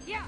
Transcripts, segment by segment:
Yeah.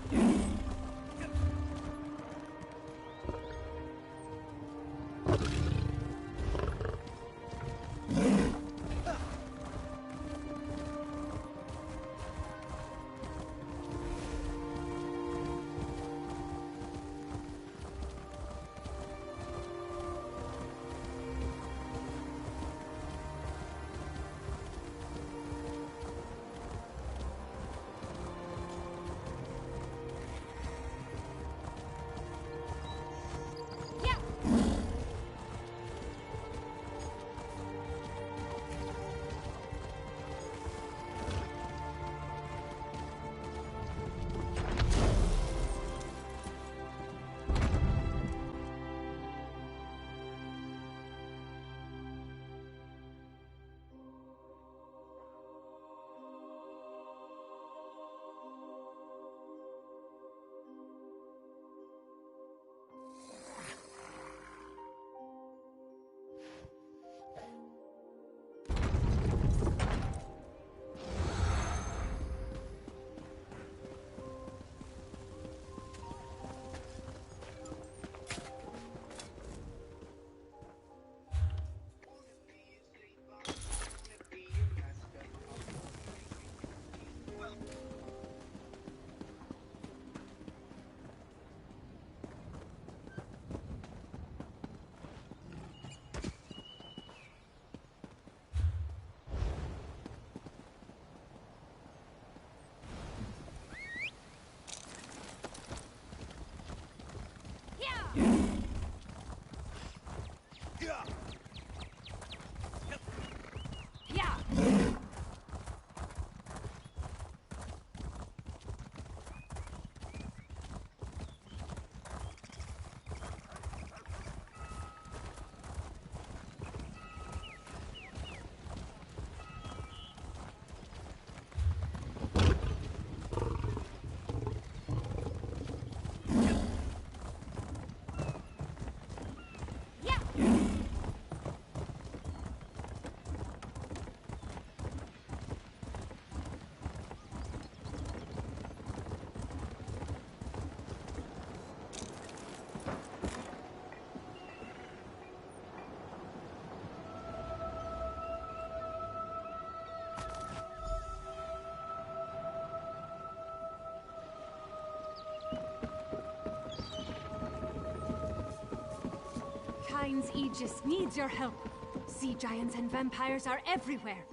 Kyne's Aegis needs your help. Sea giants and vampires are everywhere.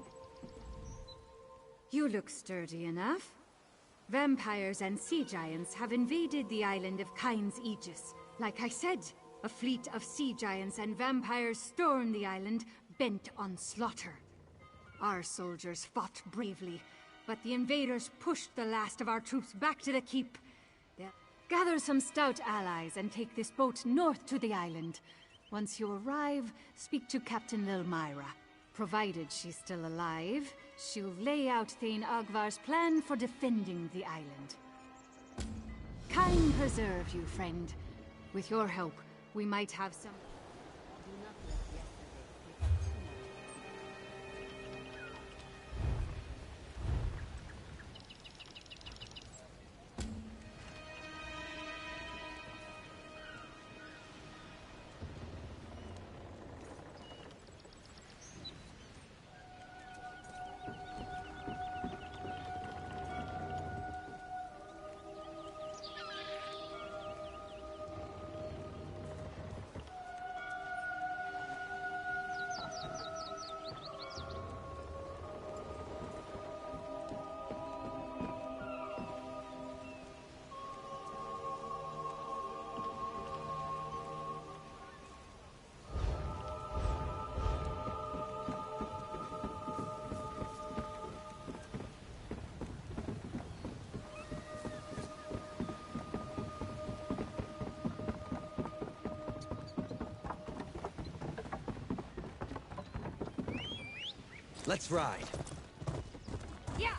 You look sturdy enough. Vampires and sea giants have invaded the island of Kyne's Aegis. Like I said, a fleet of sea giants and vampires stormed the island, bent on slaughter. Our soldiers fought bravely, but the invaders pushed the last of our troops back to the keep. Gather some stout allies and take this boat north to the island. Once you arrive, speak to Captain Lilmyra. Provided she's still alive, she'll lay out Thane Ogvar's plan for defending the island. Kyne preserve you, friend. With your help, we might have some... Let's ride. Yeah!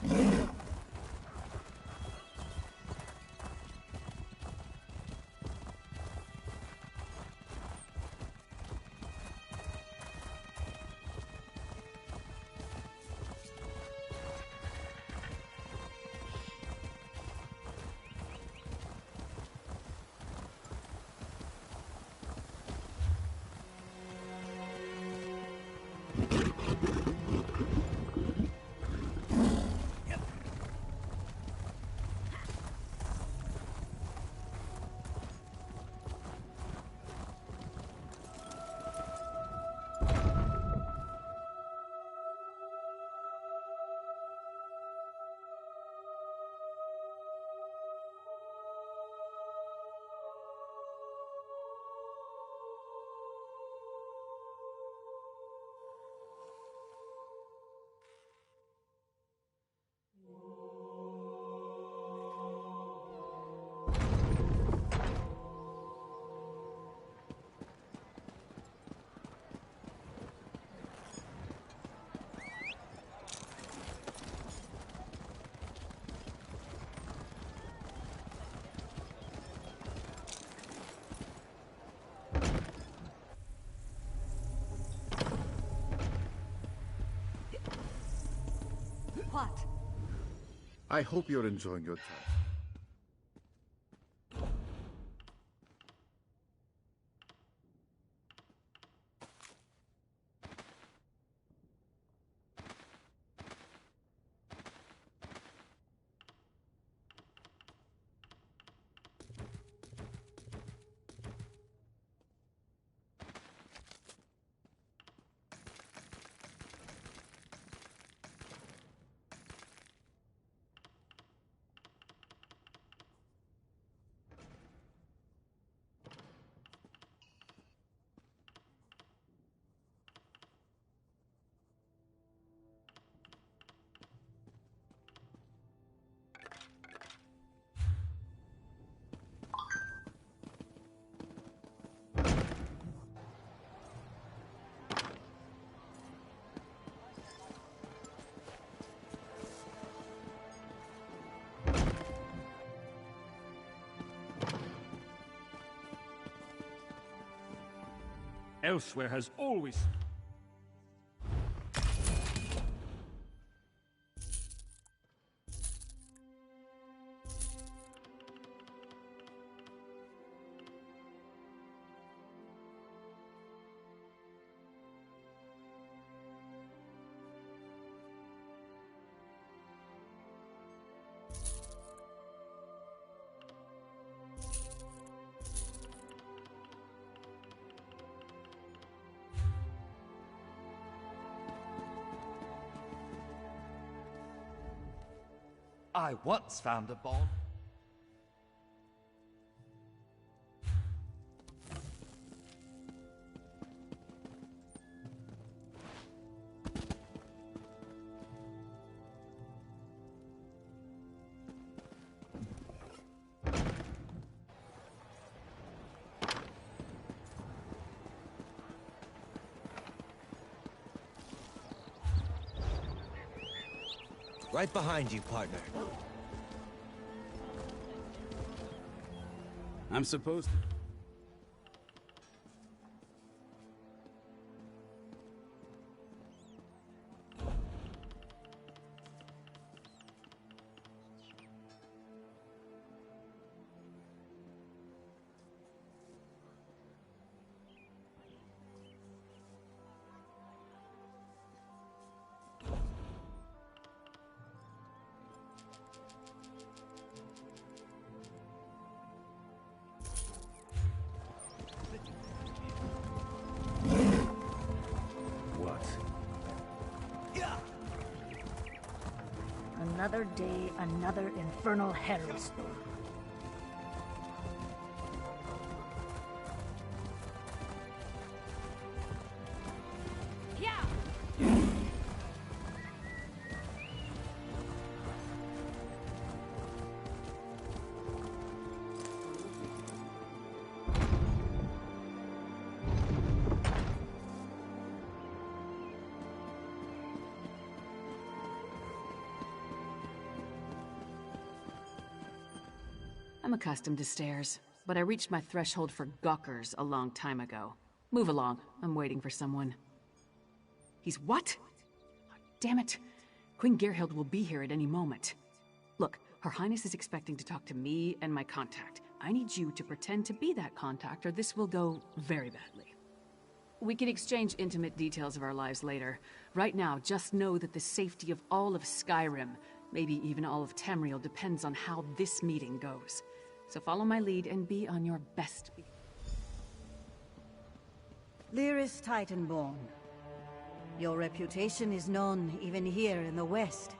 what? I hope you're enjoying your time. Elsewhere has always... I once found a ball. Right behind you, partner. I'm supposed to. Another day, another infernal hellstorm. I'm accustomed to stairs, but I reached my threshold for gawkers a long time ago. Move along. I'm waiting for someone. He's what? Oh, damn it. Queen Gerhild will be here at any moment. Look, Her Highness is expecting to talk to me and my contact. I need you to pretend to be that contact, or this will go very badly. We can exchange intimate details of our lives later. Right now, just know that the safety of all of Skyrim, maybe even all of Tamriel, depends on how this meeting goes. So follow my lead and be on your best behavior. Lyris Titanborn. Your reputation is known even here in the West.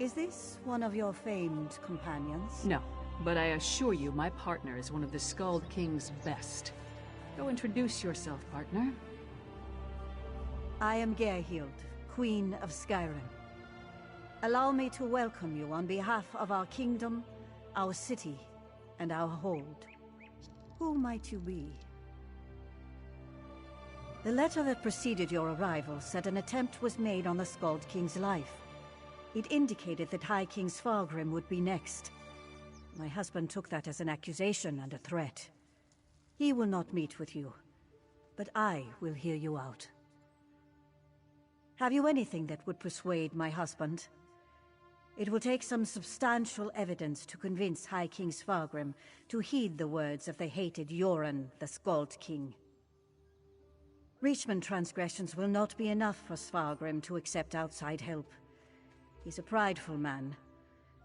Is this one of your famed companions? No, but I assure you my partner is one of the Skald King's best. Go introduce yourself, partner. I am Gerhild, Queen of Skyrim. Allow me to welcome you on behalf of our kingdom, our city, and our hold. Who might you be? The letter that preceded your arrival said an attempt was made on the Skald King's life. It indicated that High King Svargrim would be next. My husband took that as an accusation and a threat. He will not meet with you, but I will hear you out. Have you anything that would persuade my husband? It will take some substantial evidence to convince High King Svargrim to heed the words of the hated Yoren, the Skald King. Reachman transgressions will not be enough for Svargrim to accept outside help. He's a prideful man,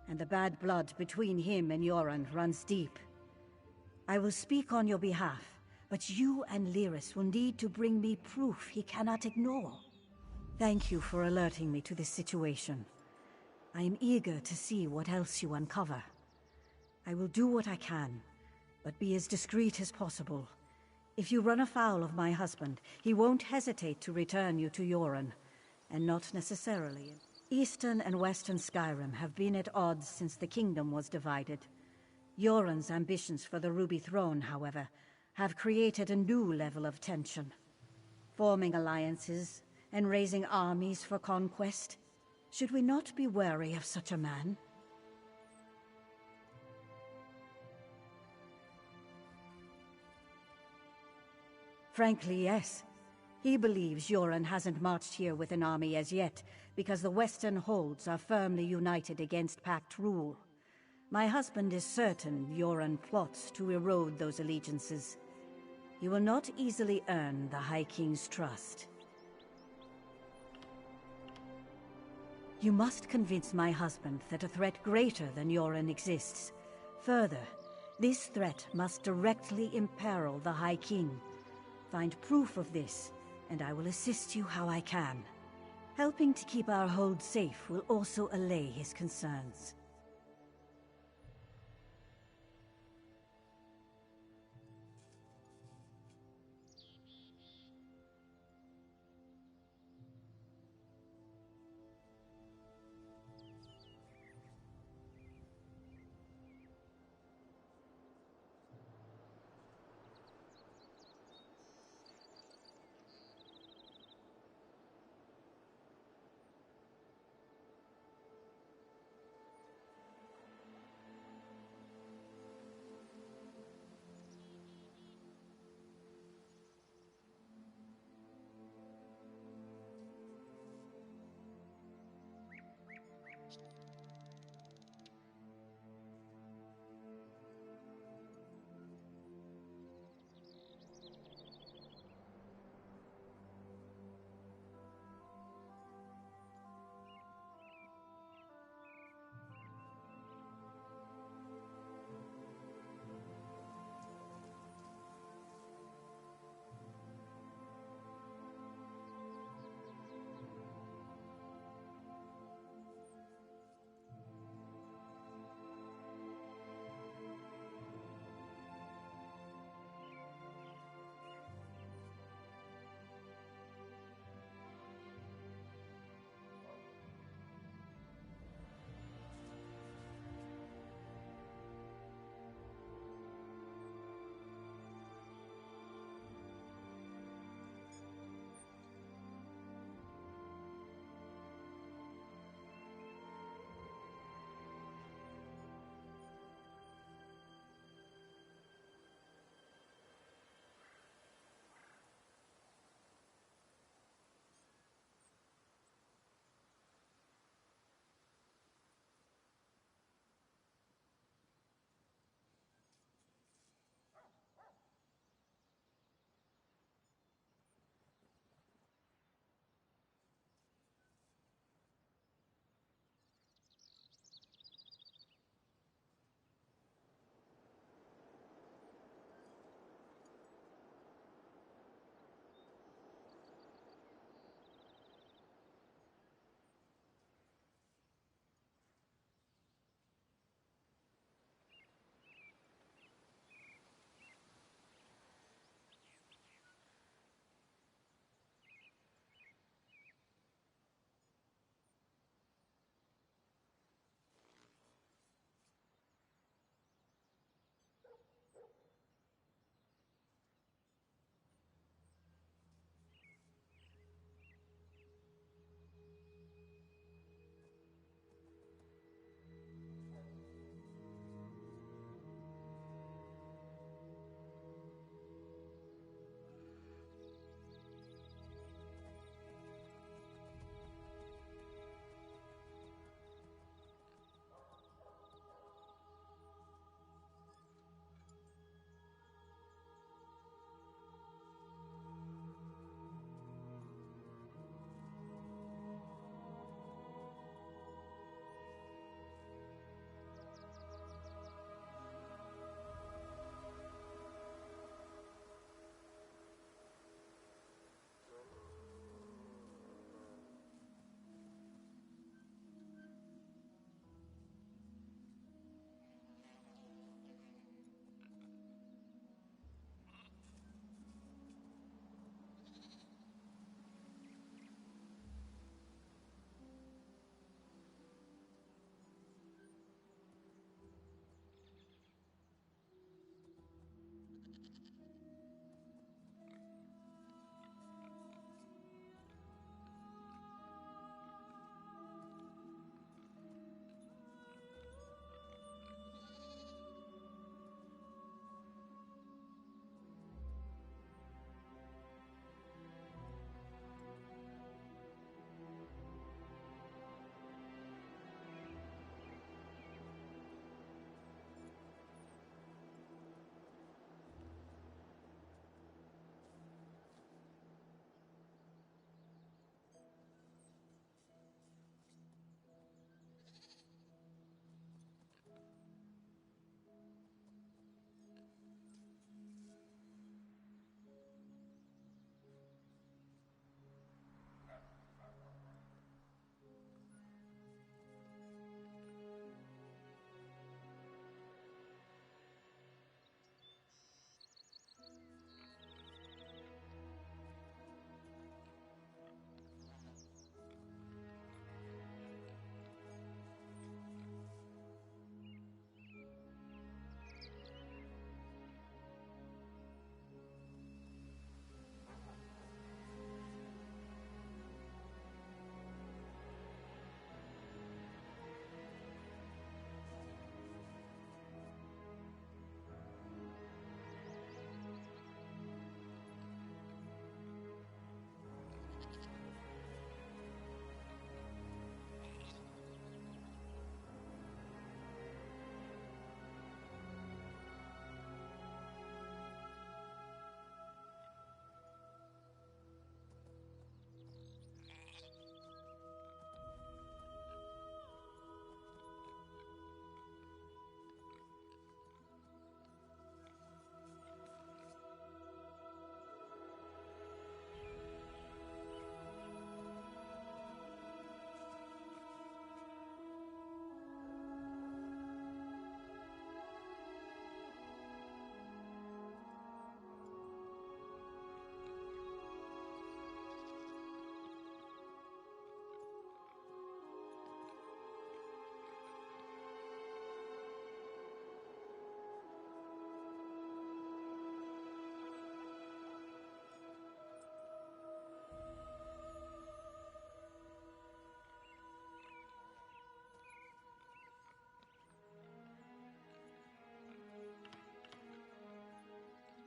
and the bad blood between him and Yoren runs deep. I will speak on your behalf, but you and Lyris will need to bring me proof he cannot ignore. Thank you for alerting me to this situation. I am eager to see what else you uncover. I will do what I can, but be as discreet as possible. If you run afoul of my husband, he won't hesitate to return you to Yoren, and not necessarily. Eastern and Western Skyrim have been at odds since the kingdom was divided. Yoren's ambitions for the Ruby Throne, however, have created a new level of tension. Forming alliances and raising armies for conquest. Should we not be wary of such a man? Frankly, yes. He believes Yoren hasn't marched here with an army as yet, because the Western holds are firmly united against Pact rule. My husband is certain Yoren plots to erode those allegiances. He will not easily earn the High King's trust. You must convince my husband that a threat greater than Yoren exists. Further, this threat must directly imperil the High King. Find proof of this, and I will assist you how I can. Helping to keep our hold safe will also allay his concerns.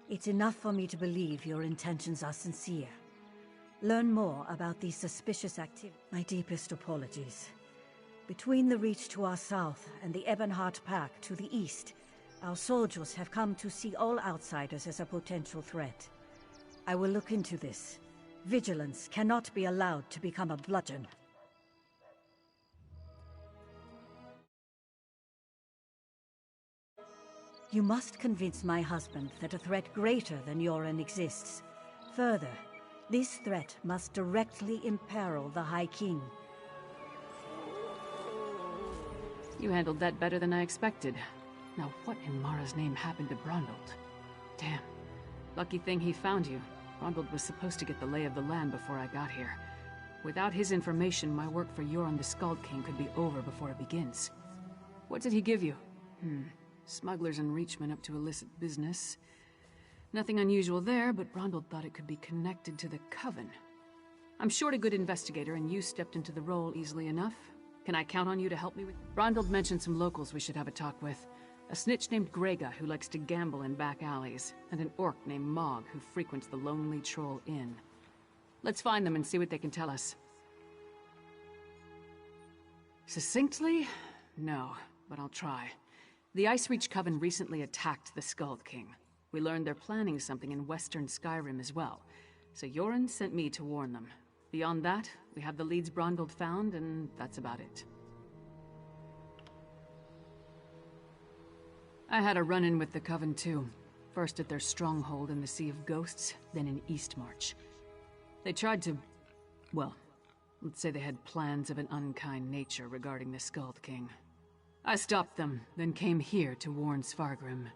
It's enough for me to believe your intentions are sincere. Learn more about these suspicious activities. My deepest apologies. Between the Reach to our south and the Ebonheart Pack to the east, our soldiers have come to see all outsiders as a potential threat. I will look into this. Vigilance cannot be allowed to become a bludgeon. You must convince my husband that a threat greater than Yoren exists. Further, this threat must directly imperil the High King. You handled that better than I expected. Now what in Mara's name happened to Brondald? Damn. Lucky thing he found you. Brondald was supposed to get the lay of the land before I got here. Without his information, my work for Yoren the Skald King could be over before it begins. What did he give you? Smugglers and Reachmen up to illicit business. Nothing unusual there, but Brondald thought it could be connected to the Coven. I'm short a good investigator, and you stepped into the role easily enough. Can I count on you to help me with... Brondald mentioned some locals we should have a talk with. A snitch named Grega, who likes to gamble in back alleys, and an orc named Mog, who frequents the Lonely Troll Inn. Let's find them and see what they can tell us. Succinctly? No, but I'll try. The Icereach Coven recently attacked the Skald King. We learned they're planning something in western Skyrim as well, so Yoren sent me to warn them. Beyond that, we have the leads Brondald found, and that's about it. I had a run-in with the Coven too. First at their stronghold in the Sea of Ghosts, then in Eastmarch. They tried to... well, let's say they had plans of an unkind nature regarding the Skald King. I stopped them, then came here to warn Svargrim.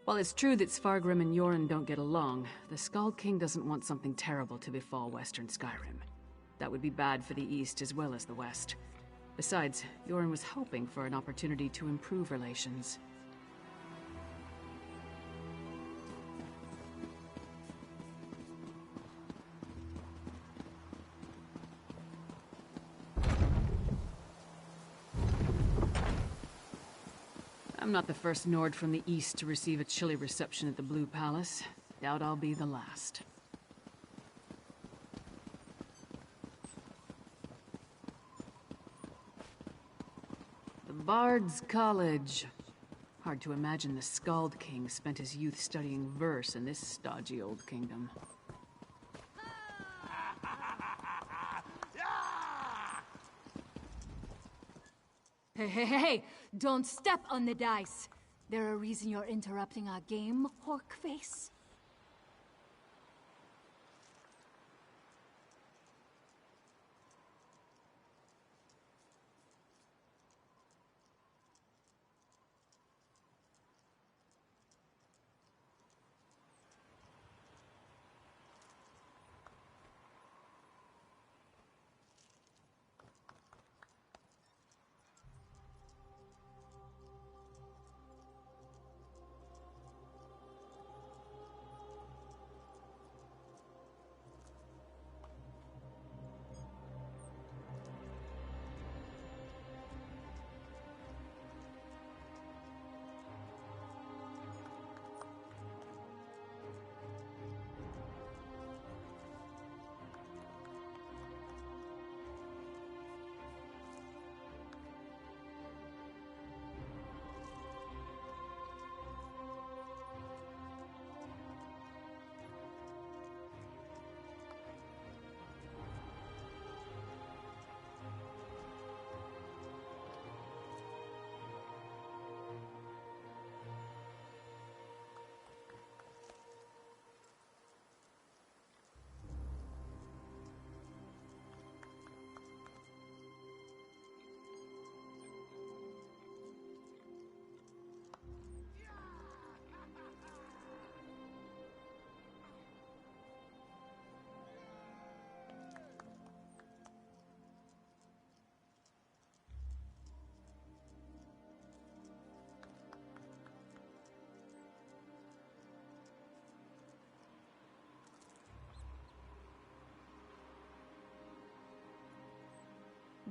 While it's true that Svargrim and Yoren don't get along, the Skald King doesn't want something terrible to befall western Skyrim. That would be bad for the east as well as the west. Besides, Yoren was hoping for an opportunity to improve relations. I'm not the first Nord from the east to receive a chilly reception at the Blue Palace. Doubt I'll be the last. The Bard's College. Hard to imagine the Skald King spent his youth studying verse in this stodgy old kingdom. Hey, don't step on the dice. There a reason you're interrupting our game, Horkface?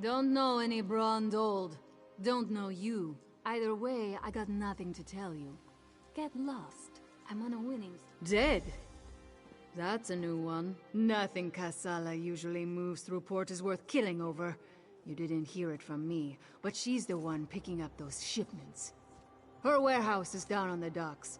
Don't know any Brondhold. Don't know you. Either way, I got nothing to tell you. Get lost. I'm on a winning... Dead? That's a new one. Nothing Kassala usually moves through port is worth killing over. You didn't hear it from me, but she's the one picking up those shipments. Her warehouse is down on the docks.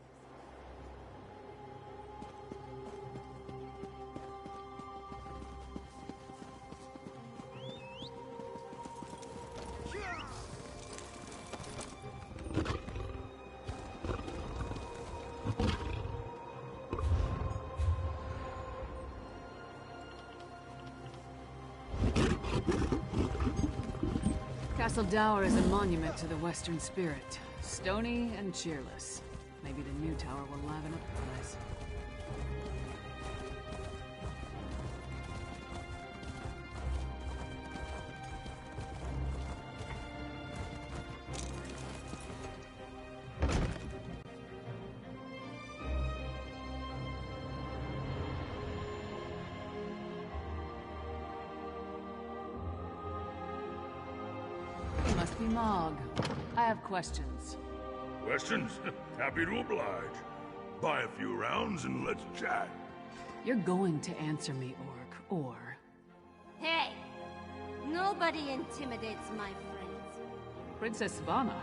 Castle Dower is a monument to the Western spirit. Stony and cheerless. Maybe the new tower will liven up the place. Must be Mog. I have questions. Questions? Happy to oblige. Buy a few rounds and let's chat. You're going to answer me, Orc, or... Hey! Nobody intimidates my friends. Princess Svana.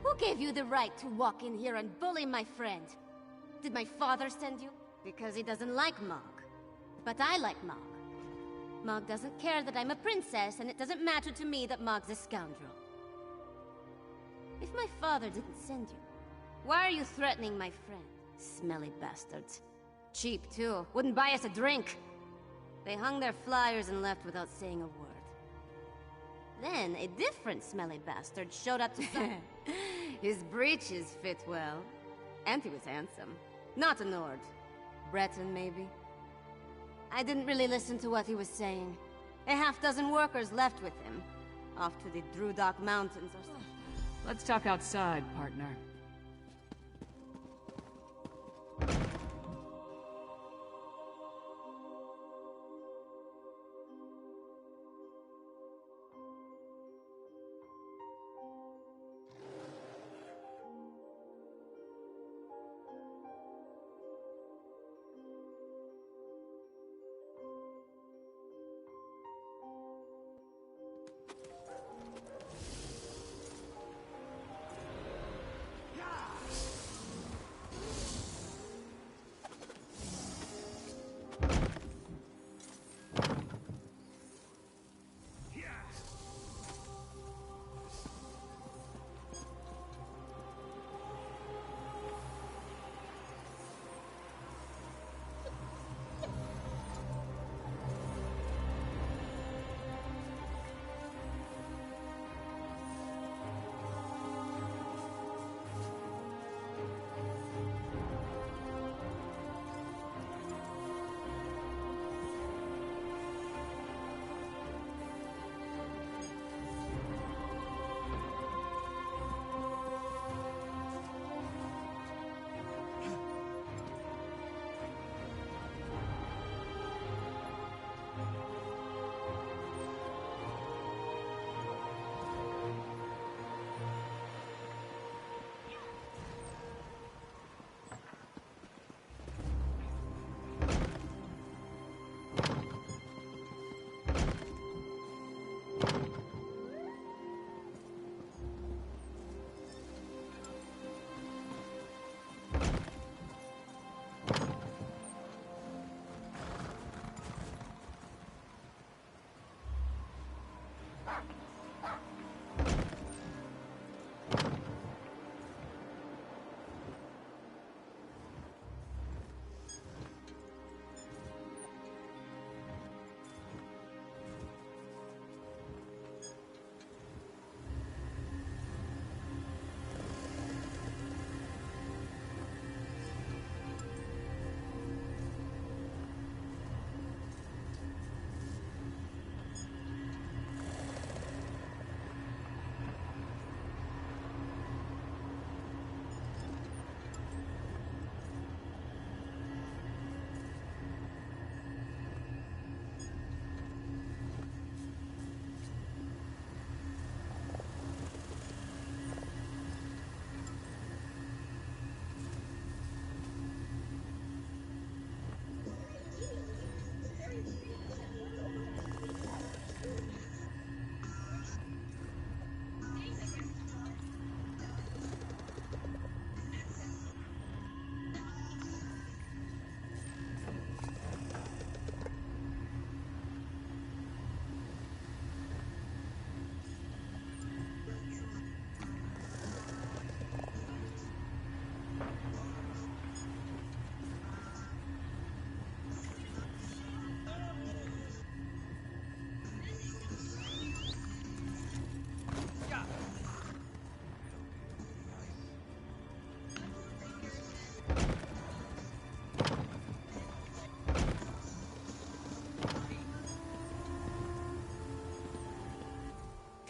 Who gave you the right to walk in here and bully my friend? Did my father send you? Because he doesn't like Mog. But I like Mog. Mog doesn't care that I'm a princess, and it doesn't matter to me that Mog's a scoundrel. If my father didn't send you, why are you threatening my friend? Smelly bastards. Cheap, too. Wouldn't buy us a drink. They hung their flyers and left without saying a word. Then, a different smelly bastard showed up to some... His breeches fit well. And he was handsome. Not a Nord. Breton, maybe? I didn't really listen to what he was saying. A half-dozen workers left with him. Off to the Drudok Mountains or something. Let's talk outside, partner.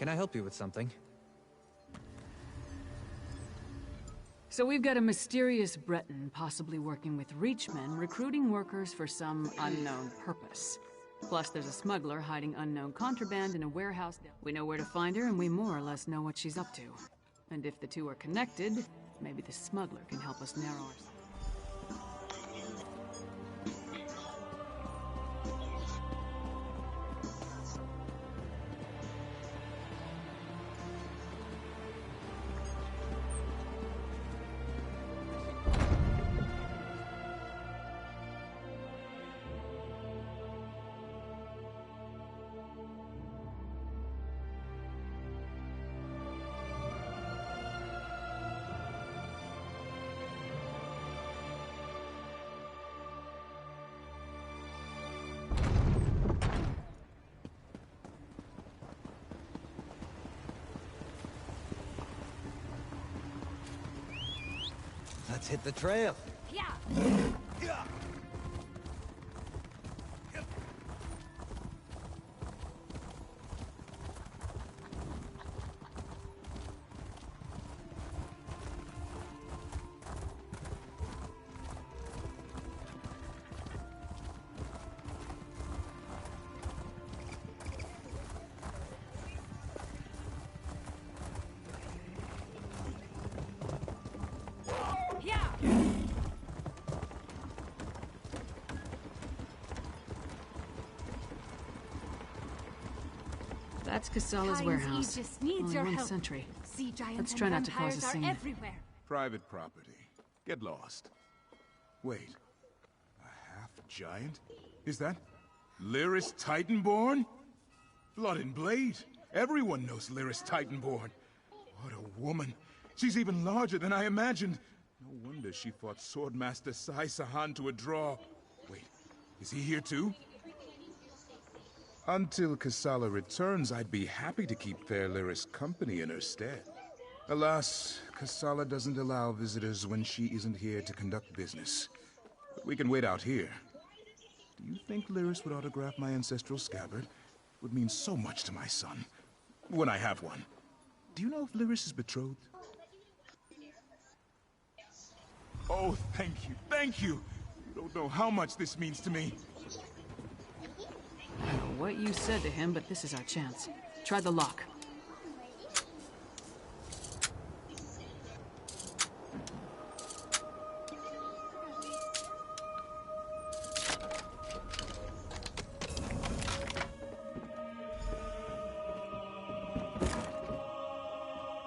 Can I help you with something? So we've got a mysterious Breton possibly working with Reachmen, recruiting workers for some unknown purpose. Plus, there's a smuggler hiding unknown contraband in a warehouse. We know where to find her, and we more or less know what she's up to. And if the two are connected, maybe the smuggler can help us narrow our... Let's hit the trail. That's Casala's warehouse. Aegis needs Only your one help. sentry. Sea giants Let's and try not to cause a vampires are scene. everywhere. Private property. Get lost. Wait. A half-giant? Is that Lyris Titanborn? Blood and Blade. Everyone knows Lyris Titanborn. What a woman. She's even larger than I imagined. No wonder she fought Swordmaster Sai Sahan to a draw. Wait, is he here too? Until Casala returns, I'd be happy to keep fair Lyris company in her stead. Alas, Casala doesn't allow visitors when she isn't here to conduct business. But we can wait out here. Do you think Lyris would autograph my ancestral scabbard? It would mean so much to my son. When I have one. Do you know if Lyris is betrothed? Oh, thank you, thank you! You don't know how much this means to me. I don't know what you said to him, but this is our chance. Try the lock.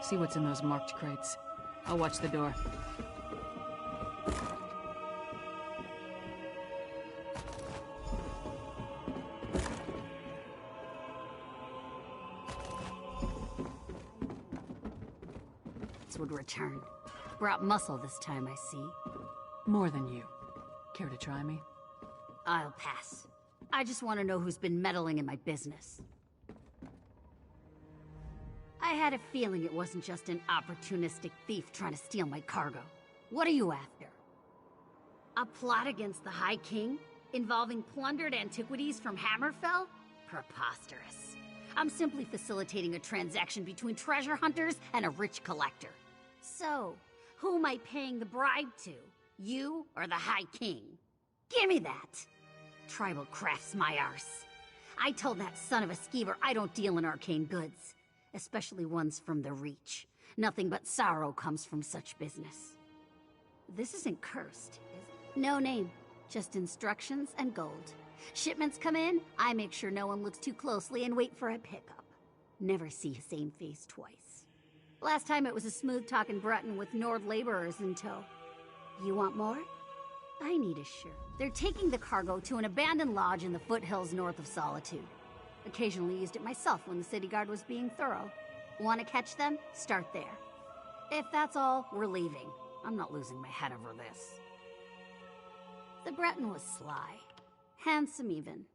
See what's in those marked crates. I'll watch the door. Would return. Brought muscle this time, I see. More than you. Care to try me? I'll pass. I just want to know who's been meddling in my business. I had a feeling it wasn't just an opportunistic thief trying to steal my cargo. What are you after? A plot against the High King? Involving plundered antiquities from Hammerfell? Preposterous. I'm simply facilitating a transaction between treasure hunters and a rich collector. So, who am I paying the bribe to? You or the High King? Give me that! Tribal craft's my arse. I told that son of a skeever I don't deal in arcane goods. Especially ones from the Reach. Nothing but sorrow comes from such business. This isn't cursed, is it? No name. Just instructions and gold. Shipments come in, I make sure no one looks too closely and wait for a pickup. Never see the same face twice. Last time it was a smooth-talking Breton with Nord laborers in tow. You want more? I need a shirt. They're taking the cargo to an abandoned lodge in the foothills north of Solitude. Occasionally used it myself when the city guard was being thorough. Want to catch them? Start there. If that's all, we're leaving. I'm not losing my head over this. The Breton was sly. Handsome, even.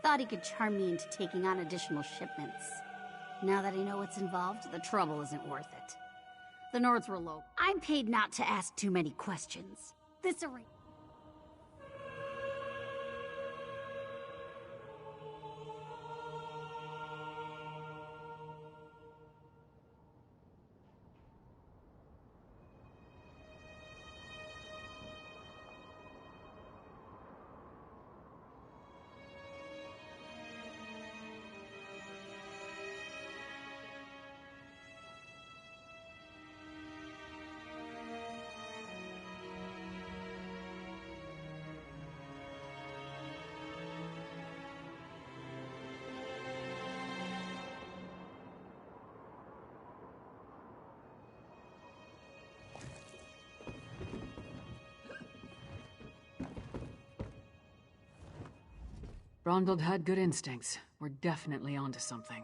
Thought he could charm me into taking on additional shipments. Now that I know what's involved, the trouble isn't worth it. The Nords were low. I'm paid not to ask too many questions. This arrangement... Brondeld had good instincts. We're definitely onto something.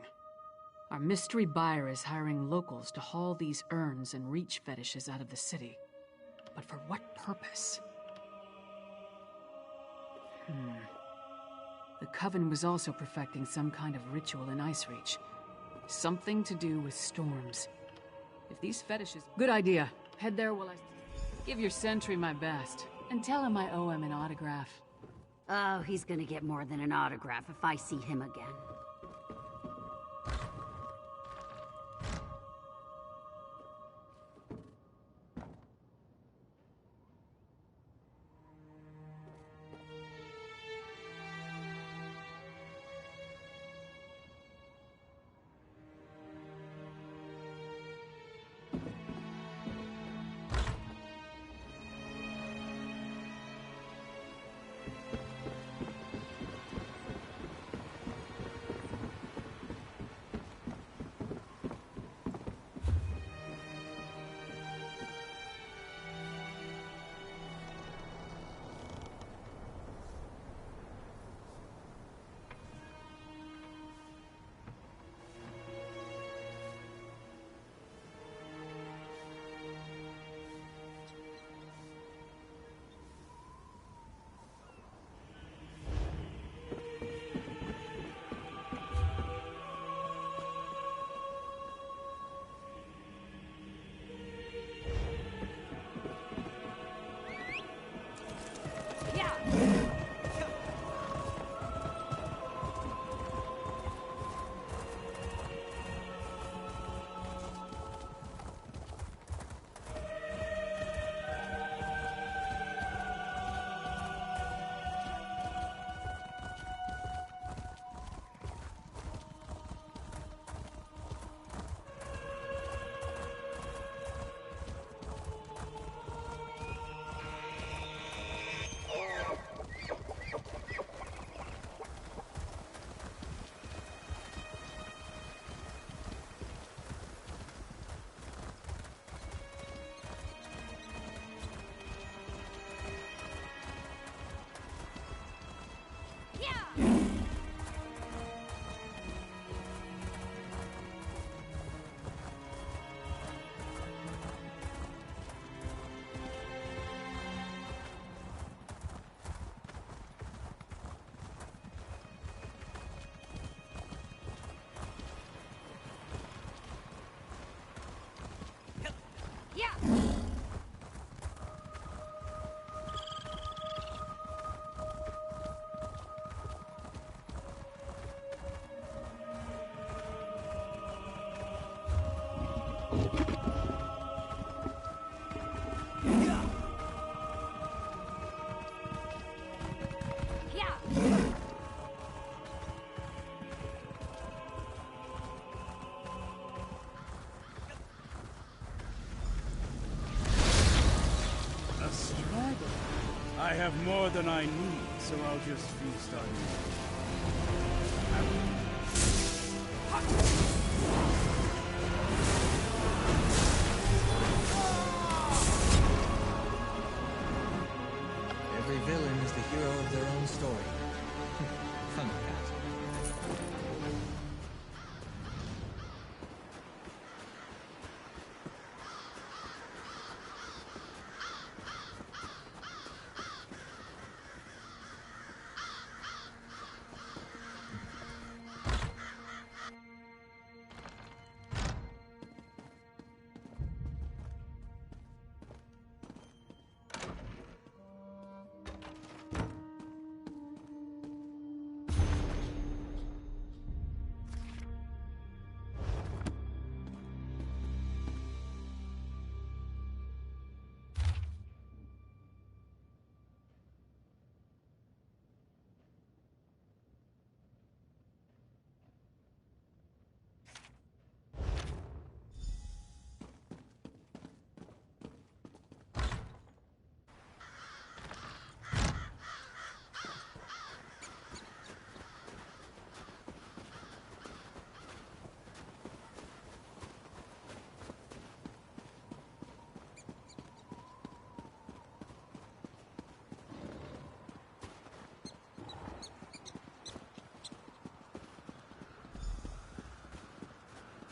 Our mystery buyer is hiring locals to haul these urns and reach fetishes out of the city. But for what purpose? The Coven was also perfecting some kind of ritual in Icereach. Something to do with storms. If these fetishes... Good idea. Head there while I... Give your sentry my best. And tell him I owe him an autograph. Oh, he's gonna get more than an autograph if I see him again. I have more than I need, so I'll just feast on Every villain is the hero of their own story. Fun cat.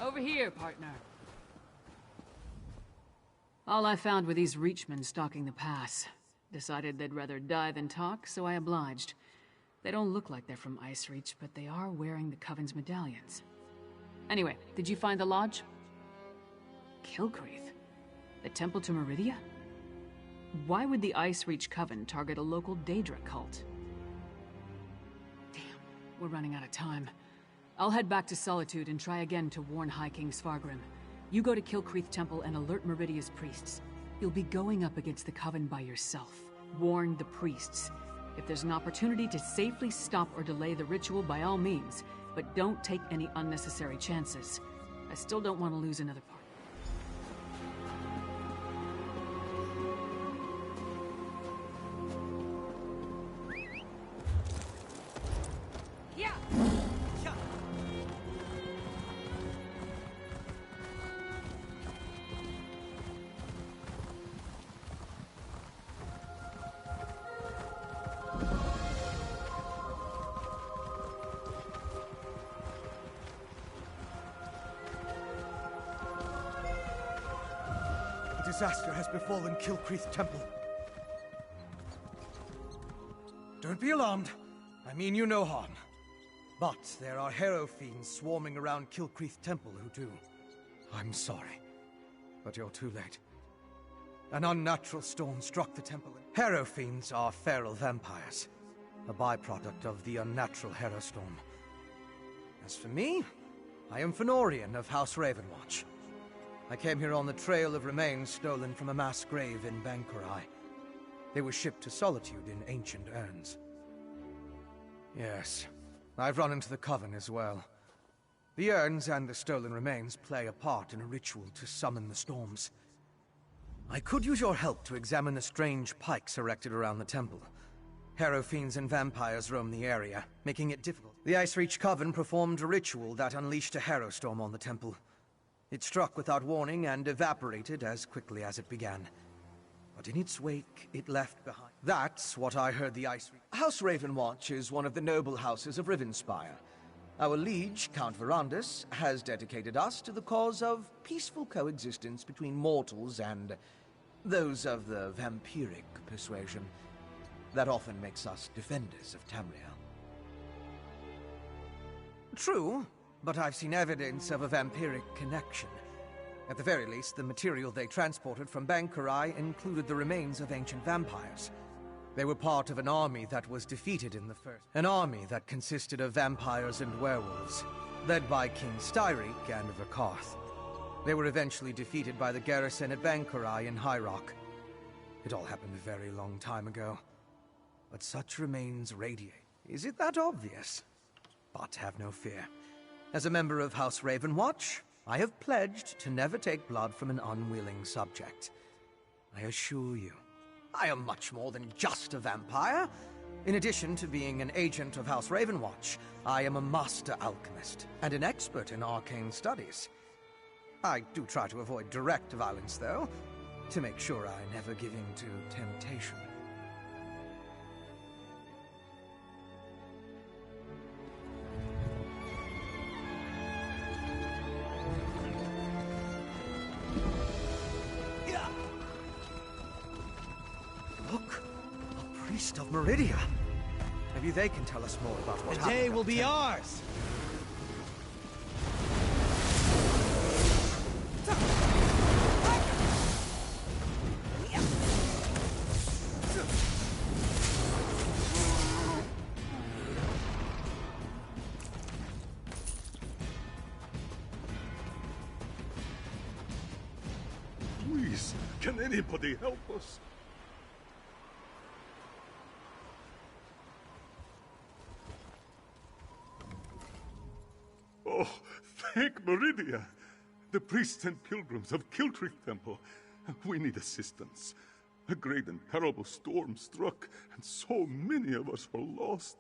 Over here, partner. All I found were these Reachmen stalking the pass. Decided they'd rather die than talk, so I obliged. They don't look like they're from Ice Reach, but they are wearing the Coven's medallions. Anyway, did you find the lodge? Kilcreath? The temple to Meridia? Why would the Ice Reach Coven target a local Daedra cult? Damn, we're running out of time. I'll head back to Solitude and try again to warn High King Svargrim. You go to Kilcreath Temple and alert Meridia's priests. You'll be going up against the Coven by yourself. Warn the priests. If there's an opportunity to safely stop or delay the ritual, by all means, but don't take any unnecessary chances. I still don't want to lose another part. Disaster has befallen Kilcreath Temple. Don't be alarmed. I mean you no harm. But there are Harrow fiends swarming around Kilcreath Temple who do. I'm sorry, but you're too late. An unnatural storm struck the temple. Harrow fiends are feral vampires, a byproduct of the unnatural Harrow storm. As for me, I am Fenorian of House Ravenwatch. I came here on the trail of remains stolen from a mass grave in Bankurai. They were shipped to Solitude in ancient urns. Yes, I've run into the Coven as well. The urns and the stolen remains play a part in a ritual to summon the storms. I could use your help to examine the strange pikes erected around the temple. Harrow fiends and vampires roam the area, making it difficult. The Ice Reach Coven performed a ritual that unleashed a Harrow storm on the temple. It struck without warning and evaporated as quickly as it began. But in its wake, it left behind. That's what I heard the Ice Reach. House Ravenwatch is one of the noble houses of Rivenspire. Our liege, Count Verandus, has dedicated us to the cause of peaceful coexistence between mortals and those of the vampiric persuasion. That often makes us defenders of Tamriel. True. But I've seen evidence of a vampiric connection. At the very least, the material they transported from Bankurai included the remains of ancient vampires. They were part of an army that was defeated in the first. An army that consisted of vampires and werewolves, led by King Styriek and Verkarth. They were eventually defeated by the garrison at Bankurai in High Rock. It all happened a very long time ago. But such remains radiate. Is it that obvious? But have no fear. As a member of House Ravenwatch, I have pledged to never take blood from an unwilling subject. I assure you, I am much more than just a vampire. In addition to being an agent of House Ravenwatch, I am a master alchemist and an expert in arcane studies. I do try to avoid direct violence, though, to make sure I never give in to temptation. Look, a priest of Meridia. Maybe they can tell us more about what happened. The day will be ours. Please, can anybody help us? Oh, thank Meridia! The priests and pilgrims of Kilcreath Temple. We need assistance. A great and terrible storm struck, and so many of us were lost.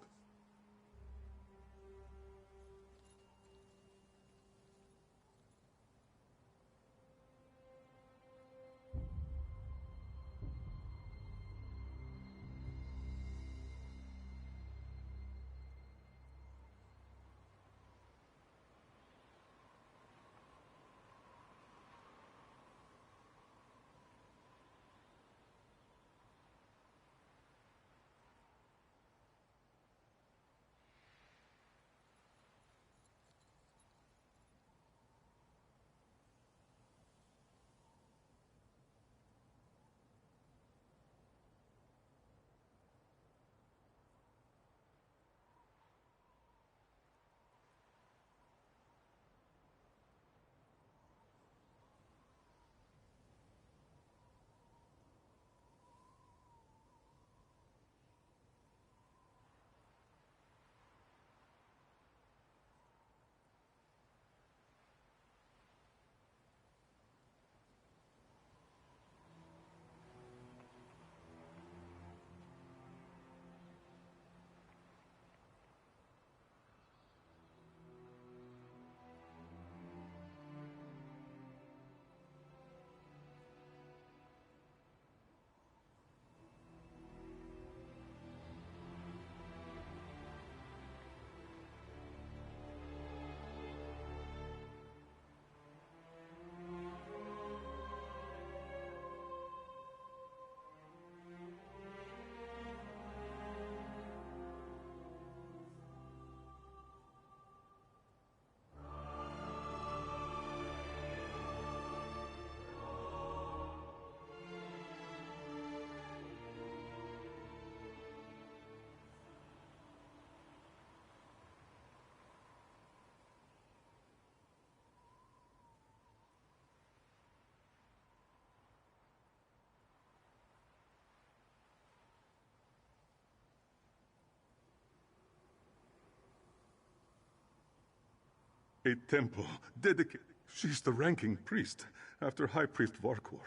A temple dedicated. She's the ranking priest, after High Priest Varkor.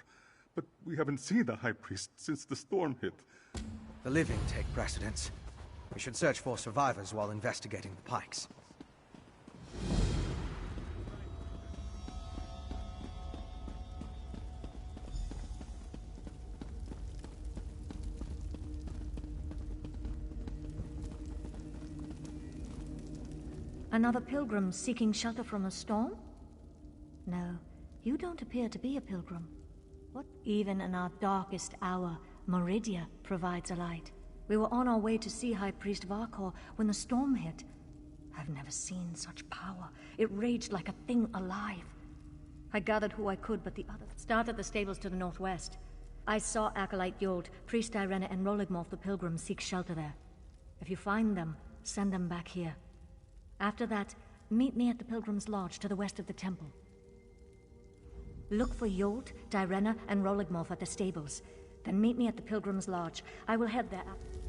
But we haven't seen the High Priest since the storm hit. The living take precedence. We should search for survivors while investigating the pikes. Another pilgrim seeking shelter from a storm? No, you don't appear to be a pilgrim. What? Even in our darkest hour, Meridia provides a light. We were on our way to see High Priest Varkor when the storm hit. I've never seen such power. It raged like a thing alive. I gathered who I could, but the others started at the stables to the northwest. I saw Acolyte Yold, Priest Irena, and Roligmorth the pilgrims seek shelter there. If you find them, send them back here. After that, meet me at the Pilgrim's Lodge to the west of the temple. Look for Yolt, Direna, and Roligmorth at the stables. Then meet me at the Pilgrim's Lodge. I will head there after.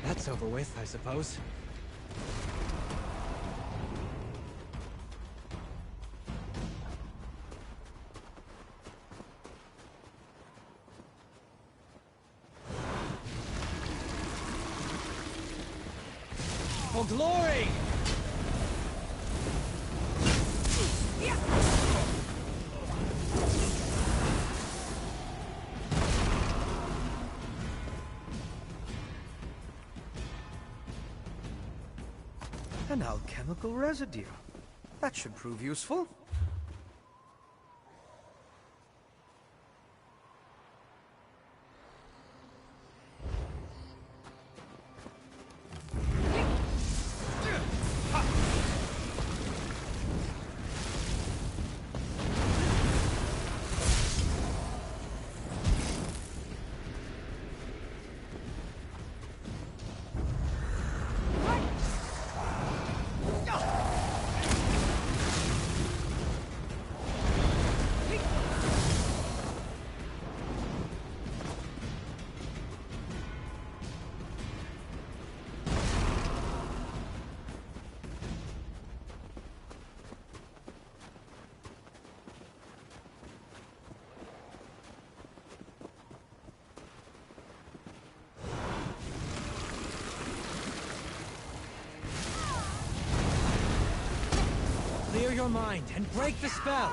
That's over with, I suppose. For glory! An alchemical residue. That should prove useful. Clear your mind and break the spell!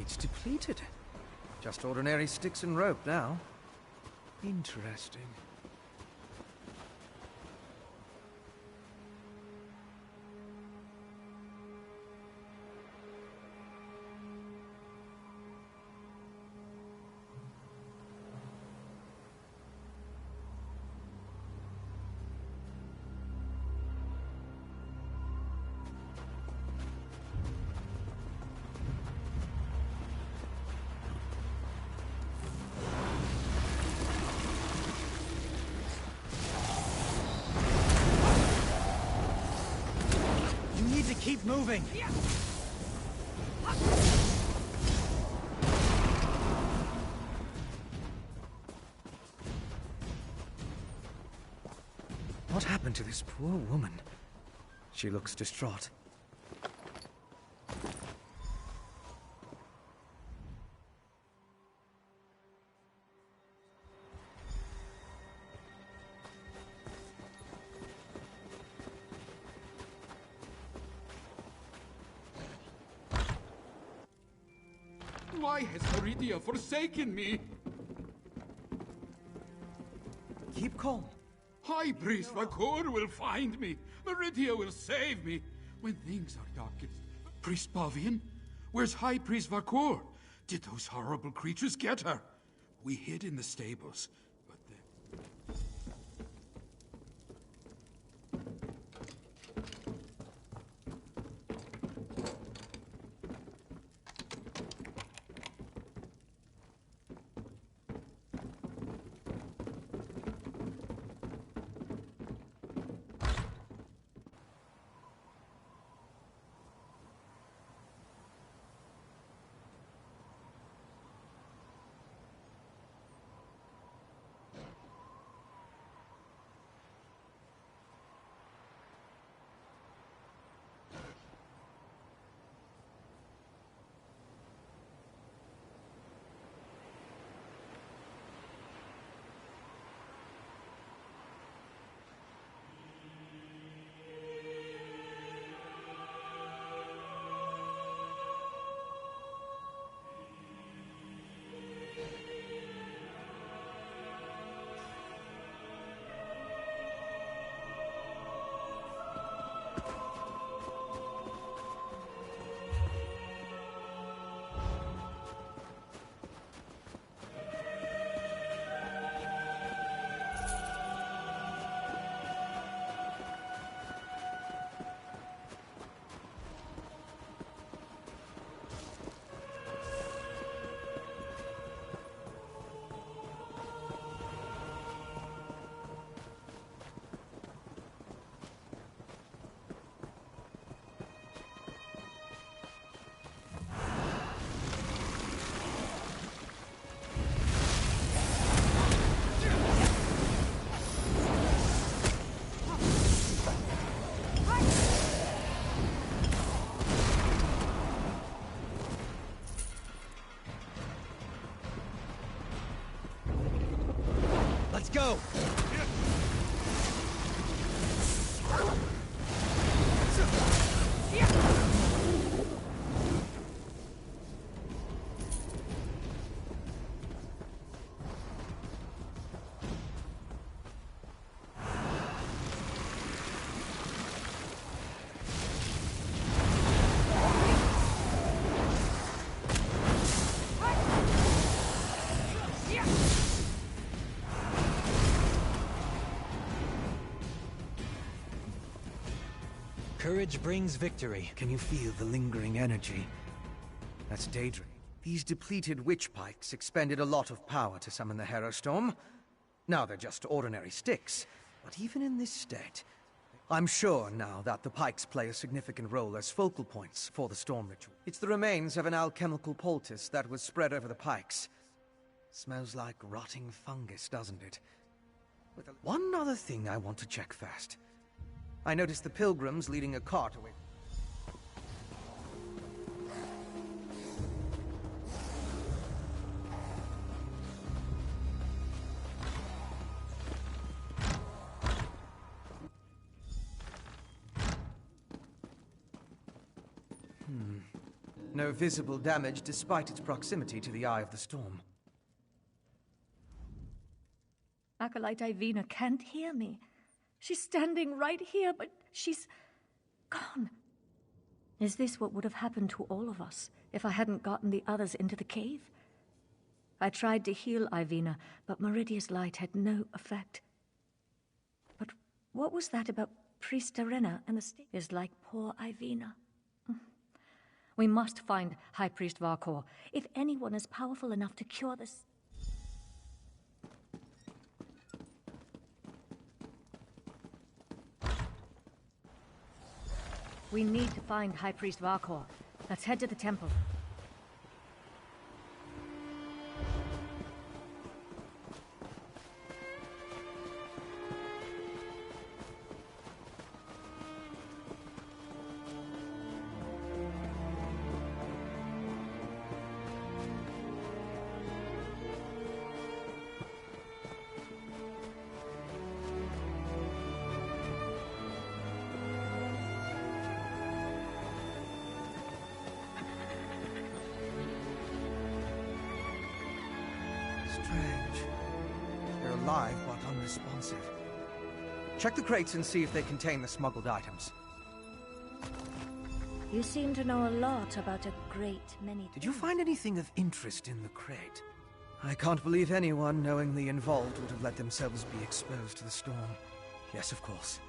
It's depleted. Just ordinary sticks and rope now. Interesting. Keep moving! What happened to this poor woman? She looks distraught. Why has Meridia forsaken me? Keep calm. High Priest Vakor will find me. Meridia will save me. When things are darkest, Priest Pavian, Where's High Priest Vakor? Did those horrible creatures get her? We hid in the stables, but then... Let's go! Courage brings victory. Can you feel the lingering energy? That's Daedra. These depleted witch pikes expended a lot of power to summon the Hero Storm. Now they're just ordinary sticks. But even in this state, I'm sure now that the pikes play a significant role as focal points for the storm ritual. It's the remains of an alchemical poultice that was spread over the pikes. Smells like rotting fungus, doesn't it? One other thing I want to check first. I noticed the pilgrims leading a cart away. No visible damage despite its proximity to the Eye of the Storm. Acolyte Ivina can't hear me. She's standing right here, but she's gone. Is this what would have happened to all of us if I hadn't gotten the others into the cave? I tried to heal Ivina, but Meridia's light had no effect. But what was that about Priest Arena and the state? Is like poor Ivina. We must find High Priest Vakor. If anyone is powerful enough to cure this... We need to find High Priest Vakor. Let's head to the temple. Strange. They're alive, but unresponsive. Check the crates and see if they contain the smuggled items. You seem to know a lot about a great many Did you find anything of interest in the crate? I can't believe anyone knowingly involved would have let themselves be exposed to the storm. Yes, of course.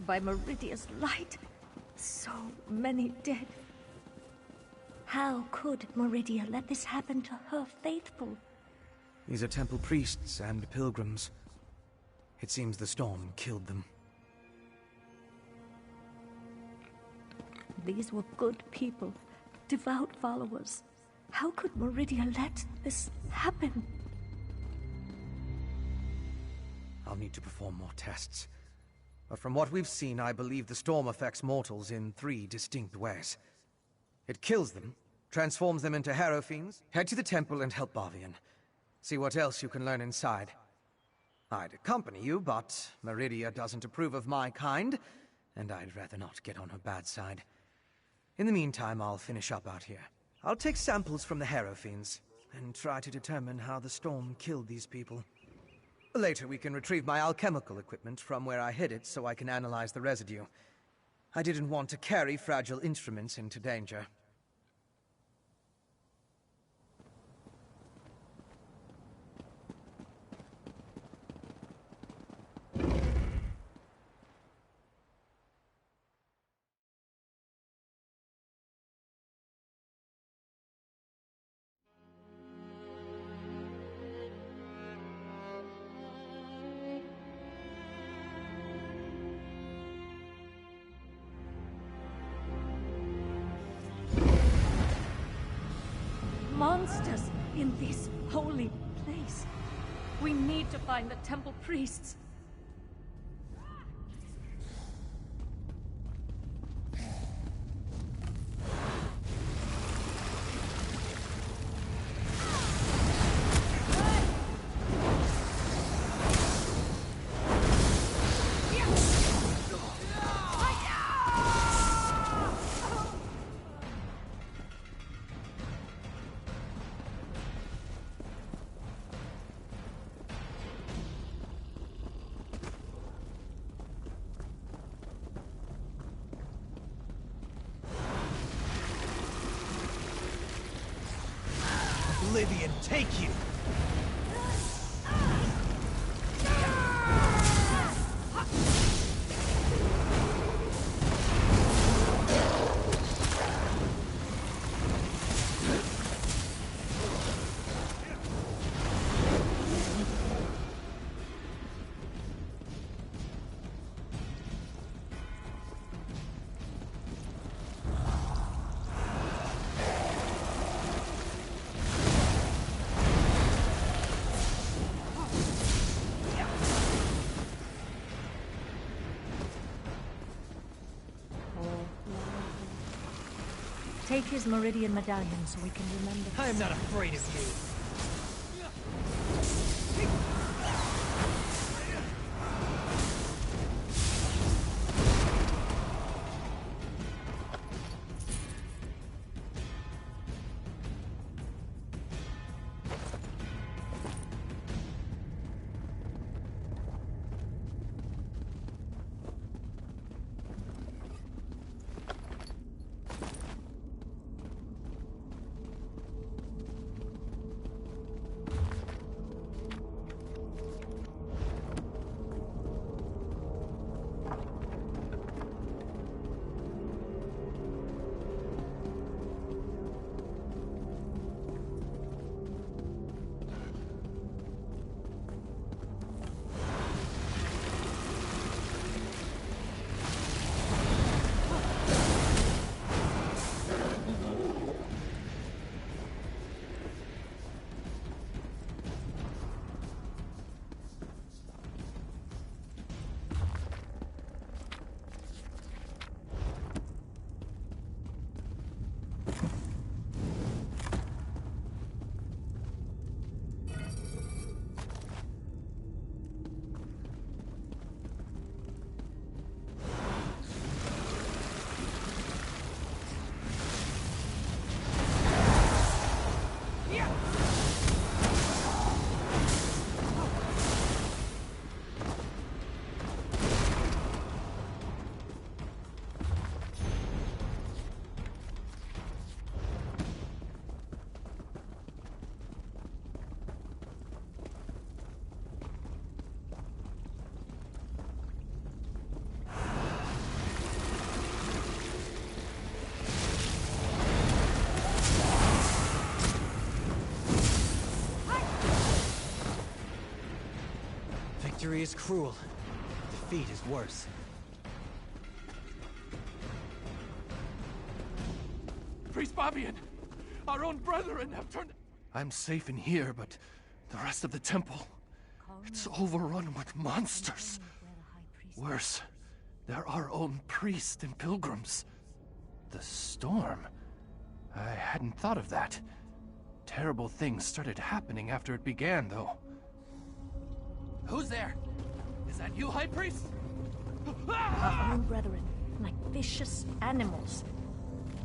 By Meridia's light, so many dead. How could Meridia let this happen to her faithful? These are temple priests and pilgrims. It seems the storm killed them. These were good people, devout followers. How could Meridia let this happen? I'll need to perform more tests. But from what we've seen, I believe the storm affects mortals in 3 distinct ways. It kills them, transforms them into harrow fiends. Head to the temple and help Barvian. See what else you can learn inside. I'd accompany you, but Meridia doesn't approve of my kind, and I'd rather not get on her bad side. In the meantime, I'll finish up out here. I'll take samples from the harrow fiends, and try to determine how the storm killed these people. Later, we can retrieve my alchemical equipment from where I hid it so I can analyze the residue. I didn't want to carry fragile instruments into danger. Monsters in this holy place. We need to find the temple priests. Oblivion take you! Take his Meridian medallion so we can remember. I am not afraid of you. Victory is cruel. Defeat is worse. Priest Babian! Our own brethren have turned... I'm safe in here, but the rest of the temple... It's overrun with monsters. Worse, they're our own priests and pilgrims. The storm? I hadn't thought of that. Terrible things started happening after it began, though. Who's there? Is that you, High Priest? Our own brethren, like vicious animals.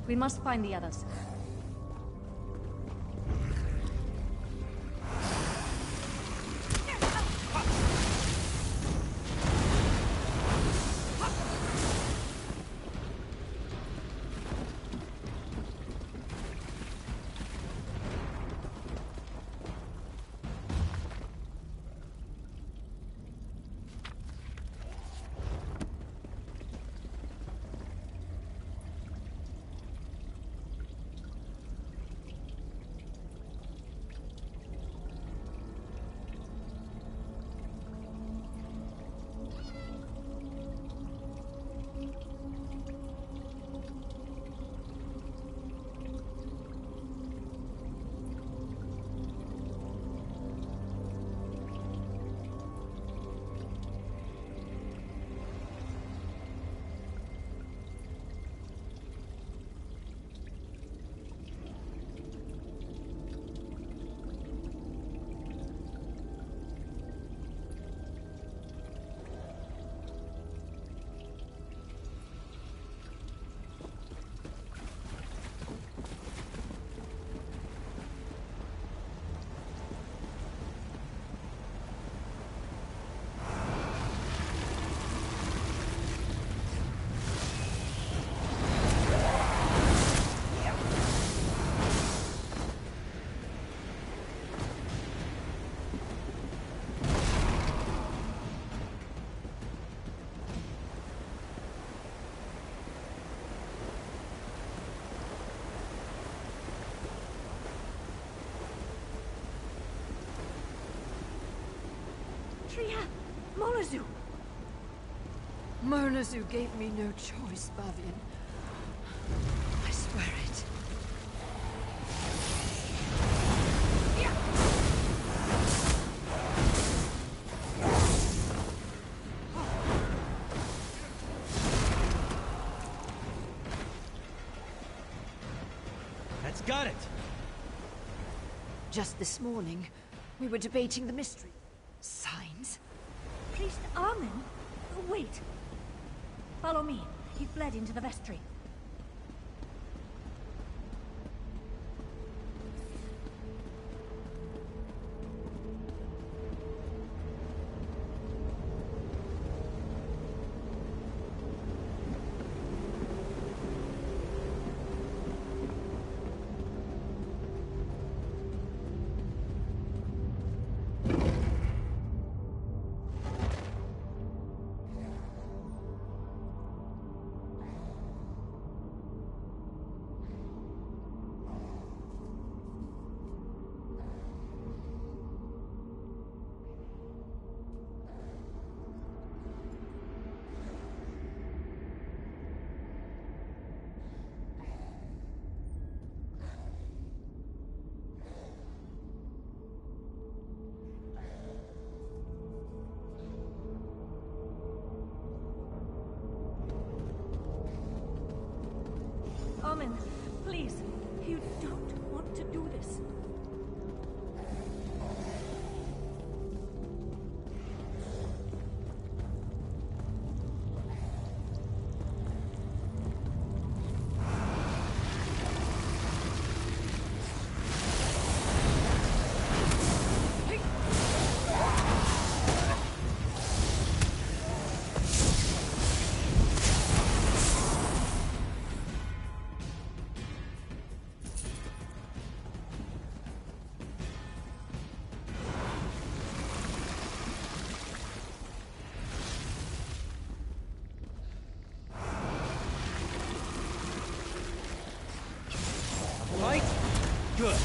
We must find the others. Murnazu! Murnazu gave me no choice, Bavian. I swear it. That's got it! Just this morning, We were debating the mystery. Signs? Priest Armin? Wait. Follow me. He fled into the vestry. Armin, please. You don't want to do this. Right? Good.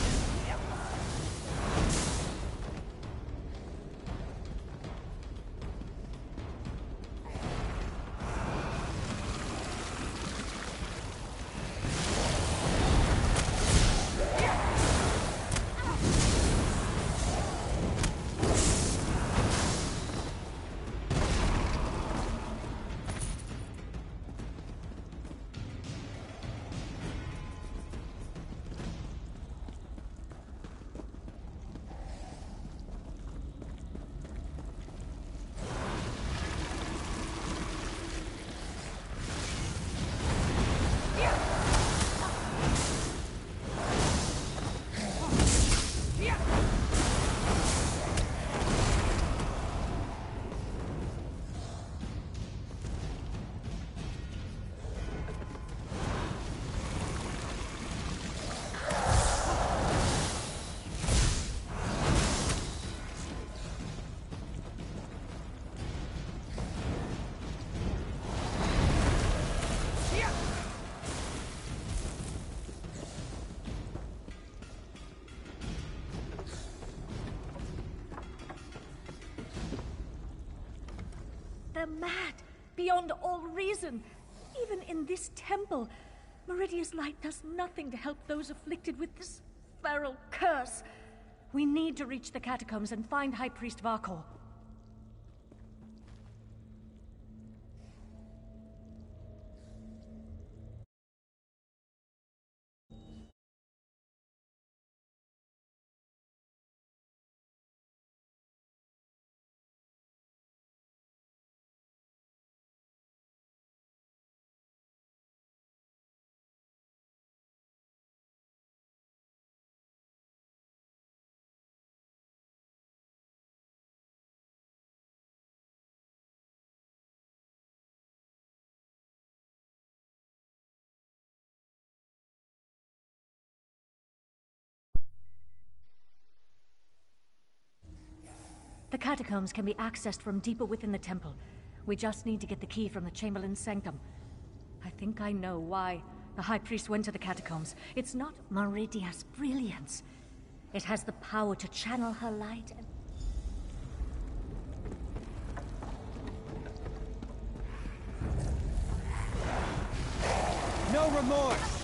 They're mad, beyond all reason. Even in this temple, Meridia's light does nothing to help those afflicted with this feral curse. We need to reach the catacombs and find High Priest Varkor. The catacombs can be accessed from deeper within the temple. We just need to get the key from the Chamberlain's sanctum. I think I know why the High Priest went to the catacombs. It's not Meridia's brilliance. It has the power to channel her light and... No remorse!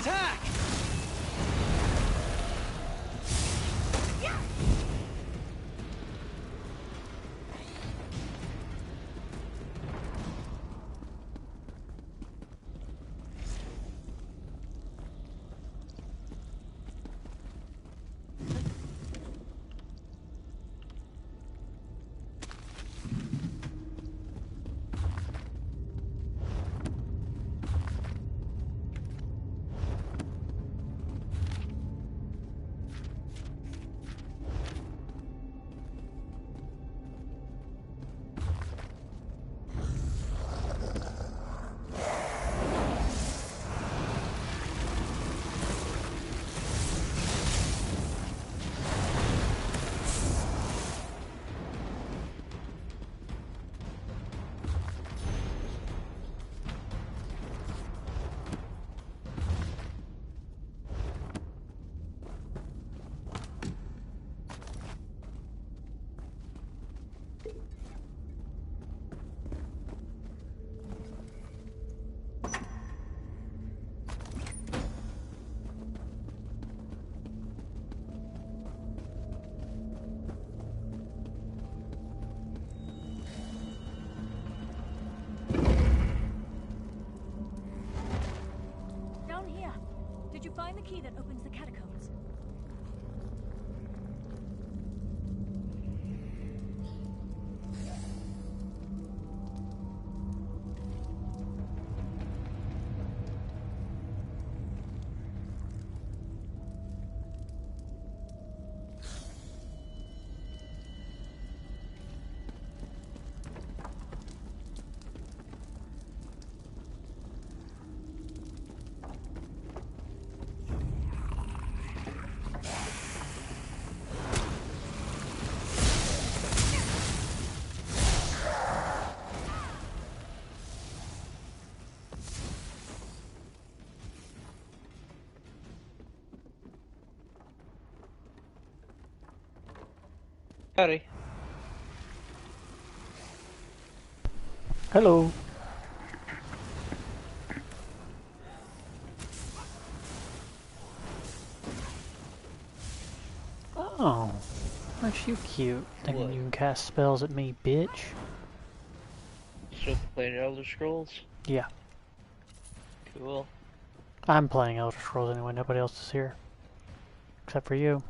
attack! Down here. Did you find the key that opens the catacombs? Howdy. Hello. Oh, aren't you cute? Thinking you can cast spells at me, bitch. Still playing Elder Scrolls? Yeah. Cool. I'm playing Elder Scrolls anyway, nobody else is here. Except for you.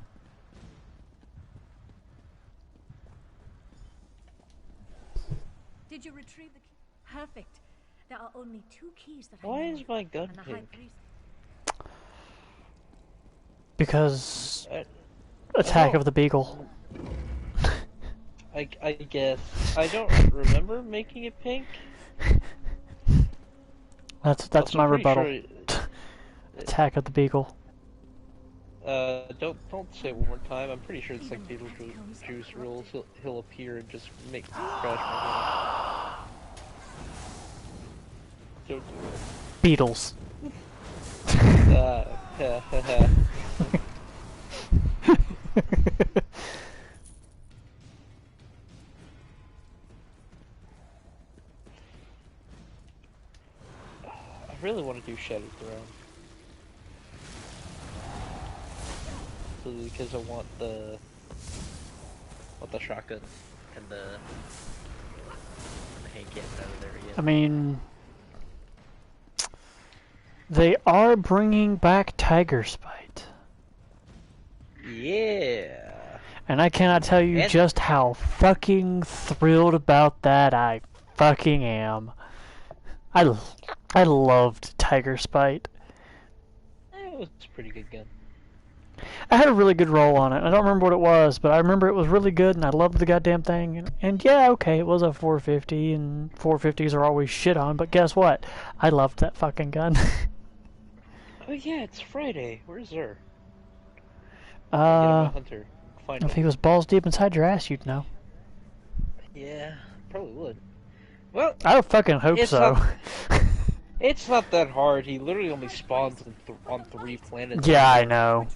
Did you retrieve the key? Perfect. There are only 2 keys that Why I know. is my gun And the High pink? Priest. Because Attack of the Beagle. I guess. I don't remember making it pink. That's Also, my pretty rebuttal. sure Attack of the Beagle. Don't say it one more time. I'm pretty sure it's like Beetlejuice rules. He'll appear and just make crash my gun. Don't do it. Beatles. I really want to do Shadow Throne. Because I want the shotgun and the hand cannon out of there again. I mean, they are bringing back Tiger Spite. Yeah. And I cannot tell you just how fucking thrilled about that I fucking am. I loved Tiger Spite. It was a pretty good gun. I had a really good roll on it. I don't remember what it was, but I remember it was really good, and I loved the goddamn thing. And yeah, okay, it was a 450, and 450s are always shit on, but guess what? I loved that fucking gun. Oh yeah, it's Friday. Where's Zer? Hunter. Find If him. he was balls deep inside your ass, you'd know. Yeah, probably would. Well, I fucking hope so. It's not that hard. He literally only spawns on 3 planets. Yeah, I know.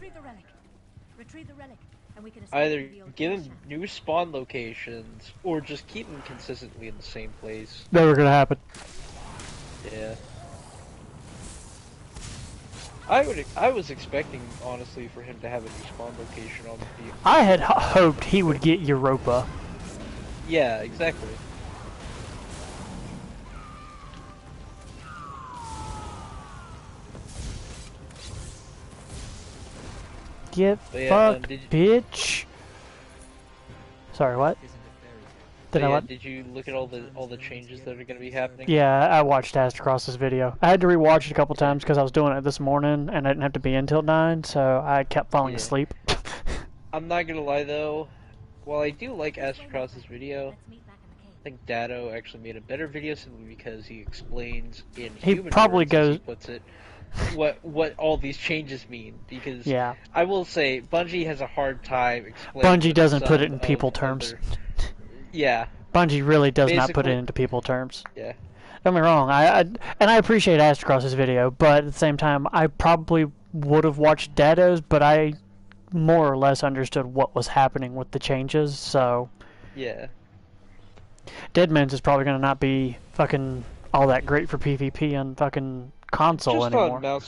Retrieve the relic, and we can Either give him new spawn locations, or just keep him consistently in the same place. Never gonna happen. Yeah. I was expecting, honestly, for him to have a new spawn location on the. I had hoped he would get Europa. Yeah, exactly. Get fucked, bitch. Sorry, what? Did I what? Did you look at all the changes that are going to be happening? Yeah, I watched Astrocross's video. I had to rewatch it a couple times because I was doing it this morning and I didn't have to be in till 9, so I kept falling asleep. I'm not gonna lie though, while I do like Astrocross's video, I think Datto actually made a better video simply because he explains in human words, as he puts it, what all these changes mean. Because I will say, Bungie has a hard time explaining. Bungie doesn't put it in people terms. Yeah. Bungie really does not put it into people terms. Yeah. Don't get me wrong, I appreciate Astrocross's video, but at the same time, I probably would have watched Datto's, but I more or less understood what was happening with the changes, so... Yeah. Deadman's is probably going to not be fucking all that great for PvP on fucking console anymore.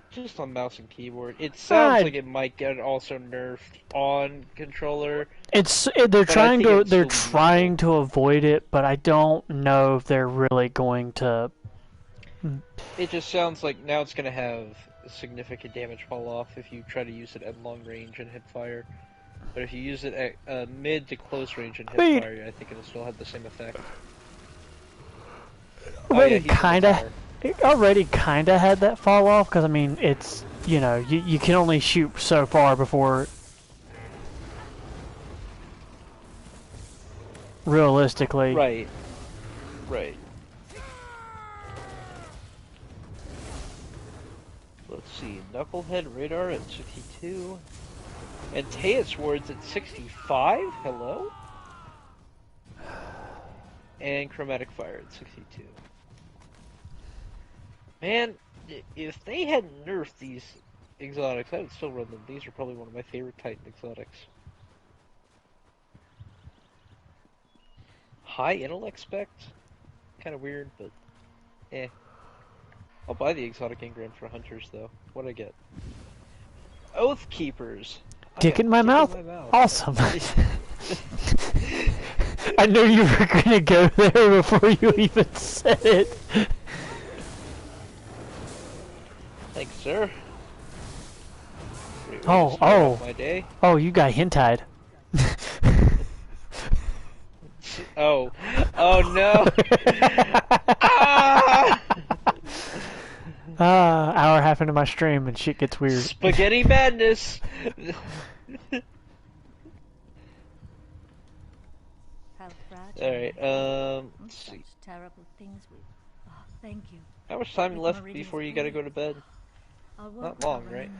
Just on mouse and keyboard. It sounds like it might get also nerfed on controller. They're trying to avoid it, but I don't know if they're really going to. It just sounds like now it's going to have significant damage fall off if you try to use it at long range and hip fire. But if you use it at mid to close range and hip fire, I think it'll still have the same effect. It already kind of had that fall off, because I mean, it's, you know, you can only shoot so far before realistically. Right. Let's see, Knucklehead Radar at 62, and Teus Wards at 65, hello? And Chromatic Fire at 62. Man, if they hadn't nerfed these exotics, I would still run them. These are probably one of my favorite Titan exotics. High intellect spec? Kind of weird, but eh. I'll buy the exotic engram for hunters, though. What'd I get? Oath Keepers. Dick in my mouth? Awesome. I knew you were gonna go there before you even said it. Thanks, sir. Oh, you got hentai. Oh no! Hour half into my stream and shit gets weird. Spaghetti madness! Alright, let's see. Terrible things we... Oh, thank you. How much time left before you gotta go to bed? Not long, right?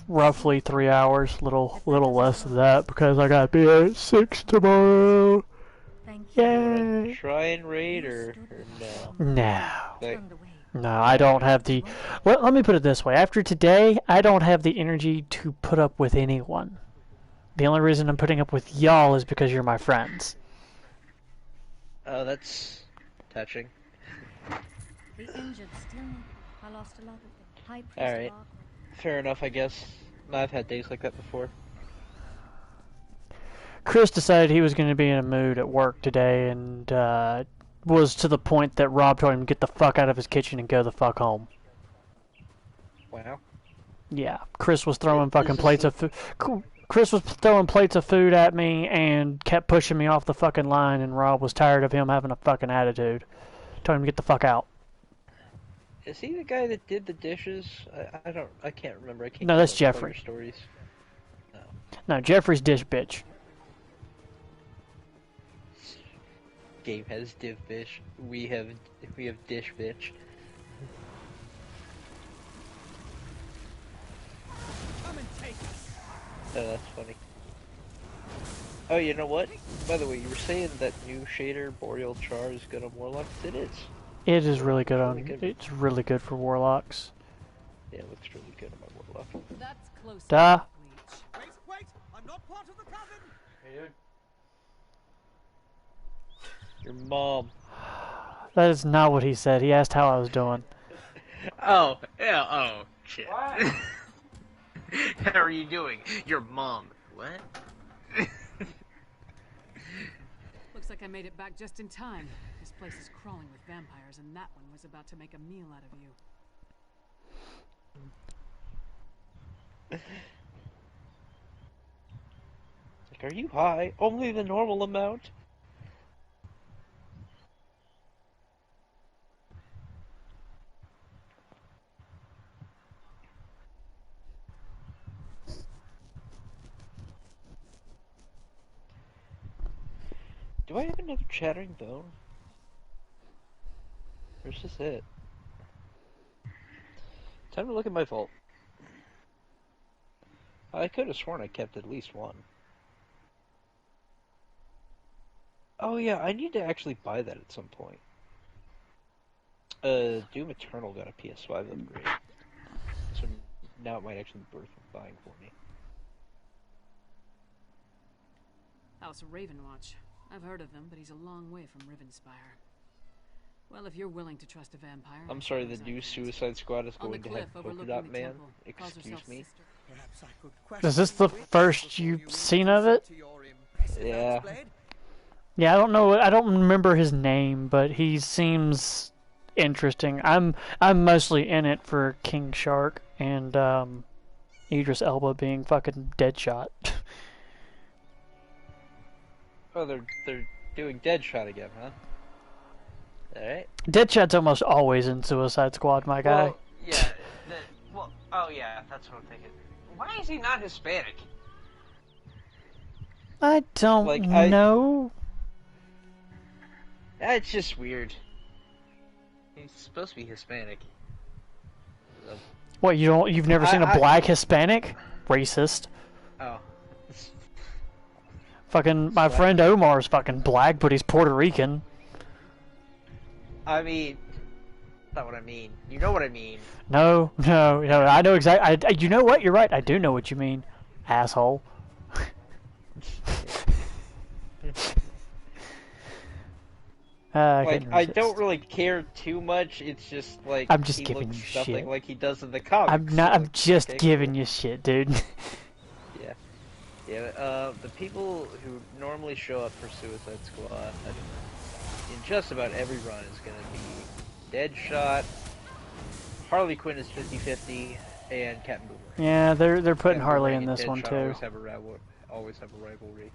Roughly 3 hours, little less than that, because I gotta be at 6 tomorrow. Yay! Try and raid or no? No. No, I don't have the... Let me put it this way. After today, I don't have the energy to put up with anyone. The only reason I'm putting up with y'all is because you're my friends. Oh, that's touching. Alright. Fair enough, I guess. I've had days like that before. Chris decided he was going to be in a mood at work today, and was to the point that Rob told him to get the fuck out of his kitchen and go the fuck home. Wow. Yeah, Chris was throwing fucking plates of food. Chris was throwing plates of food at me and kept pushing me off the fucking line, and Rob was tired of him having a fucking attitude. Told him to get the fuck out. Is he the guy that did the dishes? I can't remember. I can't. No, that's Jeffrey. Stories. No, Jeffrey's dish bitch. Game has div bitch. We have dish bitch. Oh, that's funny. Oh, you know what? By the way, you were saying that new shader, Boreal Char, is good on Warlocks. It is. It is really good on. It's really good for Warlocks. Yeah, it looks really good on my Warlock. That's close. Duh. Wait! I'm not part of the coven. Your mom. That is not what he said. He asked how I was doing. Oh, yeah, oh, shit. How are you doing? Your mom. What? Looks like I made it back just in time. This place is crawling with vampires, and that one was about to make a meal out of you. Like, are you high? Only the normal amount? Do I have another chattering bone? Or is this it? Time to look at my vault. I could have sworn I kept at least one. Oh yeah, I need to actually buy that at some point. Doom Eternal got a PS5 upgrade. So now it might actually be worth buying for me. House of Ravenwatch. I've heard of him, but he's a long way from Rivenspire. Well, if you're willing to trust a vampire... I'm sorry, the new Suicide Squad is going to have Polka Dot Man? Excuse me? Is this the first you've seen of it? Yeah. Yeah, I don't know. I don't remember his name, but he seems interesting. I'm mostly in it for King Shark and Idris Elba being fucking Deadshot. Oh, they're doing Deadshot again, huh? Alright. Deadshot's almost always in Suicide Squad, my guy. Well, yeah. Oh yeah, that's what I'm thinking. Why is he not Hispanic? I don't know. It's just weird. He's supposed to be Hispanic. What, you've never seen a black Hispanic? Racist. Oh. Fucking, my friend Omar's fucking black, but he's Puerto Rican. I mean, that's not what I mean. You know what I mean. No, I know exactly. You know what? You're right. I do know what you mean, asshole. I don't really care too much. It's just like I'm just he giving looks you nothing shit. like he does in the comics. I'm just giving you shit, dude. Yeah. Yeah, the people who normally show up for Suicide Squad in just about every run is going to be Deadshot, Harley Quinn is 50-50, and Captain Boomerang. Yeah, they're putting Harley in this one too. Always have a rivalry.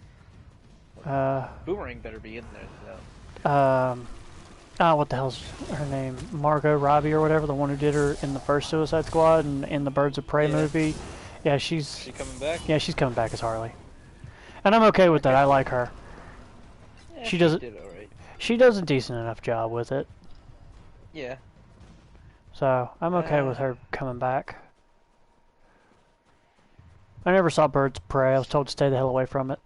Boomerang better be in there though. What the hell's her name? Margot Robbie or whatever, the one who did her in the first Suicide Squad and in the Birds of Prey movie. Yeah, she's... She coming back? Yeah, she's coming back as Harley. And I'm okay with that. I like her. Yeah, she does did alright. She does a decent enough job with it. Yeah. So, I'm okay with her coming back. I never saw Birds of Prey. I was told to stay the hell away from it.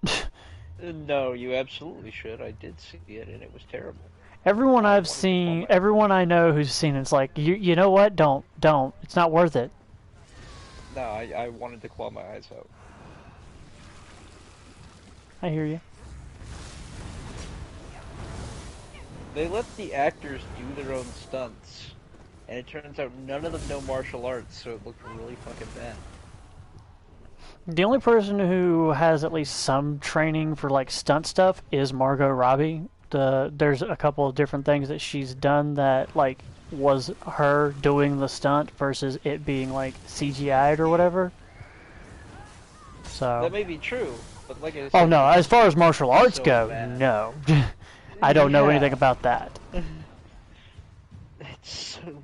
No, you absolutely should. I did see it, and it was terrible. Everyone I've seen, everyone I know who's seen it's like, you know what? Don't. It's not worth it. No, I wanted to claw my eyes out. I hear you. They let the actors do their own stunts, and it turns out none of them know martial arts, so it looked really fucking bad. The only person who has at least some training for like stunt stuff is Margot Robbie. There's a couple of different things that she's done that like was her doing the stunt versus it being like CGI'd or whatever. So that may be true, but like I said, oh no, as far as martial arts so go, bad. no. I don't know anything about that. It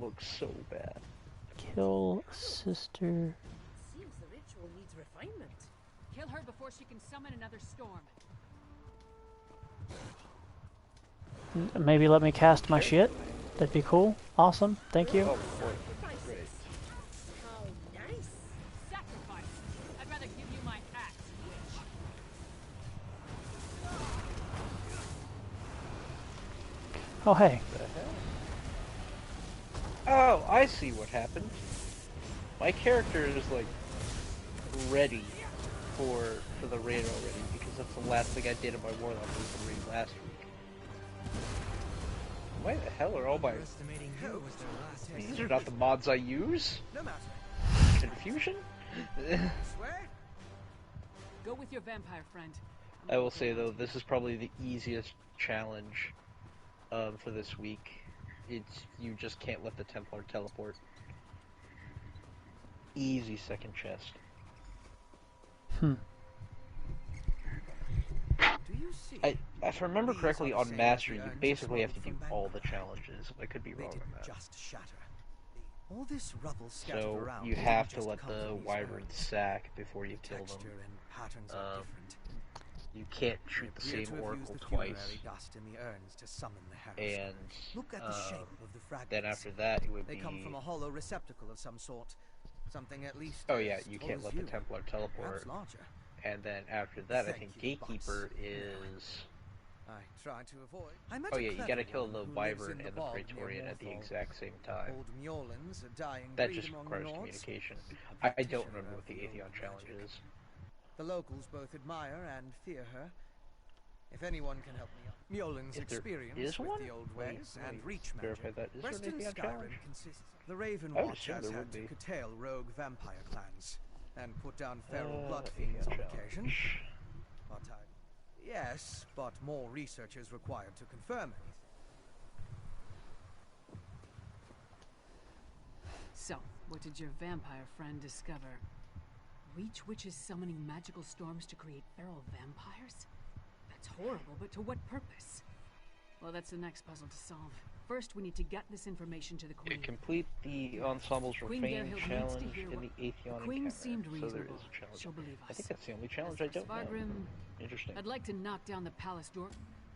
looks so bad. Kill sister. Seems the ritual needs refinement. Kill her before she can summon another storm. Maybe let me cast my shit. That'd be cool. Awesome. Thank you. Oh, boy. Great. How nice. Sacrifice. I'd rather give you my axe, witch. Oh, hey. Oh, I see what happened. My character is like ready for the raid already because that's the last thing I did in my Warlock raid last week. Why the hell are all my... These are not the mods I use. Confusion? Go with your vampire friend. I will say though, this is probably the easiest challenge for this week. You just can't let the Templar teleport. Easy second chest. If I remember correctly, on Master, you basically have to do all the challenges. I could be wrong on that. All this rubble So you have to let the wyverns sack before you kill them. You can't shoot the same oracle twice. And then after that, it would be... They come from a hollow receptacle of some sort. Something at least. Oh yeah, you can't let the Templar teleport. And then after that, I think Gatekeeper is... I try to avoid. Oh yeah, you gotta kill the Wyvern and the Praetorian at the exact same time. That just requires communication. I don't remember what the Atheon challenge is. The locals both admire and fear her. If anyone can help me out. Mjolin's experience with the old ways and reach magic. Western Skyrim consists. The Raven Watch has had to curtail rogue vampire clans and put down feral blood fiends on occasion. But yes, but more research is required to confirm anything. So, what did your vampire friend discover? Reach witches summoning magical storms to create feral vampires? That's horrible, but to what purpose? Well, that's the next puzzle to solve. First, we need to get this information to the Queen. Complete the Ensemble's Refrain challenge in the Atheon Queen encounter. seemed reasonable. So there is a challenge. She'll believe us. I think that's the only challenge I don't know. Interesting. I'd like to knock down the palace door.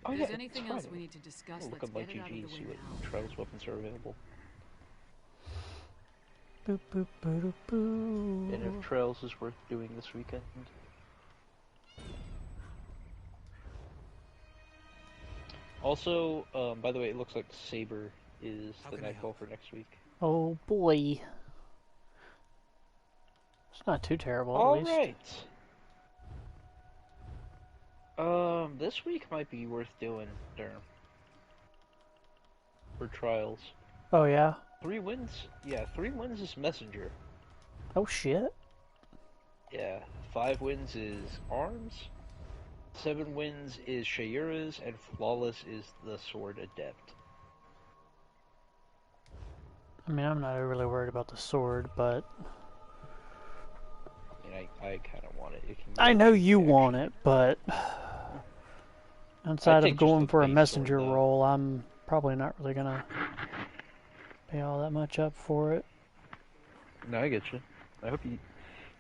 Oh, If yeah, there's anything it's else Friday. we need to discuss, Look let's at my get it out of GG, the see way what now. trials weapons are available. Boop, boop, boop, boop. And if Trails is worth doing this weekend. Also, by the way, it looks like Saber is the nightfall for next week. Oh boy. It's not too terrible, at All least. right. This week might be worth doing, Durham. For Trials. Oh, yeah? 3 wins? Yeah, 3 wins is Messenger. Oh, shit. Yeah, 5 wins is Arms. 7 wins is Shayura's, and Flawless is the Sword Adept. I mean, I'm not really worried about the sword, but... I mean, I kind of want it. I know you want it, but... Outside of going for a messenger role, I'm probably not really gonna pay all that much up for it. No, I get you. I hope you...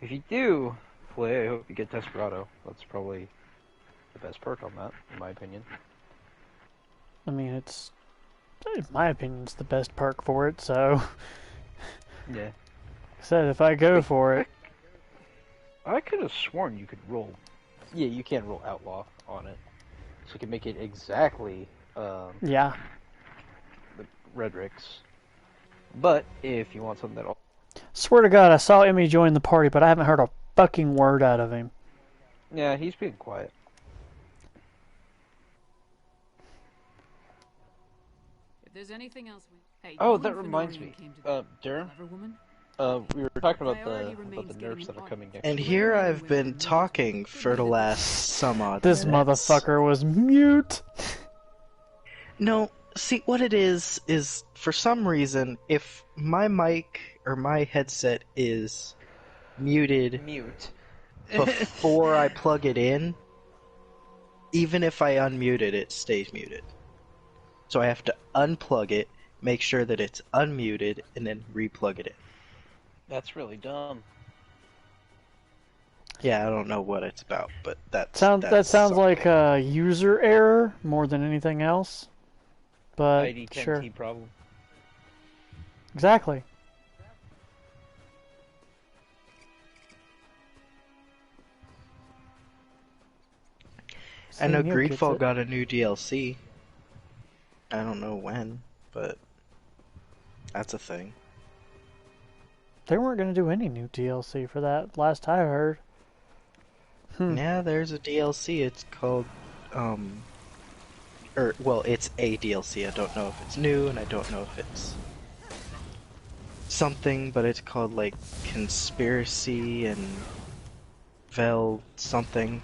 If you do play, I hope you get Desperado. That's probably the best perk on that, in my opinion. I mean, it's... In my opinion, it's the best perk for it, so... Yeah. Like I said, if I go for it... I could have sworn you could roll... Yeah, you can't roll Outlaw on it. So you can make it exactly... yeah. The Redrix. But, if you want something that'll... Swear to God, I saw Emmy join the party, but I haven't heard a fucking word out of him. Yeah, he's being quiet. If there's anything else we... Hey, Oh, that reminds me. Durham? We were talking about the nerfs that are coming next And week. here I've been talking for the last some odd This minutes. motherfucker was mute. No, see, what it is for some reason, if my mic or my headset is muted before I plug it in, even if I unmute it, it stays muted. So I have to unplug it, make sure that it's unmuted, and then replug it in. That's really dumb. Yeah, I don't know what it's about, but that sounds like a user error more than anything else. But ID 10T sure. problem. Exactly. I know Same here, Greedfall gets it. got a new DLC. I don't know when, but that's a thing. They weren't going to do any new DLC for that, last I heard. Yeah, there's a DLC. It's called Or, well, it's a DLC. I don't know if it's new, and I don't know if it's something, but it's called, like, Conspiracy and Vel something.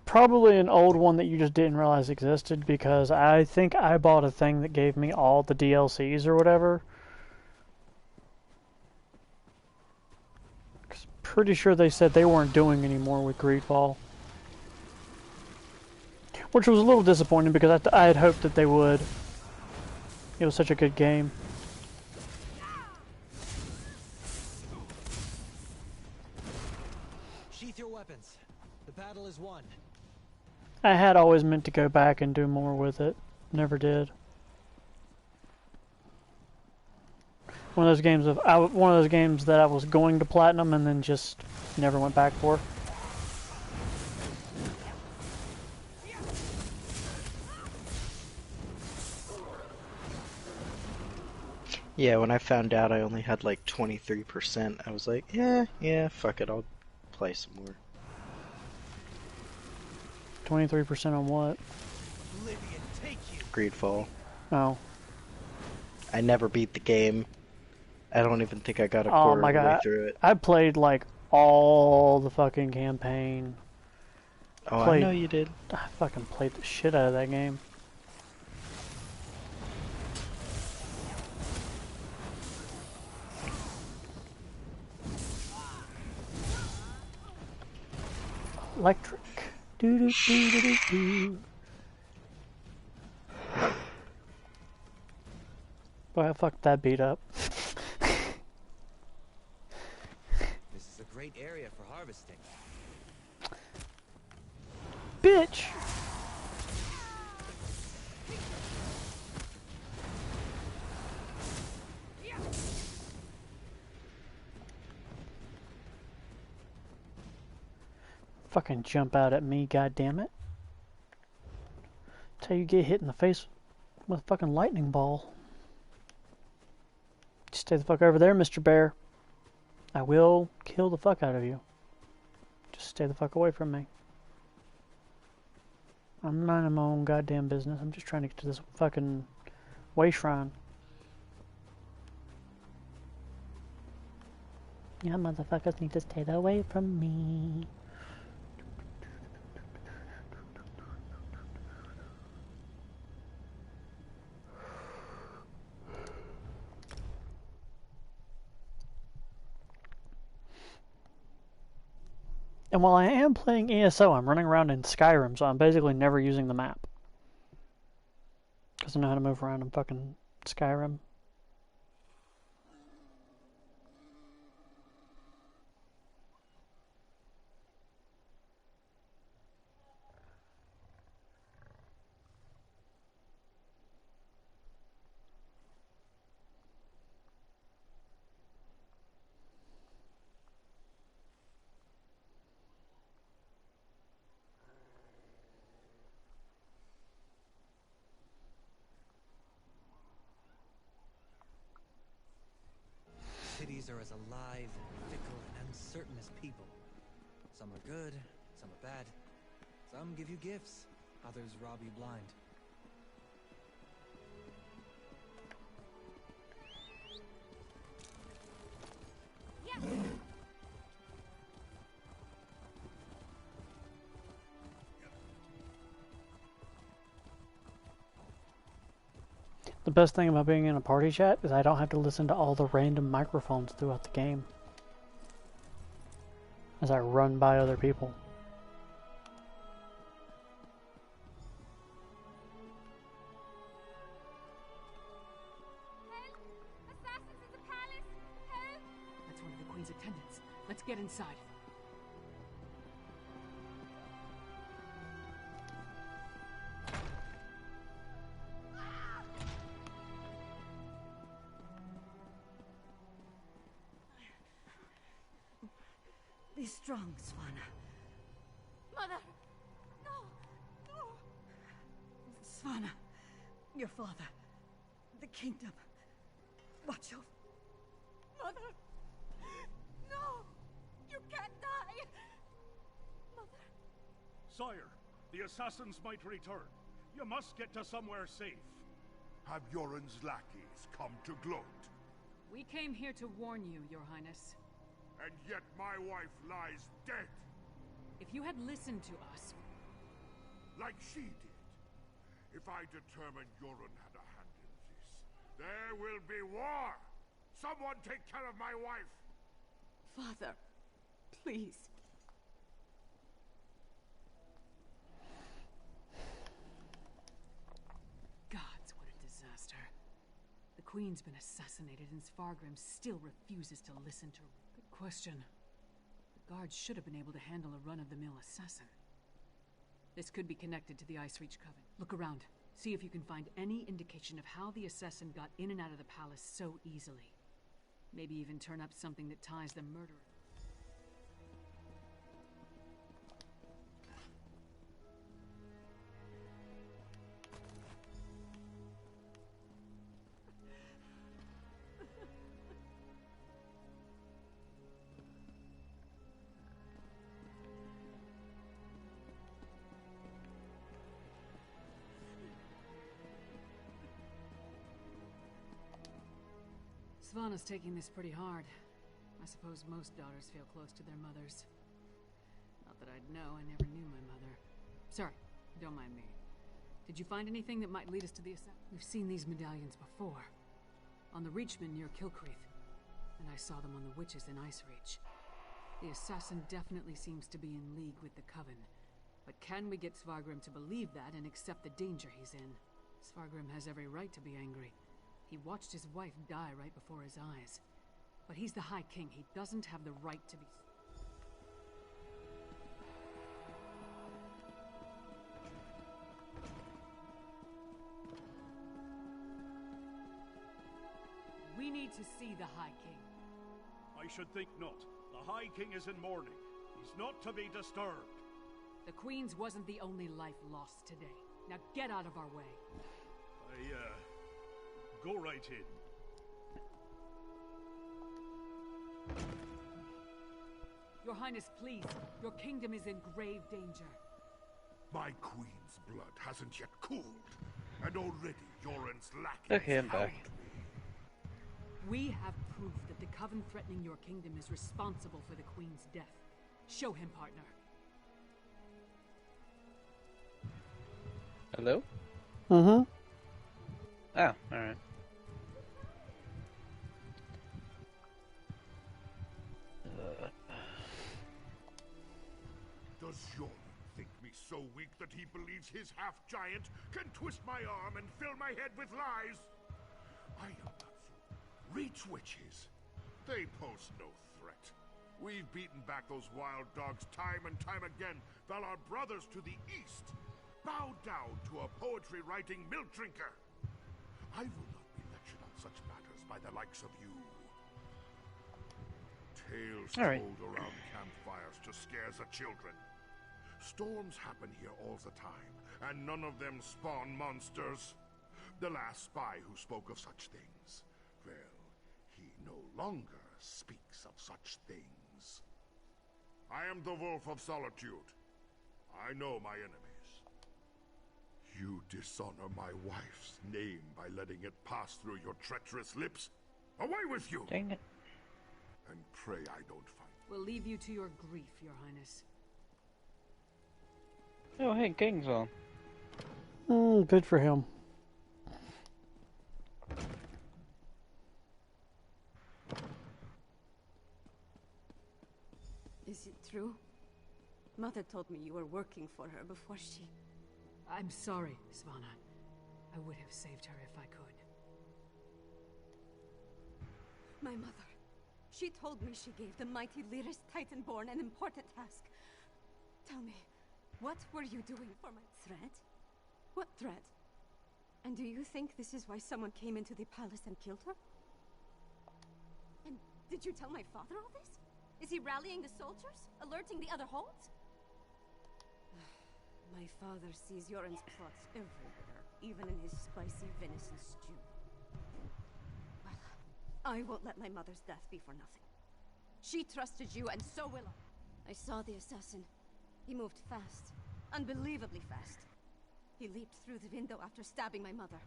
Probably an old one that you just didn't realize existed, because I think I bought a thing that gave me all the DLCs or whatever. Pretty sure they said they weren't doing anymore with Greedfall. Which was a little disappointing because I had hoped that they would. It was such a good game. Sheath your weapons. The battle is won. I had always meant to go back and do more with it. Never did. One of those games that I was going to platinum and then just never went back for. Yeah, when I found out I only had like 23%, I was like, yeah, fuck it, I'll play some more. 23% on what? Greedfall. Oh. I never beat the game. I don't even think I got a quarter of the way through it. I played like all the fucking campaign. Oh, I know you did. I fucking played the shit out of that game. Electric. Doo doo doo doo doo doo. Boy, I fucked that beat up. This is a great area for harvesting. Bitch! Fucking jump out at me, goddammit. That's how you get hit in the face with a fucking lightning ball. Just stay the fuck over there, Mr. Bear. I will kill the fuck out of you. Just stay the fuck away from me. I'm minding my own goddamn business. I'm just trying to get to this fucking way shrine. Yeah, motherfuckers need to stay away from me. And while I am playing ESO, I'm running around in Skyrim, so I'm basically never using the map. Because I know how to move around in fucking Skyrim. Cities are as alive, fickle, and uncertain as people. Some are good, some are bad. Some give you gifts, others rob you blind. The best thing about being in a party chat is I don't have to listen to all the random microphones throughout the game as I run by other people. That's one of the Queen's attendants. Let's get inside. Be strong, Svanna. Mother! No! No! Svanna, your father, the kingdom. Watch your... Mother! No! You can't die! Mother! Sire, the assassins might return. You must get to somewhere safe. Have Yoren's lackeys come to gloat? We came here to warn you, Your Highness. And yet my wife lies dead. If you had listened to us... Like she did. If I determine Yoren had a hand in this, there will be war! Someone take care of my wife! Father, please. Gods, what a disaster. The Queen's been assassinated and Svargrim still refuses to listen to her. Good question. The guards should have been able to handle a run-of-the-mill assassin. This could be connected to the Ice Reach Coven. Look around. See if you can find any indication of how the assassin got in and out of the palace so easily. Maybe even turn up something that ties the murderer. Svanna's taking this pretty hard. I suppose most daughters feel close to their mothers. Not that I'd know, I never knew my mother. Sorry, don't mind me. Did you find anything that might lead us to the assassin? We've seen these medallions before. On the Reachman near Kilcreath. And I saw them on the witches in Ice Reach. The assassin definitely seems to be in league with the Coven. But can we get Svargrim to believe that and accept the danger he's in? Svargrim has every right to be angry. He watched his wife die right before his eyes. But he's the High King. He doesn't have the right to be... We need to see the High King. I should think not. The High King is in mourning. He's not to be disturbed. The Queen's wasn't the only life lost today. Now get out of our way. Go right in. Your Highness, please. Your kingdom is in grave danger. My queen's blood hasn't yet cooled, and already Yoren's lackeys Okay, I'm back. hound me. We have proof that the Coven threatening your kingdom is responsible for the Queen's death. Show him, partner. Hello? Mm-hmm. Oh, alright. Does Yoren think me so weak that he believes his half-giant can twist my arm and fill my head with lies? I am not so. Reach witches. They pose no threat. We've beaten back those wild dogs time and time again, while our brothers to the east bow down to a poetry-writing milk drinker. I will not be lectured on such matters by the likes of you. Tales told around campfires to scare the children. Storms happen here all the time, and none of them spawn monsters. The last spy who spoke of such things, well, he no longer speaks of such things. I am the Wolf of Solitude. I know my enemies. You dishonor my wife's name by letting it pass through your treacherous lips. Away with you! Dang it. And pray I don't find. We'll leave you to your grief, Your Highness. Oh, hey, King's on. Good for him. Is it true? Mother told me you were working for her before she... I'm sorry, Svanna. I would have saved her if I could. My mother. She told me she gave the mighty Lyris Titanborn an important task. Tell me, what were you doing for my threat? What threat? And do you think this is why someone came into the palace and killed her? And did you tell my father all this? Is he rallying the soldiers? Alerting the other holds? My father sees Yoren's plots everywhere, even in his spicy venison stew. Well, I won't let my mother's death be for nothing. She trusted you, and so will I. I saw the assassin. He moved fast. Unbelievably fast. He leaped through the window after stabbing my mother.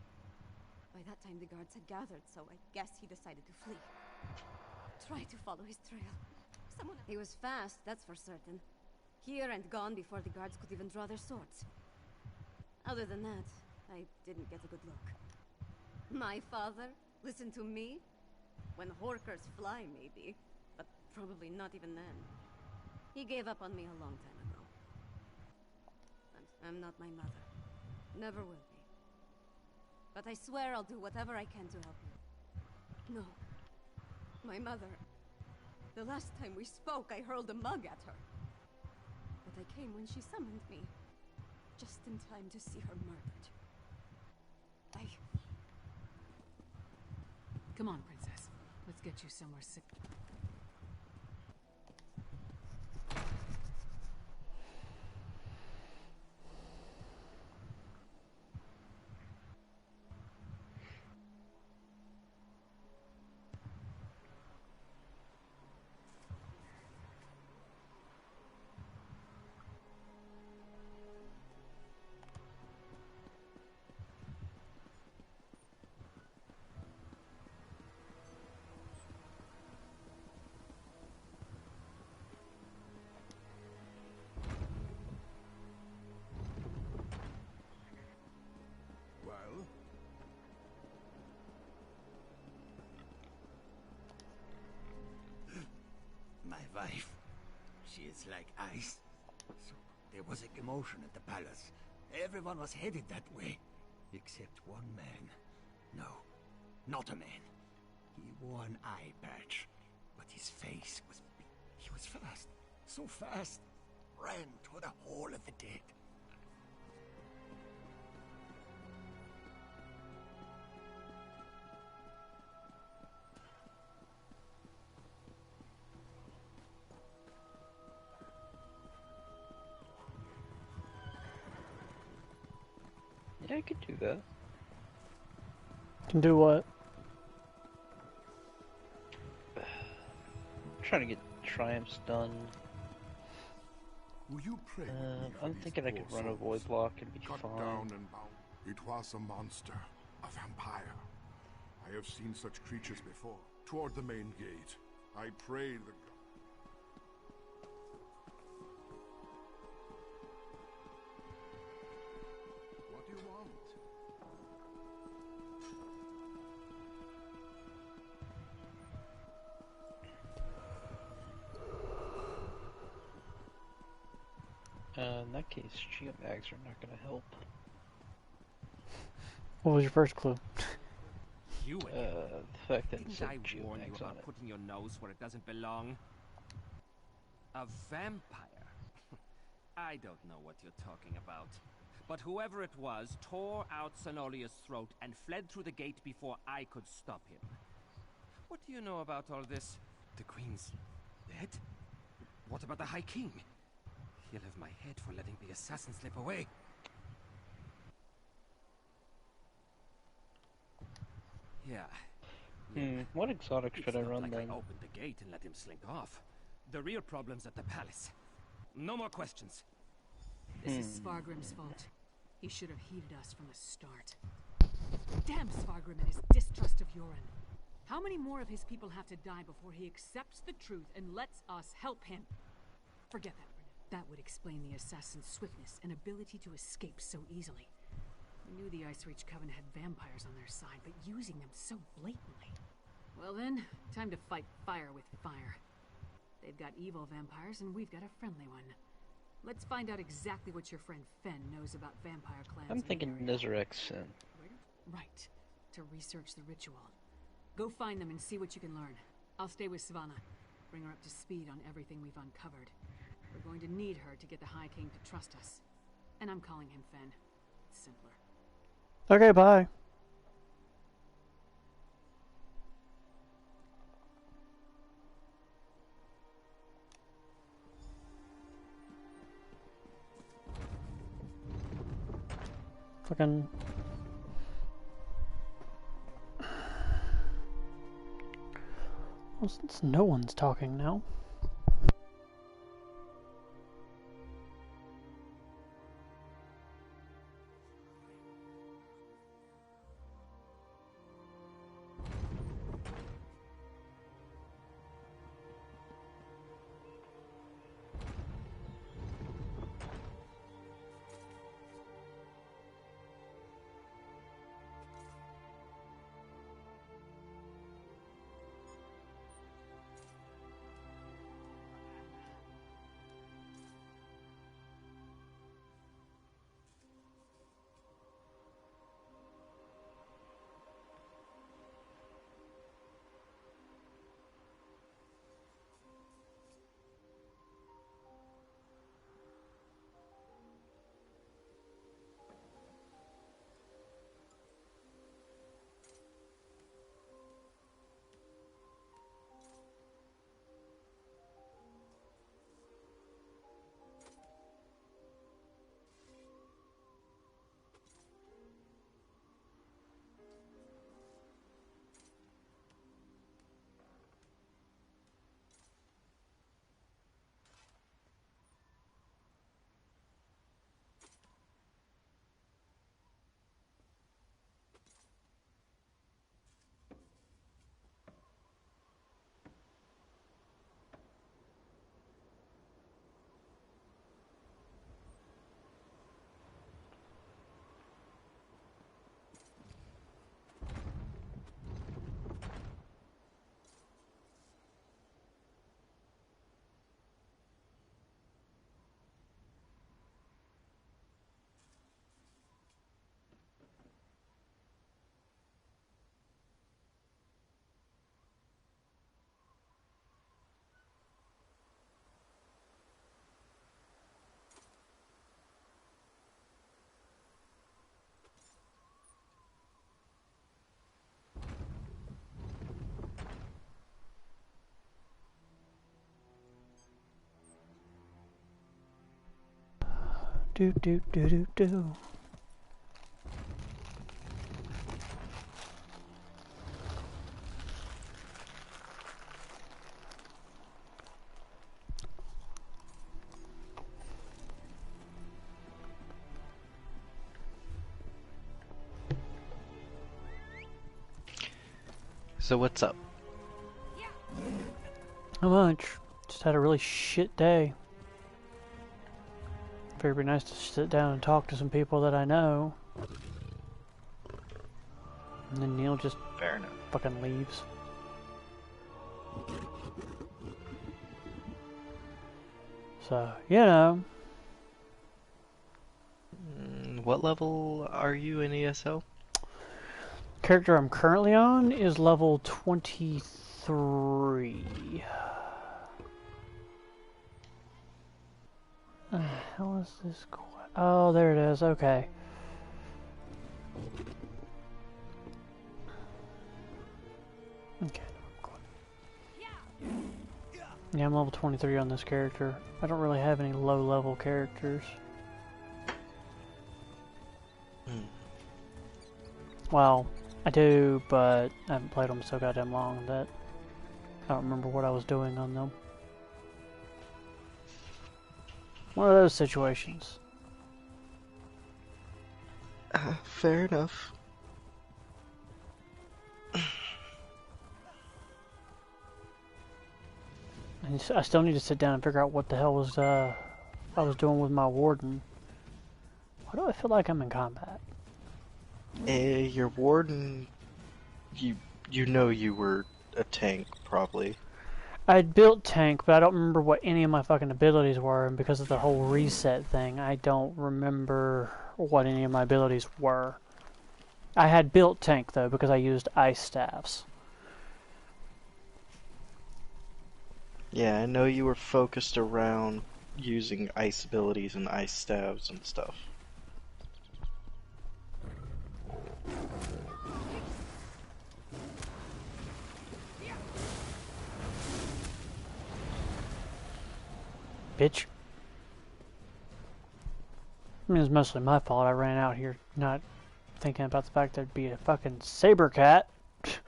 By that time, the guards had gathered, so I guess he decided to flee. Try to follow his trail. Someone... He was fast, that's for certain. Here and gone before the guards could even draw their swords. Other than that, I didn't get a good look. My father? Listen to me? When horkers fly, maybe. But probably not even then. He gave up on me a long time ago. And I'm not my mother. Never will be. But I swear I'll do whatever I can to help you. No. My mother... The last time we spoke, I hurled a mug at her. But I came when she summoned me. Just in time to see her murdered. Come on, Princess. Let's get you somewhere safe. My wife, she is like ice. So there was a commotion at the palace. Everyone was headed that way, except one man. No, not a man. He wore an eye patch, but his face was big. He was fast, so fast, ran toward the Hall of the Dead. Yeah, I could do that. Can do what? I'm trying to get triumphs done. Will you pray I'm thinking I could run a void block and be fine. Down and bound. It was a monster, a vampire. I have seen such creatures before. Toward the main gate. I pray the... What do you want? In that case, geomags are not going to help. What was your first clue? You the fact that it didn't said I warn you geomags about on it. putting your nose where it doesn't belong? A vampire? I don't know what you're talking about. But whoever it was tore out Senolia's throat and fled through the gate before I could stop him. What do you know about all this? The Queen's dead? What about the High King? He'll have my head for letting the assassin slip away. Yeah. What exotic should I run like then? I opened the gate and let him slink off. The real problem's at the palace. No more questions. This is Svargrim's fault. He should have heeded us from the start. Damn Svargrim and his distrust of Yoren. How many more of his people have to die before he accepts the truth and lets us help him? Forget that, Brennan. That would explain the assassin's swiftness and ability to escape so easily. We knew the Ice Reach Coven had vampires on their side, but using them so blatantly. Well then, time to fight fire with fire. They've got evil vampires, and we've got a friendly one. Let's find out exactly what your friend Fen knows about vampire clans. I'm thinking Nizarek Sin. Right. To research the ritual. Go find them and see what you can learn. I'll stay with Savannah. Bring her up to speed on everything we've uncovered. We're going to need her to get the High King to trust us. And I'm calling him Fen. It's simpler. Okay, bye. Fucking... Well, since no one's talking now. Do do do do do. So what's up? Not much. Just had a really shit day. Figured it'd be nice to sit down and talk to some people that I know. And then Neil just fair enough fucking leaves. So, you know. What level are you in ESO? Character I'm currently on is level 23. What the hell is this? Oh, there it is. Okay. Okay. Yeah, I'm level 23 on this character. I don't really have any low-level characters. Well, I do, but I haven't played them so goddamn long that I don't remember what I was doing on them. One of those situations. Fair enough. I still need to sit down and figure out what the hell was I was doing with my warden. Why do I feel like I'm in combat? Your warden, you know you were a tank, probably. I'd built tank, but I don't remember what any of my fucking abilities were, and because of the whole reset thing, I don't remember what any of my abilities were. I had built tank, though, because I used ice staffs. Yeah, I know you were focused around using ice abilities and ice staves and stuff. Bitch. I mean, it's mostly my fault. I ran out here not thinking about the fact there'd be a fucking saber cat. Just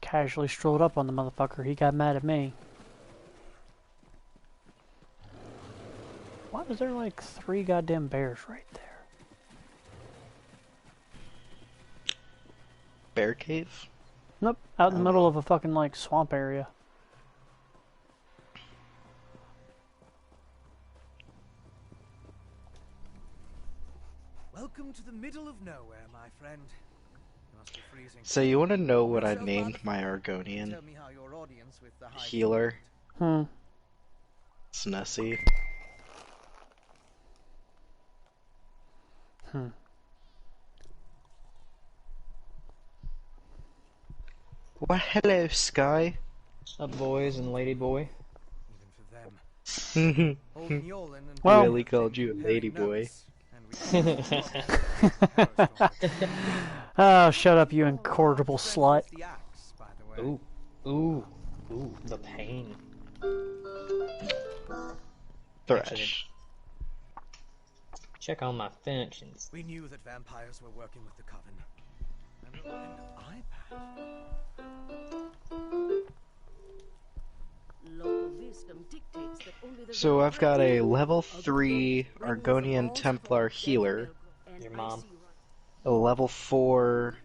casually strolled up on the motherfucker. He got mad at me. Why was there like 3 goddamn bears right there? Bear cave? Nope, out in the middle of a fucking like swamp area. Welcome to the middle of nowhere, my friend. You must be freezing. So you want to know what I named my Argonian? Tell me how your audience with the high Healer. Snussy. Well, hello, Sky. Up, boys and lady boy. Well, Willie called you a lady boy. Oh, shut up, you incorrigible slut. Ooh, ooh, ooh, the pain. Thresh. Check on my furnishings. We knew that vampires were working with the Coven. And an iPad. Local wisdom dictates that only the So I've got a level 3 Argonian Templar healer. Your mom. A level 4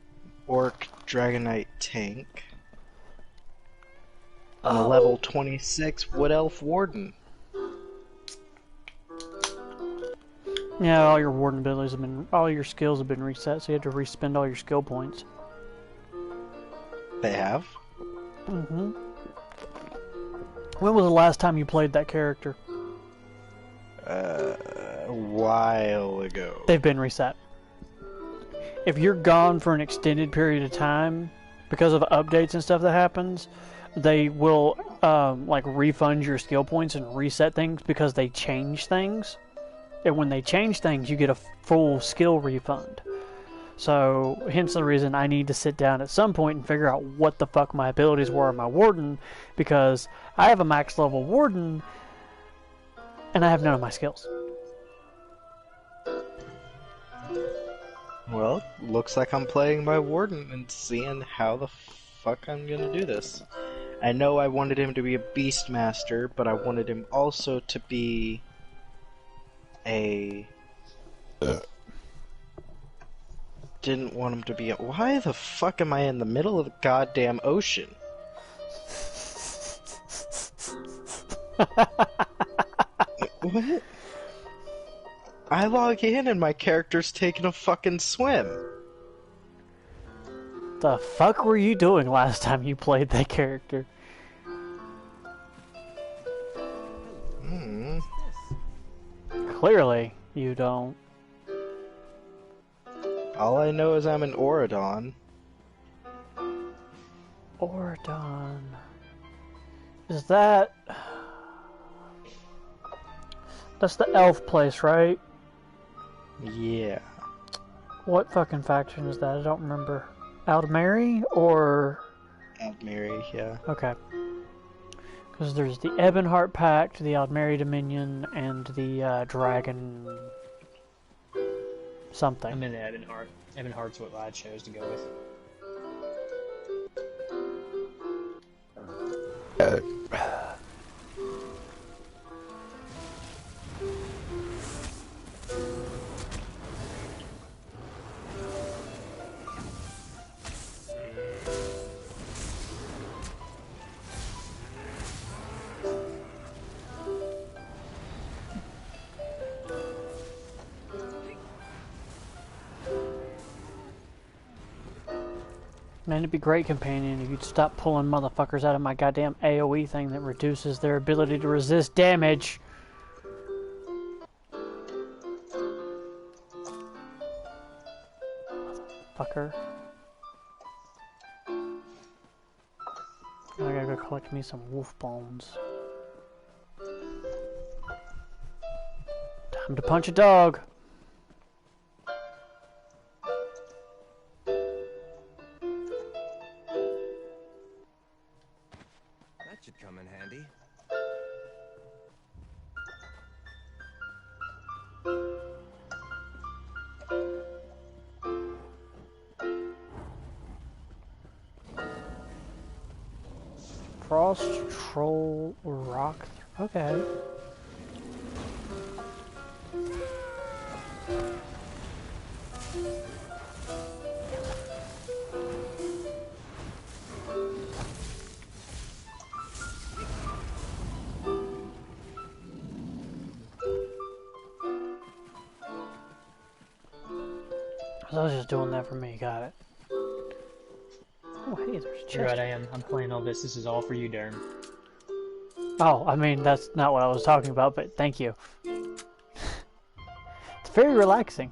Orc Dragonite tank. And a level 26 Wood Elf Warden. Yeah, all your warden abilities have been, all your skills have been reset, so you have to respend all your skill points. They have? Mm-hmm. When was the last time you played that character? A while ago. They've been reset. If you're gone for an extended period of time, because of updates and stuff that happens, they will like refund your skill points and reset things because they change things. And when they change things, you get a full skill refund. So, hence the reason I need to sit down at some point and figure out what the fuck my abilities were on my warden, because I have a max level warden, And I have none of my skills. Well, looks like I'm playing my warden and seeing how the fuck I'm gonna do this. I know I wanted him to be a beastmaster, but I wanted him also to be a... Didn't want him to be a... Why the fuck am I in the middle of the goddamn ocean? What? I log in and my character's taking a fucking swim. The fuck were you doing last time you played that character? Clearly, you don't. All I know is I'm an Auradon. Auradon. Is that... That's the elf place, right? Yeah. What fucking faction is that? I don't remember. Aldmeri or... Aldmeri, yeah. Okay. Because there's the Ebonheart Pact, the Aldmeri Dominion, and the Dragon... something. I'm in Ebonheart. Ebonheart's what I chose to go with. Man, it'd be great, companion, if you'd stop pulling motherfuckers out of my goddamn AoE thing that reduces their ability to resist damage. Motherfucker. I gotta go collect me some wolf bones. Time to punch a dog. Should come in handy. Frost Troll Rock. Okay. I was just doing that for me, got it. Oh, hey, there's a chest. You're right, I am. I'm playing all this. This is all for you, Darren. Oh, I mean, that's not what I was talking about, but thank you. It's very relaxing.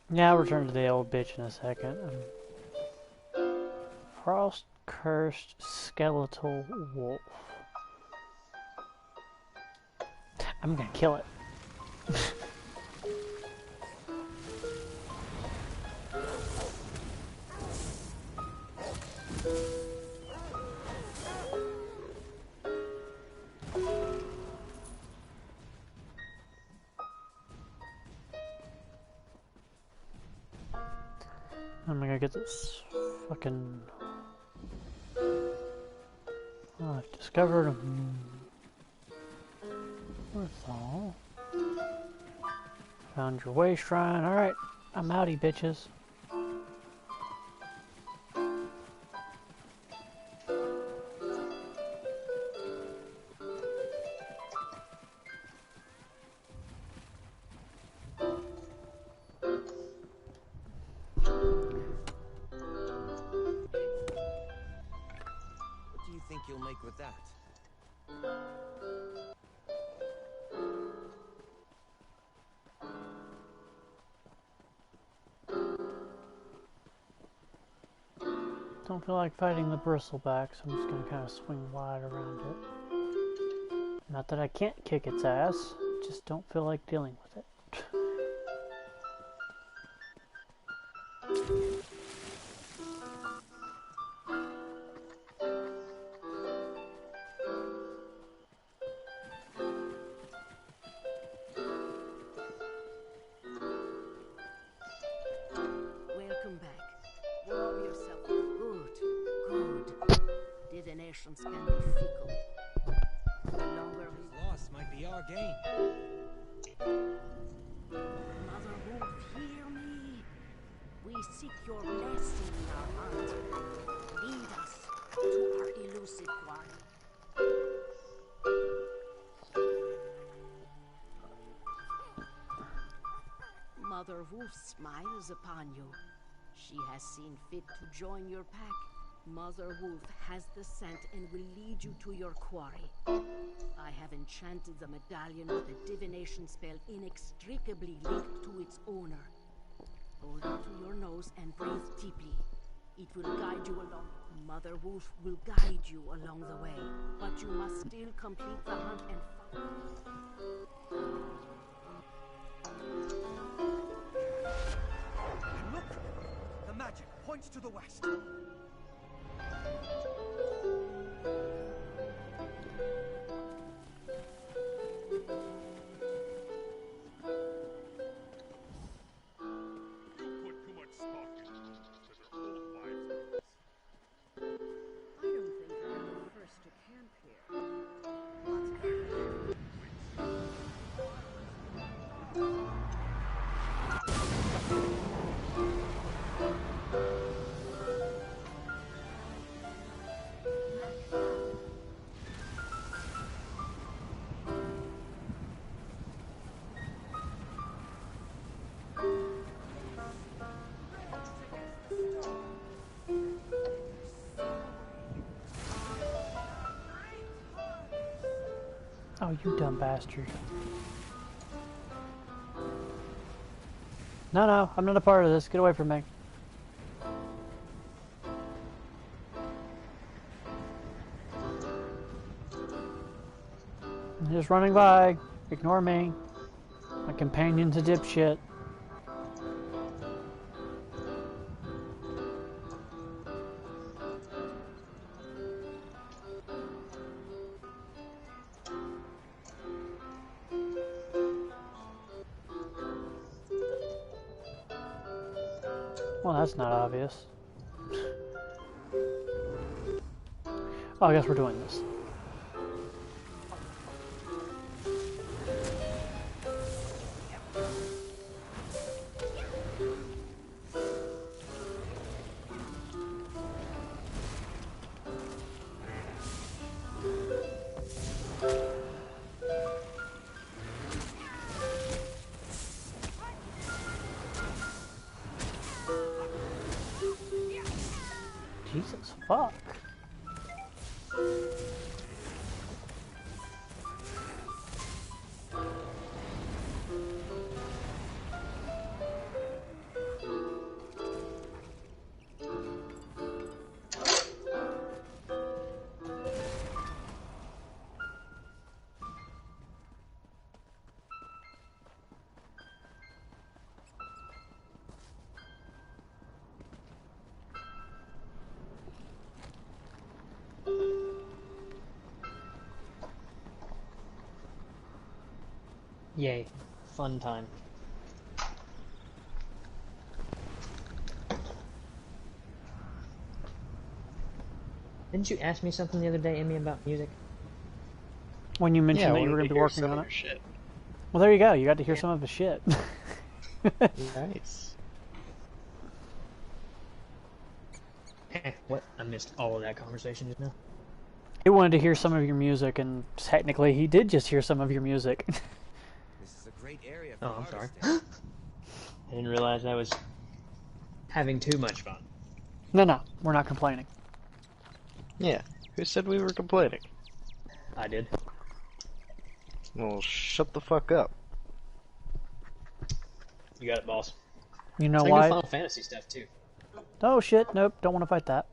Yeah, I'll return to the old bitch in a second. Frost-cursed skeletal wolf. I'm gonna kill it. I'm gonna get this fucking... Oh, I've discovered a... What's all? Found your way shrine. Alright, I'm outie, bitches. You'll make with that. Don't feel like fighting the bristleback, so I'm just gonna kind of swing wide around it. Not that I can't kick its ass, just don't feel like dealing with it. Welcome back. Warm yourself. Good, good. Divinations can be fickle. The longer we Loss might be our gain. Mother Wolf, hear me. We seek your blessing in our hunt. Lead us to our elusive quarry. Mother Wolf smiles upon you. She has seen fit to join your pack. Mother Wolf has the scent and will lead you to your quarry. I have enchanted the medallion with a divination spell inextricably linked to its owner. Hold it to your nose and breathe deeply. It will guide you along. Mother Wolf will guide you along the way, but you must still complete the hunt and Look! The magic points to the west. Oh, you dumb bastard. No, I'm not a part of this. Get away from me. I'm just running by. Ignore me. My companion's a dipshit. Well, that's not obvious. Oh, I guess we're doing this. Jesus, fuck. Yay. Fun time. Didn't you ask me something the other day, Emmy, about music? When you mentioned that you were going to be working on it. Shit. Well, there you go. You got to hear some of the shit. Nice. What? I missed all of that conversation just now. He wanted to hear some of your music, and technically he did just hear some of your music. This is a great area for I'm sorry. I didn't realize I was having too much fun. No, we're not complaining. Yeah, who said we were complaining? I did. Well, shut the fuck up. You got it, boss. You know why? why? Final Fantasy stuff too. Oh shit! Nope, don't want to fight that.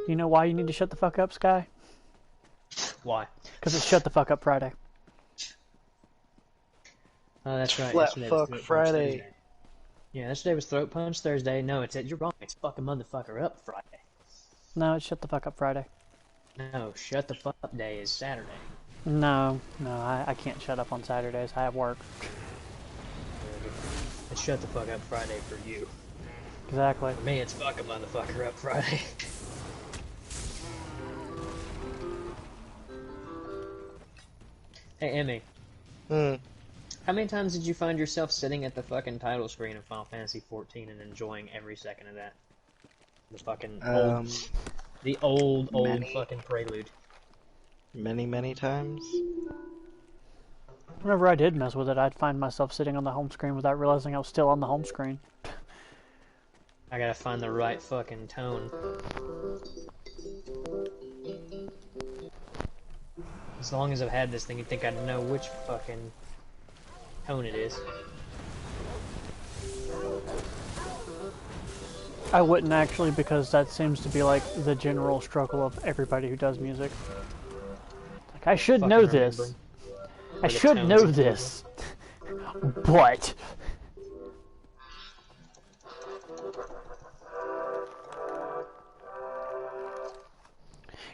You know why you need to shut the fuck up, Sky? Why? Because it's Shut the Fuck Up Friday. Oh, that's right. Flat Yesterday fuck was Throat Punch Friday. Thursday. Yeah, yesterday was Throat Punch Thursday. No, you're wrong. It's fucking motherfucker up Friday. No, it's Shut the Fuck Up Friday. No, Shut the Fuck Up Day is Saturday. No, I can't shut up on Saturdays. I have work. It's Shut the Fuck Up Friday for you. Exactly. For me, it's Fuck a Motherfucker Up Friday. Hey, Emmy. How many times did you find yourself sitting at the fucking title screen of Final Fantasy XIV and enjoying every second of that? The fucking old fucking prelude. Many times. Whenever I did mess with it, I'd find myself sitting on the home screen without realizing I was still on the home screen. I gotta find the right fucking tone. As long as I've had this thing, you'd think I'd know which fucking tone it is. I wouldn't actually, because that seems to be like the general struggle of everybody who does music. Like, I should know this. I should know this. But...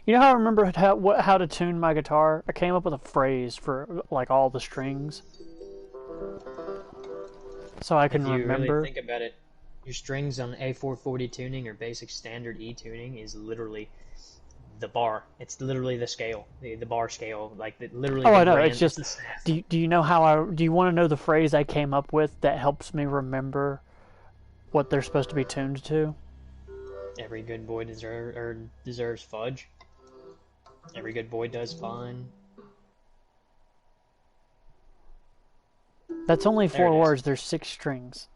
You know how I remember how to tune my guitar? I came up with a phrase for like all the strings, so I can remember. If you really think about it, your strings on A440 tuning or basic standard E tuning is literally the bar. It's literally the scale, the bar scale, like literally. Oh, I know. It's just. Do you know how do you want to know the phrase I came up with that helps me remember what they're supposed to be tuned to? Every good boy deserves fudge. Every good boy does fine. That's only 4 words. There's 6 strings.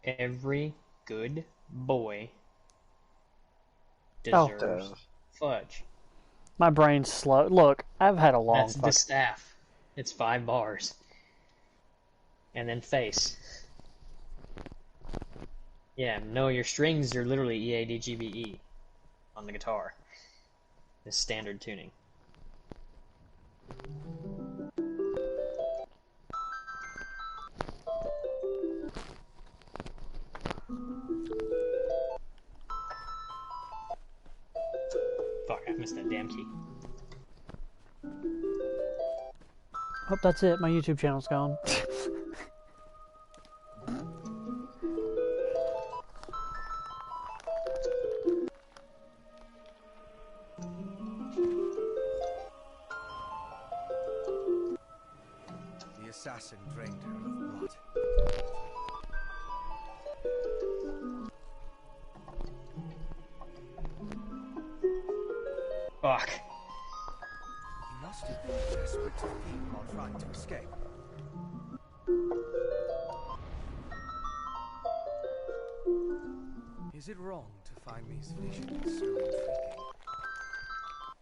Every good boy deserves fudge. My brain's slow. Look, I've had a long... That's the staff. It's 5 bars. And then face. Yeah, no, your strings are literally E, A, D, G, B, E on the guitar. The standard tuning. Fuck, I missed that damn key. Oh, that's it. My YouTube channel's gone. The assassin drained her of blood. Fuck. He must have been desperate to flee while trying to escape. Is it wrong to find these visions so intriguing?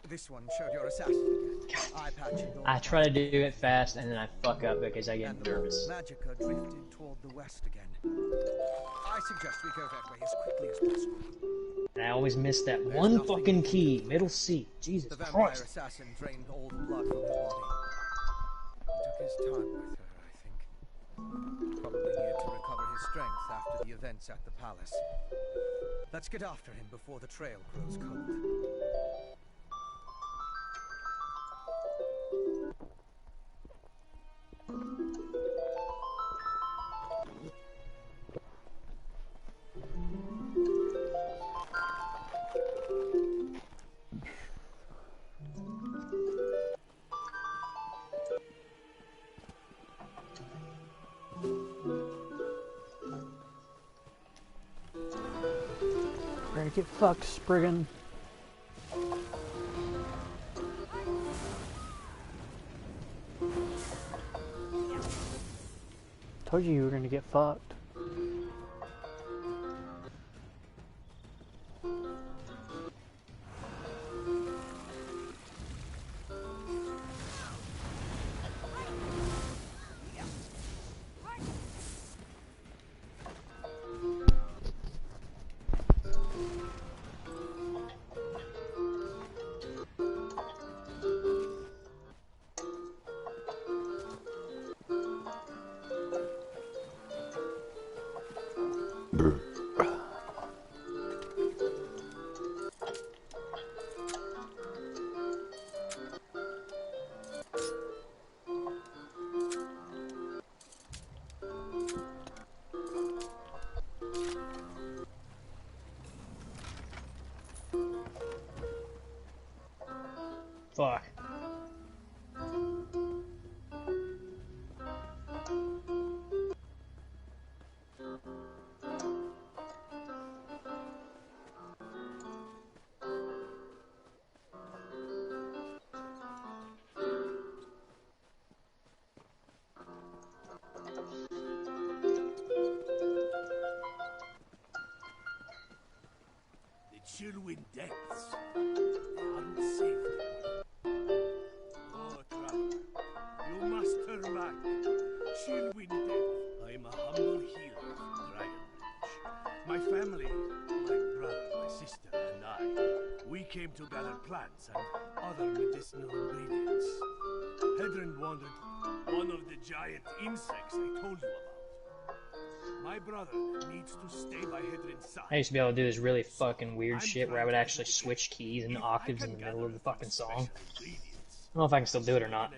This one showed your assassin again. Eye patching. I try to do it fast and then I fuck up because I get nervous. Magica drifted toward the west again. I suggest we go that way as quickly as possible. And I always miss that one fucking key, middle C. Jesus The vampire Christ. assassin drained all the blood from her body. He took his time with her, I think. Probably needed to recover his strength after the events at the palace. Let's get after him before the trail grows cold. Ready to get fucked, Spriggan. Told you were gonna get fucked. fuck. The Chillwind depths. They aren't safe. Oh, traveler, you must turn back. Chillwind depth. I'm a humble healer from Dragon Ridge. My family, my brother, my sister, and I, we came to gather plants and other medicinal ingredients. Hedron wanted one of the giant insects I told you about. My brother needs to stay by Hedron's side. I used to be able to do this really fucking weird shit where I would actually switch keys and octaves in the middle of the fucking song. I don't know if I can still do it or not.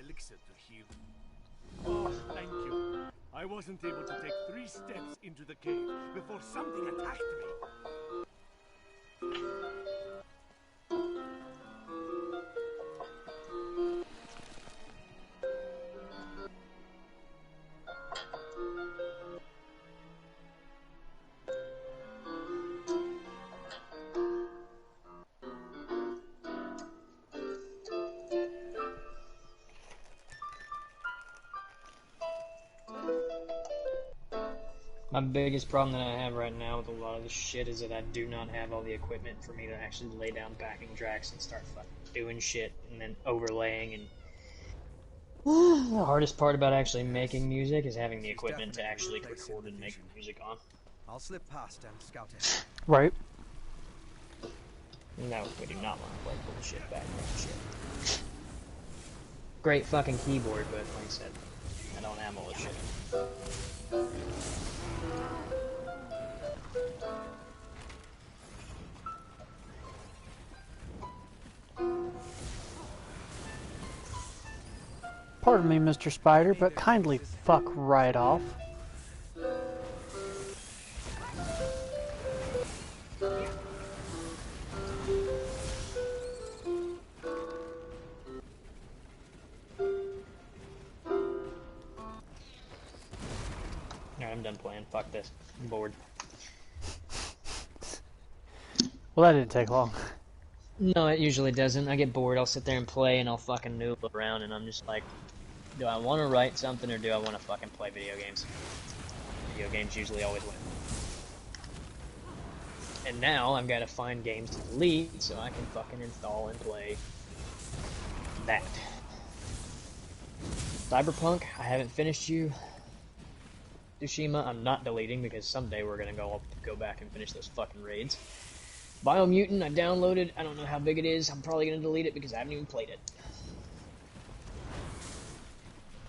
Oh, thank you. I wasn't able to take 3 steps into the cave before something attacked me. My biggest problem that I have right now with a lot of this shit is that I do not have all the equipment for me to actually lay down backing tracks and start fucking doing shit and then overlaying and the hardest part about actually making music is having the equipment to actually record and make music on. I'll slip past and scout it. Right. No, we do not want to play bullshit background shit. Great fucking keyboard, but like I said, I don't have all this shit. Pardon me, Mr. Spider, but kindly fuck right off. Alright, I'm done playing. Fuck this. I'm bored. Well, that didn't take long. No, it usually doesn't. I get bored, I'll sit there and play, and I'll fucking noodle around, and I'm just like, do I want to write something, or do I want to fucking play video games? Video games usually always win. And now, I've got to find games to delete, so I can fucking install and play that. Cyberpunk, I haven't finished you. Tsushima, I'm not deleting, because someday we're gonna go back and finish those fucking raids. Biomutant, I downloaded. I don't know how big it is. I'm probably going to delete it because I haven't even played it.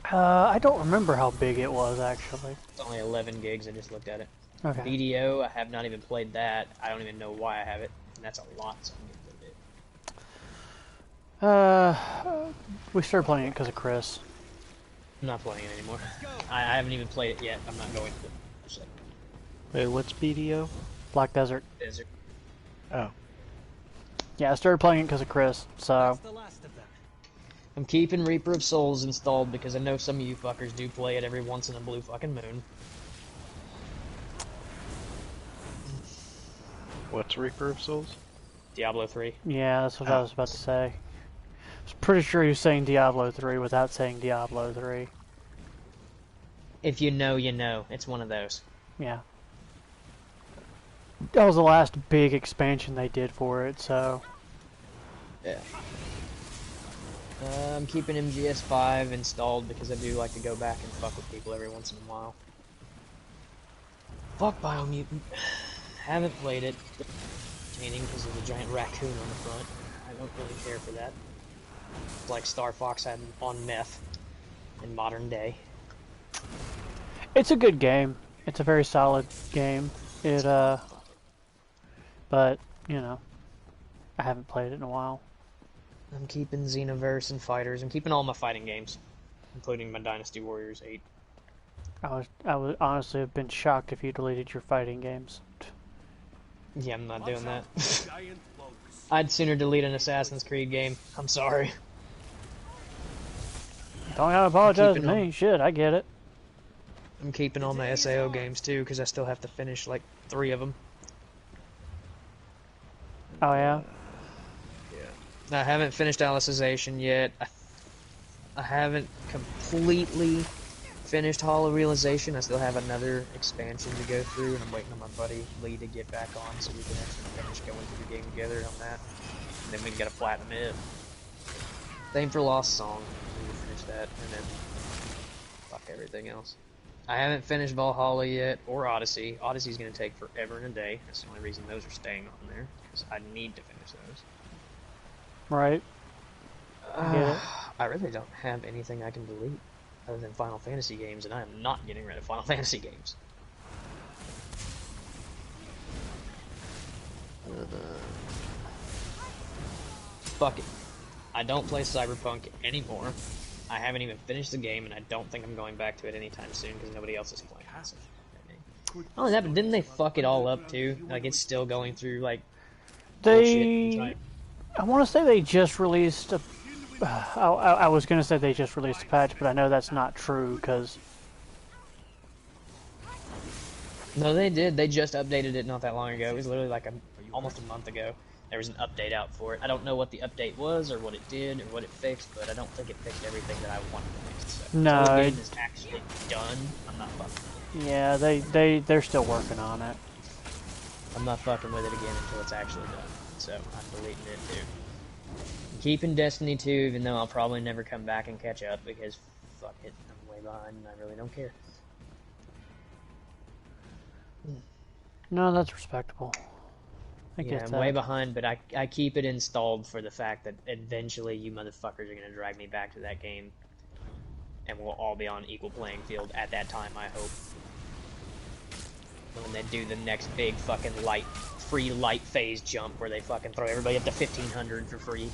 I don't remember how big it was, actually. It's only 11 gigs. I just looked at it. Okay. BDO, I have not even played that. I don't even know why I have it. And that's a lot, so I'm going to delete it. We started playing it because of Chris. I'm not playing it anymore. I haven't even played it yet. I'm not going to. Wait, what's BDO? Black Desert. Desert. Oh. Yeah, I started playing it because of Chris, so... I'm keeping Reaper of Souls installed because I know some of you fuckers do play it every once in a blue fucking moon. What's Reaper of Souls? Diablo 3. Yeah, that's what I was about to say. I was pretty sure he was saying Diablo 3 without saying Diablo 3. If you know, you know. It's one of those. Yeah. That was the last big expansion they did for it, so... Yeah. I'm keeping MGS5 installed because I do like to go back and fuck with people every once in a while. Fuck Biomutant. Haven't played it. Entertaining because of the giant raccoon on the front. I don't really care for that. It's like Star Fox had on meth in modern day. It's a good game. It's a very solid game. But, you know, I haven't played it in a while. I'm keeping Xenoverse and Fighters. I'm keeping all my fighting games, including my Dynasty Warriors 8. I would honestly have been shocked if you deleted your fighting games. Yeah, I'm not doing that. I'd sooner delete an Assassin's Creed game. I'm sorry. Don't gotta apologize to me. Shit, I get it. I'm keeping all my SAO games too, because I still have to finish like 3 of them. Oh yeah? Yeah. I haven't finished Alicization yet. I haven't completely finished Hollow Realization. I still have another expansion to go through, and I'm waiting on my buddy Lee to get back on so we can actually finish going through the game together on that. And then we can get a platinum it. Same for Lost Song. We need to finish that, and then fuck everything else. I haven't finished Valhalla yet, or Odyssey. Odyssey's going to take forever and a day. That's the only reason those are staying on there, because I need to finish those. Right. I really don't have anything I can delete other than Final Fantasy games, and I am not getting rid of Final Fantasy games. Fuck it. I don't play Cyberpunk anymore. I haven't even finished the game, and I don't think I'm going back to it anytime soon because nobody else is playing it. Not only that, but didn't they fuck it all up too? Like, it's still going through like I want to say they just released a. I was gonna say they just released a patch, but I know that's not true because. No, they did. They just updated it not that long ago. It was literally like almost a month ago. There was an update out for it. I don't know what the update was, or what it did, or what it fixed, but I don't think it fixed everything that I wanted to fix. So, no, the game is actually done. I'm not fucking with it. Yeah, they're still working on it. I'm not fucking with it again until it's actually done. So I'm deleting it too. I'm keeping Destiny 2, even though I'll probably never come back and catch up because fuck it, I'm way behind and I really don't care. No, that's respectable. I yeah, get I'm that. way behind, but I keep it installed for the fact that eventually you motherfuckers are gonna drag me back to that game, and we'll all be on equal playing field at that time. I hope. When they do the next big fucking free light phase jump where they fucking throw everybody up to 1500 for free,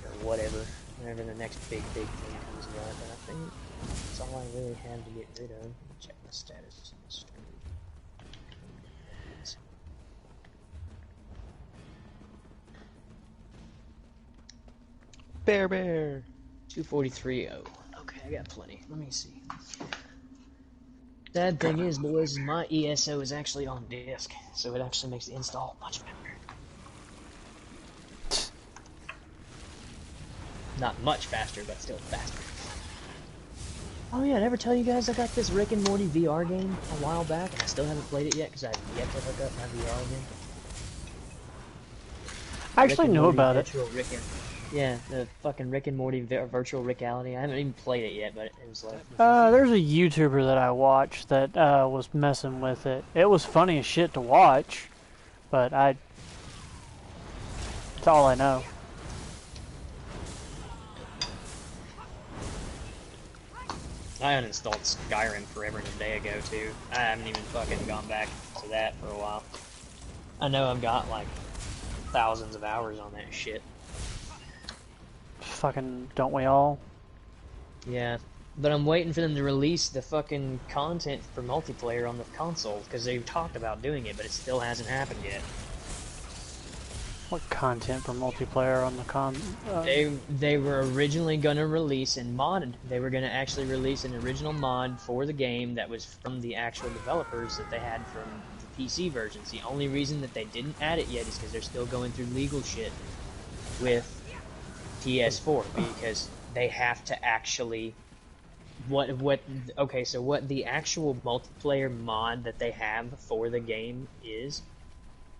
or whatever. Whenever the next big thing comes about, but I think that's all I really have to get rid of. Check my status on the stream. Bear. 243. Oh, okay, I got plenty. Let me see. Sad thing is, boys, is my ESO is actually on disk, so it actually makes the install much better. Not much faster, but still faster. Oh yeah, I never tell you guys I got this Rick and Morty VR game a while back, and I still haven't played it yet because I've yet to hook up my VR again. I actually knew about it. Yeah, the fucking Rick and Morty virtual reality. I haven't even played it yet, but it was like... There's a YouTuber that I watched that was messing with it. It was funny as shit to watch, but that's all I know. I uninstalled Skyrim forever and a day ago, too. I haven't even fucking gone back to that for a while. I know I've got, like, thousands of hours on that shit. Fucking don't we all? Yeah, but I'm waiting for them to release the fucking content for multiplayer on the console, because they've talked about doing it, but it still hasn't happened yet. What content for multiplayer on the They were originally going to release and modded. They were going to actually release an original mod for the game that was from the actual developers that they had from the PC versions. The only reason that they didn't add it yet is because they're still going through legal shit with PS4, because they have to actually okay, so what the actual multiplayer mod that they have for the game is,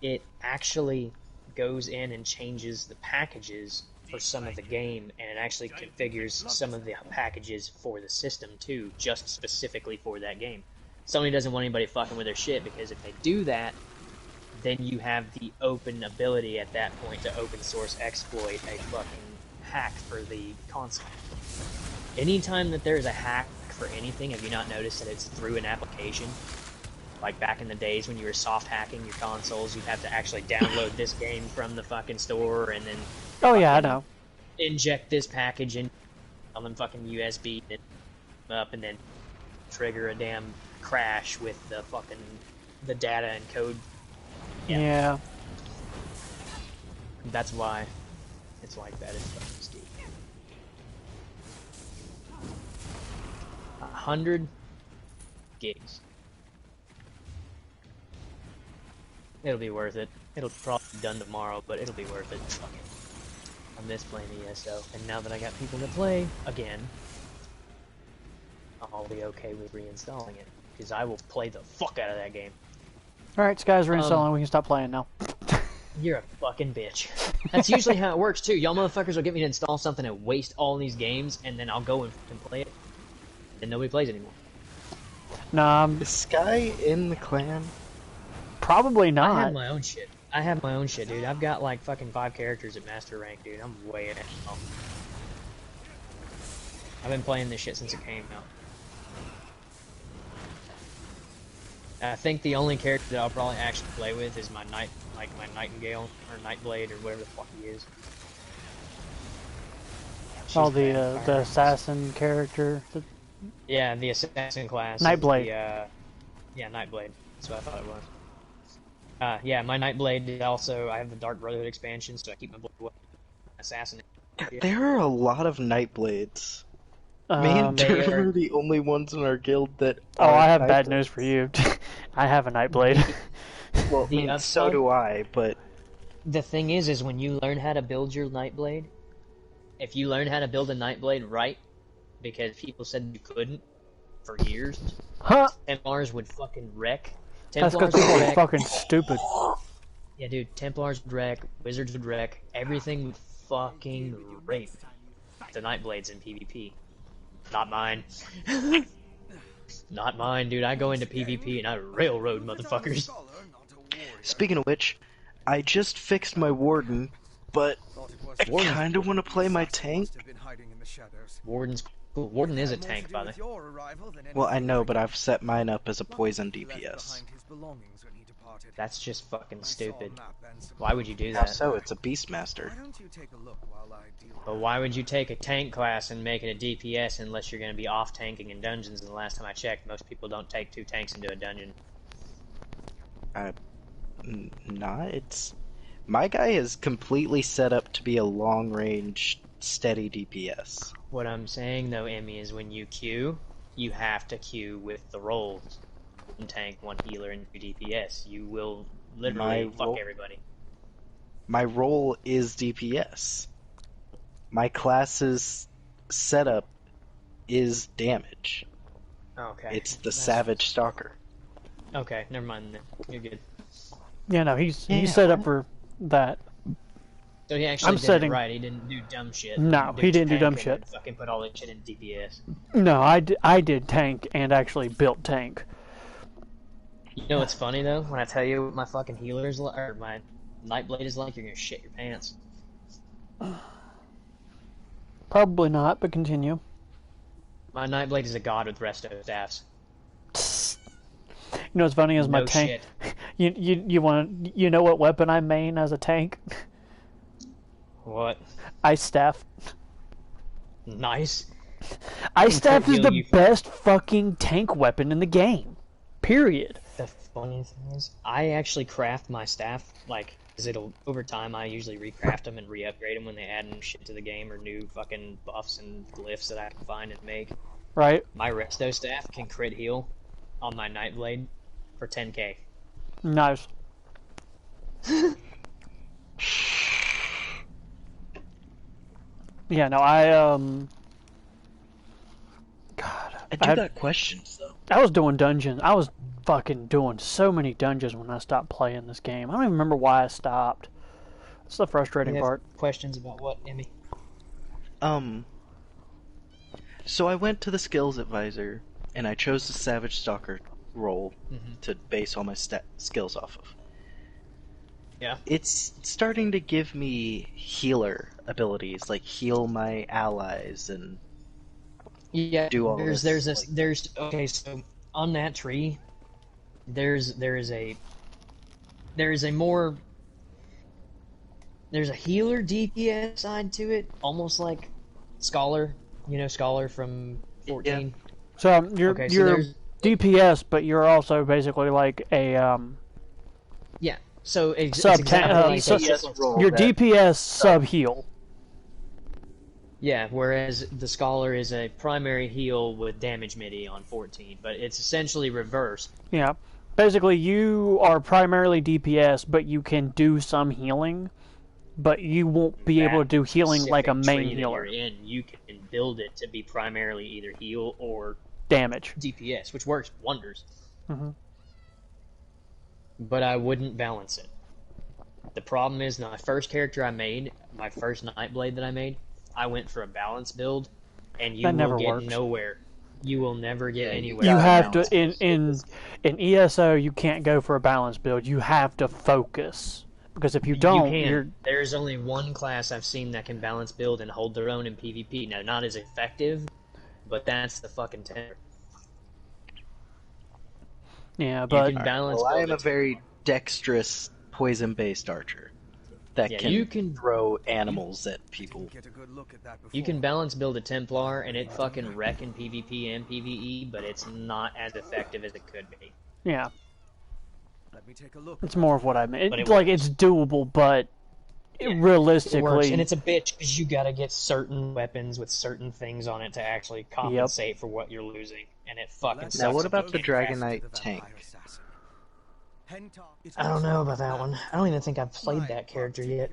it actually goes in and changes the packages for some of the game, and it actually configures some of the packages for the system too, just specifically for that game. Sony doesn't want anybody fucking with their shit, because if they do that, then you have the open ability at that point to open source exploit a fucking hack for the console. Anytime that there's a hack for anything, have you not noticed that it's through an application? Like back in the days when you were soft hacking your consoles, you'd have to actually download this game from the fucking store and then... Oh yeah, I know. Inject this package in on the fucking USB up and then trigger a damn crash with the fucking... the data and code. Yeah. That's why it's like that. It's fucking stupid. 100 gigs. It'll be worth it. It'll probably be done tomorrow, but it'll be worth it. Fuck it. I miss playing ESO, and now that I got people to play again, I'll be okay with reinstalling it, because I will play the fuck out of that game. Alright, Sky's reinstalling, we can stop playing now. You're a fucking bitch. That's usually how it works too. Y'all motherfuckers will get me to install something and waste all these games, and then I'll go and play it, and nobody plays anymore. Nah, is Sky in the clan? Probably not. I have my own shit. I have my own shit, dude. I've got like fucking 5 characters at master rank, dude. I'm way ahead. I've been playing this shit since it came out. I think the only character that I'll probably actually play with is my my Nightingale or Nightblade or whatever the fuck he is. Oh, the assassin character. Yeah, the assassin class. Nightblade. Yeah, Nightblade. That's what I thought it was. Yeah, my Nightblade is also, I have the Dark Brotherhood expansion, so I keep my blade assassin. There are a lot of Nightblades. Me and Durham are the only ones in our guild that. Oh, I have bad news for you. I have a Nightblade. Well, so do I, but the thing is when you learn how to build your Nightblade, if you learn how to build a Nightblade right, because people said you couldn't for years, Templars would fucking wreck. That's because people are fucking stupid. Yeah, dude, Templars would wreck, Wizards would wreck, everything would fucking rape the Nightblades in PvP. Not mine. Not mine, dude. I go into PvP and I railroad motherfuckers. Speaking of which, I just fixed my Warden, but I kinda wanna play my tank. Warden's cool. Warden is a tank, by the way. Well, I know, but I've set mine up as a poison DPS. That's just fucking stupid. Why would you do How that? so? It's a Beastmaster. But why would you take a tank class and make it a DPS unless you're going to be off tanking in dungeons? And the last time I checked, most people don't take 2 tanks into a dungeon. Nah, it's... My guy is completely set up to be a long-range, steady DPS. What I'm saying, though, Emmy, is when you queue, you have to queue with the roles. 1 tank, 1 healer, and 2 DPS. You will literally fuck everybody. My role is DPS. My class's setup is damage. Okay. It's the Savage Stalker. Okay, never mind then. You're good. Yeah, no, he's set up for that. So he actually did it right. He didn't do dumb shit. No, he didn't do dumb shit. Fucking put all that shit in DPS. No, I did tank and actually built tank. You know what's funny though? When I tell you what my fucking healers or my Nightblade is like, you're gonna shit your pants. Probably not, but continue. My Nightblade is a god with resto staffs. You know what's funny is my tank. You know what weapon I main as a tank? What? Ice staff. Nice. Ice staff is the best fucking tank weapon in the game. Period. The funny thing is, I actually craft my staff like, cause it'll over time. I usually recraft them and re-upgrade them when they add new shit to the game or new fucking buffs and glyphs that I can find and make. Right. My resto staff can crit heal on my Nightblade for 10k. Nice. Yeah, no, God. I got questions, though. I was doing dungeons. I was fucking doing so many dungeons when I stopped playing this game. I don't even remember why I stopped. That's the frustrating part. Questions about what, Emmy? So I went to the skills advisor, and I chose the Savage Stalker role to base all my skills off of. Yeah. It's starting to give me healer abilities, like heal my allies and do all this. Okay, so on that tree, there is a healer DPS side to it, almost like Scholar, Scholar from 14. Yeah. So you're DPS, but you're also basically like a yeah. So your DPS sub heal. Yeah, whereas the Scholar is a primary heal with damage midi on 14, but it's essentially reversed. Yeah. Basically, you are primarily DPS, but you can do some healing, but you won't be able to do healing like a main healer. You can build it to be primarily either heal or damage. DPS, which works wonders. Mm-hmm. But I wouldn't balance it. The problem is, my first character I made, my first Nightblade that I made, I went for a balance build, and you will get nowhere. You will never get anywhere. You have to in ESO. You can't go for a balance build. You have to focus, because if you don't, there's only one class I've seen that can balance build and hold their own in PvP. Now, not as effective, but that's the fucking terror. Yeah, but you can balance. I am a very dexterous poison-based archer that can throw animals at people. You can balance build a Templar and it fucking wreck in PvP and PvE, but it's not as effective as it could be. Yeah. Let me take a look. It's more of what I meant. It's doable, but realistically, it works. And it's a bitch because you gotta get certain weapons with certain things on it to actually compensate for what you're losing, and it fucking sucks. Now, what about the Dragon Knight tank? I don't know about that one. I don't even think I've played that character yet.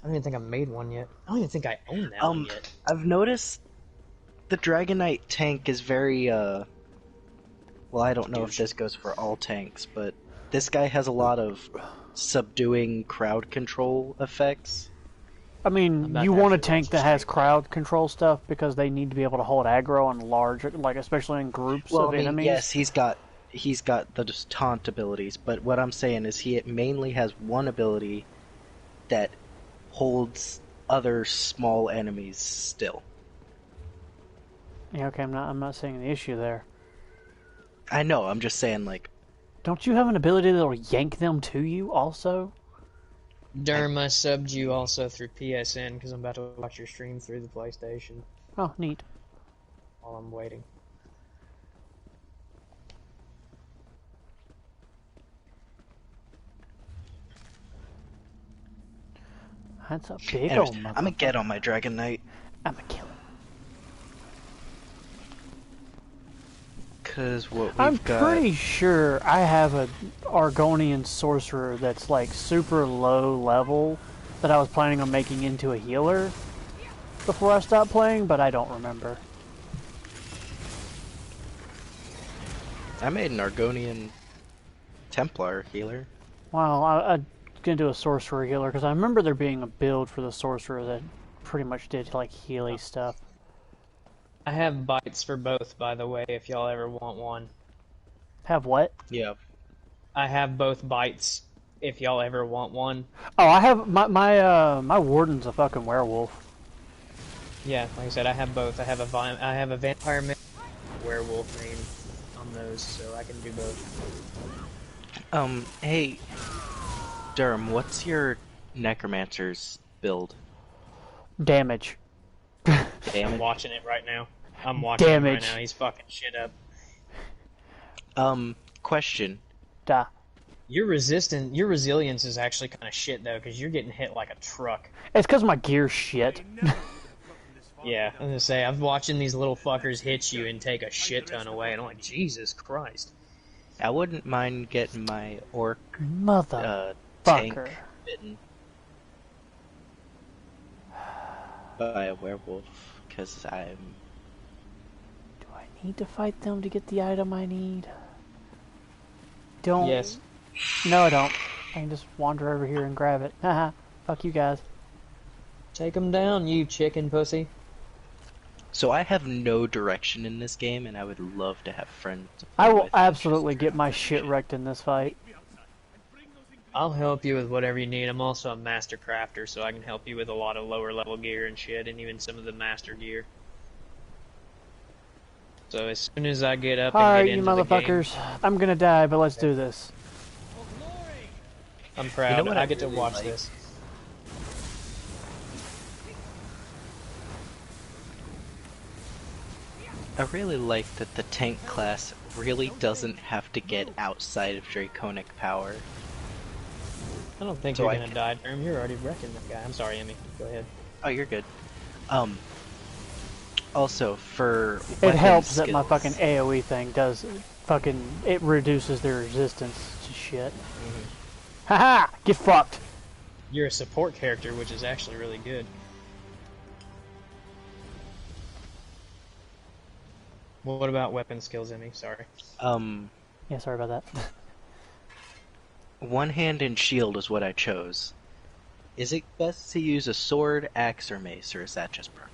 I don't even think I've made one yet. I don't even think I own that one yet. I've noticed the Dragon Knight tank is very, well, I don't know if this goes for all tanks, but this guy has a lot of subduing crowd control effects. I mean, you want a tank that has crowd control stuff because they need to be able to hold aggro on large, like especially in groups of enemies. Yes, he's got the taunt abilities, but what I'm saying is he mainly has one ability that holds other small enemies still. Yeah, okay, I'm not seeing the issue there. I know, I'm just saying, like... Don't you have an ability that'll yank them to you, also? Derm, I subbed you also through PSN, because I'm about to watch your stream through the PlayStation. Oh, neat. While I'm waiting. That's a big old motherfucker. I'm gonna get on my Dragon Knight. I'm gonna kill him. Because what we've I'm pretty sure I have a Argonian sorcerer that's like super low level that I was planning on making into a healer before I stopped playing, but I don't remember. I made an Argonian Templar healer. Wow, I'm gonna do a sorcerer healer because I remember there being a build for the sorcerer that pretty much did like healy stuff. I have bites for both, by the way, if y'all ever want one. Have what? Yeah. I have both bites, if y'all ever want one. Oh, I have my warden's a fucking werewolf. Yeah, like I said, I have both. I have a vampire main, werewolf main on those, so I can do both. Hey, Durham, what's your necromancer's build? Damage. I'm watching it right now. I'm watching him right now. He's fucking shit up. Question. Da. Your resilience is actually kind of shit though, because you're getting hit like a truck. It's because my gear's shit. Yeah, I'm gonna say, I'm watching these little fuckers hit you and take a shit ton away, and I'm like, Jesus Christ. I wouldn't mind getting my orc tank bitten by a werewolf, because I'm... Do I need to fight them to get the item I need? Don't. Yes. No, I don't. I can just wander over here and grab it. Haha. Fuck you guys. Take them down, you chicken pussy. So I have no direction in this game, and I would love to have friends to play I will with. absolutely get my shit wrecked in this fight. I'll help you with whatever you need. I'm also a master crafter, so I can help you with a lot of lower level gear and shit, and even some of the master gear. So as soon as I get up and get into the game... Alright, you motherfuckers. I'm gonna die, but let's do this. I'm proud. You know what I get really to watch like? this. I really like that the tank class really doesn't have to get outside of Draconic power. I don't think you're gonna die, Derm. You're already wrecking that guy. I'm sorry, Emmy. Go ahead. Oh, you're good. Also, for it helps skills, that my fucking AoE thing does fucking, it reduces their resistance to shit. Haha! Get fucked! You're a support character, which is actually really good. What about weapon skills, Emmy? Sorry. Yeah, sorry about that. One hand and shield is what I chose. Is it best to use a sword, axe, or mace, or is that just preference?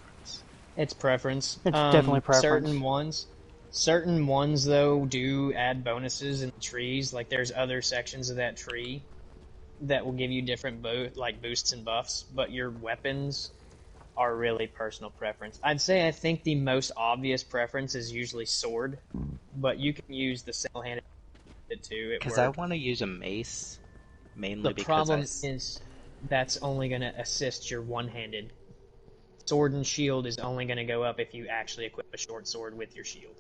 It's preference. It's definitely preference. Certain ones though do add bonuses in trees. Like there's other sections of that tree that will give you different boosts and buffs. But your weapons are really personal preference. I'd say I think the most obvious preference is usually sword, but you can use the single-handed too. Because I want to use a mace, mainly the problem is that's only going to assist your one-handed. Sword and shield is only going to go up if you actually equip a short sword with your shield.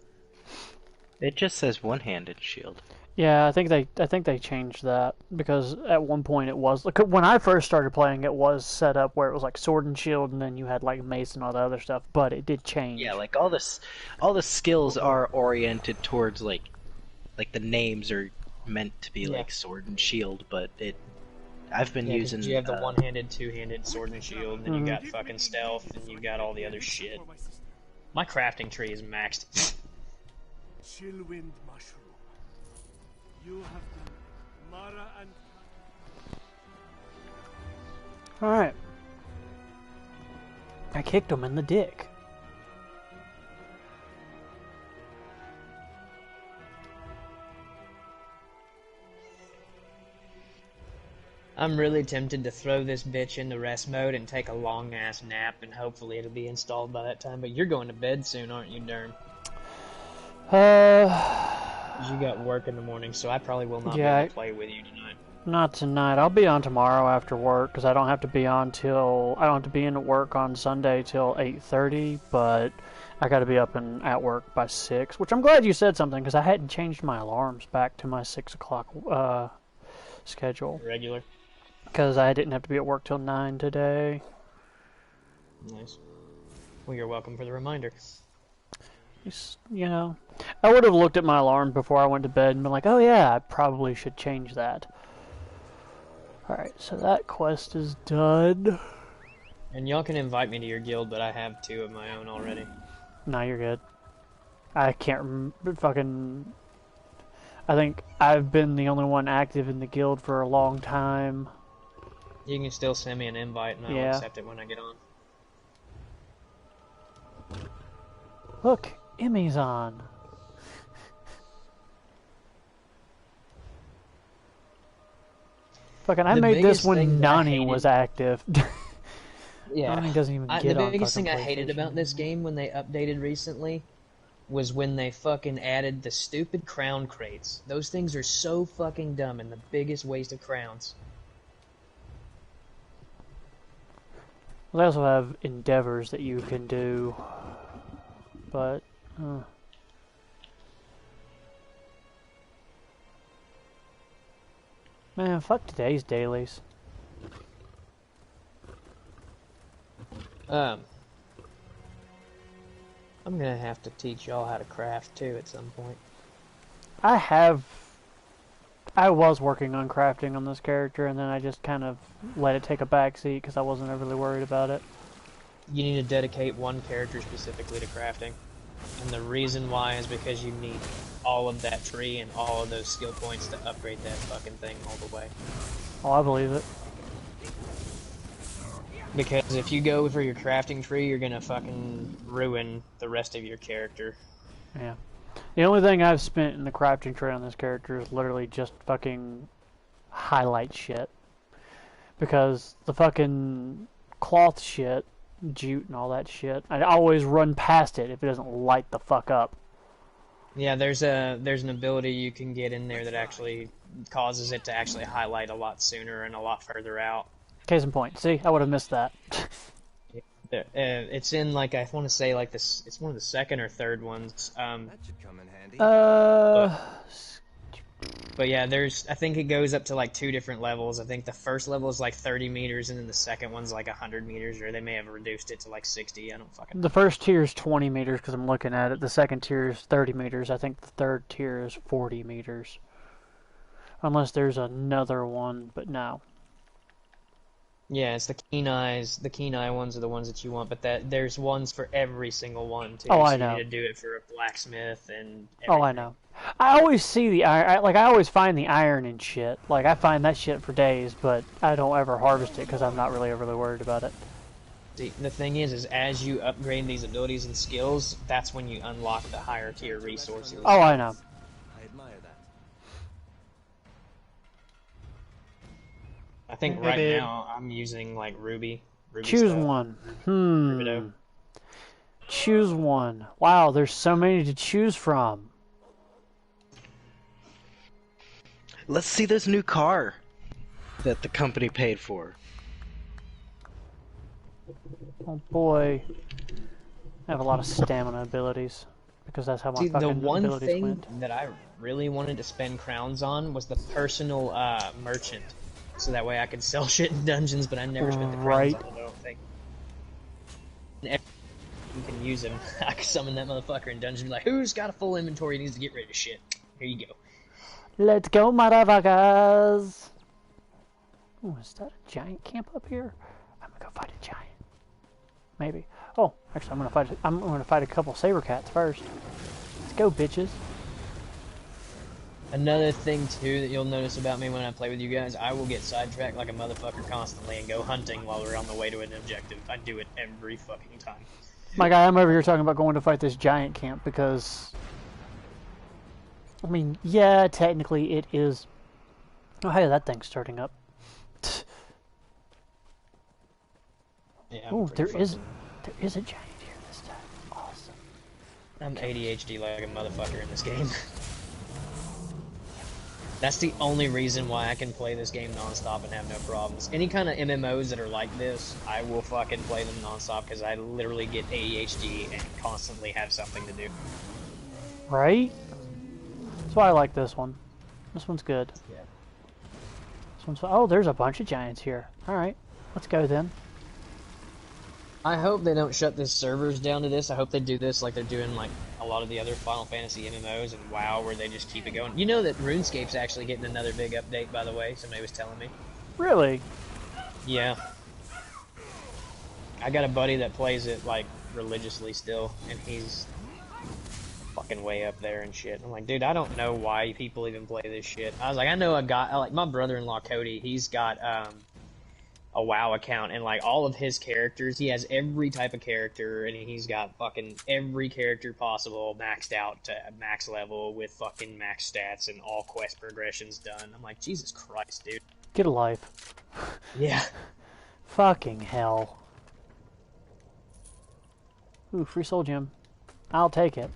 It just says one-handed shield. Yeah, I think they changed that because at one point it was like when I first started playing, it was set up where it was like sword and shield, and then you had like mace and all the other stuff. But it did change. Yeah, like all the skills are oriented towards like the names are meant to be like sword and shield, but I've been using. You have the one-handed, two-handed sword and shield, and then you got fucking stealth, and you got all the other shit. My crafting tree is maxed. Chillwind mushroom. You have been Mara and... Alright. I kicked him in the dick. I'm really tempted to throw this bitch into rest mode and take a long-ass nap, and hopefully it'll be installed by that time. But you're going to bed soon, aren't you, Durn? You got work in the morning, so I probably will not be able to play with you tonight. Not tonight. I'll be on tomorrow after work, because I don't have to be in at work on Sunday till 8:30, but I got to be up and at work by 6, which I'm glad you said something, because I hadn't changed my alarms back to my 6 o'clock schedule. Regular. Because I didn't have to be at work till 9 today. Nice. Well, you're welcome for the reminder. You know, I would have looked at my alarm before I went to bed and been like, oh yeah, I probably should change that. Alright, so that quest is done. And y'all can invite me to your guild, but I have 2 of my own already. No, you're good. I can't remember I think I've been the only one active in the guild for a long time. You can still send me an invite and I'll accept it when I get on. Look, Emmy's on. Fucking, I made this when Nani was active. Yeah. Nani doesn't even get on. The biggest thing I hated about this game when they updated recently was when they fucking added the stupid crown crates. Those things are so fucking dumb and the biggest waste of crowns. Well, they also have endeavors that you can do, but man, fuck today's dailies. I'm gonna have to teach y'all how to craft too at some point. I was working on crafting on this character, and then I just kind of let it take a backseat because I wasn't overly worried about it. You need to dedicate one character specifically to crafting. And the reason why is because you need all of that tree and all of those skill points to upgrade that fucking thing all the way. Oh, I believe it. Because if you go for your crafting tree, you're gonna fucking ruin the rest of your character. Yeah. The only thing I've spent in the crafting tree on this character is literally just fucking highlight shit. Because the fucking cloth shit, jute and all that shit, I always run past it if it doesn't light the fuck up. Yeah, there's an ability you can get in there that actually causes it to actually highlight a lot sooner and a lot further out. Case in point. See, I would have missed that. It's in, like, I want to say, like, this. It's one of the second or third ones. That should come in handy. But yeah, I think it goes up to like 2 different levels. I think the first level is like 30 meters, and then the second one's like 100 meters, or they may have reduced it to like 60. I don't fucking know. The first tier is 20 meters because I'm looking at it. The second tier is 30 meters. I think the third tier is 40 meters. Unless there's another one, but no. Yeah, it's the keen eyes. The keen eye ones are the ones that you want, but there's ones for every single one too. Oh, so I you know. need to do it for a blacksmith and everything. Oh, I know. I always see the iron. I always find the iron and shit. Like, I find that shit for days, but I don't ever harvest it because I'm not really overly worried about it. See, the thing is as you upgrade these abilities and skills, that's when you unlock the higher tier resources. Oh, I know. I admire that. I think right now I'm using like Ruby Choose stuff. one. Choose one. Wow, there's so many to choose from. Let's see this new car that the company paid for. Oh boy. I have a lot of stamina abilities because that's how my fucking the one abilities thing went. that I really wanted to spend crowns on was the personal merchant. So that way I could sell shit in dungeons, but I never spent the crowns on it, I don't think. And you can use him. I can summon that motherfucker in dungeon and be like, who's got a full inventory and needs to get rid of shit? Here you go. Let's go, motherfuckers! Oh, is that a giant camp up here? I'm gonna go fight a giant. Maybe. Oh, actually, I'm gonna fight a couple saber cats first. Let's go, bitches. Another thing too that you'll notice about me when I play with you guys, I will get sidetracked like a motherfucker constantly and go hunting while we're on the way to an objective. I do it every fucking time. My guy, I'm over here talking about going to fight this giant camp because... I mean, yeah, technically it is... Oh, hey, that thing's starting up. Yeah, oh, there is a giant here this time. Awesome. I'm ADHD like a motherfucker in this game. That's the only reason why I can play this game non-stop and have no problems. Any kind of MMOs that are like this, I will fucking play them non-stop because I literally get ADHD and constantly have something to do. Right? That's why I like this one. This one's good. Yeah. This one's... Oh, there's a bunch of giants here. Alright, let's go then. I hope they don't shut the servers down to this. I hope they do this like they're doing like a lot of the other Final Fantasy MMOs and WoW, where they just keep it going. You know that RuneScape's actually getting another big update, by the way. Somebody was telling me. Really? Yeah. I got a buddy that plays it like religiously still, and he's fucking way up there and shit. I'm like, dude, I don't know why people even play this shit. I was like, I know a guy, like my brother-in-law Cody. He's got a WoW account, and like all of his characters, he has every type of character, and he's got fucking every character possible maxed out to max level with fucking max stats and all quest progressions done. I'm like, Jesus Christ, dude. Get a life. Yeah. Fucking hell. Ooh, free soul gem. I'll take it.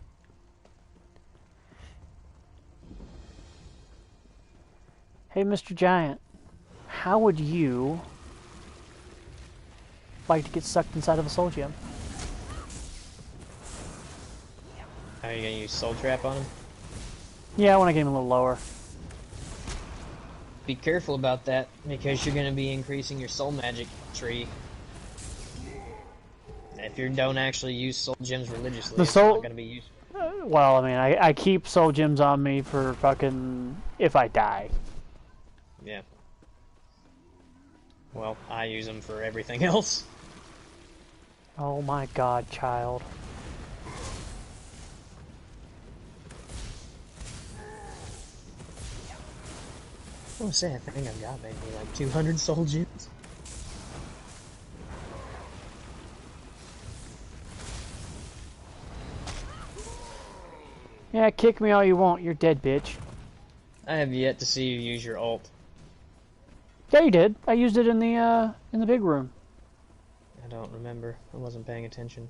Hey, Mr. Giant. How would you like to get sucked inside of a soul gem? Are you gonna use Soul Trap on him? Yeah, I want to get him a little lower. Be careful about that, because you're gonna be increasing your soul magic tree. If you don't actually use soul gems religiously, it's not gonna be useful. Well, I mean, I keep soul gems on me for fucking if I die. Yeah. Well, I use them for everything else. Oh my god, child. I want to say, I think I've got maybe like 200 soul gems. Yeah, kick me all you want, you're dead, bitch. I have yet to see you use your ult. Yeah, you did. I used it in the big room. I don't remember. I wasn't paying attention.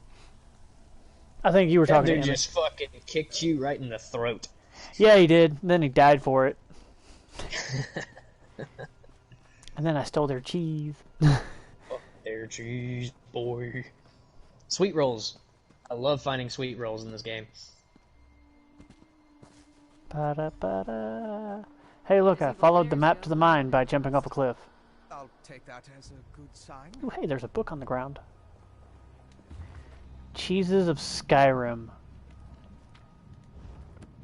I think you were talking to him. That dude just fucking kicked you right in the throat. Yeah, he did. Then he died for it. And then I stole their cheese. Fuck their cheese, boy. Sweet rolls. I love finding sweet rolls in this game. Ba-da-ba-da. Hey, look, I followed the map to the mine by jumping off a cliff. I'll take that as a good sign. Ooh, hey, there's a book on the ground. Cheeses of Skyrim.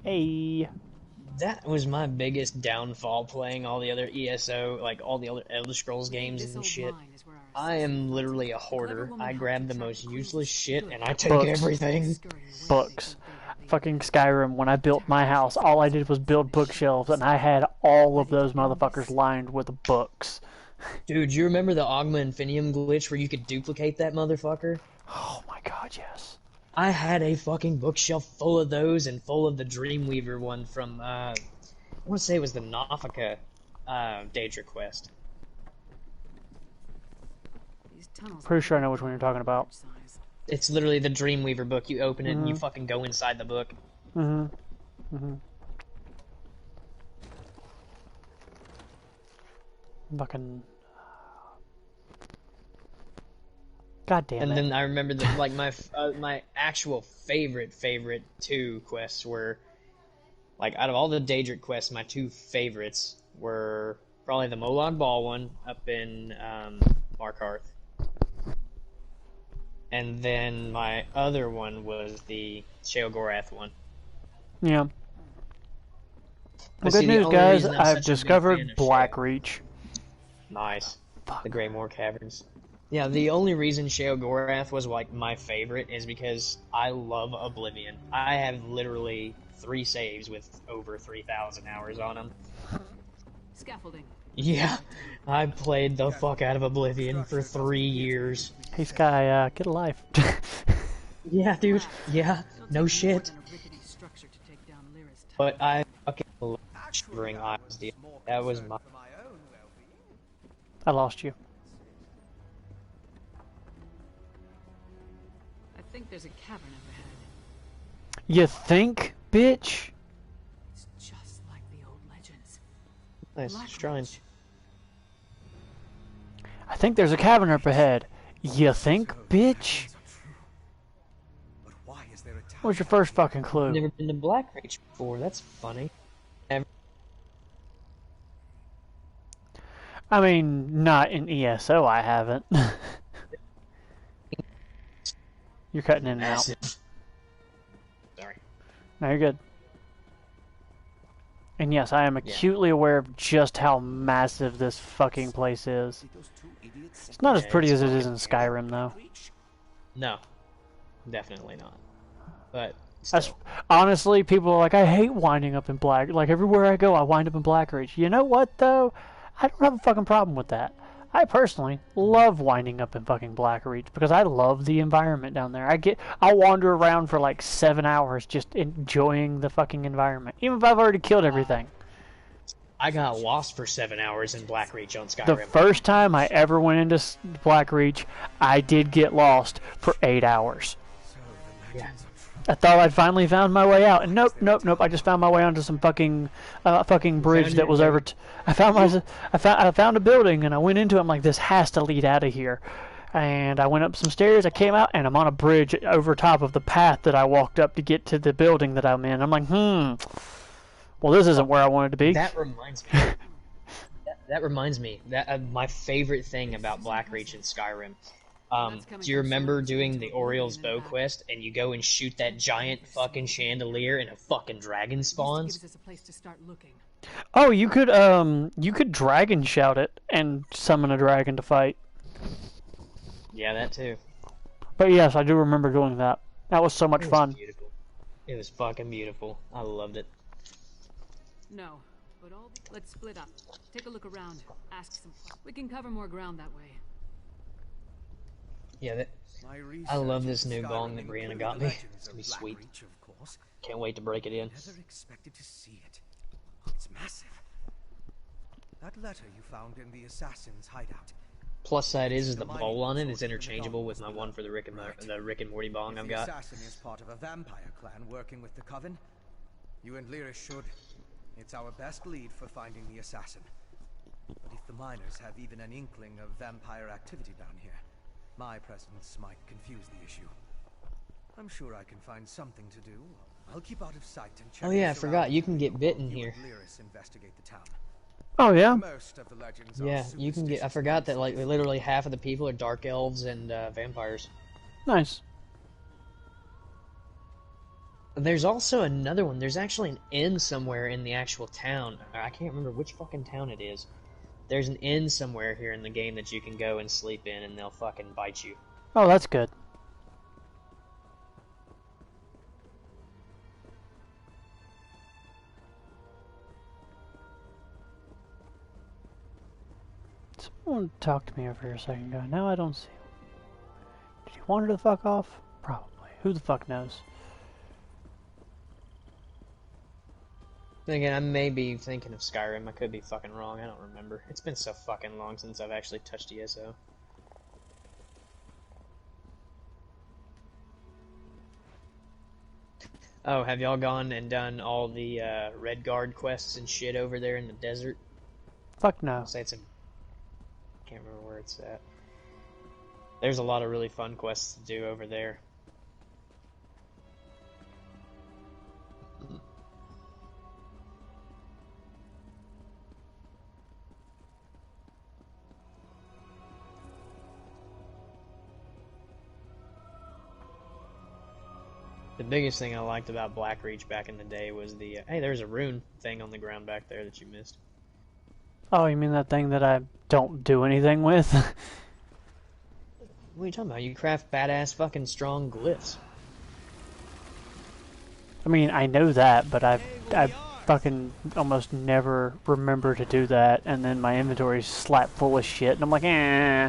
Hey. That was my biggest downfall playing all the other ESO, like all the other Elder Scrolls games and shit. I am literally a hoarder. I grab the most useless shit and I take Books. everything. Books. Fucking Skyrim, when I built my house, all I did was build bookshelves, and I had all of those motherfuckers lined with books. Dude, you remember the Ogma Infinium glitch where you could duplicate that motherfucker? Oh my god, yes. I had a fucking bookshelf full of those and full of the Dreamweaver one from, I want to say it was the Nafika Daedra quest. Pretty sure I know which one you're talking about. It's literally the Dreamweaver book. You open it and you fucking go inside the book. Fucking... God damn it. And then I remember that, like, my actual favorite two quests were, like, out of all the Daedric quests, my two favorites were probably the Molag Bal one up in Markarth. And then my other one was the Sheogorath one. Yeah. But Well, see, good news, only guys. reason I'm I've such a big discovered fan of Blackreach. Nice. The Greymoor Caverns. Yeah, the only reason Sheogorath was, like, my favorite is because I love Oblivion. I have literally 3 saves with over 3,000 hours on them. Scaffolding. Yeah, I played the fuck out of Oblivion for 3 years. Hey, Sky, get a life. Yeah, dude. Yeah, no shit. But I fucking love Shivering Isles, dude. That was my... I lost you. I think there's a cavern up ahead. You think, bitch? It's just like the old legends. Nice shrine. I think there's a cavern up ahead. You think, bitch? What's your first fucking clue? I've never been to Blackreach before. That's funny. I mean, not in ESO, I haven't. You're cutting in and out. Sorry. No, you're good. And yes, I am acutely aware of just how massive this fucking place is. It's not as pretty as it is in Skyrim, though. No. Definitely not. But That's, honestly, people are like, I hate winding up in Black. Like, everywhere I go, I wind up in Blackreach. You know what, though? I don't have a fucking problem with that. I personally love winding up in fucking Blackreach because I love the environment down there. I'll wander around for like 7 hours just enjoying the fucking environment, even if I've already killed everything. I got lost for 7 hours in Blackreach on Skyrim. The first time I ever went into Blackreach, I did get lost for 8 hours. Yeah. I thought I'd finally found my way out, and nope. I just found my way onto some fucking bridge that was over. I found a building, and I went into it. I'm like, this has to lead out of here. And I went up some stairs. I came out, and I'm on a bridge over top of the path that I walked up to get to the building that I'm in. I'm like, well, this isn't where I wanted to be. That reminds me. That reminds me. My favorite thing about Blackreach and Skyrim. Do you remember doing the Oriel's Bow quest, and you go and shoot that giant fucking chandelier, and a fucking dragon spawns? Oh, you could dragon shout it and summon a dragon to fight. Yeah, that too. But yes, I do remember doing that. That was so much fun. Beautiful. It was fucking beautiful. I loved it. No, but let's split up. Take a look around. Ask some. We can cover more ground that way. Yeah, I love this new bong that Brianna got me. It's gonna be sweet. Can't wait to break it in. Never expected to see it. It's massive. That letter you found in the assassin's hideout. Plus side is the bowl on it is interchangeable with my one for the Rick and Morty bong I've got. The assassin is part of a vampire clan working with the Coven. You and Lyra should. It's our best lead for finding the assassin. But if the miners have even an inkling of vampire activity down here, my presence might confuse the issue. I'm sure I can find something to do, I'll keep out of sight and check. Oh yeah, I forgot. You can get bitten here. Investigate the town. Oh yeah. Most of the legends yeah, you can get. I forgot that like literally half of the people are dark elves and vampires. Nice. There's also another one. There's actually an inn somewhere in the actual town. I can't remember which fucking town it is. There's an inn somewhere here in the game that you can go and sleep in, and they'll fucking bite you. Oh, that's good. Someone talked to me over here a second ago. Now I don't see him. Did he wander the fuck off? Probably. Who the fuck knows? Then again, I may be thinking of Skyrim. I could be fucking wrong. I don't remember. It's been so fucking long since I've actually touched ESO. Oh, have y'all gone and done all the Red Guard quests and shit over there in the desert? Fuck no. I'll say it's in... can't remember where it's at. There's a lot of really fun quests to do over there. The biggest thing I liked about Blackreach back in the day was the, hey, there's a rune thing on the ground back there that you missed. Oh, you mean that thing that I don't do anything with? What are you talking about? You craft badass fucking strong glyphs. I mean, I know that, but I fucking almost never remember to do that, and then my inventory's slapped full of shit, and I'm like, eh.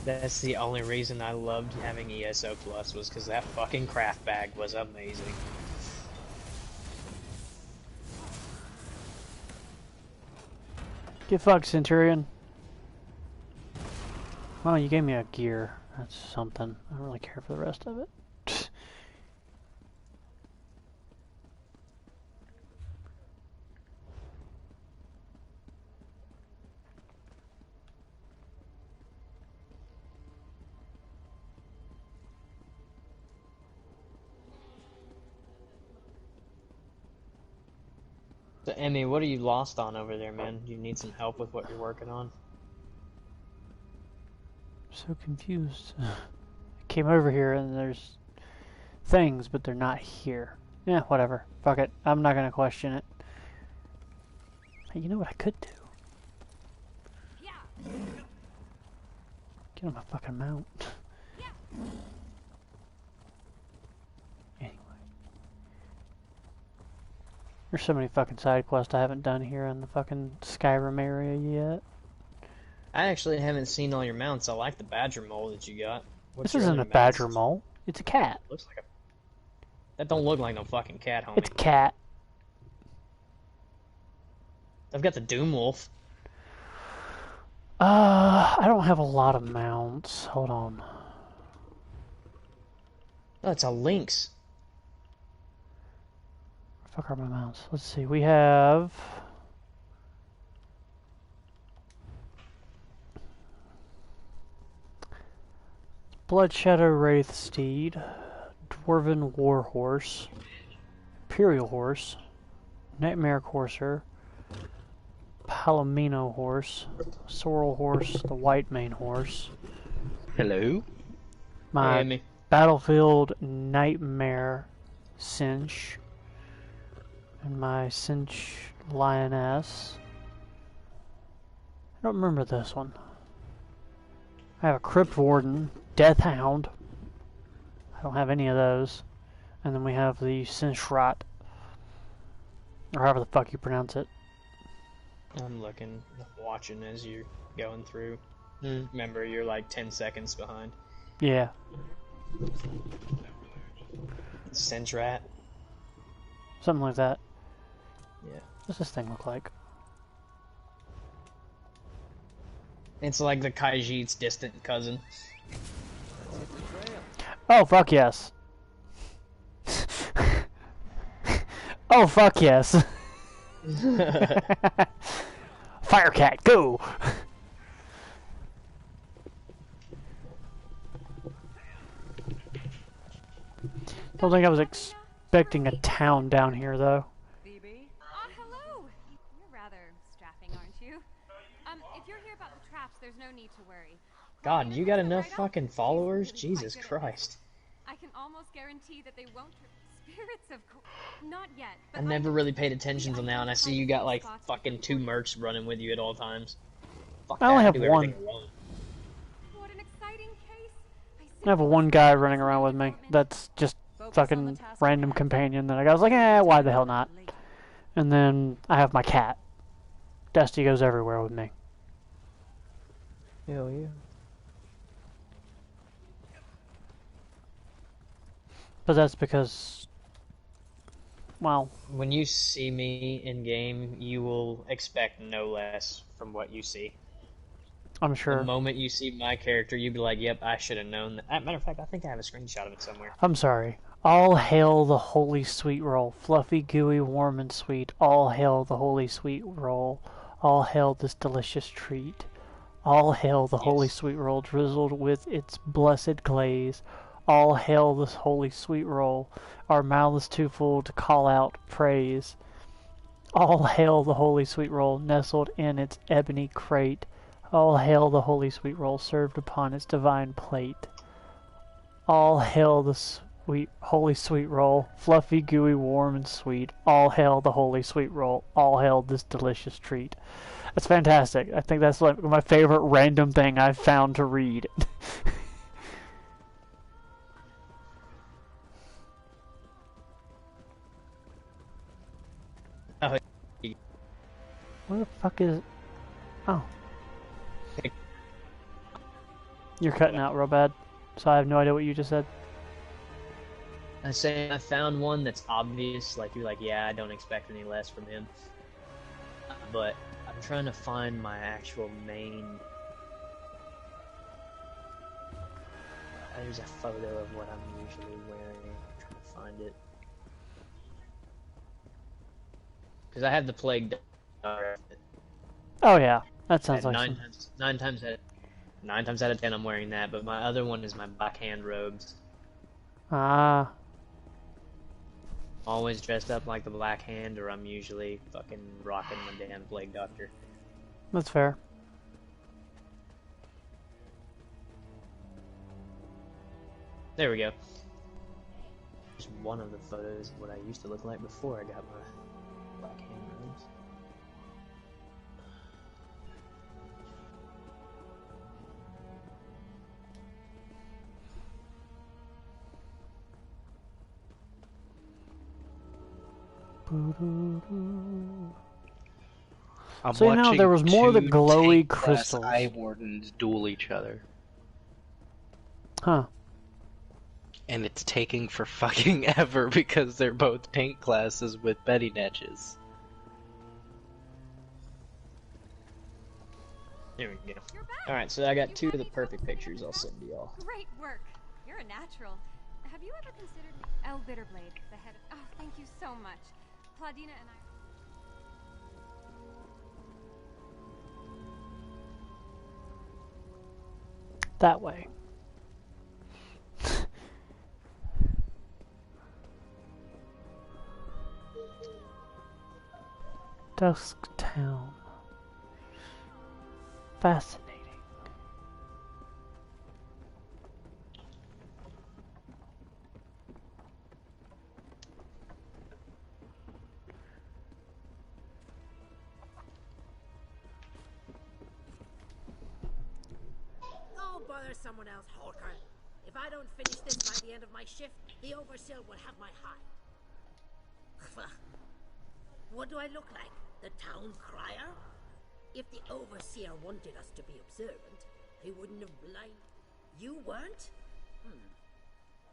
That's the only reason I loved having ESO Plus, was because that fucking craft bag was amazing. Get fucked, Centurion. Well, you gave me a gear. That's something. I don't really care for the rest of it. So, Emmy, what are you lost on over there, man? Do you need some help with what you're working on? So confused. I came over here and there's things, but they're not here. Yeah, whatever. Fuck it. I'm not gonna question it. Hey, you know what I could do? Get on my fucking mount. Anyway. There's so many fucking side quests I haven't done here in the fucking Skyrim area yet. I actually haven't seen all your mounts. I like the badger mole that you got. This isn't a badger mole. It's a cat. Looks like a... That don't look like no fucking cat, homie. It's a cat. I've got the Doom Wolf. I don't have a lot of mounts. Hold on. Oh, it's a lynx. Where the fuck are my mounts? Let's see. We have... Bloodshadow Wraith Steed, Dwarven Warhorse, Imperial Horse, Nightmare Courser, Palomino Horse, Sorrel Horse, the White Mane Horse. Hello? My Battlefield Nightmare Cinch, and my Cinch Lioness. I don't remember this one. I have a Crypt Warden, Death Hound. I don't have any of those. And then we have the Cinchrat, or however the fuck you pronounce it. I'm looking, watching as you're going through. Remember, you're like 10 seconds behind. Yeah. Cinchrat. Something like that. Yeah. What's this thing look like? It's like the Khajiit's distant cousin. Oh, fuck yes. Oh, fuck yes. Firecat, go! Don't think I was expecting a town down here, though. Phoebe? Hello! You're rather strapping, aren't you? If you're here about the traps, there's no need to worry. God, you got enough fucking followers? Jesus Christ. I can almost guarantee that they won't... Spirits of... Not yet. I never really paid attention till now, and I see you got like fucking 2 mercs running with you at all times. Fuck I only that, have do one. everything alone. What an exciting case. I have one guy running around with me. That's just fucking random companion that I was like, why the hell not? And then I have my cat. Dusty goes everywhere with me. Hell yeah. But that's because, well... When you see me in-game, you will expect no less from what you see. I'm sure. The moment you see my character, you'll be like, yep, I should have known that. Matter of fact, I think I have a screenshot of it somewhere. I'm sorry. All hail the holy sweet roll. Fluffy, gooey, warm, and sweet. All hail the holy sweet roll. All hail this delicious treat. All hail the holy sweet roll drizzled with its blessed glaze. All hail this holy sweet roll, our mouths too full to call out praise. All hail the holy sweet roll nestled in its ebony crate. All hail the holy sweet roll served upon its divine plate. All hail the holy sweet roll, fluffy, gooey, warm, and sweet. All hail the holy sweet roll. All hail this delicious treat. That's fantastic. I think that's like my favorite random thing I've found to read. Where the fuck is... Oh. You're cutting out real bad, so I have no idea what you just said. I say I found one that's obvious, like you're like, yeah, I don't expect any less from him. But I'm trying to find my actual main... There's a photo of what I'm usually wearing. I'm trying to find it. Because I have the plague. Oh yeah, that sounds like nine times out of 10 I'm wearing that, but my other one is my black hand robes. Ah. Always dressed up like the Black Hand, or I'm usually fucking rocking my damn Plague Doctor. That's fair. There we go. Just one of the photos of what I used to look like before I got my Black Hand robes. I'm so watching now there was more of the glowy crystals. crystals. Eye wardens duel each other. Huh. And it's taking for fucking ever because they're both paint classes with Betty Netches. There we go. Alright, so I got 2 of the perfect pictures I'll send to y'all. Great work. You're a natural. Have you ever considered El Bitterblade, the head of... Oh, thank you so much. Claudina and I... That way. Dusk Town. Fascinating. Go bother someone else, Holker. If I don't finish this by the end of my shift, the Overseer will have my hide. What do I look like? The town crier? If the Overseer wanted us to be observant, he wouldn't have blind... You weren't?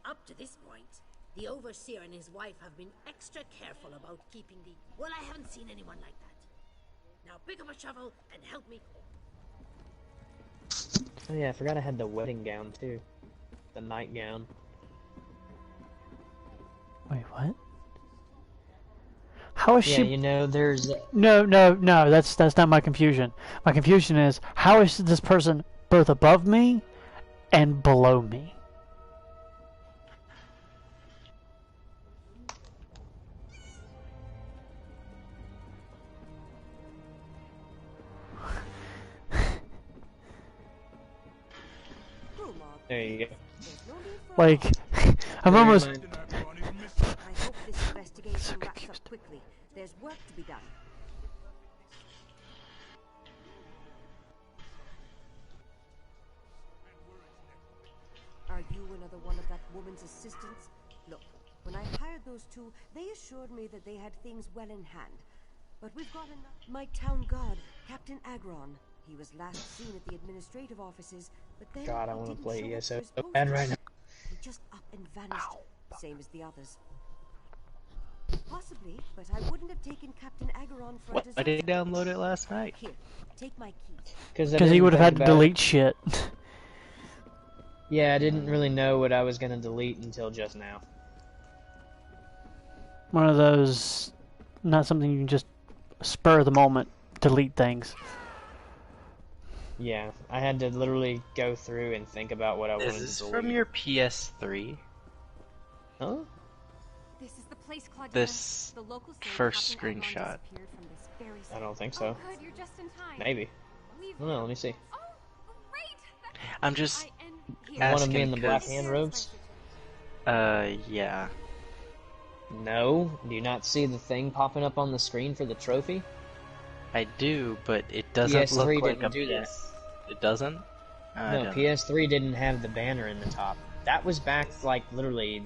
Up to this point, the Overseer and his wife have been extra careful about keeping the... Well, I haven't seen anyone like that. Now pick up a shovel and help me... Oh yeah, I forgot I had the wedding gown too. The nightgown. Wait, what? How is she? Yeah, you know, there's... No, that's not my confusion. My confusion is, how is this person both above me and below me? There you go. Like, I'm almost... I hope this investigation wraps up quickly. There's work to be done. Are you another one of that woman's assistants? Look, when I hired those two, they assured me that they had things well in hand. But we've got my town guard, Captain Agron. He was last seen at the administrative offices, but then God, I want to didn't play show up ESO for his so bad right now. He just up and vanished, same as the others. Possibly, but I wouldn't have taken Captain Agron for a disaster. Why did you download it last night? Here, take my key. Because he would have had to delete shit. Yeah, I didn't really know what I was going to delete until just now. One of those, not something you can just spur of the moment delete things. Yeah, I had to literally go through and think about what I wanted to delete. Is this from your PS3? Huh? This is the place, Claudina. This first screenshot. I don't think so. Oh, good, you're just in time. Maybe. No, let me see. Oh, great. I'm just one of me in the black hand robes? Yeah. No? Do you not see the thing popping up on the screen for the trophy? I do, but it doesn't PS3 look like didn't a do that. It doesn't? No, PS3 didn't have the banner in the top. That was back, like, literally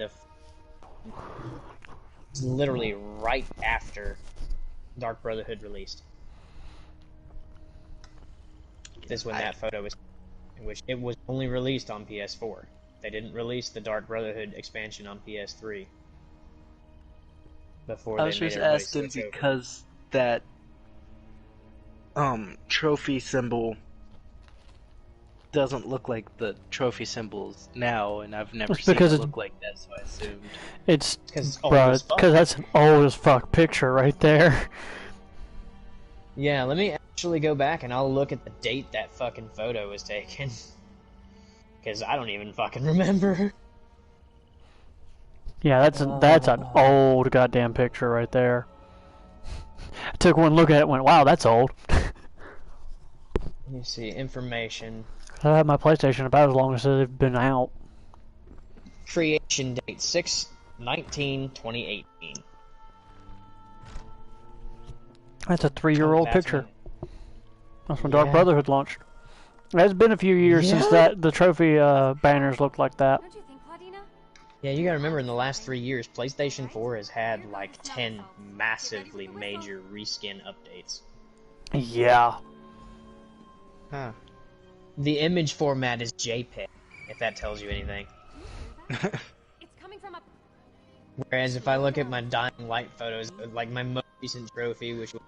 literally right after Dark Brotherhood released. This is when that photo was, which it was only released on PS4. They didn't release the Dark Brotherhood expansion on PS3. Before I was just asking because that trophy symbol doesn't look like the trophy symbols now, and I've never seen it look like that, so I assumed. It's because that's an old as fuck picture right there. Yeah, let me actually go back and I'll look at the date that fucking photo was taken. Because I don't even fucking remember. Yeah, that's an old goddamn picture right there. I took one look at it and went, wow, that's old. Let me see, information. I had my PlayStation about as long as it's been out. Creation date 6/19/2018. That's a 3-year-old picture. That's when Dark Brotherhood launched. It's been a few years since the trophy banners looked like that. Don't you think, Claudina? Yeah, you gotta remember in the last 3 years, PlayStation 4 has had like 10 massively major reskin updates. Yeah. Huh. The image format is JPEG, if that tells you anything. It's coming from up. Whereas if I look at my Dying Light photos, like my most recent trophy, which was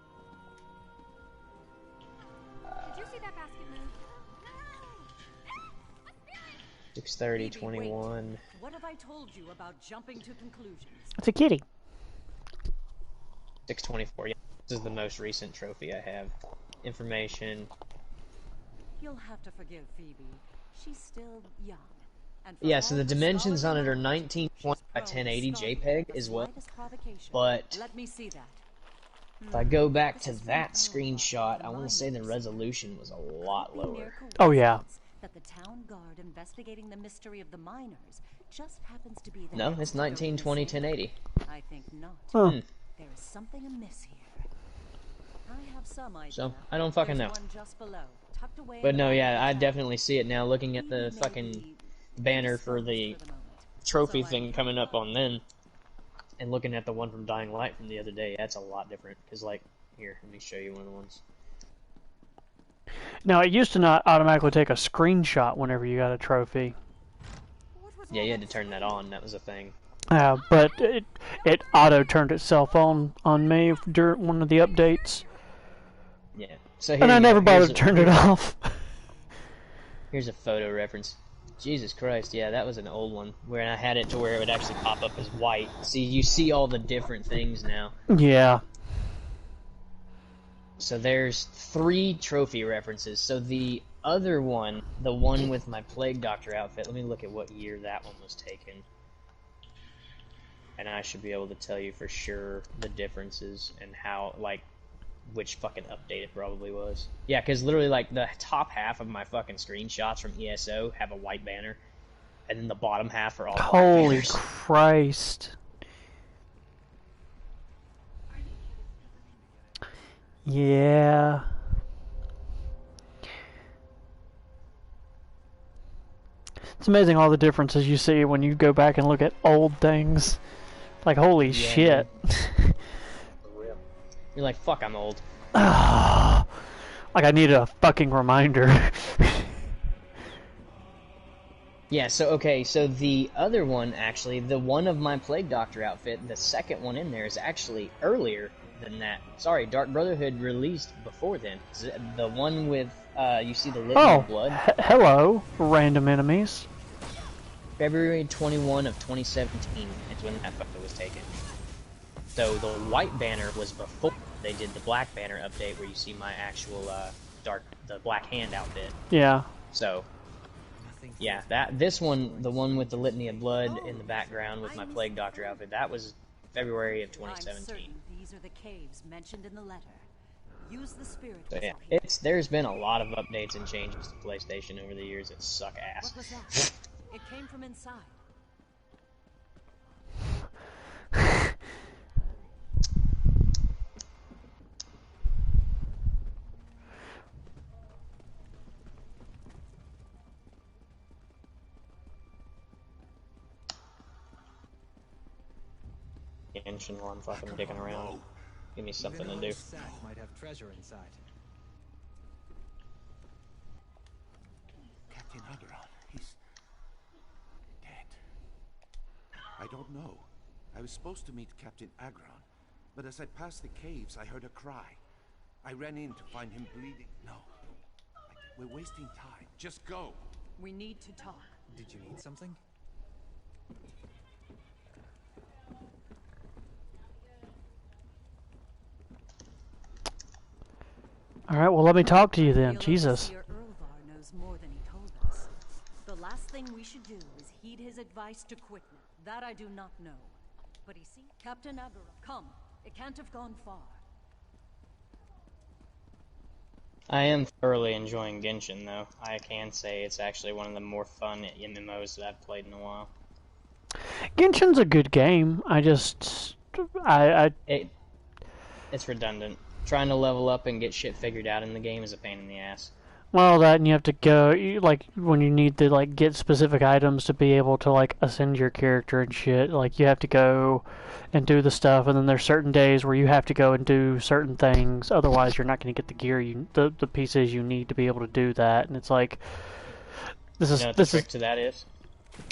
6/30/21. What have I told you about jumping to conclusions? It's a kitty. 6/24. Yeah, this is the most recent trophy I have. Information. You'll have to forgive Phoebe. She's still young. Yeah, so the dimensions on it are 1920 by 1080 JPEG as well. But let me see that. if I go back to that screenshot, I want to say the resolution was a lot lower. Oh yeah. That the town guard investigating the mystery of the miners just happens to be the No, it's 1920 1080. I think not. Huh. There is something amiss here. I have some idea. So, I don't fucking know. There's one just below, tucked away But in no, the yeah, I definitely see it now looking at the fucking banner for the trophy thing coming up on then, and looking at the one from Dying Light from the other day. That's a lot different, because like, here, let me show you one of the ones. Now, it used to not automatically take a screenshot whenever you got a trophy. Yeah, you had to turn that on. That was a thing. But it auto turned itself on me during one of the updates. Yeah. So and I never bothered to turn it off. Here's a photo reference. Jesus Christ, yeah, that was an old one where I had it to where it would actually pop up as white. See, you see all the different things now. Yeah. So there's 3 trophy references. So the other one, the one with my Plague Doctor outfit, let me look at what year that one was taken. And I should be able to tell you for sure the differences and how, like, which fucking update it probably was. Yeah, because literally, like, the top half of my fucking screenshots from ESO have a white banner, and then the bottom half are all black Holy banners. Christ. Yeah. It's amazing all the differences you see when you go back and look at old things. Like, holy shit. You're like, fuck, I'm old. Like, I need a fucking reminder. Yeah, so, okay, so the other one, actually, the one of my Plague Doctor outfit, the second one in there is actually earlier than that. Sorry, Dark Brotherhood released before then. The one with, you see the Litany of Blood? Hello, random enemies. February 21 of 2017 is when that photo was taken. So the white banner was before they did the black banner update where you see my actual, the Black Hand outfit. Yeah. So... yeah, this one, the one with the Litany of Blood in the background with my Plague Doctor outfit, that was February of 2017. These are the caves mentioned in the letter. Use the spirit. So yeah, there's been a lot of updates and changes to PlayStation over the years that suck ass. What was that? It came from inside. Genshin while I'm fucking dicking around. Give me something to do. Sack might have treasure inside. Captain Agron, he's dead. I don't know. I was supposed to meet Captain Agron, but as I passed the caves, I heard a cry. I ran in to find him bleeding. No, we're wasting time. Just go. We need to talk. Did you need something? Alright, well let me talk to you then. Jesus. Knows more than he told us. The last thing we should do is heed his advice to quit now. That I do not know. But he see Captain Agron. Come. It can't have gone far. I am thoroughly enjoying Genshin though. I can say it's actually one of the more fun MMOs that I've played in a while. Genshin's a good game. It's redundant. Trying to level up and get shit figured out in the game is a pain in the ass. Well, that and you have to go, like, when you need to, like, get specific items to be able to, like, ascend your character and shit, like, you have to go and do the stuff, and then there's certain days where you have to go and do certain things, otherwise you're not going to get the gear, the pieces you need to be able to do that, and it's like, this is, you know what the trick to that is?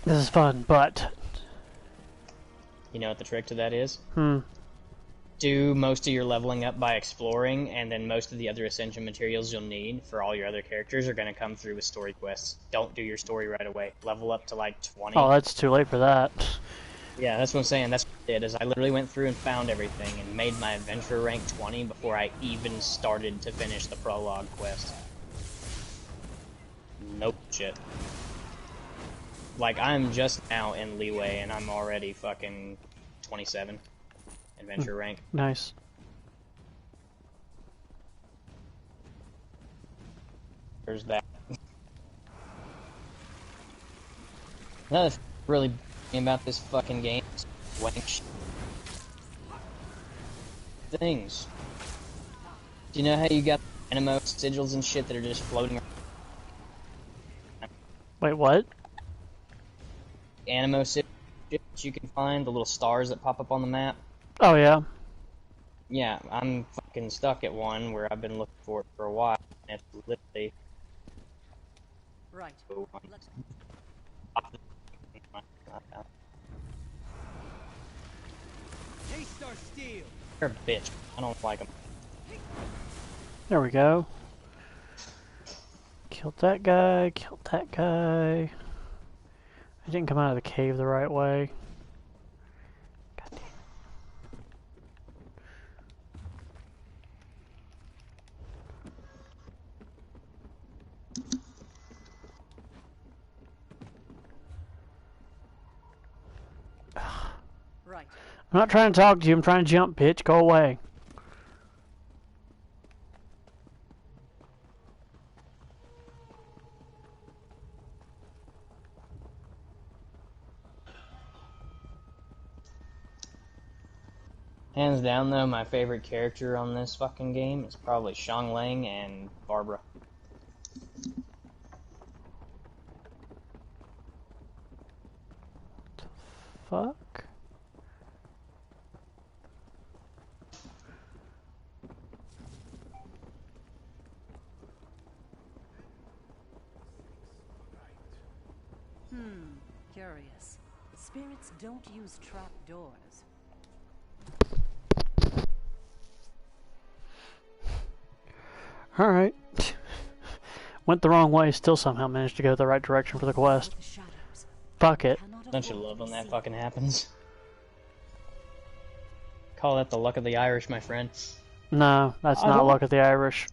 This is fun, but... You know what the trick to that is? Hmm. Do most of your leveling up by exploring, and then most of the other ascension materials you'll need for all your other characters are going to come through with story quests. Don't do your story right away. Level up to like 20. Oh, that's too late for that. Yeah, that's what I'm saying. That's what I did, is I literally went through and found everything and made my adventure rank 20 before I even started to finish the prologue quest. Nope, shit. Like, I'm just now in Leeway, and I'm already fucking 27. Adventure rank. Nice. There's that. Another really thing about this fucking game is wank things. Do you know how you got animo sigils and shit that are just floating around? Wait, what? Animo sigils you can find, the little stars that pop up on the map. Oh, yeah. Yeah, I'm fucking stuck at one where I've been looking for it for a while, and it's literally... Right. Taste our steel. They're a bitch. I don't like them. There we go. Killed that guy, killed that guy. I didn't come out of the cave the right way. God damn it. Right. I'm not trying to talk to you, I'm trying to jump, bitch. Go away. Hands down, though, my favorite character on this fucking game is probably Shang Lang and Barbara. Fuck? Curious. Spirits don't use trap doors. Alright. Went the wrong way, still somehow managed to go the right direction for the quest. Fuck it. Don't you love when that fucking happens? Call that the luck of the Irish, my friend. No, that's not luck of the Irish.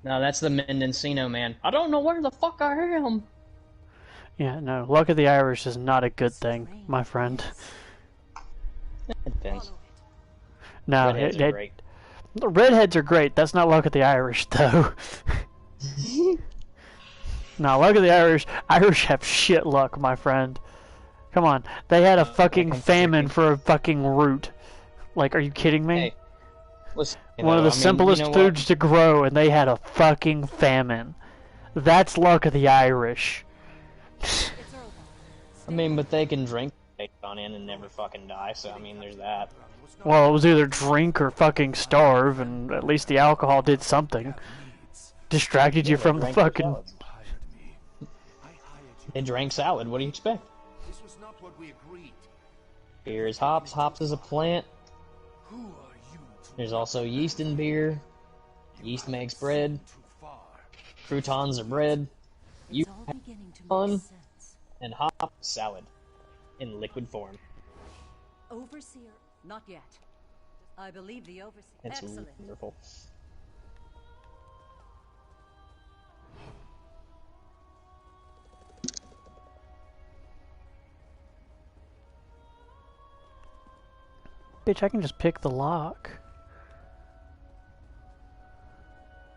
No, that's the Mendocino man. I don't know where the fuck I am. Yeah, no, luck of the Irish is not a good thing, my friend. It depends. No, Redheads are great. The redheads are great. That's not luck of the Irish, though. No, luck of the Irish. Irish have shit luck, my friend. Come on, they had a fucking famine for a fucking root. Like, are you kidding me? Hey, listen, one of the simplest foods to grow, and they had a fucking famine. That's luck of the Irish. I mean, but they can drink on in and never fucking die, so I mean, there's that. Well, it was either drink or fucking starve, and at least the alcohol did something. Distracted you from the fucking... They drank salad, what do you expect? This was not what we agreed. Beer is hops, hops is a plant. There's also yeast in beer. Yeast makes bread. Croutons are bread. You have and hop salad in liquid form. Overseer, not yet. I believe the overseer. It's Excellent. wonderful. Bitch, I can just pick the lock.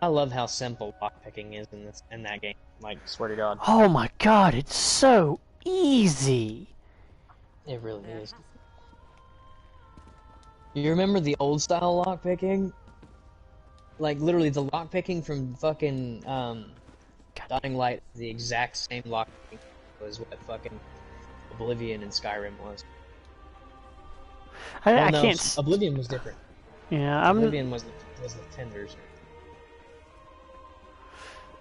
I love how simple lockpicking is in that game. Like, swear to God. Oh my god, it's so easy. It really is. You remember the old style lockpicking? Like, literally, the lockpicking from fucking, Dying Light, the exact same lockpicking was what fucking Oblivion and Skyrim was. I can't... Oblivion was different. Yeah, Oblivion was the tenders.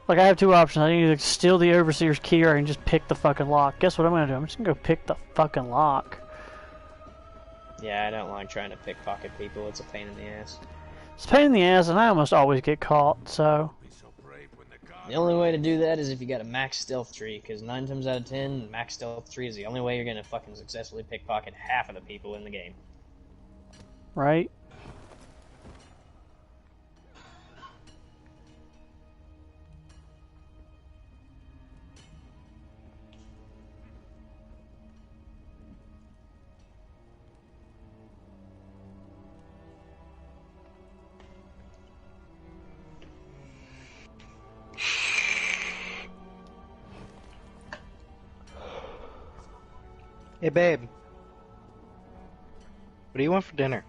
Like, I have two options. I can either steal the Overseer's key or I can just pick the fucking lock. Guess what I'm gonna do? I'm just gonna go pick the fucking lock. Yeah, I don't like trying to pickpocket people. It's a pain in the ass. It's a pain in the ass, and I almost always get caught, so... The only way to do that is if you got a max stealth tree, because 9 times out of 10, max stealth tree is the only way you're gonna fucking successfully pickpocket half of the people in the game. Right? Hey, babe. What do you want for dinner?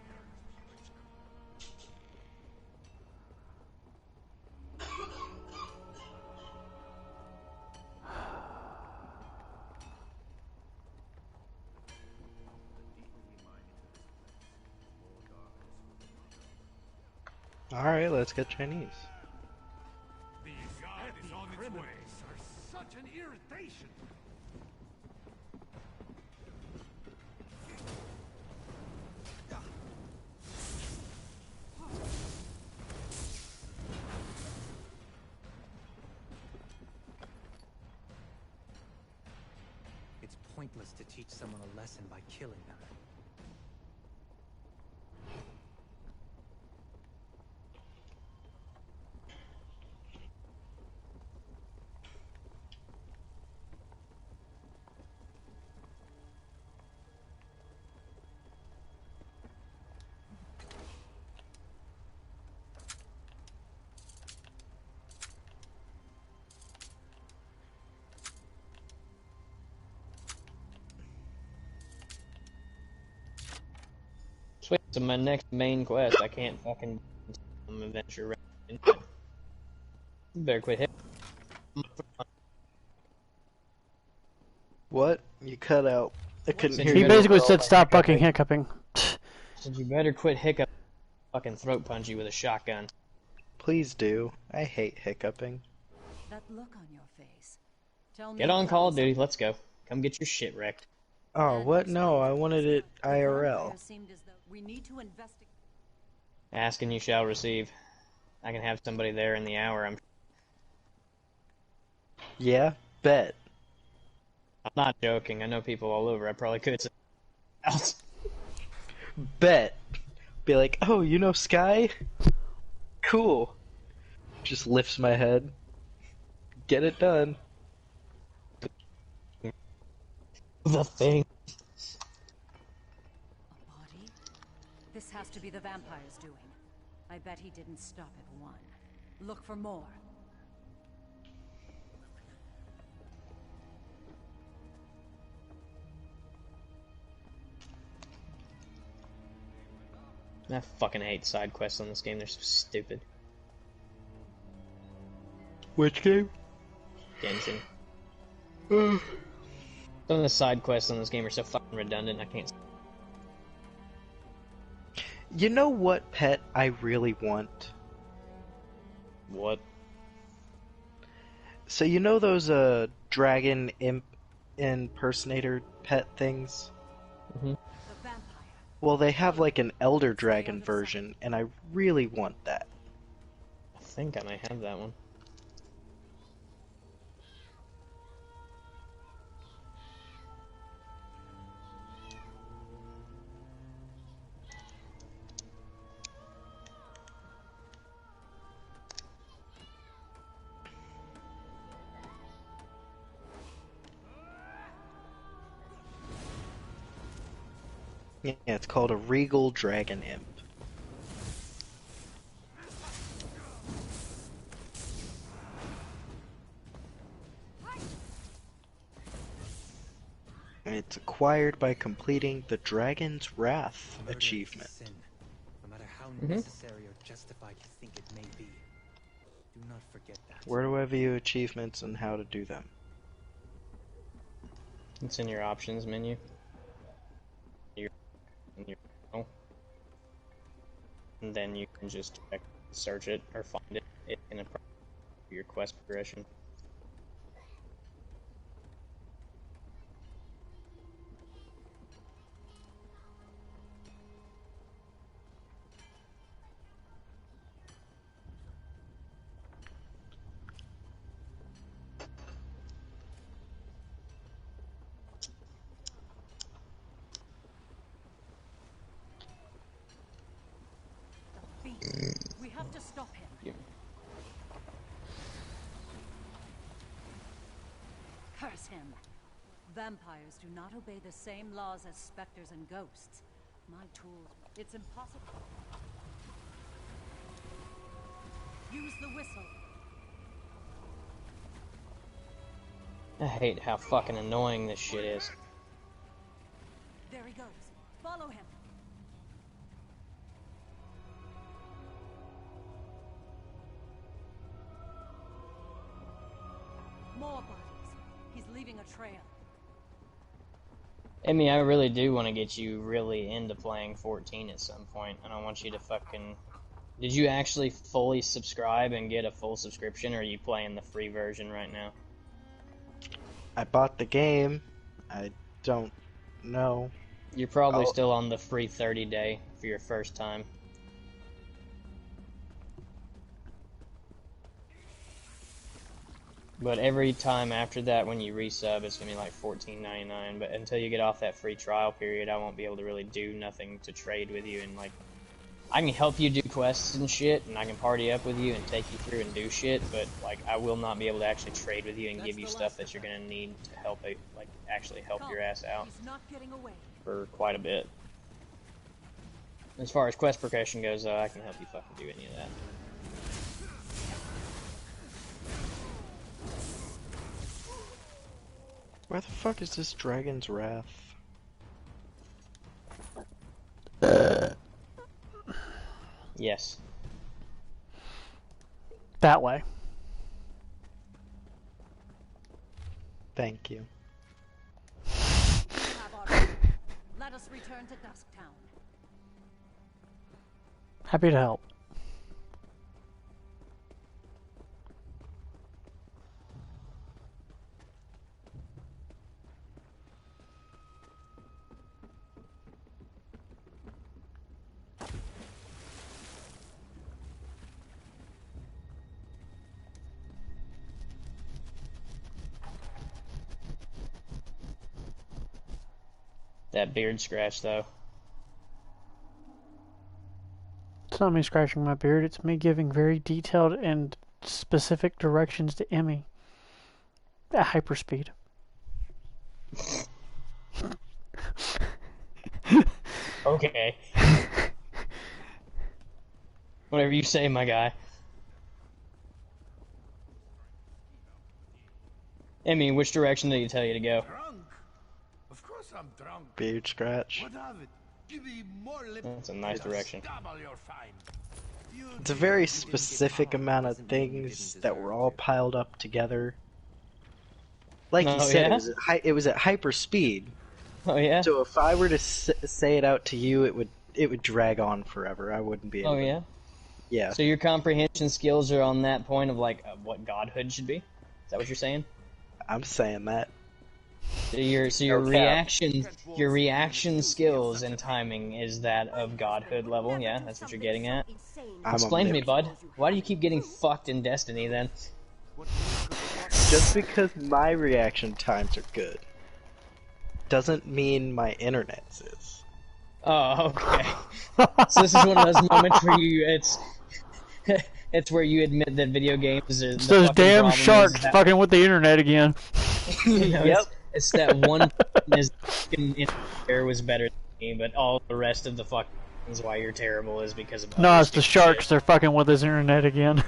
Alright, let's get Chinese. These heavy criminals are such an irritation. It's pointless to teach someone a lesson by killing them. So my next main quest, I can't fucking adventure. You better quit hitting. What? You cut out. I couldn't hear He you. basically said stop fucking hiccuping. Said you better quit hiccup. Fucking throat punch you with a shotgun. Please do. I hate hiccuping. That look on your face. Tell me Get on Call of Duty. Let's go. Come get your shit wrecked. Oh, what? No, I wanted it IRL. We need to investigate. Ask and you shall receive. I can have somebody there in the hour. Yeah, bet. I'm not joking. I know people all over. I probably could say else. Bet. Be like, oh, you know Sky? Cool. Just lifts my head. Get it done. The thing. A body? This has to be the vampire's doing. I bet he didn't stop at one. Look for more. I fucking hate side quests on this game. They're so stupid. Which game? Genshin. Some of the side quests on this game are so fucking redundant. I can't. You know what pet I really want? What? So you know those dragon imp impersonator pet things? Mm-hmm. Well, they have like an elder dragon version, and I really want that. I think I might have that one. Yeah, it's called a regal dragon imp. And it's acquired by completing the Dragon's Wrath achievement. No matter how necessary or justified you think it may be. Do not forget that. Where do I view achievements and how to do them? It's in your options menu. And then you can just search it or find it in your quest progression. We have to stop him. Yeah. Curse him. Vampires do not obey the same laws as specters and ghosts. My tools. It's impossible. Use the whistle. I hate how fucking annoying this shit is. There he goes. Follow him. More bodies. He's leaving a trail. Amy, I really do want to get you really into playing 14 at some point. I don't want you to fucking... Did you actually fully subscribe and get a full subscription, or are you playing the free version right now? I bought the game. I don't know. You're probably still on the free 30-day for your first time. But every time after that, when you resub, it's gonna be like $14.99. But until you get off that free trial period, I won't be able to really do nothing to trade with you. And like, I can help you do quests and shit, and I can party up with you and take you through and do shit. But like, I will not be able to actually trade with you and give you stuff that you're gonna need to help it, like actually help your ass out for quite a bit. As far as quest progression goes, I can help you fucking do any of that. Where the fuck is this Dragon's Wrath? Yes. That way. Thank you. Let us return to Dusktown. Happy to help. That beard scratch, though. It's not me scratching my beard, it's me giving very detailed and specific directions to Emmy. At hyperspeed. Okay. Whatever you say, my guy. Emmy, which direction did he tell you to go? Of course I'm drunk. Beard scratch. What of it? Give me more lip. That's a nice direction. It's a very specific amount of things that were all piled up together. Like you said, yeah? it was at hyper speed. Oh yeah. So if I were to say it out to you, it would drag on forever. I wouldn't be able. Oh yeah. To... Yeah. So your comprehension skills are on that point of like what godhood should be. Is that what you're saying? I'm saying that. So your reaction skills and timing is that of godhood level. Yeah, that's what you're getting at. Explain to me, bud. Why do you keep getting fucked in Destiny then? Just because my reaction times are good doesn't mean my internet's is. Oh, okay. So this is one of those moments where it's where you admit that video games are It's those damn sharks fucking with the internet again. Yep. It's that one is in there was better than me, but all the rest of the fucking reasons why you're terrible is because of No, it's the sharks. They're fucking with his internet again.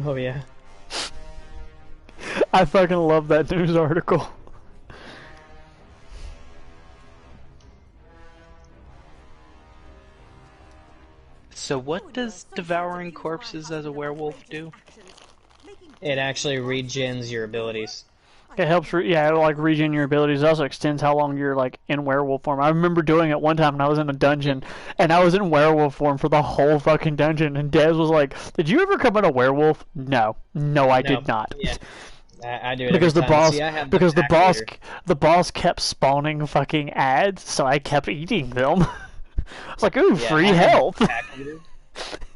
Oh yeah. I fucking love that news article. So what does devouring corpses as a werewolf do? It actually regens your abilities. It helps, it'll like regen your abilities. It also extends how long you're like in werewolf form. I remember doing it one time when I was in a dungeon, and I was in werewolf form for the whole fucking dungeon. And Dez was like, "Did you ever come in a werewolf?" No, I did not. Yeah, I do it because every time. the boss kept spawning fucking ads, so I kept eating them. I was like, "Ooh, free health." I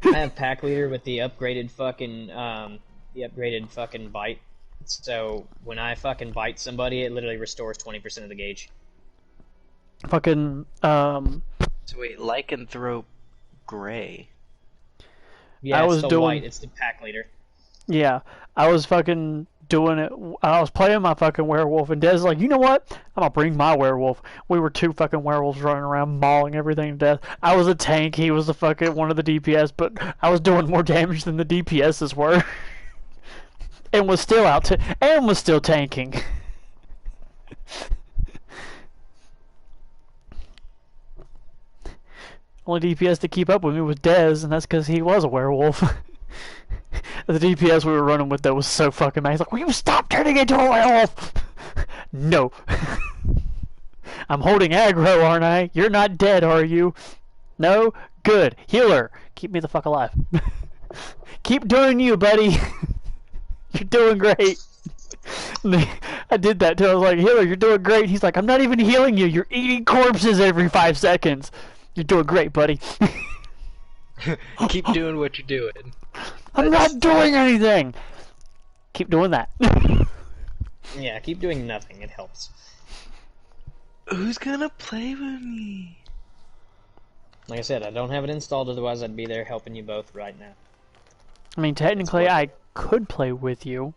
have pack leader with the upgraded fucking bite. So when I fucking bite somebody, it literally restores 20% of the gauge. Fucking So wait, lycanthrope gray. Yeah, it's the white. It's the pack leader. Yeah, I was fucking doing it. I was playing my fucking werewolf, and Dez's like, "You know what? I'm gonna bring my werewolf." We were two fucking werewolves running around mauling everything to death. I was a tank. He was the fucking one of the DPS, but I was doing more damage than the DPSs were. And was still tanking. Only DPS to keep up with me was Dez, and that's because he was a werewolf. The DPS we were running with though was so fucking mad. He's like, "Will you stop turning into a werewolf?" No. I'm holding aggro, aren't I? You're not dead, are you? No? Good. Healer. Keep me the fuck alive. Keep doing you, buddy. You're doing great. I did that too. I was like, "Healer, you're doing great." He's like, "I'm not even healing you. You're eating corpses every 5 seconds. You're doing great, buddy." Keep doing what you're doing. I'm not doing anything. Keep doing that. Yeah, keep doing nothing. It helps. Who's gonna play with me? Like I said, I don't have it installed. Otherwise, I'd be there helping you both right now. I mean, technically, I could play with you.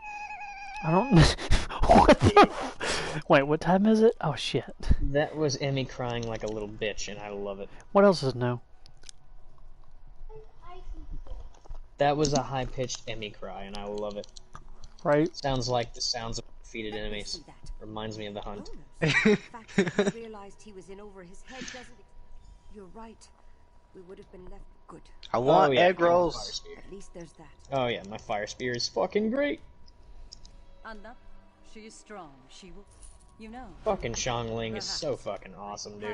I don't. What the? Wait, what time is it? Oh shit. That was Emmy crying like a little bitch, and I love it. What else is new? That was a high-pitched Emmy cry, and I love it. Right? Sounds like the sounds of defeated enemies. Reminds me of the hunt. The fact that he realized he was in over his head doesn't... You're right. We would have been left Good. I want egg rolls. At least there's that. Oh yeah, my fire spear is fucking great. Anna, she is strong. She will, you know. Fucking Xiangling is so fucking awesome, dude.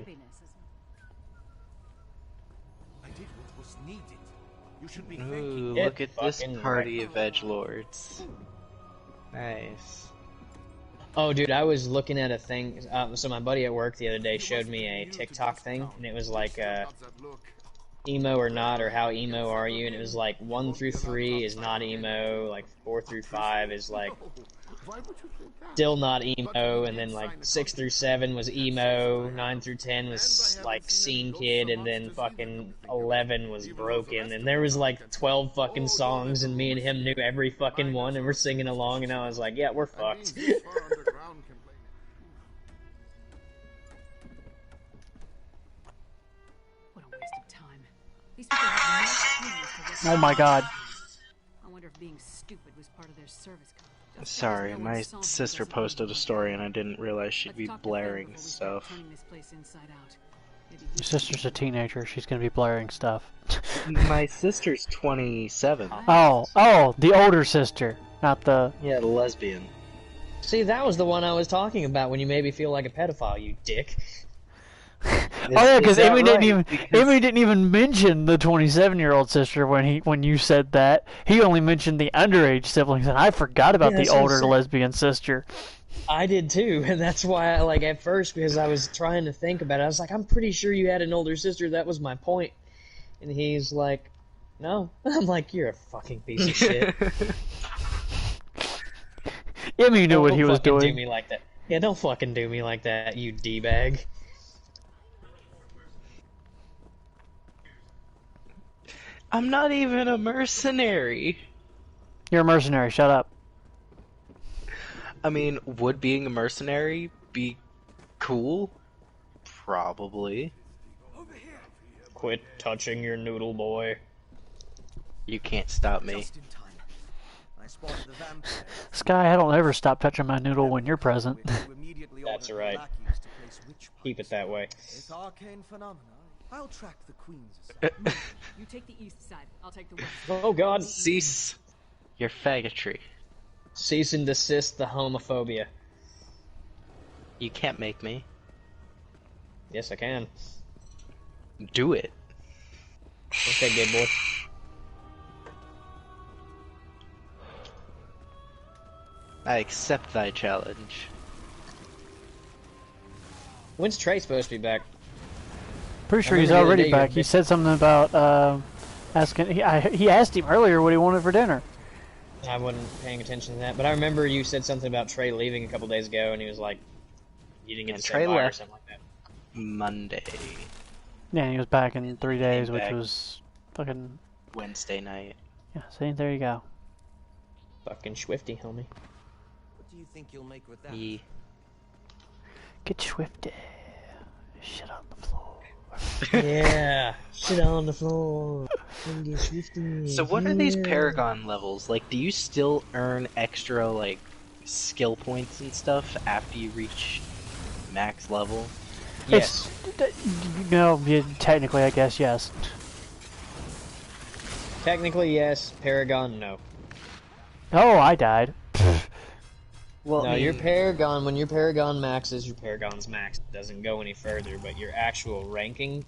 I did what was needed. You should be Ooh, thanking look at this fucking party of edgelords. Nice. Oh, dude, I was looking at a thing. So my buddy at work the other day showed me a TikTok thing, and it was like, emo or not, or how emo are you? And it was like 1 through 3 is not emo, like 4 through 5 is like still not emo, and then like 6 through 7 was emo, 9 through 10 was like scene kid, and then fucking 11 was broken. And there was like 12 fucking songs, and me and him knew every fucking one, and we're singing along, and I was like, yeah, we're fucked. Oh my god. I wonder if being stupid was part of their service contract. Sorry, my sister posted a story and I didn't realize she'd be blaring stuff. Your sister's a teenager, she's gonna be blaring stuff. My sister's 27. Oh, the older sister, not the... Yeah, the lesbian. See, that was the one I was talking about when you made me feel like a pedophile, you dick. Oh yeah, because Amy didn't even mention the 27-year-old sister when you said that. He only mentioned the underage siblings, and I forgot about the older lesbian sister. I did too, and that's why I, like, at first, because I was trying to think about it, I was like, I'm pretty sure you had an older sister, that was my point. And he's like, no. I'm like, you're a fucking piece of shit. Amy knew what he was doing. Don't do me like that. Yeah, don't fucking do me like that, you D-bag. I'm not even a mercenary. You're a mercenary, shut up. I mean, would being a mercenary be cool? Probably. Quit touching your noodle, boy. You can't stop me. Sky, I don't ever stop touching my noodle when you're present. That's right. Keep it that way. It's arcane phenomena. I'll track the queen's. You take the east side. I'll take the west. Oh god. Cease your faggotry. Cease and desist the homophobia. You can't make me. Yes, I can. Do it. Okay, gay boy. I accept thy challenge. When's Trey supposed to be back? Pretty sure he's already back. He said something about asking. He asked him earlier what he wanted for dinner. I wasn't paying attention to that, but I remember you said something about Trey leaving a couple days ago, and he was like, "You didn't get to say bye," or something like that. Monday. Yeah, he was back in 3 days, which was fucking Wednesday night. Yeah, see, there you go. Fucking Swifty, homie. What do you think you'll make with that? Yeah. Get Swifty. Shit on the floor. Yeah, shit on the floor. Get Swifty. So what are these Paragon levels? Like, do you still earn extra, like, skill points and stuff after you reach max level? Yes. No, yeah, technically, I guess, yes. Technically, yes. Paragon, no. Oh, I died. Well, no, your Paragon, when your Paragon maxes, your Paragon's max. It doesn't go any further, but your actual ranking,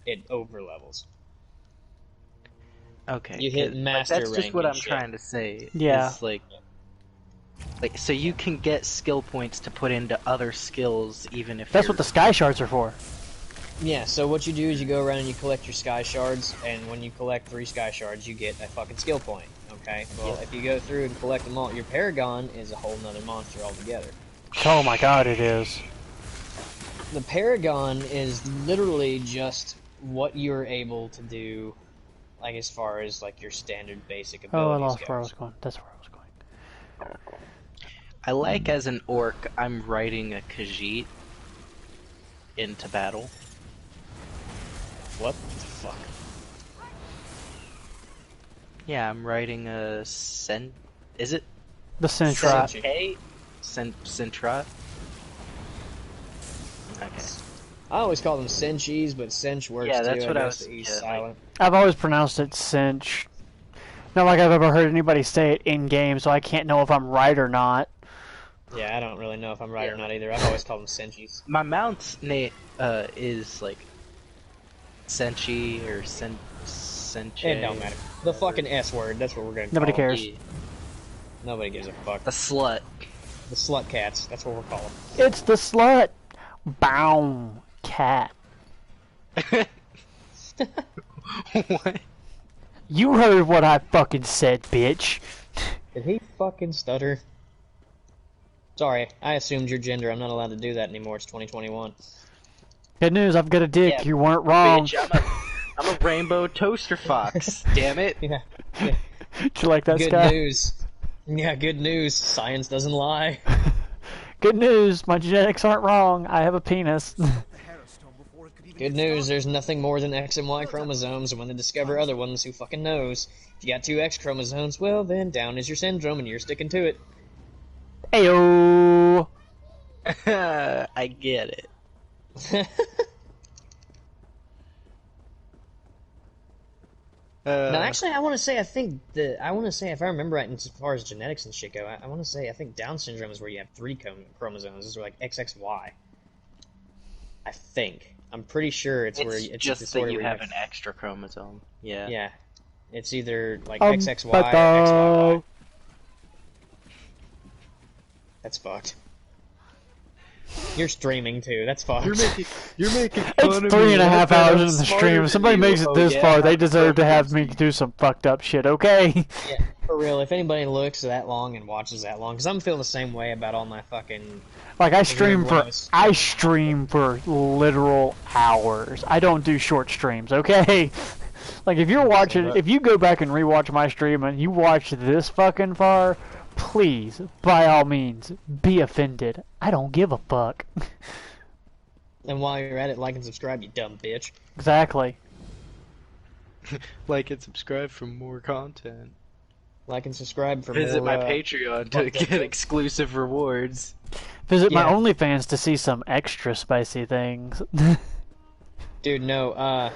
it over-levels. Okay. You hit master rank. That's just what I'm trying to say. Yeah. Is like, so you can get skill points to put into other skills, even if That's what the Sky Shards are for. Yeah, so what you do is you go around and you collect your Sky Shards, and when you collect 3 Sky Shards, you get a fucking skill point. Okay? Well, if you go through and collect them all, your Paragon is a whole nother monster altogether. Oh my god, it is. The Paragon is literally just what you're able to do, like, as far as, like, your standard basic abilities Oh, I lost goes. where I was going. That's where I was going. I like, as an orc, I'm riding a Khajiit into battle. What the fuck? Yeah, I'm riding a Is it? The Centrat. Centrat? Okay. I always call them Senchis, but Sench works too. Yeah, that's what I was. Silent. I've always pronounced it Cinch. Not like I've ever heard anybody say it in game, so I can't know if I'm right or not. Yeah, I don't really know if I'm right or not either. I've always called them Senchis. My mount's name is like Senchi or Senche. It don't matter. The fucking S word. That's what we're gonna. Nobody call cares. them. Nobody gives a fuck. A slut. The slut cats. That's what we're calling them. It's the slut. Bow cat. What? You heard what I fucking said, bitch. Did he fucking stutter? Sorry, I assumed your gender. I'm not allowed to do that anymore. It's 2021. Good news, I've got a dick. Yeah, you weren't wrong. Bitch, I'm a rainbow toaster fox. Damn it. Yeah. Did you like that, Good Sky? news. Yeah, good news. Science doesn't lie. Good news, my genetics aren't wrong. I have a penis. Good news, there's nothing more than X and Y chromosomes, and when they discover other ones, who fucking knows? If you got 2 X chromosomes, well then, down is your syndrome, and you're sticking to it. Ayo. I get it. No, actually, I want to say if I remember right, as far as genetics and shit go, I want to say I think Down syndrome is where you have 3 chromosomes. Those are like XXY. I think. I'm pretty sure it's where it's just that you have an extra chromosome. Yeah. Yeah. It's either like XXY or XYY. That's fucked. You're streaming too. That's fucked. You're making fun It's of me. 3.5 hours into the stream. If somebody makes it this far, they deserve to have me do some fucked up shit, okay? Yeah, for real. If anybody looks that long and watches that long, because I'm feeling the same way about all my fucking... Like, I stream for literal hours. I don't do short streams, okay? Like, if you're watching... If you go back and rewatch my stream and you watch this fucking far... Please, by all means, be offended. I don't give a fuck. And while you're at it, like and subscribe, you dumb bitch. Exactly. Like and subscribe for more content. Like and subscribe for Visit more, my Patreon to get exclusive rewards. Visit my OnlyFans to see some extra spicy things. Dude, no,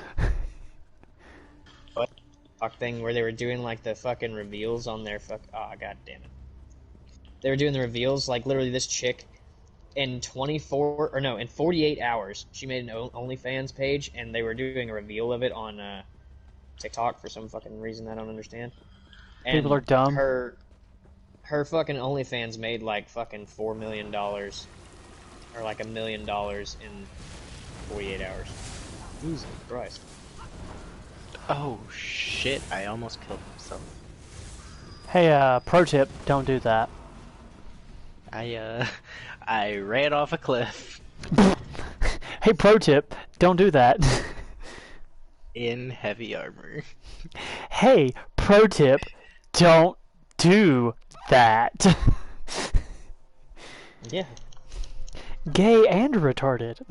fuck thing where they were doing like the fucking reveals on their god damn it. They were doing the reveals, like literally this chick in 48 hours she made an OnlyFans page, and they were doing a reveal of it on TikTok for some fucking reason I don't understand. And people are dumb. Her fucking OnlyFans made like fucking $4 million or like $1 million in 48 hours. Jesus Christ. Oh shit, I almost killed myself. Hey, pro tip, don't do that. I ran off a cliff. Hey, pro tip, don't do that. In heavy armor. Hey, pro tip, don't do that. Yeah. Gay and retarded.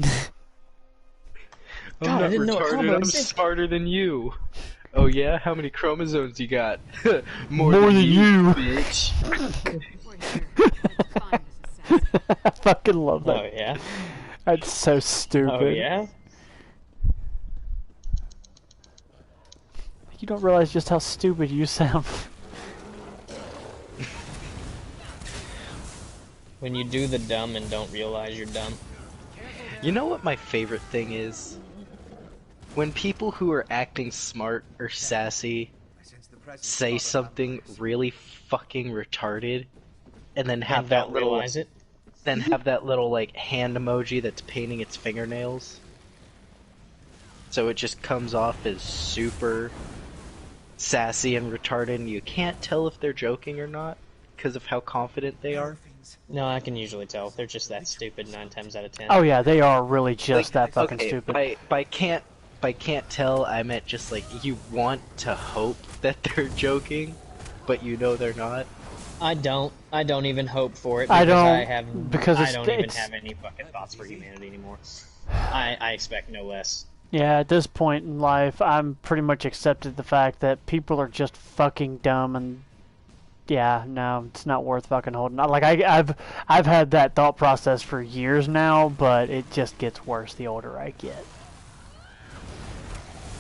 God, I didn't know retarded, I'm smarter than you. Oh yeah? How many chromosomes you got? More than you, bitch. I fucking love that. Oh yeah? That's so stupid. Oh yeah? You don't realize just how stupid you sound. When you do the dumb and don't realize you're dumb. You know what my favorite thing is? When people who are acting smart or sassy say something really fucking retarded, and then have that little like hand emoji that's painting its fingernails. So it just comes off as super sassy and retarded, and you can't tell if they're joking or not because of how confident they are. No, I can usually tell. They're just that stupid 9 times out of 10. Oh yeah, they are really just that fucking stupid. By can't tell, I meant just like you want to hope that they're joking, but you know they're not. I don't even hope for it. I don't even have any fucking thoughts for humanity anymore. I expect no less. Yeah, at this point in life, I'm pretty much accepted the fact that people are just fucking dumb, and yeah, no, it's not worth fucking holding. Like I've had that thought process for years now, but it just gets worse the older I get.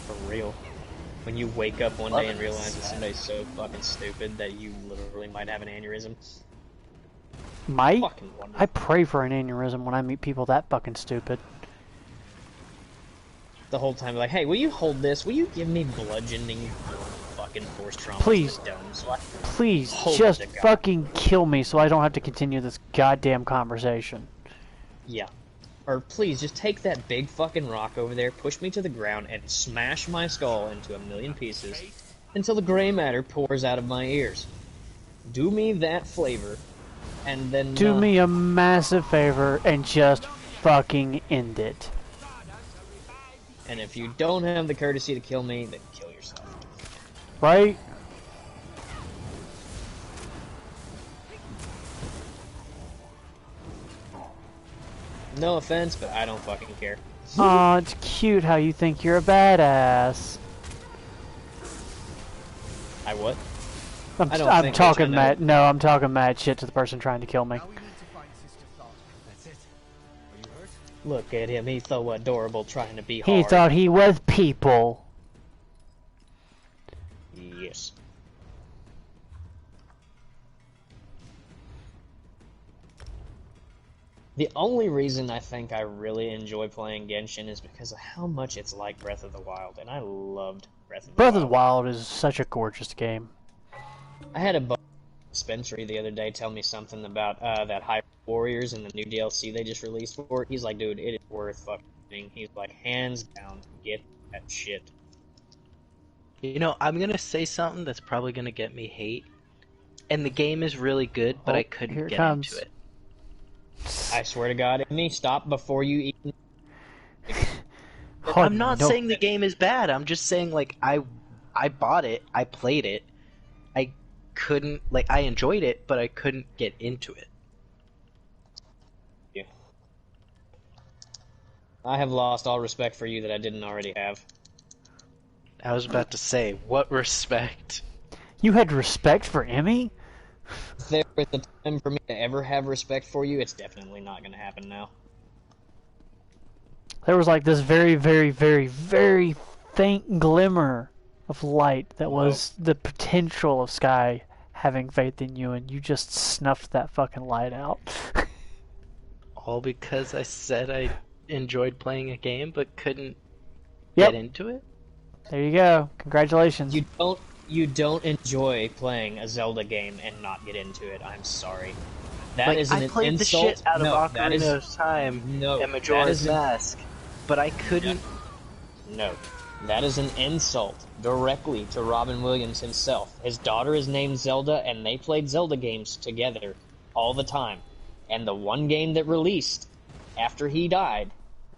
For real. When you wake up one day and realize that somebody's so fucking stupid that you literally might have an aneurysm. Might? I pray for an aneurysm when I meet people that fucking stupid. The whole time, like, hey, will you hold this? Will you give me bludgeoning fucking force trauma? Please, please, just fucking kill me so I don't have to continue this goddamn conversation. Yeah. Or please, just take that big fucking rock over there, push me to the ground, and smash my skull into a million pieces until the gray matter pours out of my ears. Do me that flavor, and then... Do me a massive favor and just fucking end it. And if you don't have the courtesy to kill me, then kill yourself. Right? No offense, but I don't fucking care. Aw, it's cute how you think you're a badass. I what? I'm talking mad. No, I'm talking mad shit to the person trying to kill me. Look at him, he's so adorable trying to be hard. He thought he was people. Yes. The only reason I think I really enjoy playing Genshin is because of how much it's like Breath of the Wild, and I loved Breath of the Wild. Breath of the Wild is such a gorgeous game. I had a dispensary the other day tell me something about that Hyrule Warriors and the new DLC they just released for it. He's like, dude, it is worth fucking. He's like, hands down, get that shit. You know, I'm gonna say something that's probably gonna get me hate, and the game is really good, but I couldn't get into it. I swear to God, me, stop before you eat. I'm not saying the game is bad. I'm just saying, like, I bought it, I played it, I couldn't, like, I enjoyed it, but I couldn't get into it. Yeah. I have lost all respect for you that I didn't already have. I was about to say, what respect? You had respect for Emmy? If there was a time for me to ever have respect for you, it's definitely not going to happen now. There was like this very, very, very, very faint glimmer of light that was the potential of Sky having faith in you, and you just snuffed that fucking light out. All because I said I enjoyed playing a game but couldn't get into it? There you go. Congratulations. You don't enjoy playing a Zelda game and not get into it. I'm sorry. That is an insult. I played the shit out of Ocarina of Time and Majora's Mask, but I couldn't... No. That is an insult directly to Robin Williams himself. His daughter is named Zelda, and they played Zelda games together all the time. And the one game that released after he died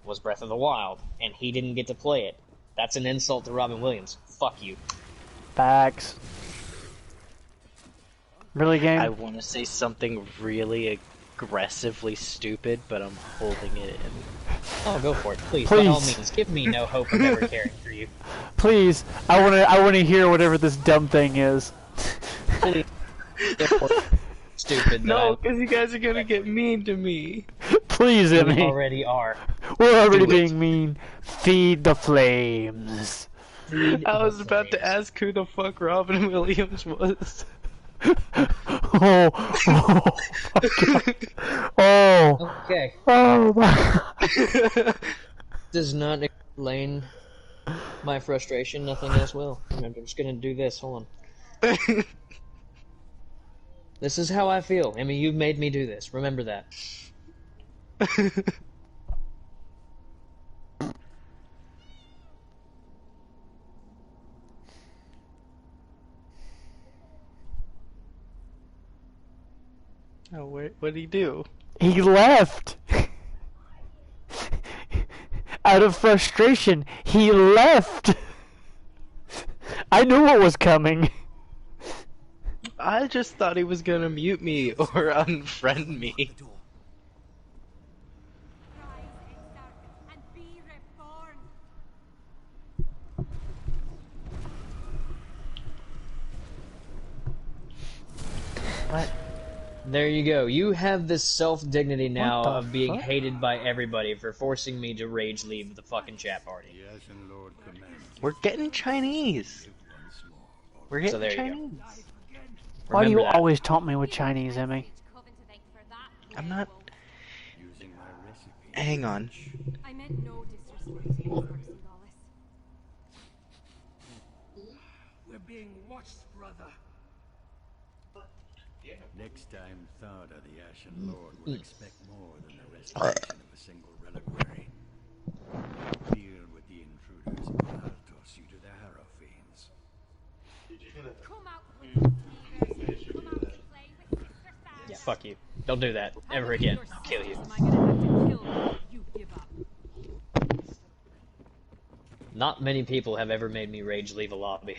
was Breath of the Wild, and he didn't get to play it. That's an insult to Robin Williams. Fuck you. Facts. Really, game? I want to say something really aggressively stupid, but I'm holding it in. Oh, go for it, please. By all means, give me no hope of ever caring for you. Please, I want to hear whatever this dumb thing is. Please. Stupid. No, because you guys are gonna get mean to me. Please, Emmy. We already are. We're already being mean. Feed the flames. I was about to ask who the fuck Robin Williams was. Oh my God. Oh. Okay. Oh my God. Does not explain my frustration. Nothing else will. I'm just gonna do this. Hold on. This is how I feel. I mean, you've made me do this. Remember that. Oh, what did he do? He left. Out of frustration, he left. I knew what was coming. I just thought he was gonna mute me or unfriend me. There you go. You have this self-dignity now of being hated by everybody for forcing me to rage leave the fucking chat party. We're getting Chinese. We're getting So there Chinese. you go. Why do you always taunt me with Chinese, Emmy? I'm not... Hang on. I meant no disrespect to you, Sir Singalis. We're being watched, brother. Next time, Tharda, the Ashen Lord, will expect more than the restoration of a single reliquary. Deal with the intruders, or I'll toss you to the Harrow Fiends. Come out with me, come out and play with Sister Sam. Yeah, fuck you. Don't do that ever again. I'll kill you. You give up. Not many people have ever made me rage leave a lobby.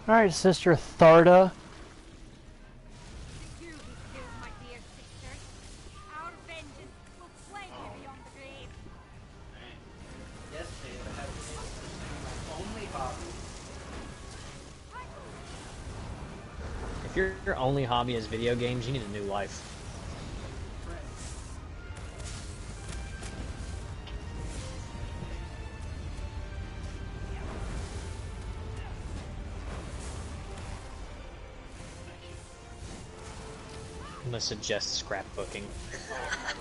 Alright, Sister Tharda. If your only hobby is video games, you need a new life. I'm gonna suggest scrapbooking. What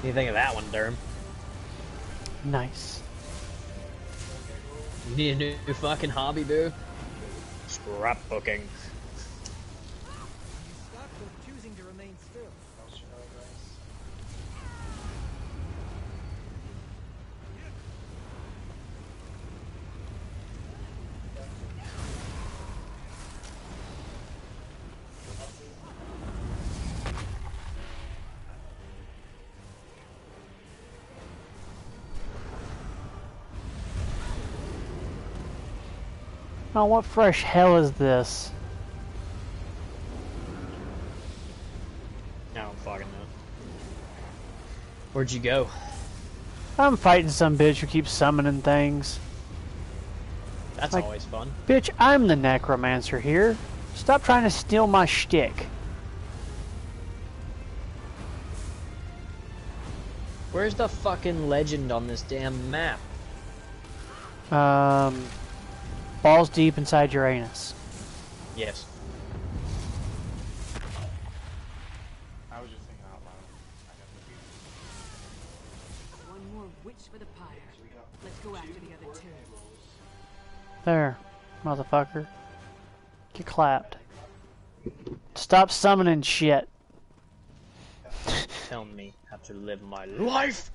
do you think of that one, Derm? Nice. You need a new fucking hobby, boo? Scrapbooking. Stop from choosing to remain still. Oh, what fresh hell is this? I don't fucking know. Where'd you go? I'm fighting some bitch who keeps summoning things. That's like, always fun. Bitch, I'm the necromancer here. Stop trying to steal my shtick. Where's the fucking legend on this damn map? Balls deep inside your anus. Yes. I was just thinking out loud. One more witch for the pyre. Let's go after the other two. There, motherfucker. Get clapped. Stop summoning shit. Tell me how to live my life.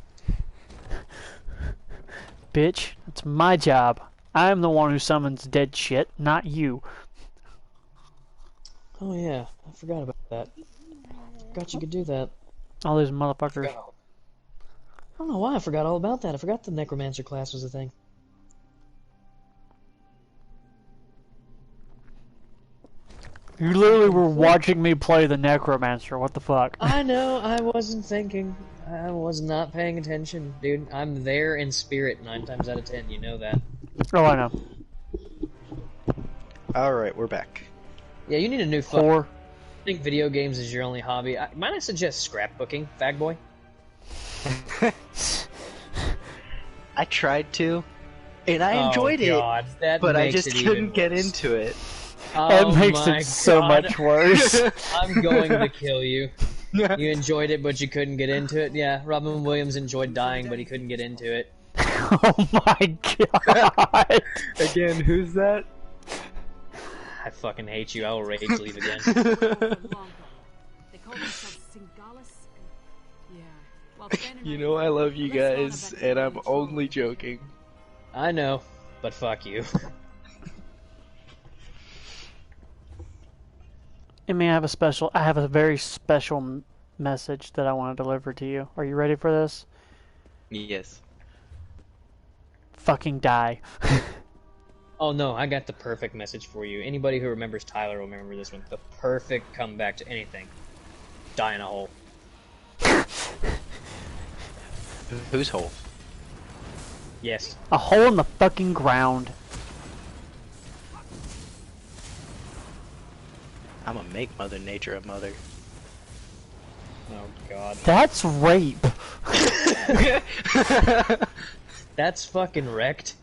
Bitch, that's my job. I'm the one who summons dead shit, not you. Oh yeah, I forgot about that. Forgot you could do that. All these motherfuckers. I don't know why I forgot all about that. I forgot the necromancer class was a thing. You literally were watching me play the necromancer. What the fuck? I know, I wasn't thinking. I was not paying attention, dude. I'm there in spirit 9 times out of 10, you know that. Oh, I know. Alright, we're back. Yeah, you need a new Four. I think video games is your only hobby. Might I suggest scrapbooking, fag boy? I tried to, and I enjoyed God, it, but I just couldn't get into it. That makes it so much worse. I'm going to kill you. You enjoyed it, but you couldn't get into it? Yeah, Robin Williams enjoyed dying, but he couldn't get into it. Oh my god! Again, who's that? I fucking hate you. I will rage leave again. You know I love you guys, and I'm only joking. I know, but fuck you. I mean, I have a very special message that I want to deliver to you. Are you ready for this? Yes. Fucking die. Oh no, I got the perfect message for you. Anybody who remembers Tyler will remember this one. The perfect comeback to anything. Die in a hole. Whose hole? Yes. A hole in the fucking ground. I'm gonna make Mother Nature a mother. Oh god. That's rape. That's fucking wrecked.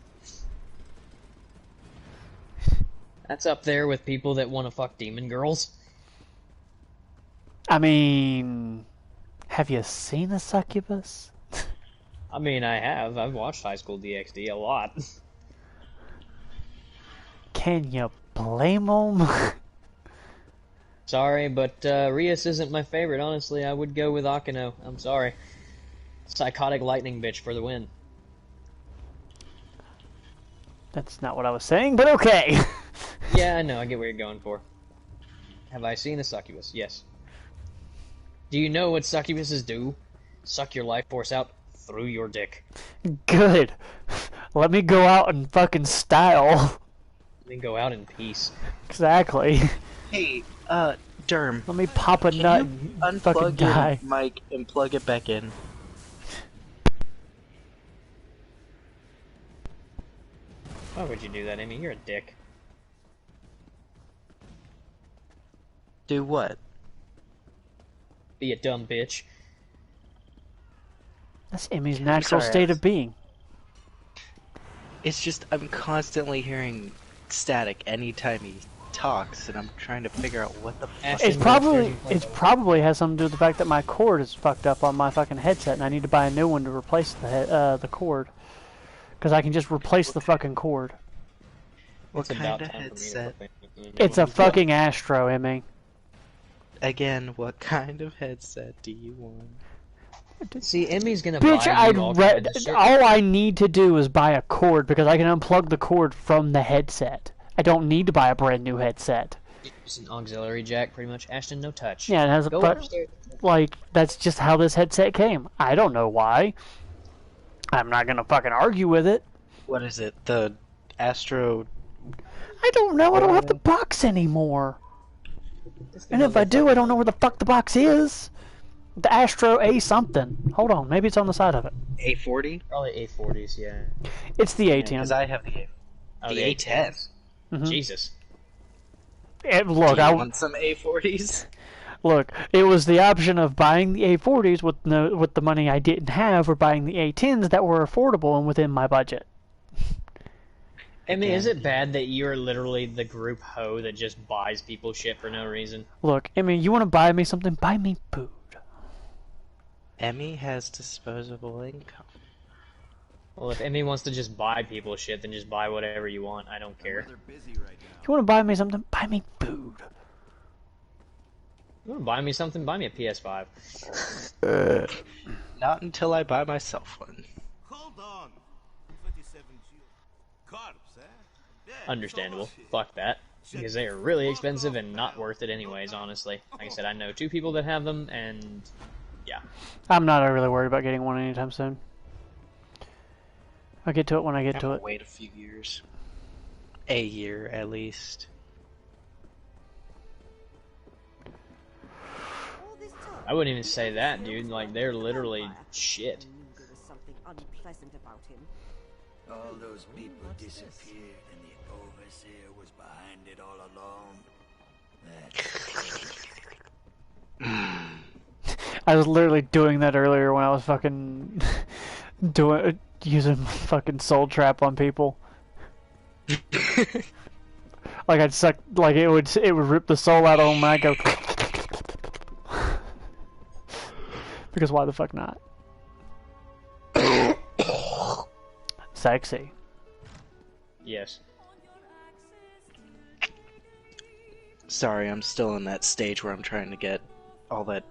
That's up there with people that want to fuck demon girls. I mean, have you seen a succubus? I mean, I have. I've watched High School DxD a lot. Can you blame them? Sorry, but Rias isn't my favorite. Honestly, I would go with Akino. I'm sorry. Psychotic lightning bitch for the win. That's not what I was saying, but okay. Yeah, I know. I get what you're going for. Have I seen a succubus? Yes. Do you know what succubuses do? Suck your life force out through your dick. Good. Let me go out in fucking style. Let me go out in peace. Exactly. Hey, Derm. Let me pop a nut and fucking die. Your mic and plug it back in. Why would you do that, Amy? You're a dick. Do what? Be a dumb bitch. That's Emmy's natural state of being. It's just, I'm constantly hearing static anytime he talks, and I'm trying to figure out what the fuck. It probably has something to do with the fact that my cord is fucked up on my fucking headset, and I need to buy a new one to replace the cord. Because I can just replace the fucking cord. What kind of headset? It's a fucking Astro, Emmy. Again, what kind of headset do you want? See, Emmy's gonna Bitch, buy all I need to do is buy a cord, because I can unplug the cord from the headset. I don't need to buy a brand new headset. It's an auxiliary jack, pretty much. Ashton, no touch. Yeah, it has like, that's just how this headset came. I don't know why. I'm not gonna fucking argue with it. What is it? The Astro... I don't know, I don't have the box anymore. And if I do, I don't know where the fuck the box is. The Astro A something. Hold on, maybe it's on the side of it. A40? Probably A40s, yeah. It's the A10. Because I have the A10. Mm-hmm. Jesus. Look, do you want some A40s? Look, it was the option of buying the A40s with the money I didn't have, or buying the A10s that were affordable and within my budget. I mean, is it bad that you're literally the group hoe that just buys people shit for no reason? Look, Emmy, you want to buy me something? Buy me food. Emmy has disposable income. Well, if Emmy wants to just buy people shit, then just buy whatever you want. I don't care. You want to buy me something? Buy me food. You want to buy me something? Buy me a PS5. Not until I buy myself one. Hold on. 27 carbs, eh? Yeah, Understandable. Fuck that. Because they are really expensive and not worth it anyways, honestly. Like I said, I know 2 people that have them, and yeah. I'm not really worried about getting one anytime soon. I'll get to it when I get to it. Wait a few years. A year, at least. I wouldn't even say that, dude. Like, they're literally shit. There was something unpleasant about him. All those people disappeared, and the overseer was behind it all along. I was literally doing that earlier when I was fucking using fucking soul trap on people. Like I'd suck, like it would rip the soul out of them, and I go. Because why the fuck not? Sexy. Yes. Sorry, I'm still in that stage where I'm trying to get all that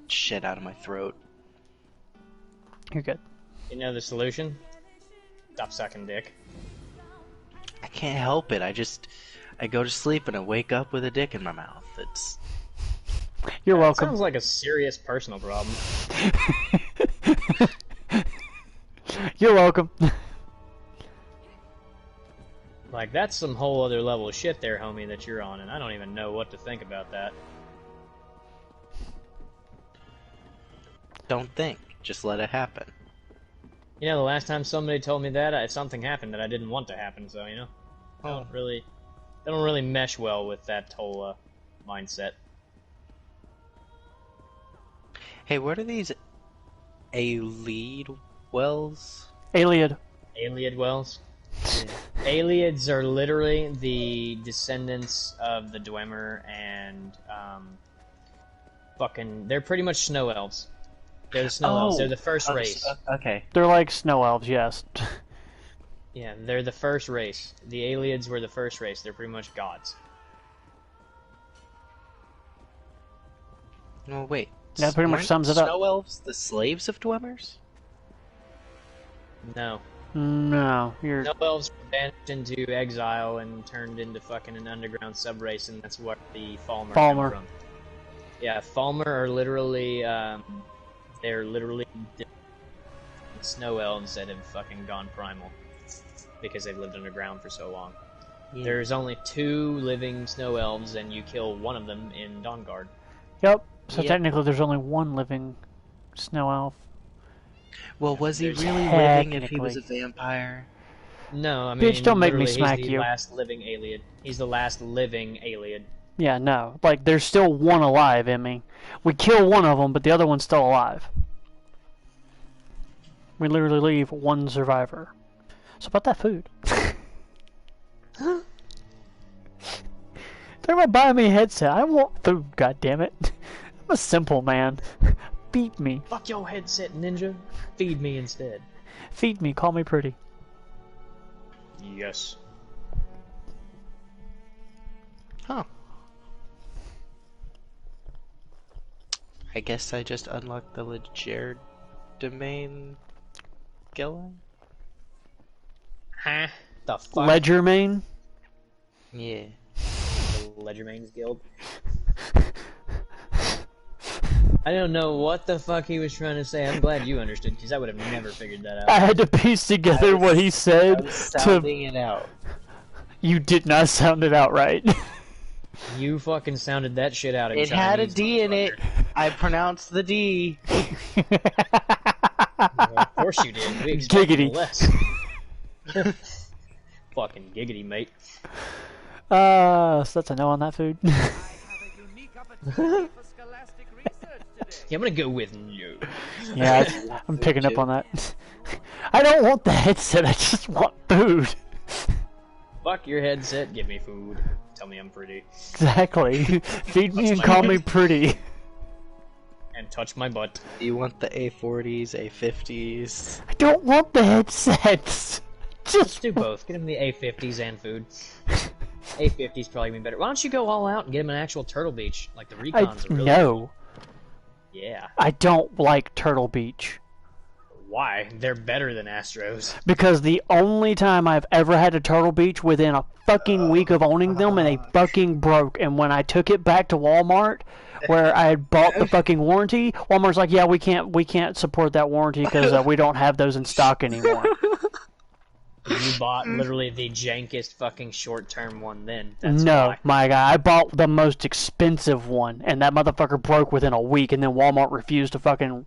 shit out of my throat. You're good. You know the solution? Stop sucking dick. I can't help it. I go to sleep and I wake up with a dick in my mouth. It's... You're welcome. Sounds like a serious personal problem. You're welcome. Like, that's some whole other level of shit there, homie, that you're on, and I don't even know what to think about that. Don't think. Just let it happen. You know, the last time somebody told me that, something happened that I didn't want to happen. So you know, they don't really mesh well with that whole mindset. Hey, what are these Aelid wells? Aelid. Aelid wells. Yeah. Aelids are literally the descendants of the Dwemer and they're pretty much snow elves. They're the snow elves. They're the first race. Okay. They're like snow elves, yes. Yeah, they're the first race. The Aelids were the first race. They're pretty much gods. Oh wait. That pretty much sums it up. Snow elves the slaves of Dwemers? No. No, you're... Snow elves were banished into exile and turned into fucking an underground subrace, and that's what the Falmer come from. Yeah, Falmer are literally, they're literally snow elves that have fucking gone primal. Because they've lived underground for so long. Yeah. There's only 2 living snow elves, and you kill one of them in Dawnguard. Yep. So technically there's only 1 living snow elf. Well, was he really living if he was a vampire? No, I mean, bitch, don't make me smack he's the last living Aeliad. He's the last living Aeliad. Yeah, no. Like, there's still 1 alive, Emmy. We kill one of them, but the other one's still alive. We literally leave 1 survivor. So about that food. They're gonna buy me a headset. I want food, goddammit. I'm a simple man. Feed me. Fuck your headset, ninja. Feed me instead. Feed me, call me pretty. Yes. Huh. I guess I just unlocked the Leger domain Gillen? Huh? The fuck? Ledgermain? Yeah. The Ledgermain's Guild. I don't know what the fuck he was trying to say. I'm glad you understood, because I would have never figured that out. I had to piece together what he said. I was sounding it out. You did not sound it out right. You fucking sounded that shit out in It Chinese. had a D in it. I pronounced the D. Well, of course you did. We expected Giggity. less. Fucking giggity, mate. So that's a no on that food. Yeah, I'm gonna go with no. Yeah, I'm picking up on that. I don't want the headset, I just want food. Fuck your headset, give me food. Tell me I'm pretty. Exactly. Feed me and call me pretty. And touch my butt. You want the A40s, A50s? I don't want the headsets. Just do both. Get him the A50s and food. A50s probably be better. Why don't you go all out and get him an actual Turtle Beach? Like the Recons are really No. Yeah. I don't like Turtle Beach. Why? They're better than Astros. Because the only time I've ever had a Turtle Beach within a fucking week of owning them, and they fucking broke. And when I took it back to Walmart, where I had bought the fucking warranty, Walmart's like, yeah, we can't support that warranty because we don't have those in stock anymore. You bought literally the jankest fucking short-term one then. That's No, why. my guy, I bought the most expensive one, and that motherfucker broke within a week, and then Walmart refused to fucking...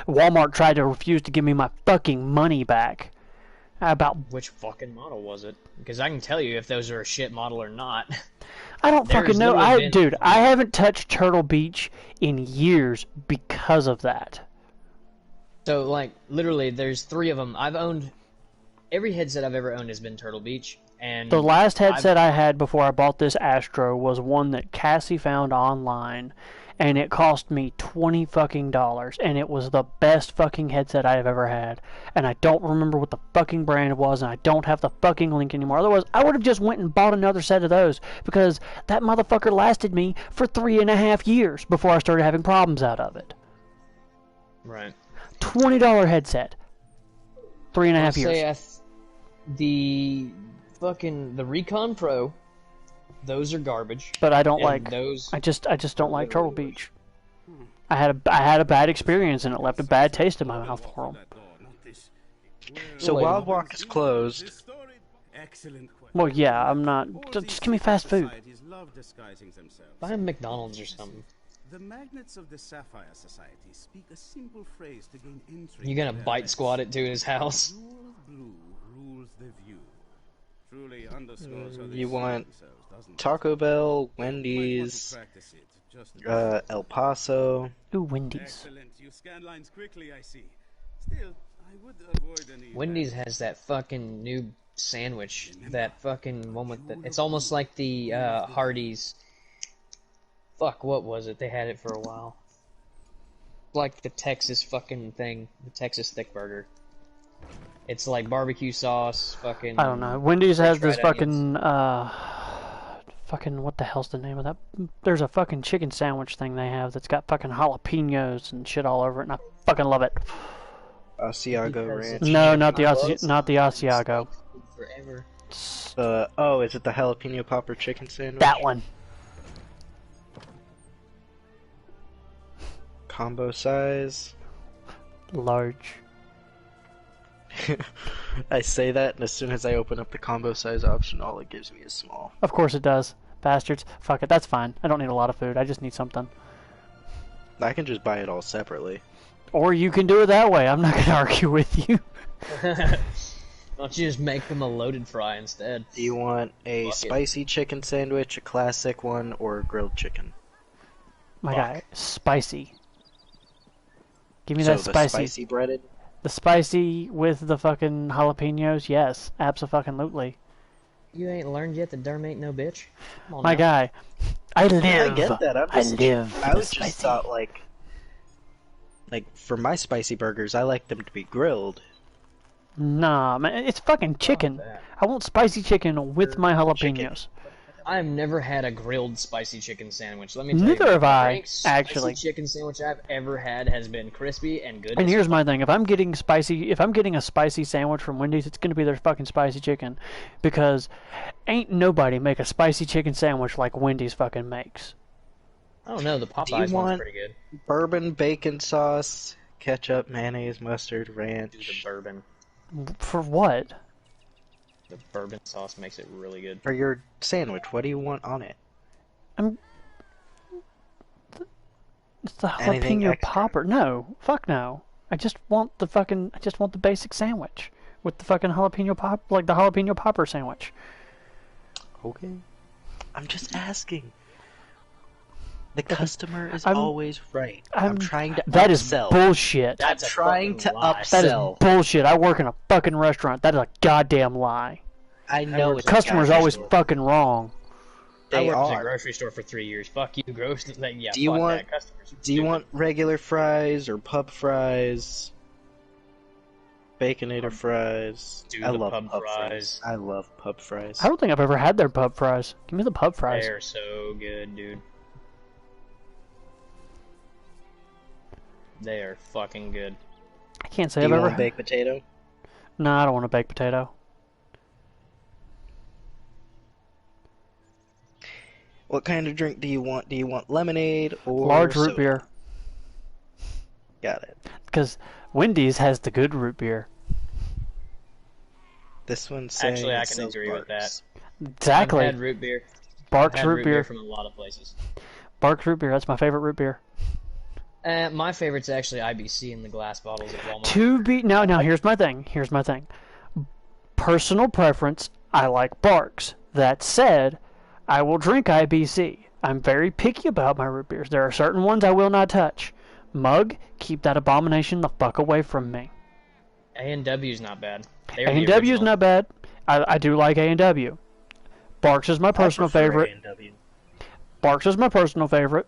Walmart tried to refuse to give me my fucking money back. About... Which fucking model was it? Because I can tell you if those are a shit model or not. I don't fucking know. Dude, I haven't touched Turtle Beach in years because of that. So, like, literally, there's 3 of them. I've owned... Every headset I've ever owned has been Turtle Beach, and... The last headset I had before I bought this Astro was one that Cassie found online, and it cost me $20 fucking dollars, and it was the best fucking headset I have ever had. And I don't remember what the fucking brand it was, and I don't have the fucking link anymore. Otherwise, I would have just went and bought another set of those, because that motherfucker lasted me for 3.5 years before I started having problems out of it. Right. $20 headset. 3.5 years. The Recon Pro, those are garbage. But I don't like those. I just don't like Turtle Beach. I had a bad experience and it left a bad taste in my mouth for them. So Wild Walk is closed. Well, yeah, I'm not. Just give me fast food. Buy a McDonald's or something. The magnates of the Sapphire Society speak a simple phrase to gain entry. You gonna bite squat it to his house? Blue rules the view. Truly underscores how they You see want themselves, doesn't it? Taco Bell, Wendy's, El Paso. Ooh, Wendy's. Excellent. You scan lines quickly, I see. Still, I would avoid any. Wendy's has that fucking new sandwich. That fucking one with the. It's almost like the Hardee's. Fuck, what was it? They had it for a while. Like the Texas fucking thing, the Texas thick burger. It's like barbecue sauce, fucking. I don't know. Wendy's has this onions. fucking what the hell's the name of that? There's a fucking chicken sandwich thing they have that's got fucking jalapenos and shit all over it, and I fucking love it. Asiago Ranch. No, not the Asiago. Forever. Oh, is it the jalapeno popper chicken sandwich? That one. Combo size. Large. I say that, and as soon as I open up the combo size option, all it gives me is small. Of course it does. Bastards. Fuck it, that's fine. I don't need a lot of food. I just need something. I can just buy it all separately. Or you can do it that way. I'm not going to argue with you. Why don't you just make them a loaded fry instead? Do you want a spicy chicken sandwich, a classic one, or grilled chicken? My guy, spicy. Give me that spicy. Spicy breaded? The spicy with the fucking jalapenos? Yes, abso-fucking-lutely. You ain't learned yet that Derm ain't no bitch? Come on My now. guy, I live. I get that. I live. I was just thought like for my spicy burgers, I like them to be grilled. Nah, man, it's fucking chicken. I want spicy chicken with my jalapenos. I've never had a grilled spicy chicken sandwich. Let me tell Neither you. have I, Frank's actually. Spicy chicken sandwich I've ever had has been crispy and good. And here's my thing: if I'm getting a spicy sandwich from Wendy's, it's gonna be their fucking spicy chicken, because ain't nobody make a spicy chicken sandwich like Wendy's fucking makes. I don't know. The Popeyes one's pretty good. Bourbon bacon sauce, ketchup, mayonnaise, mustard, ranch. Do the bourbon. For what? The bourbon sauce makes it really good. For your sandwich, what do you want on it? It's the jalapeno popper. No, fuck no. I just want the basic sandwich with the fucking jalapeno pop, like the jalapeno popper sandwich. Okay. I'm just asking. The customer is always right. I'm trying to That upsell. is bullshit. That's trying to upsell. That is bullshit. I work in a fucking restaurant. That is a goddamn lie. I know it's Customer's always fucking wrong. I worked in a grocery store for 3 years. Fuck you, grocery. Yeah, Do you fuck want? that. Customers. Do you want regular fries or pub fries? Baconator fries. Do I the love pub fries. I love pub fries. I don't think I've ever had their pub fries. Give me the pub fries. They're so good, dude. They are fucking good. I can't say Do I've you ever want baked potato? No, I don't want a baked potato. What kind of drink do you want? Do you want lemonade or Large root soda? beer. Got it. Because Wendy's has the good root beer. This one's saying Actually, I it can sells agree with Barks. that. Exactly. I've had root beer. Barks I've had root beer from a lot of places. Barks root beer. That's my favorite root beer. My favorite's actually IBC in the glass bottles at Walmart. Now here's my thing. Here's my thing. Personal preference. I like Barks. That said, I will drink IBC. I'm very picky about my root beers. There are certain ones I will not touch. Mug, keep that abomination the fuck away from me. A&W's not bad. A&W's not bad. I do like A&W. Barks is my personal favorite. A&W. Barks is my personal favorite.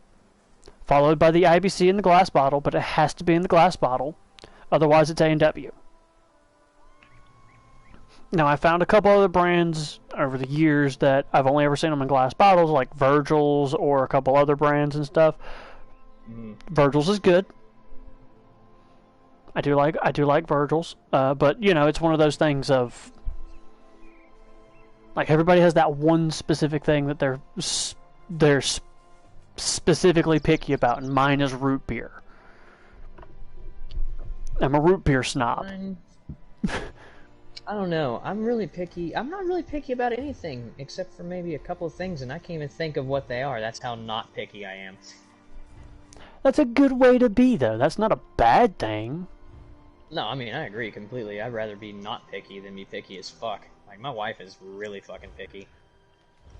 Followed by the IBC in the glass bottle, but it has to be in the glass bottle. Otherwise, it's A&W. Now, I found a couple other brands over the years that I've only ever seen them in glass bottles, like Virgil's or a couple other brands and stuff. Virgil's is good. I do like Virgil's, but you know, it's one of those things of like everybody has that one specific thing that they're specifically picky about, and mine is root beer. I'm a root beer snob. I don't know. I'm really picky. I'm not really picky about anything except for maybe a couple of things, and I can't even think of what they are. That's how not picky I am. That's a good way to be, though. That's not a bad thing. No, I mean, I agree completely. I'd rather be not picky than be picky as fuck. Like, my wife is really fucking picky.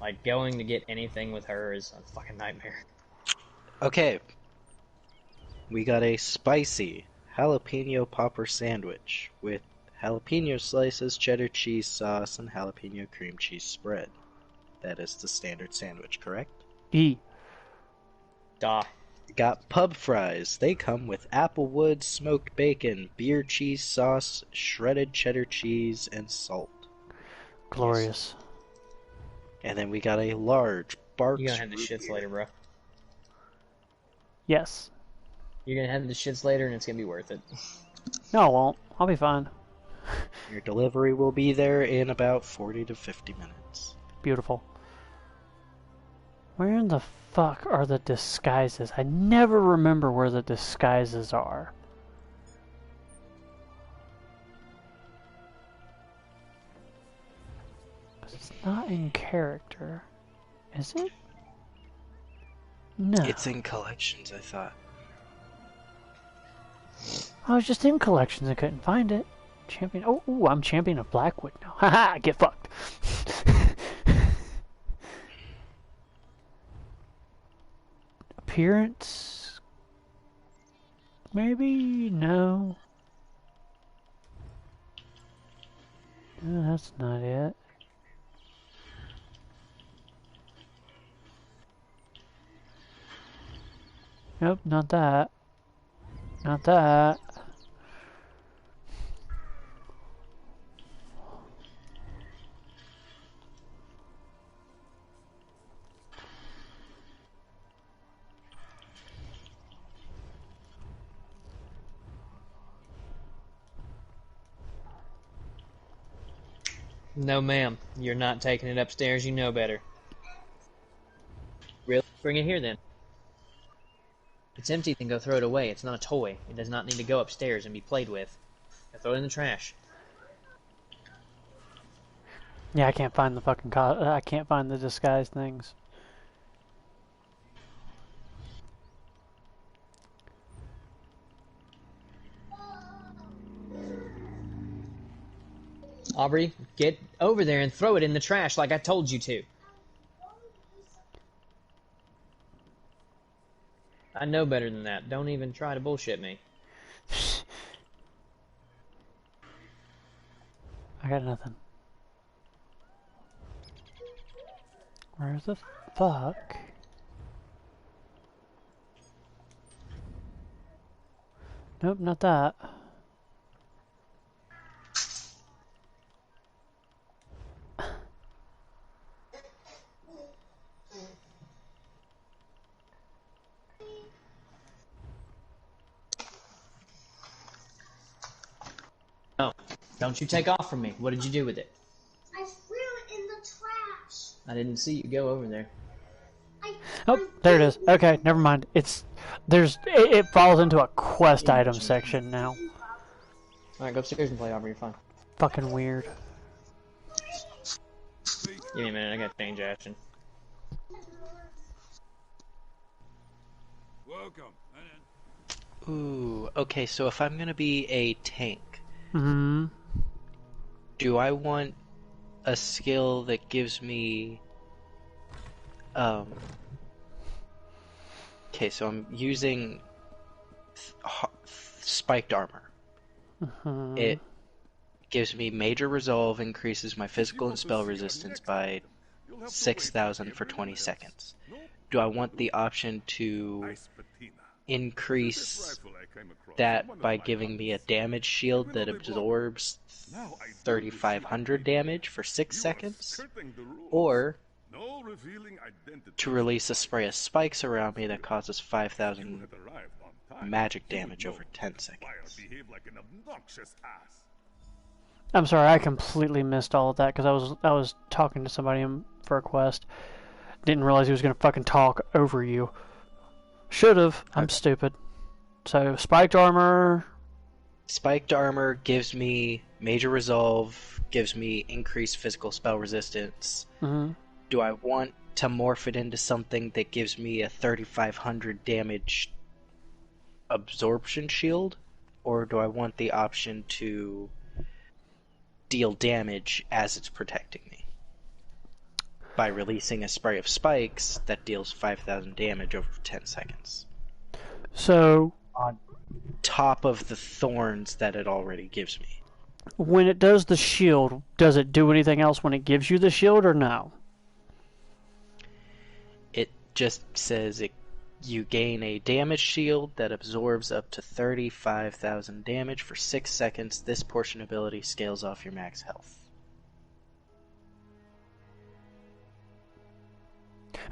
Like, going to get anything with her is a fucking nightmare. Okay. We got a spicy jalapeno popper sandwich with jalapeno slices, cheddar cheese sauce, and jalapeno cream cheese spread. That is the standard sandwich, correct? Duh. Got pub fries. They come with applewood, smoked bacon, beer cheese sauce, shredded cheddar cheese, and salt. Glorious. Yes. And then we got a large Barks. You're gonna have the shits later, bro. Yes. You're gonna have the shits later, and it's gonna be worth it. No, I won't. I'll be fine. Your delivery will be there in about 40 to 50 minutes. Beautiful. Where in the fuck are the disguises? I never remember where the disguises are. It's not in character, is it? No. It's in collections, I thought. I was just in collections and couldn't find it. Champion. Oh, ooh, I'm champion of Blackwood now. Haha, get fucked. Appearance? Maybe? No. No, that's not it. Nope, not that. Not that. No, ma'am. You're not taking it upstairs. You know better. Really? Bring it here, then. It's empty, then go throw it away. It's not a toy. It does not need to go upstairs and be played with. Go throw it in the trash. Yeah, I can't find the fucking I can't find the disguise things. Aubrey, get over there and throw it in the trash like I told you to. I know better than that. Don't even try to bullshit me. I got nothing. Where the fuck? Nope, not that. No, don't you take off from me. What did you do with it? I threw it in the trash. I didn't see you go over there. Oh, there it is. Okay, never mind. It falls into a quest item section now. Alright, go upstairs and play, Aubrey. You're fine. Fucking weird. Give me a minute. I gotta change action. Welcome. Ooh, okay, so if I'm gonna be a tank, do I want a skill that gives me... Okay, so I'm using spiked armor. It gives me major resolve, increases my physical and spell resistance by 6,000 for 20 seconds. Do I want the option to increase that by giving me a damage shield that absorbs 3,500 damage for 6 seconds? Or to release a spray of spikes around me that causes 5,000 magic damage over 10 seconds? I'm sorry, I completely missed all of that because I was talking to somebody for a quest. Didn't realize he was gonna fucking talk over you. Should've. I'm stupid. So, spiked armor. Spiked armor gives me major resolve, gives me increased physical spell resistance. Do I want to morph it into something that gives me a 3,500 damage absorption shield, or do I want the option to deal damage as it's protecting me by releasing a spray of spikes that deals 5,000 damage over 10 seconds? So, on top of the thorns that it already gives me. When it does the shield, does it do anything else when it gives you the shield, or no? It just says you gain a damage shield that absorbs up to 35,000 damage for 6 seconds. This portion ability scales off your max health.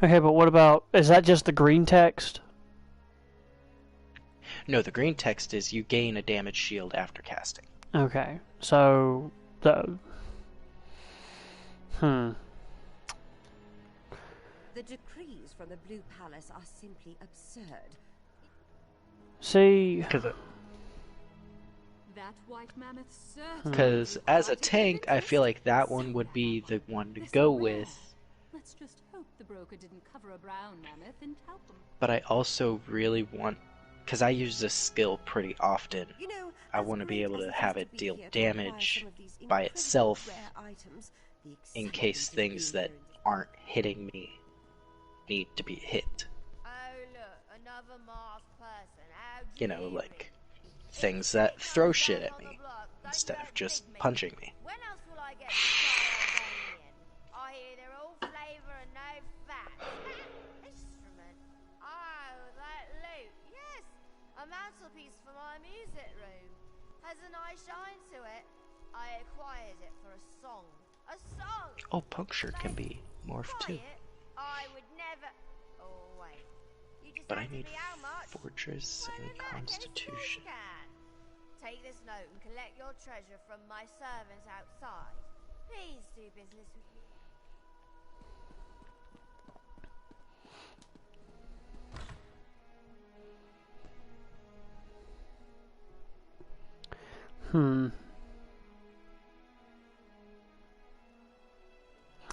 Okay, but what about... Is that just the green text? No, the green text is you gain a damage shield after casting. Okay, so... The decrees from the Blue Palace are simply absurd. See... That white mammoth Because as a tank, I feel like that one would be the one to go with. Let's just hope the broker didn't cover a brown mammoth and help him. But I also really want... Because I use this skill pretty often, I want to be able to have it deal damage by itself in case things that aren't hitting me need to be hit. You know, like things that throw shit at me instead of just punching me. I acquired it for a song. A song! Oh, puncture can be morphed too. I would never... Oh, wait. But I need Fortress and Constitution. Take this note and collect your treasure from my servants outside. Please do business with me.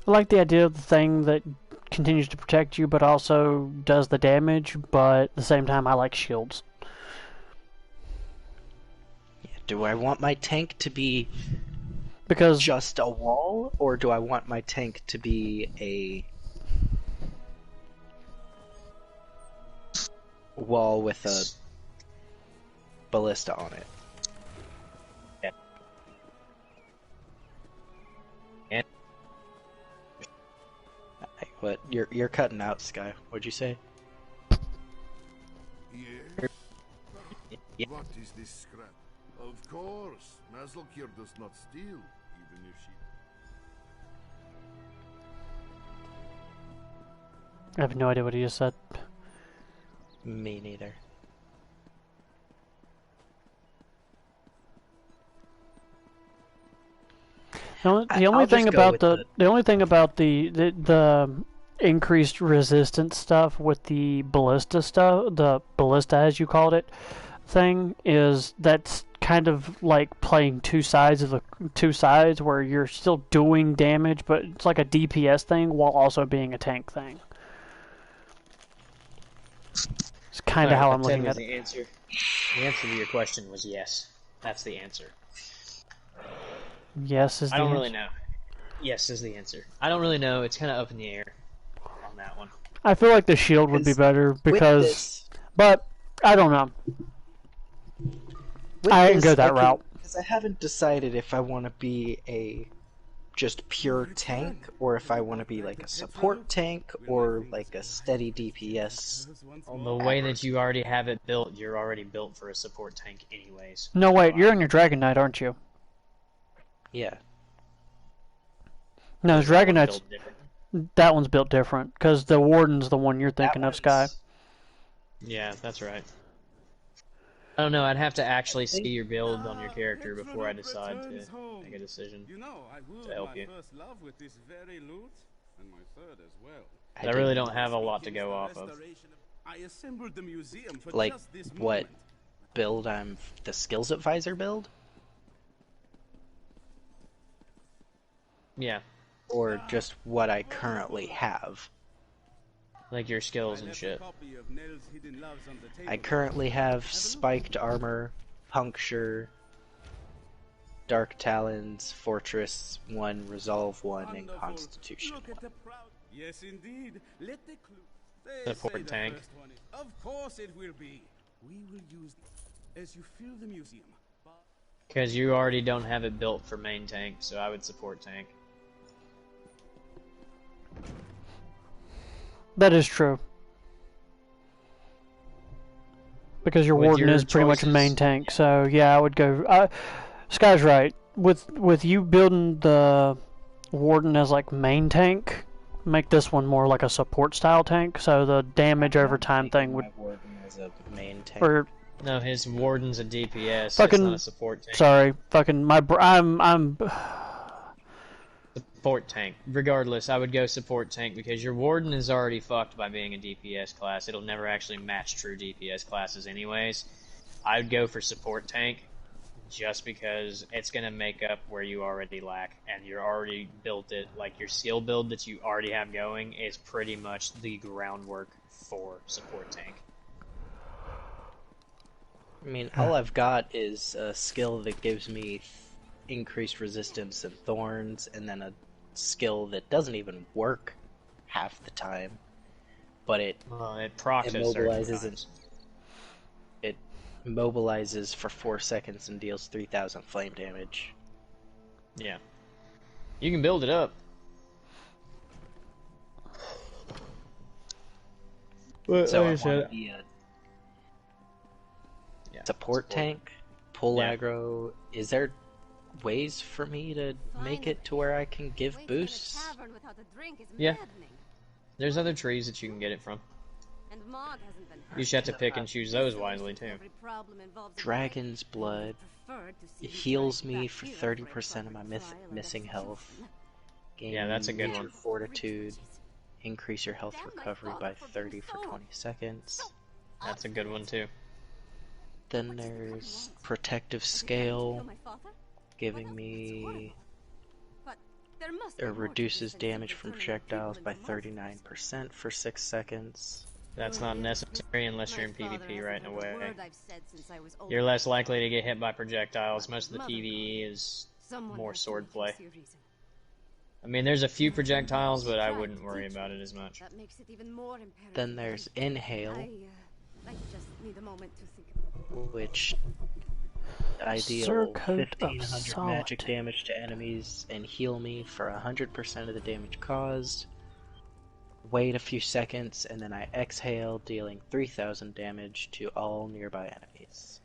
I like the idea of the thing that continues to protect you, but also does the damage, but at the same time I like shields. Yeah, do I want my tank to be because just a wall, or do I want my tank to be a wall with a ballista on it? What? You're cutting out, Sky. What'd you say? Yeah. What is this scrap? Of course, Mazalkir does not steal, even if she... I have no idea what he just said. Me neither. The only thing about the increased resistance stuff with the ballista stuff, the ballista as you called it, thing, is that's kind of like playing two sides where you're still doing damage, but it's like a DPS thing while also being a tank thing. It's kind of how I'm looking at it. The answer to your question was yes. That's the answer. Yes is the answer. I don't really know. Yes is the answer. I don't really know. It's kind of up in the air on that one. I feel like the shield would be better because, but I don't know. I can go that route. Because I haven't decided if I want to be a just pure tank, or if I want to be like a support tank, or like a steady DPS. On the way that you already have it built, you're already built for a support tank anyways. No, wait, you're on your Dragon Knight, aren't you? Yeah. No, Dragon Knight's... That one's built different, because the Warden's the one you're thinking of, Sky. Yeah, that's right. I don't know, I'd have to actually see your build on your character before I decide to make a decision to help you. I really don't have a lot to go off of. Like, what build I'm... the Skills Advisor build? Yeah. Or just what I currently have? Like your skills and shit. I currently have spiked armor, puncture, dark talons, fortress 1, resolve 1, and constitution 1. Yes, indeed. Let the Support tank. Of course it will be. We will use as you fill the museum. Because you already don't have it built for main tank, so I would support tank. That is true. Because your warden is pretty much a main tank, so yeah, I would go. Sky's right. With you building the warden as like main tank, make this one more like a support style tank, so the damage over time thing would. Warden as a main tank. Or, no, his warden's a DPS. Fucking, it's not a support tank. Sorry, fucking I'm. Support tank. Regardless, I would go support tank because your warden is already fucked by being a DPS class. It'll never actually match true DPS classes anyways. I would go for support tank just because it's going to make up where you already lack, and you're already built it. Like, your skill build that you already have going is pretty much the groundwork for support tank. I mean, all I've got is a skill that gives me increased resistance and thorns, and then a skill that doesn't even work half the time, but it immobilizes it mobilizes for 4 seconds and deals 3,000 flame damage. Yeah, you can build it up. But so I want to be a support tank, pull aggro. Is there ways for me to make it to where I can give boosts? Yeah. There's other trees that you can get it from. You just have to pick and choose those wisely too. Dragon's Blood. It heals me for 30% of my missing health. Yeah, that's a good one. Fortitude. Increase your health recovery by 30 for 20 seconds. That's a good one too. Then there's Protective Scale, giving me reduces damage from projectiles by 39% for 6 seconds. That's not necessary unless you're in PvP right away. You're less likely to get hit by projectiles. Most of the PvE is more swordplay. I mean, there's a few projectiles, but I wouldn't worry about it as much. Then there's Inhale, which I deal 1,500 magic damage to enemies and heal me for 100% of the damage caused. Wait a few seconds, and then I exhale, dealing 3,000 damage to all nearby enemies.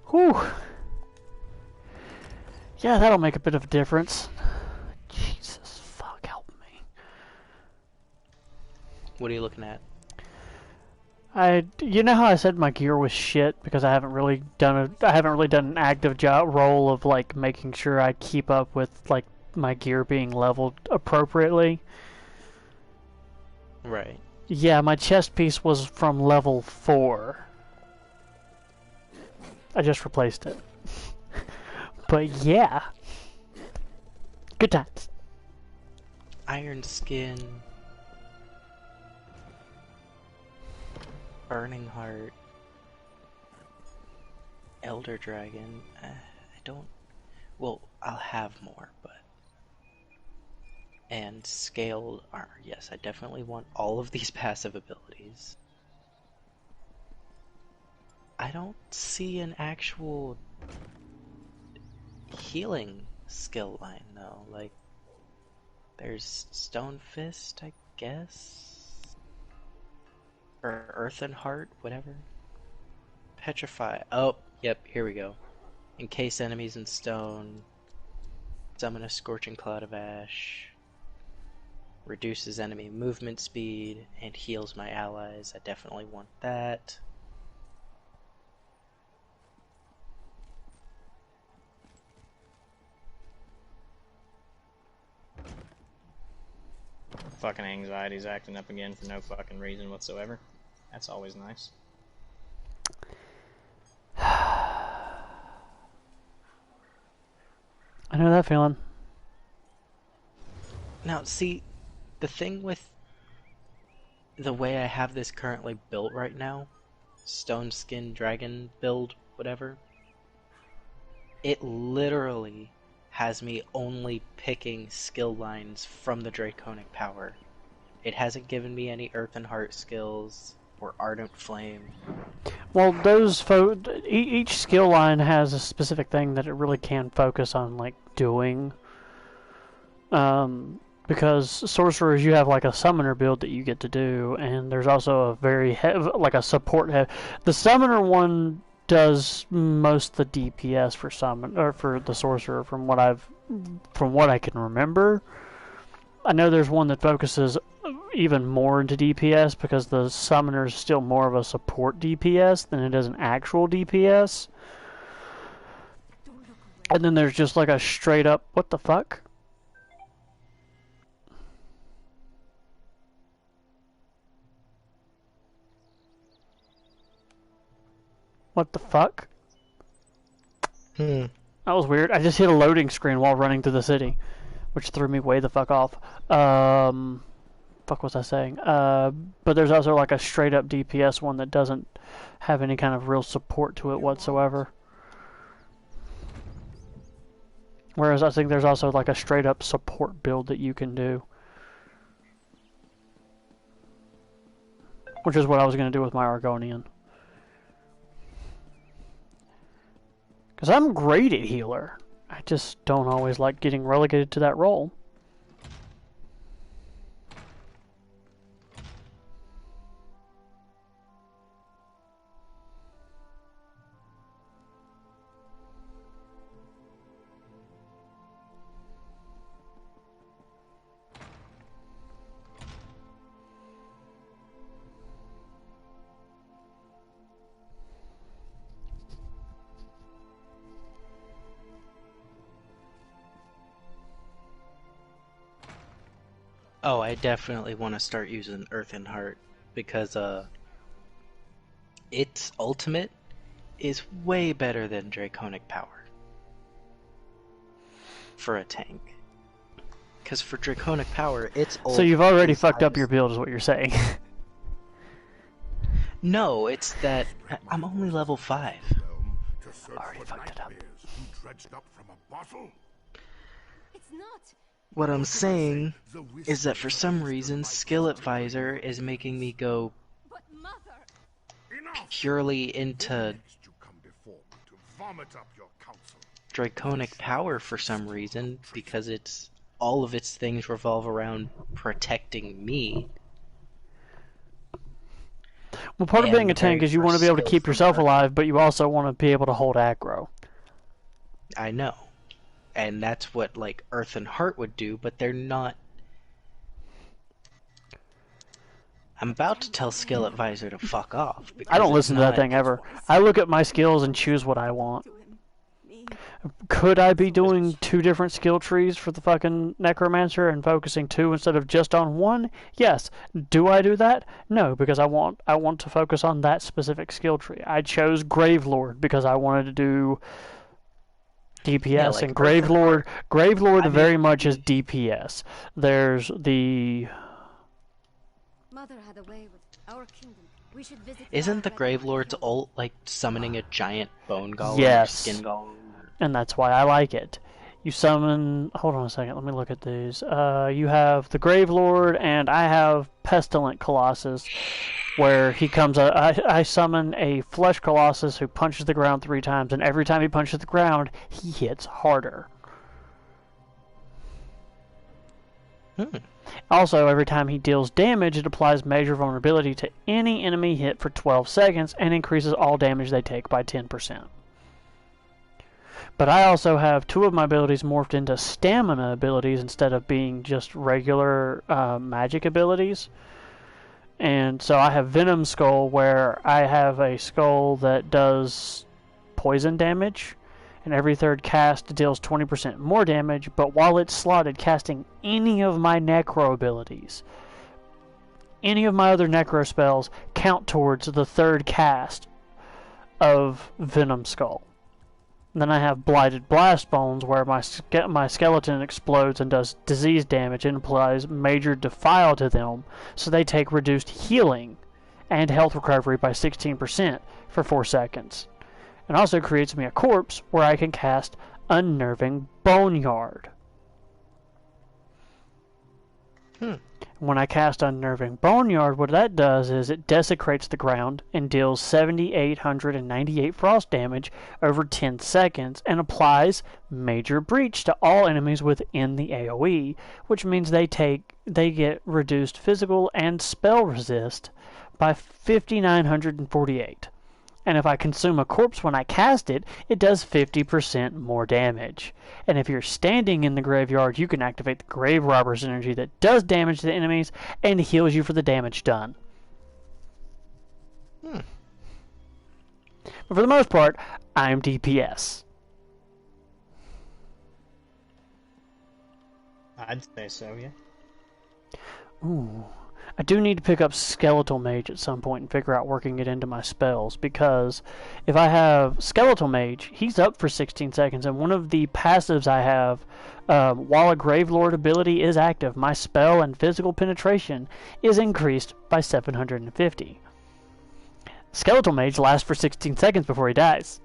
Whew. Yeah, that'll make a bit of a difference. Jesus, fuck, help me. What are you looking at? You know how I said my gear was shit because I haven't really done an active role of like making sure I keep up with like my gear being leveled appropriately. Right. Yeah, my chest piece was from level 4. I just replaced it. But yeah. Good times. Iron Skin. Burning Heart. Elder Dragon. I don't... Well, I'll have more, but... And Scaled Armor. Yes, I definitely want all of these passive abilities. I don't see an actual healing skill line, though. Like, there's Stone Fist, I guess? Or Earthen Heart, whatever. Petrify. Oh, yep, here we go. Encase enemies in stone. Summon a Scorching Cloud of Ash. Reduces enemy movement speed and heals my allies. I definitely want that. Fucking anxiety's acting up again for no fucking reason whatsoever. That's always nice. I know that feeling. Now, see, the thing with the way I have this currently built right now, stone skin dragon build, whatever, it literally has me only picking skill lines from the Draconic Power. It hasn't given me any Earth and Heart skills or Ardent Flame. Well, each skill line has a specific thing that it really can focus on, like, doing. Because sorcerers, you have like a summoner build that you get to do, and there's also a very like a support The summoner one does most the DPS for for the sorcerer, from what I can remember. I know there's one that focuses even more into DPS because the summoner is still more of a support DPS than it is an actual DPS. And then there's just like a straight up, what the fuck? What the fuck? That was weird. I just hit a loading screen while running through the city, which threw me way the fuck off. Fuck was I saying? But there's also like a straight up DPS one that doesn't have any kind of real support to it whatsoever. Whereas I think there's also like a straight up support build that you can do. Which is what I was going to do with my Argonian. Because I'm great at healer. I just don't always like getting relegated to that role. Oh, I definitely want to start using Earth and Heart because its ultimate is way better than Draconic Power for a tank. Because for Draconic Power, it's so you've already fucked up your build, is what you're saying. No, it's that I'm only level 5. Already fucked it up. It's not. What I'm saying is that for some reason, Skill Advisor is making me go purely into Draconic Power for some reason, because all of its things revolve around protecting me. Well, part of being a tank is you want to be able to keep yourself alive, but you also want to be able to hold aggro. I know. And that's what, like, Earth and Heart would do, but they're not... I'm about to tell Skill Advisor to fuck off. I don't listen to that thing ever. I look at my skills and choose what I want. Could I be doing 2 different skill trees for the fucking Necromancer and focusing 2 instead of just on 1? Yes. Do I do that? No, because I want to focus on that specific skill tree. I chose Gravelord because I wanted to do DPS, yeah, like and Gravelord very much is DPS. There's the... Mother had a way with our kingdom. We should visit. Isn't the Gravelord's ult like summoning a giant bone golem? Yes. Skin golem? And that's why I like it. You summon... Hold on a second, let me look at these. You have the Gravelord, and I have Pestilent Colossus, where he comes... I summon a Flesh Colossus who punches the ground 3 times, and every time he punches the ground, he hits harder. Also, every time he deals damage, it applies major vulnerability to any enemy hit for 12 seconds, and increases all damage they take by 10%. But I also have 2 of my abilities morphed into stamina abilities instead of being just regular magic abilities. And so I have Venom Skull, where I have a skull that does poison damage, and every 3rd cast deals 20% more damage, but while it's slotted, casting any of my Necro abilities, any of my other Necro spells, count towards the 3rd cast of Venom Skull. And then I have Blighted Blast Bones, where my skeleton explodes and does disease damage and applies major defile to them, so they take reduced healing and health recovery by 16% for 4 seconds. It also creates me a corpse where I can cast Unnerving Boneyard. When I cast Unnerving Boneyard, what that does is it desecrates the ground and deals 7,898 frost damage over 10 seconds and applies Major Breach to all enemies within the AoE, which means they get reduced physical and spell resist by 5,948. And if I consume a corpse when I cast it, it does 50% more damage. And if you're standing in the graveyard, you can activate the Grave Robber's energy that does damage to enemies and heals you for the damage done. But for the most part, I'm DPS. I'd say so, yeah. Ooh. I do need to pick up Skeletal Mage at some point and figure out working it into my spells, because if I have Skeletal Mage, he's up for 16 seconds, and one of the passives I have, while a Gravelord ability is active, my spell and physical penetration is increased by 750. Skeletal Mage lasts for 16 seconds before he dies.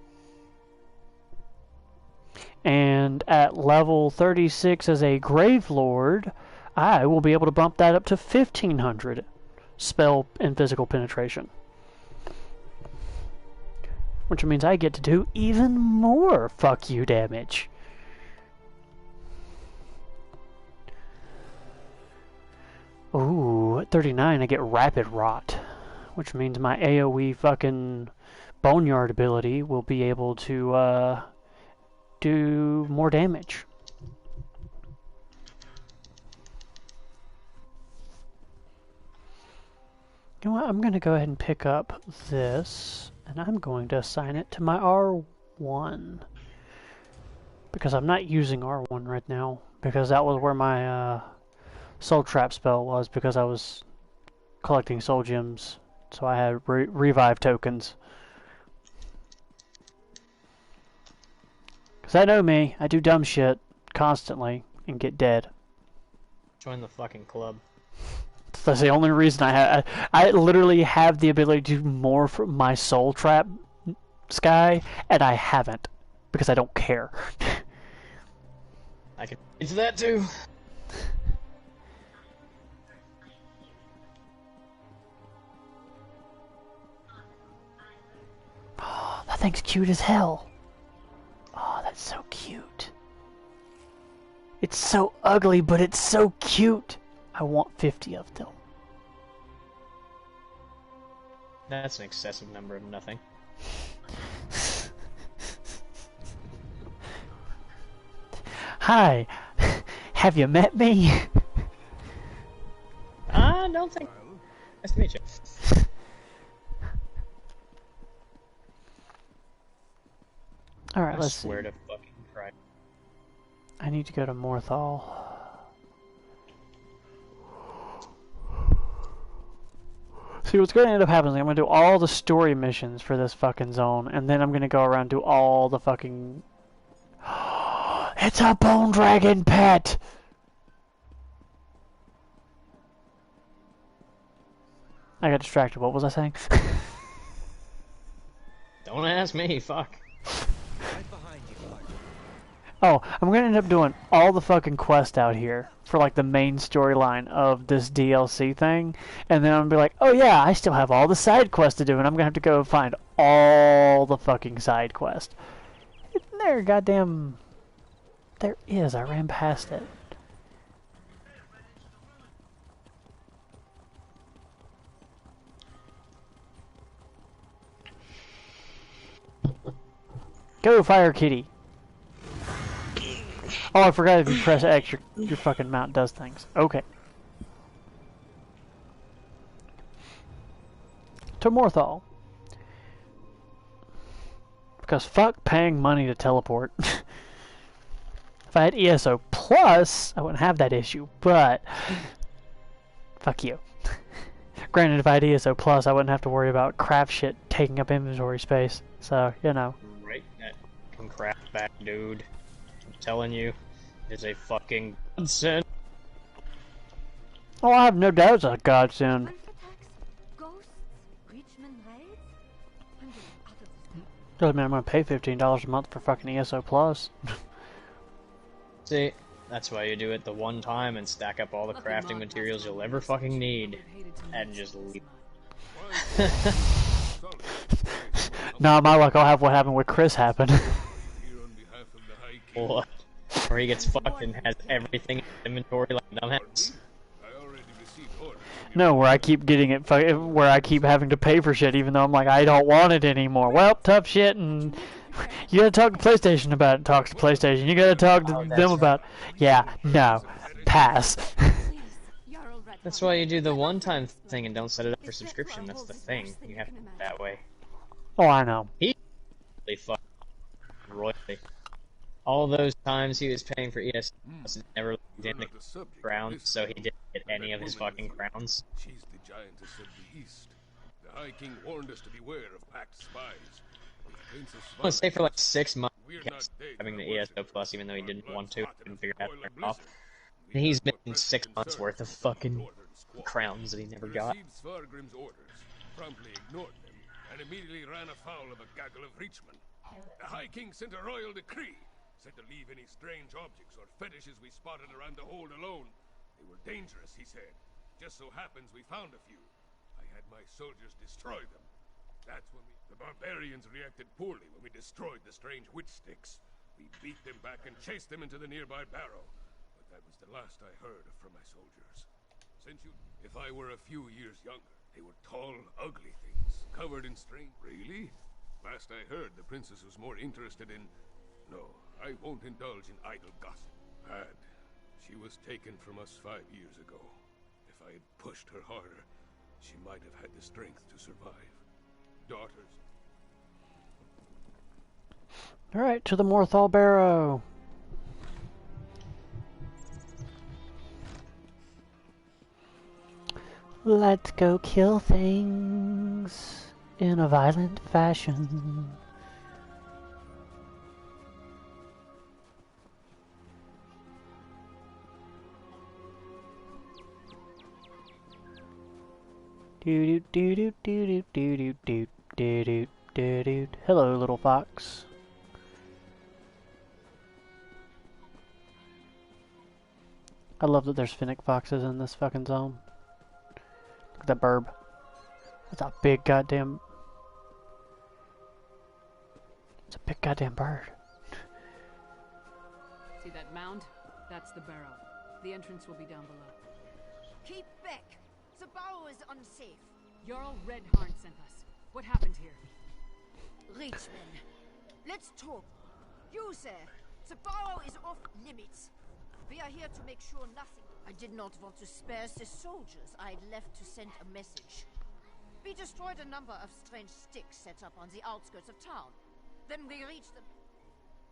And at level 36 as a Gravelord, I will be able to bump that up to 1,500 spell and physical penetration. Which means I get to do even more fuck you damage. Ooh, at 39 I get Rapid Rot. Which means my AoE fucking Boneyard ability will be able to do more damage. You know what, I'm going to go ahead and pick up this, and I'm going to assign it to my R1. Because I'm not using R1 right now, because that was where my Soul Trap spell was, because I was collecting Soul Gems, so I had revive tokens. Because I know me, I do dumb shit constantly and get dead. Join the fucking club. That's the only reason I literally have the ability to do more for my Soul Trap Sky, and I haven't, because I don't care. I can into that too. Oh, that thing's cute as hell. Oh, that's so cute. It's so ugly, but it's so cute. I want 50 of them. That's an excessive number of nothing. Hi, have you met me? I don't think. Nice to meet you. Alright, let's see. I swear to fucking Christ. I need to go to Morthal. See, what's going to end up happening is I'm going to do all the story missions for this fucking zone, and then I'm going to go around and do all the fucking... It's a bone dragon pet! I got distracted. What was I saying? Don't ask me, fuck. Oh, I'm going to end up doing all the fucking quests out here for like the main storyline of this DLC thing, and then I'm going to be like, oh yeah, I still have all the side quests to do, and I'm going to have to go find all the fucking side quests. Isn't there, goddamn... There is, I ran past it. Go, Fire Kitty! Oh, I forgot if you press X, your fucking mount does things. Okay. To Morthal. Because fuck paying money to teleport. If I had ESO Plus, I wouldn't have that issue, but... Fuck you. Granted, if I had ESO Plus, I wouldn't have to worry about crap shit taking up inventory space. So, you know. Right. fucking crap back, dude. I'm telling you, it's a fucking godsend. Oh, I have no doubt it's a godsend. Doesn't mean I'm gonna pay $15 a month for fucking ESO Plus. See, that's why you do it the one time and stack up all the crafting materials you'll ever fucking need, and just leave. Nah, my luck, I'll have what happened with Chris happen. What? Where he gets fucked and has everything in his inventory like a dumbass. No, where I keep getting it, where I keep having to pay for shit even though I'm like, I don't want it anymore. Well, tough shit, and you gotta talk to PlayStation about it. Talks to PlayStation. You gotta talk to them about it. Yeah, no, pass. That's why you do the one-time thing and don't set it up for subscription. That's the thing. You have to do it that way. Oh, I know. He really fucked royally. All those times he was paying for ESO never looked into crowns, so he didn't get any of his fucking crowns. She's the giantess of the East. The High King warned us to beware of packed spies. I want to say for like 6 months he kept having the ESO Plus even though he didn't want to, couldn't figure out how to turn it off. And he's been 6 months worth of fucking crowns that he never got. Promptly ignored them, and immediately ran afoul of a gaggle of reachmen. The High King sent a royal decree, said to leave any strange objects or fetishes we spotted around the hold alone. They were dangerous, he said. Just so happens we found a few. I had my soldiers destroy them. That's when the barbarians reacted poorly when we destroyed the strange witch sticks. We beat them back and chased them into the nearby barrow. But that was the last I heard from my soldiers. If I were a few years younger, they were tall, ugly things, covered in strange... Really? Last I heard, the princess was more interested in... No, I won't indulge in idle gossip. She was taken from us 5 years ago. If I had pushed her harder, she might have had the strength to survive. Daughters. Alright, to the Morthal Barrow. Let's go kill things in a violent fashion. Do do do do do do do do do do do. Hello, little fox. I love that there's Finnick foxes in this fucking zone. Look at that burb. That's a big goddamn... It's a big goddamn bird. See that mound? That's the barrow. The entrance will be down below. Keep back! The barrow is unsafe. Jarl Redharn sent us. What happened here? Reachman, let's talk. You, sir, the barrow is off limits. We are here to make sure nothing... I did not want to spare the soldiers I left to send a message. We destroyed a number of strange sticks set up on the outskirts of town. Then we reached them.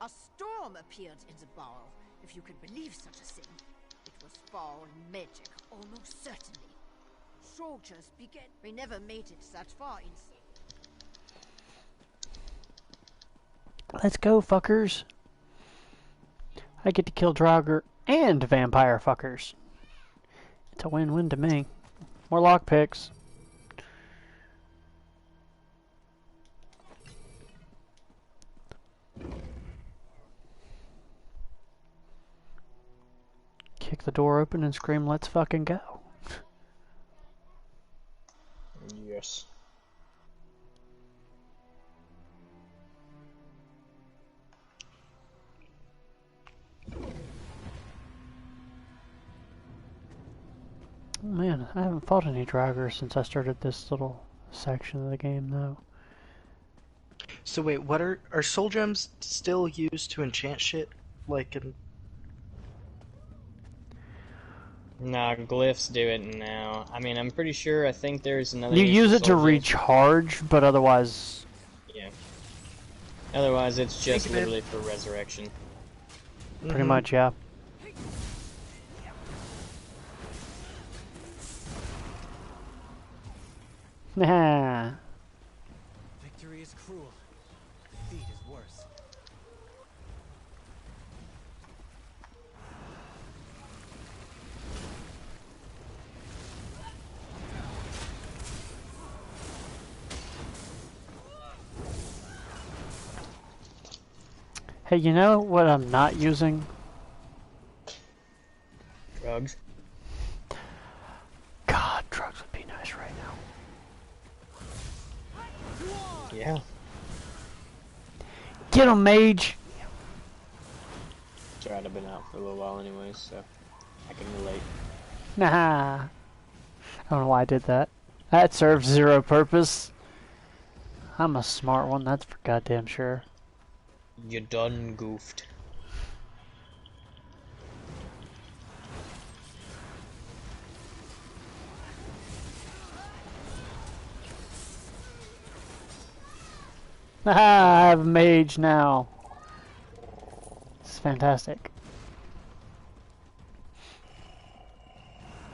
A storm appeared in the barrow, if you can believe such a thing. It was foul magic, almost certainly. Soldiers began... We never made it that far inside. Let's go, fuckers. I get to kill Draugr and vampire fuckers. It's a win-win to me. More lockpicks. Kick the door open and scream, "Let's fucking go." Yes. Oh man, I haven't fought any Draugr since I started this little section of the game, though. So wait, what are soul gems still used to enchant shit? Like in... Nah, glyphs do it now. I mean, I'm pretty sure, I think there's another... You use it to recharge, but otherwise... Yeah. Otherwise, it's just literally for resurrection. Pretty much, yeah. Nah. Victory is cruel. Defeat is worse. Hey, you know what I'm not using? Drugs. God, drugs would be nice right now. Yeah. Get him, mage! Sorry, I've been out for a little while anyways, so I can relate. Nah. I don't know why I did that. That served zero purpose. I'm a smart one, that's for goddamn sure. You done goofed. Haha, I have a mage now. It's fantastic.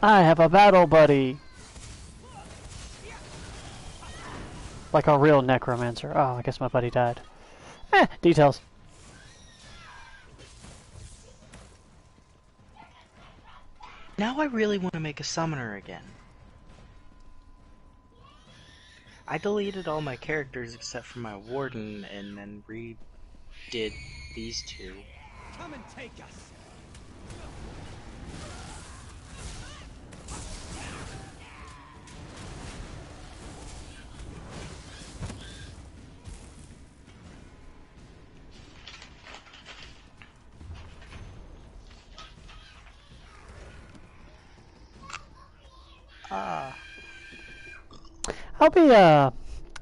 I have a battle buddy. Like a real necromancer. Oh, I guess my buddy died. Details. Now I really want to make a summoner again. I deleted all my characters except for my warden and then redid these two. Come and take us.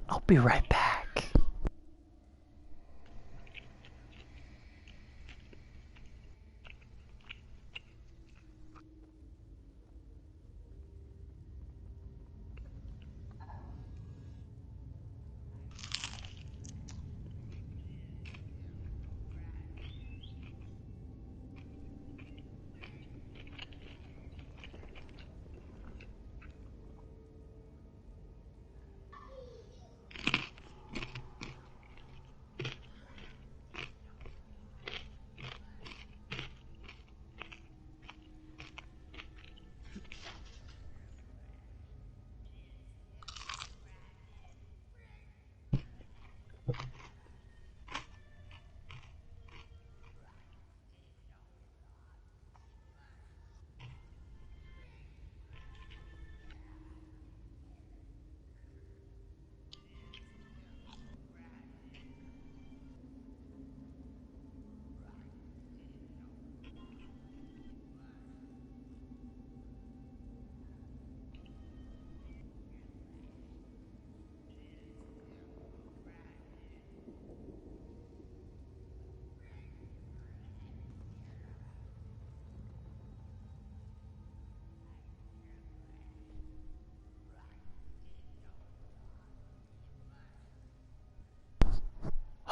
I'll be right back.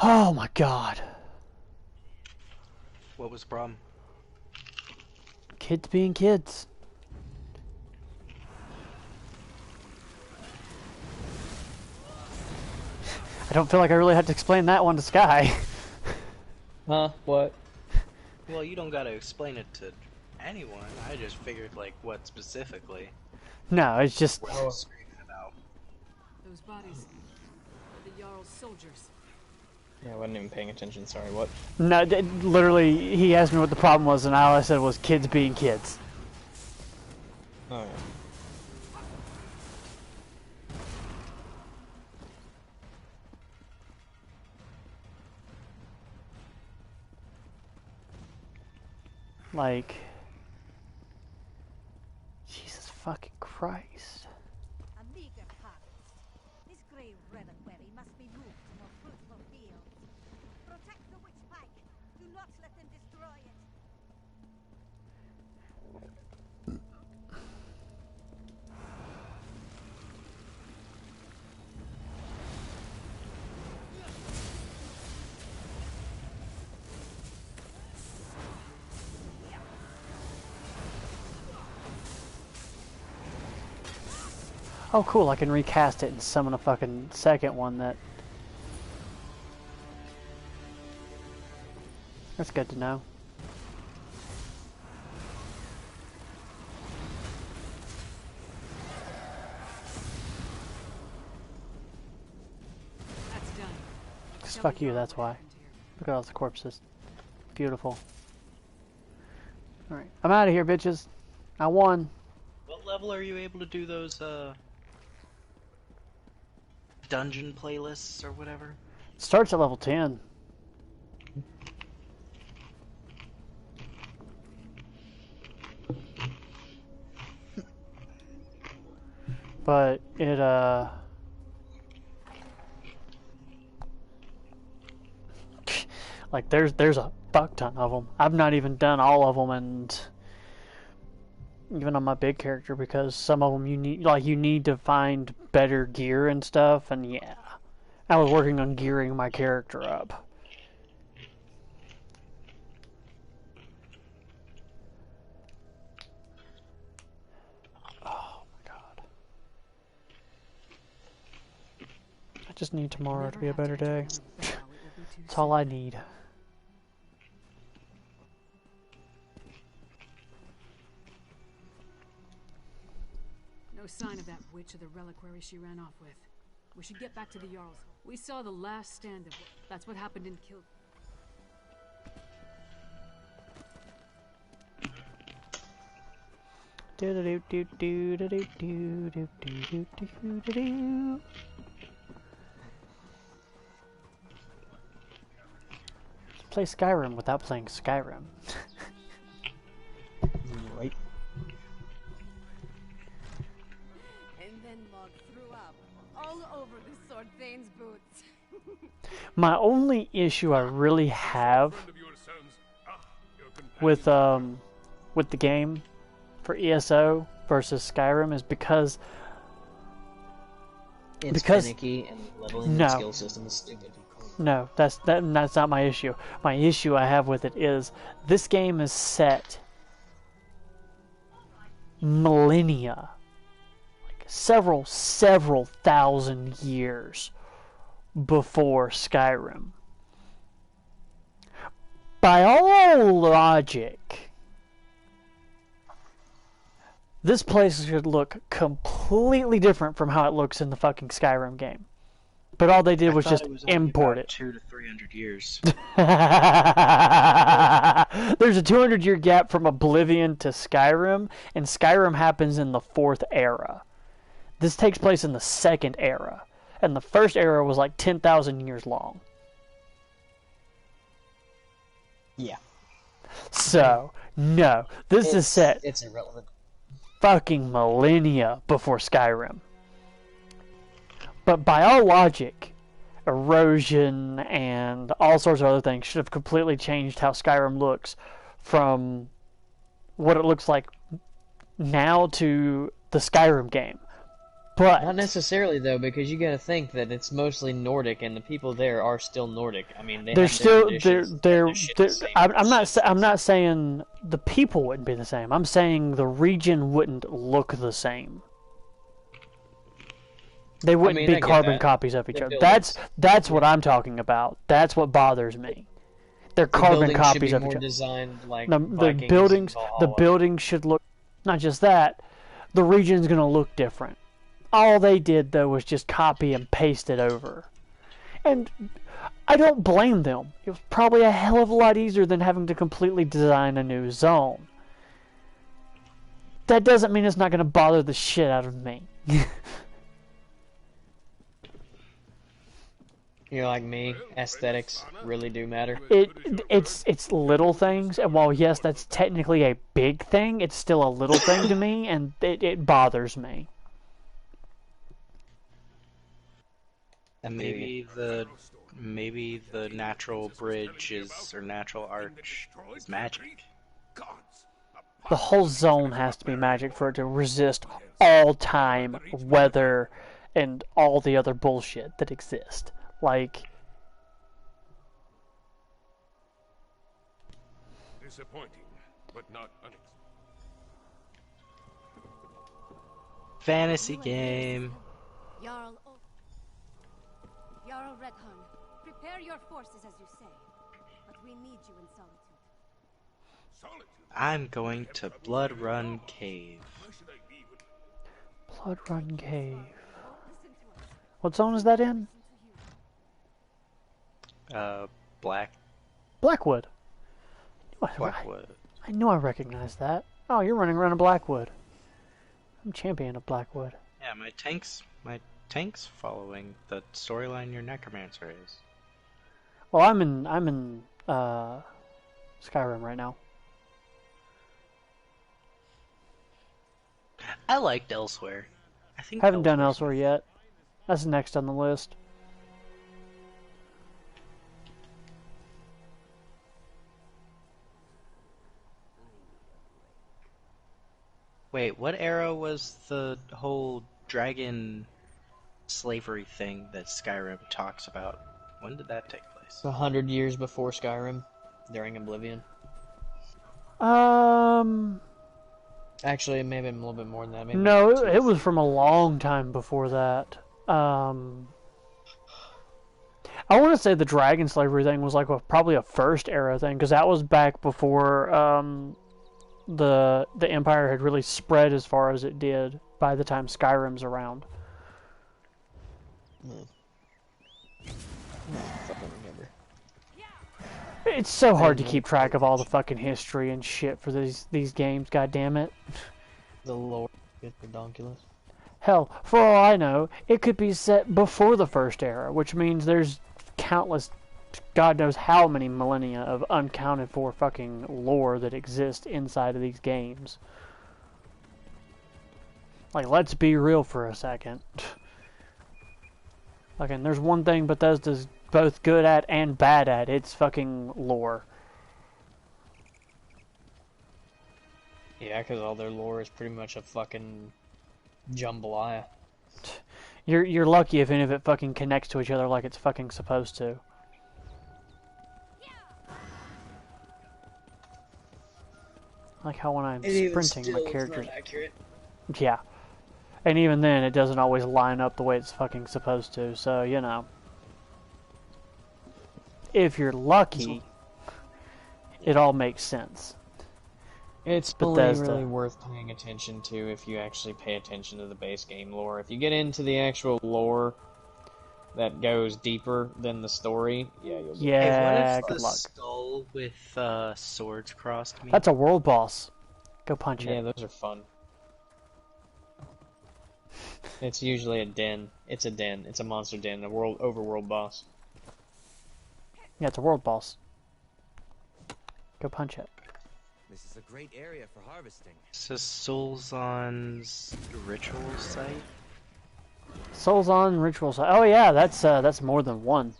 Oh my god. What was the problem? Kids being kids. I don't feel like I really had to explain that one to Sky. Huh? What? Well, you don't gotta explain it to anyone. I just figured, like, what specifically. No, it's just... What you're screaming about. Those bodies are the Jarl's soldiers. Yeah, I wasn't even paying attention, sorry, what? No, literally, he asked me what the problem was, and all I said was kids being kids. Oh, yeah. Like... Jesus fucking Christ. A meager harvest. This grey reliquary must be moved to more fruitful fields. Protect the witch pike. Do not let them destroy it. Oh cool, I can recast it and summon a fucking second one that... That's good to know. That's done. Just fuck you, that's why. Look at all the corpses. Beautiful. Alright, I'm out of here, bitches. I won. What level are you able to do those, dungeon playlists or whatever? Starts at level 10. But it, like, there's a fuck ton of them. I've not even done all of them, and even on my big character, because some of them you need to find better gear and stuff, and yeah. I was working on gearing my character up. Oh my god. I just need tomorrow to be a better day. That's all I need. No sign of that witch or the reliquary she ran off with. We should get back to the Jarl's. We saw the last stand of it. That's what happened in Kill. Do do do do do do do do do do do do. Play Skyrim without playing Skyrim. Right. And then Mog threw up all over the Sword Thane's boots. My only issue I really have with the game for ESO versus Skyrim is because it's finicky and leveling the skill system is stupid. No, that's not my issue. My issue I have with it is this game is set millennia, like several thousand years before Skyrim. By all logic, this place should look completely different from how it looks in the fucking Skyrim game. But all they did was just import it. 200 to 300 years. There's a 200-year gap from Oblivion to Skyrim, and Skyrim happens in the 4th era. This takes place in the 2nd era, and the 1st era was like 10,000 years long. Yeah. So, no, this is set. It's irrelevant. Fucking millennia before Skyrim. But by all logic, erosion and all sorts of other things should have completely changed how Skyrim looks from what it looks like now to the Skyrim game. But not necessarily though, because you got to think that it's mostly Nordic, and the people there are still Nordic. I mean, they're still I'm not saying the people wouldn't be the same. I'm saying the region wouldn't look the same. They wouldn't be carbon copies of each other. That's what I'm talking about. That's what bothers me. They're carbon copies of each other. Designed like the buildings should look. Not just that, the region's going to look different. All they did though was just copy and paste it over, and I don't blame them. It was probably a hell of a lot easier than having to completely design a new zone. That doesn't mean it's not going to bother the shit out of me. You're like me, aesthetics really do matter. It's little things, and while yes, that's technically a big thing, it's still a little thing to me, and it bothers me. And maybe the natural bridge or natural arch is magic. The whole zone has to be magic for it to resist all time, weather, and all the other bullshit that exists. Like, disappointing, but not unexpected. Fantasy game. Jarl Redhorn, prepare your forces as you say, but we need you in Solitude. I'm going to Blood Run Cave. Blood Run Cave. What zone is that in? Blackwood. Blackwood. I knew I recognized that. Oh, you're running around in Blackwood. I'm champion of Blackwood. Yeah, my tank's following the storyline your necromancer is. Well, I'm in Skyrim right now. I liked Elsewhere. I think Haven't done Elsewhere yet. That's next on the list. Wait, what era was the whole dragon slavery thing that Skyrim talks about? When did that take place? 100 years before Skyrim, during Oblivion. Actually, it may have been a little bit more than that. Maybe no, it was from a long time before that. I want to say the dragon slavery thing was like probably a first era thing, because that was back before the Empire had really spread as far as it did by the time Skyrim's around. Fucking remember. It's so hard to keep track of all the fucking history and shit for these games, god damn it. The lore is redonkulous. Hell, for all I know, it could be set before the first era, which means there's countless, god knows how many millennia of uncounted for fucking lore that exist inside of these games. Like, let's be real for a second. Fucking, there's one thing Bethesda's both good at and bad at. It's fucking lore. Yeah, because all their lore is pretty much a fucking jambalaya. You're lucky if any of it fucking connects to each other like it's fucking supposed to. Like how when I'm sprinting, my character's... Yeah. And even then, it doesn't always line up the way it's fucking supposed to, so, you know. If you're lucky, it all makes sense. It's really worth paying attention to if you actually pay attention to the base game lore. If you get into the actual lore that goes deeper than the story, yeah, you'll be yeah, what if good luck. Skull with swords crossed me? That's a world boss. Go punch it. Yeah, those are fun. It's usually a den. It's a den. It's a monster den, a overworld boss. Yeah, it's a world boss. Go punch it. This is a great area for harvesting. This is Solzon's ritual site? Solzon ritual site. Oh yeah, that's more than one.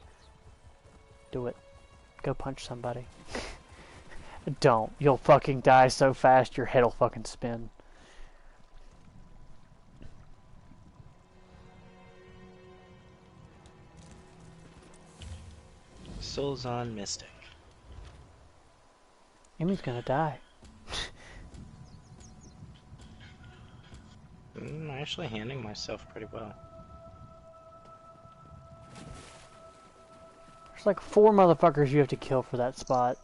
Do it. Go punch somebody. Don't. You'll fucking die so fast your head'll fucking spin. Solzon Mystic. Amy's gonna die. I'm actually handling myself pretty well. There's like 4 motherfuckers you have to kill for that spot.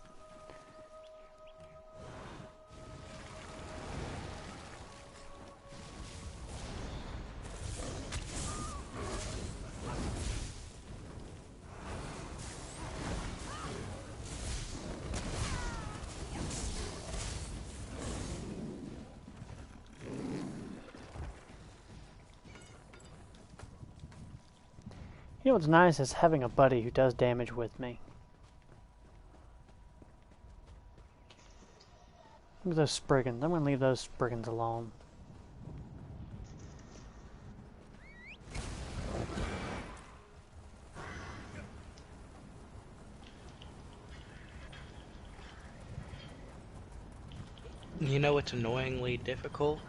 You know what's nice is having a buddy who does damage with me. Look at those Spriggans. I'm gonna leave those Spriggans alone. You know what's annoyingly difficult?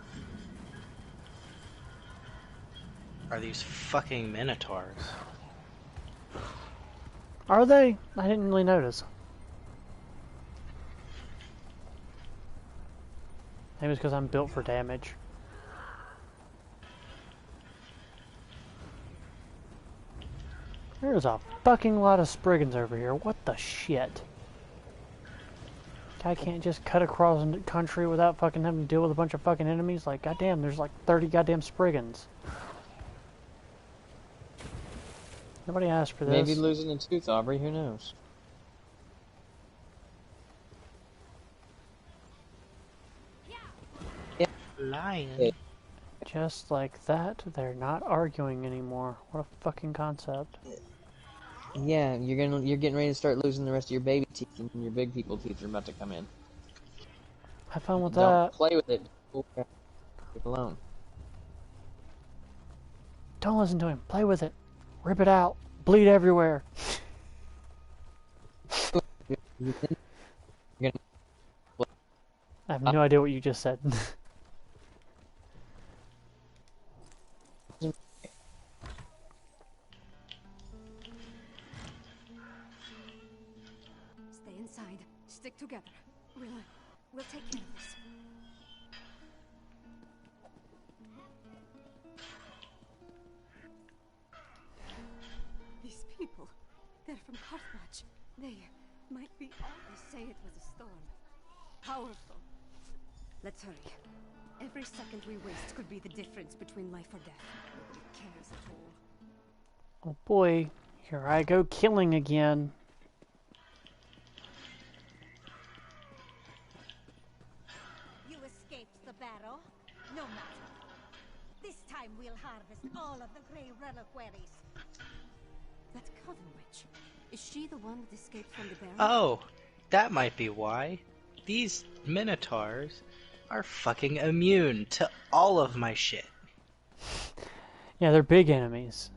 Are these fucking Minotaurs. Are they? I didn't really notice. Maybe it's because I'm built for damage. There's a fucking lot of Spriggans over here. What the shit? Guy can't just cut across the country without fucking having to deal with a bunch of fucking enemies? Like, goddamn, there's like 30 goddamn Spriggans. Nobody asked for this. Maybe losing a tooth, Aubrey, who knows? lying. Just like that, they're not arguing anymore. What a fucking concept. Yeah, you're getting ready to start losing the rest of your baby teeth, and your big people teeth are about to come in. Have fun with Don't that. play with it. Leave it alone. Don't listen to him. Play with it. Rip it out. Bleed everywhere. I have no idea what you just said. Stay inside. Stick together. We'll take care of this. These people, they're from Carthage. They might be all they say it was a storm. Powerful. Let's hurry. Every second we waste could be the difference between life or death. Nobody cares at all. Oh boy, here I go killing again. You escaped the battle? No matter. This time we'll harvest all of the Grey Reliquaries. That Coven Witch. Is she the one that escaped from the Baron? Oh, that might be why. These Minotaurs are fucking immune to all of my shit. Yeah, they're big enemies.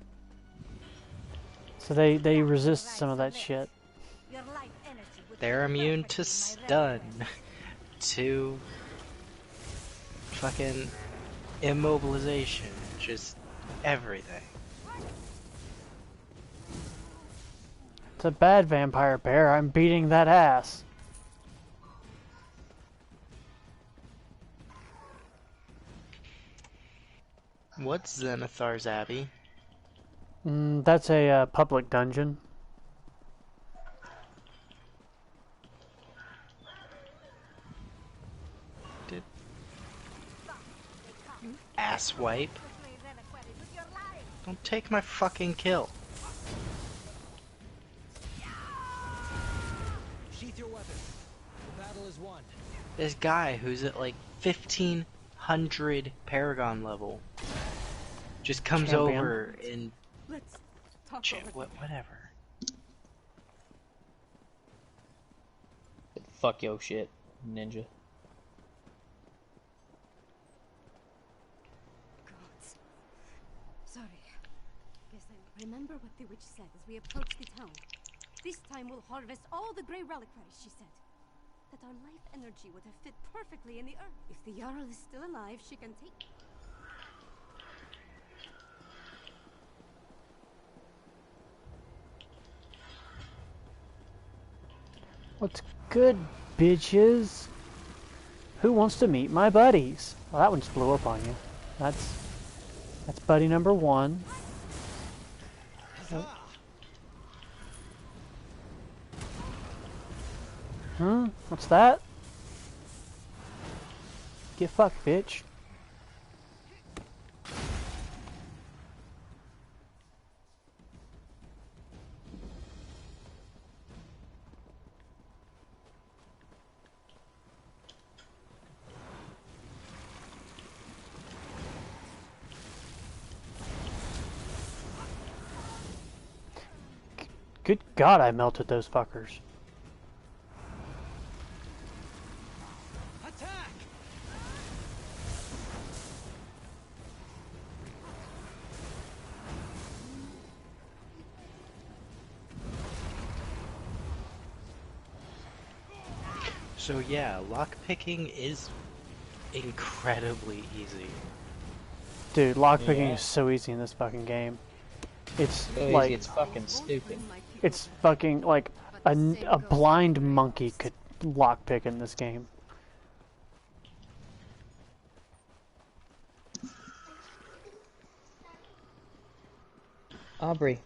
So they resist some of that shit. They're immune to stun, to fucking immobilization, just everything. It's a bad vampire bear. I'm beating that ass. What's Zenithar's Abbey? That's a public dungeon. Asswipe. Don't take my fucking kill. Sheath your weapons. The battle is won. This guy who's at like 1500 Paragon level just comes Champion. over and Let's talk whatever. Fuck yo shit, ninja. Gods. Sorry. Guess I remember what the witch said as we approached the town. This time we'll harvest all the Grey Reliquaries, she said. That our life energy would have fit perfectly in the earth. If the Jarl is still alive, she can take... What's good, bitches? Who wants to meet my buddies? Well, that one just blew up on you. That's buddy number one. What's that? Get fucked, bitch. Good God, I melted those fuckers. Attack! So yeah, lockpicking is incredibly easy. Dude, lockpicking is so easy in this fucking game. It's So like easy, it's fucking stupid. it's fucking like a blind monkey could lockpick in this game. Aubrey,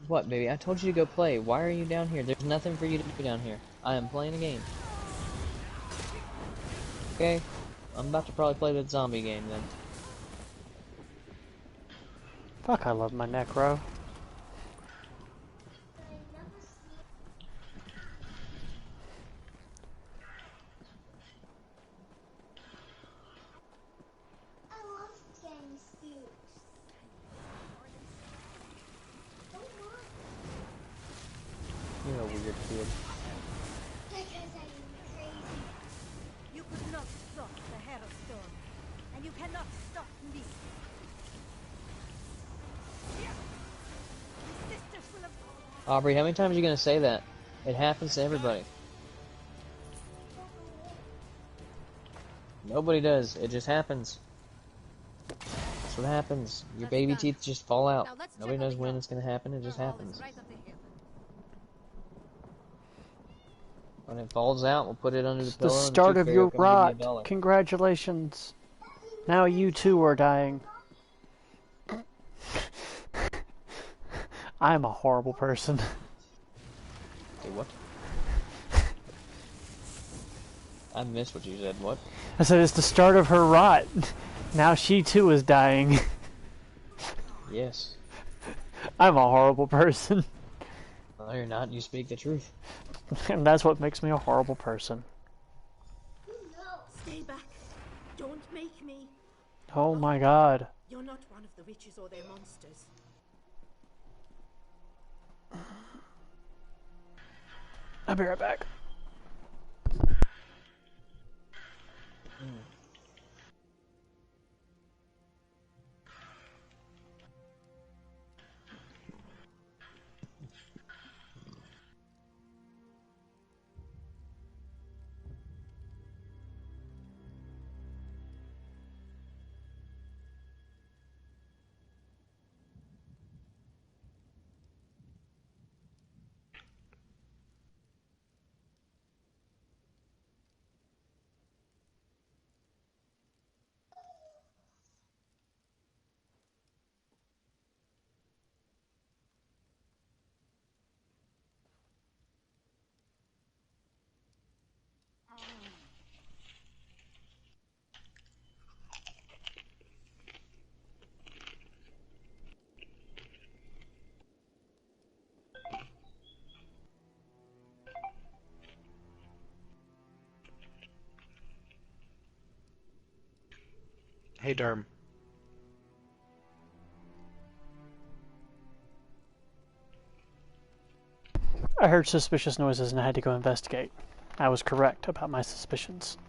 what, baby? I told you to go play. Why are you down here? There's nothing for you to do down here. I am playing a game. Okay? I'm about to probably play that zombie game then. Fuck, I love my necro. You're a weird kid. You could not stop the Hera Storm, and you cannot stop me. Aubrey, how many times are you gonna say that? It happens to everybody. Nobody does. It just happens. That's what happens. Your baby teeth just fall out. Nobody knows when it's gonna happen. It just happens. When it falls out, we'll put it under the pillow. The start of your rot. Congratulations. Now you too are dying. I'm a horrible person. Say what? I missed what you said. What? I said it's the start of her rot. Now she too is dying. Yes. I'm a horrible person. No, you're not. You speak the truth. And that's what makes me a horrible person. Stay back. Don't make me. Oh my god. You're not one of the witches or their monsters. I'll be right back. Hey, Derm. I heard suspicious noises and I had to go investigate. I was correct about my suspicions.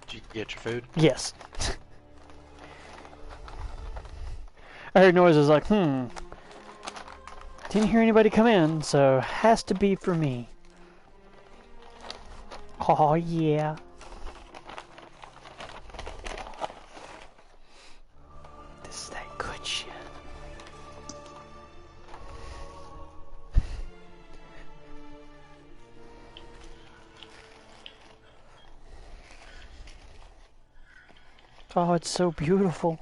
Did you get your food? Yes. I heard noises like, I didn't hear anybody come in, so has to be for me. Oh yeah. This is that good shit. Oh, it's so beautiful.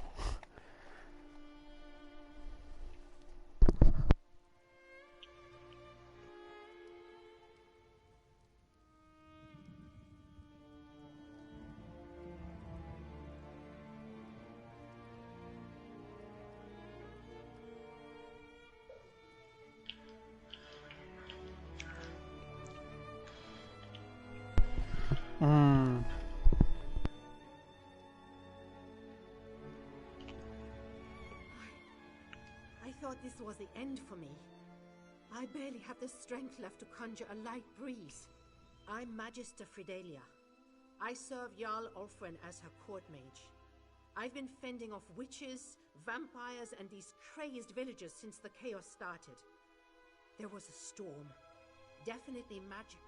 I thought this was the end for me. I barely have the strength left to conjure a light breeze. I'm Magister Fidelia. I serve Jarl Ulfrin as her court mage. I've been fending off witches, vampires, and these crazed villagers since the chaos started. There was a storm. Definitely magic.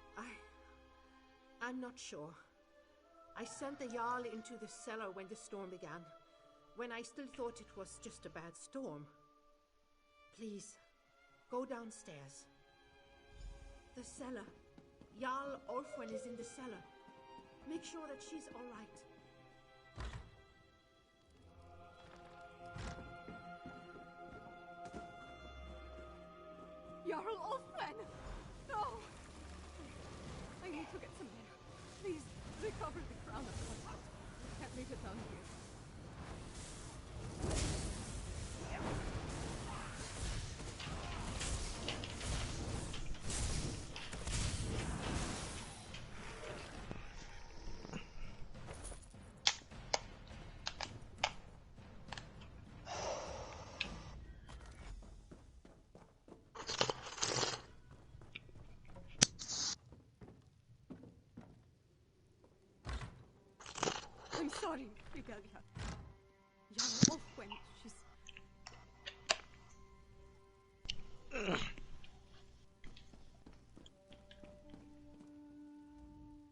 I'm not sure. I sent the Jarl into the cellar when the storm began, when I still thought it was just a bad storm. Please, go downstairs. The cellar. Jarl Ulfrin is in the cellar. Make sure that she's all right. Jarl Ulfrin! No! I need to get some air. Please, recover the crown of the house. We can't leave it down here. sorry, Fidelia. Young Ulfwen, she's...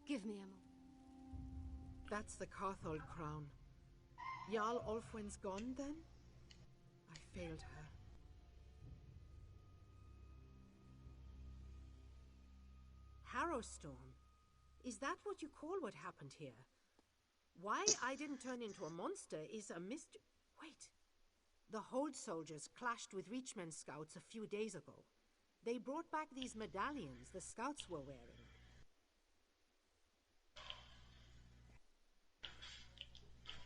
Give me a moment. That's the Carthold crown. Jarl Ulfwen's gone, then? I failed her. Harrowstorm? Is that what you call what happened here? Why I didn't turn into a monster is a mystery. Wait. The Hold soldiers clashed with Reachmen scouts a few days ago. They brought back these medallions the scouts were wearing.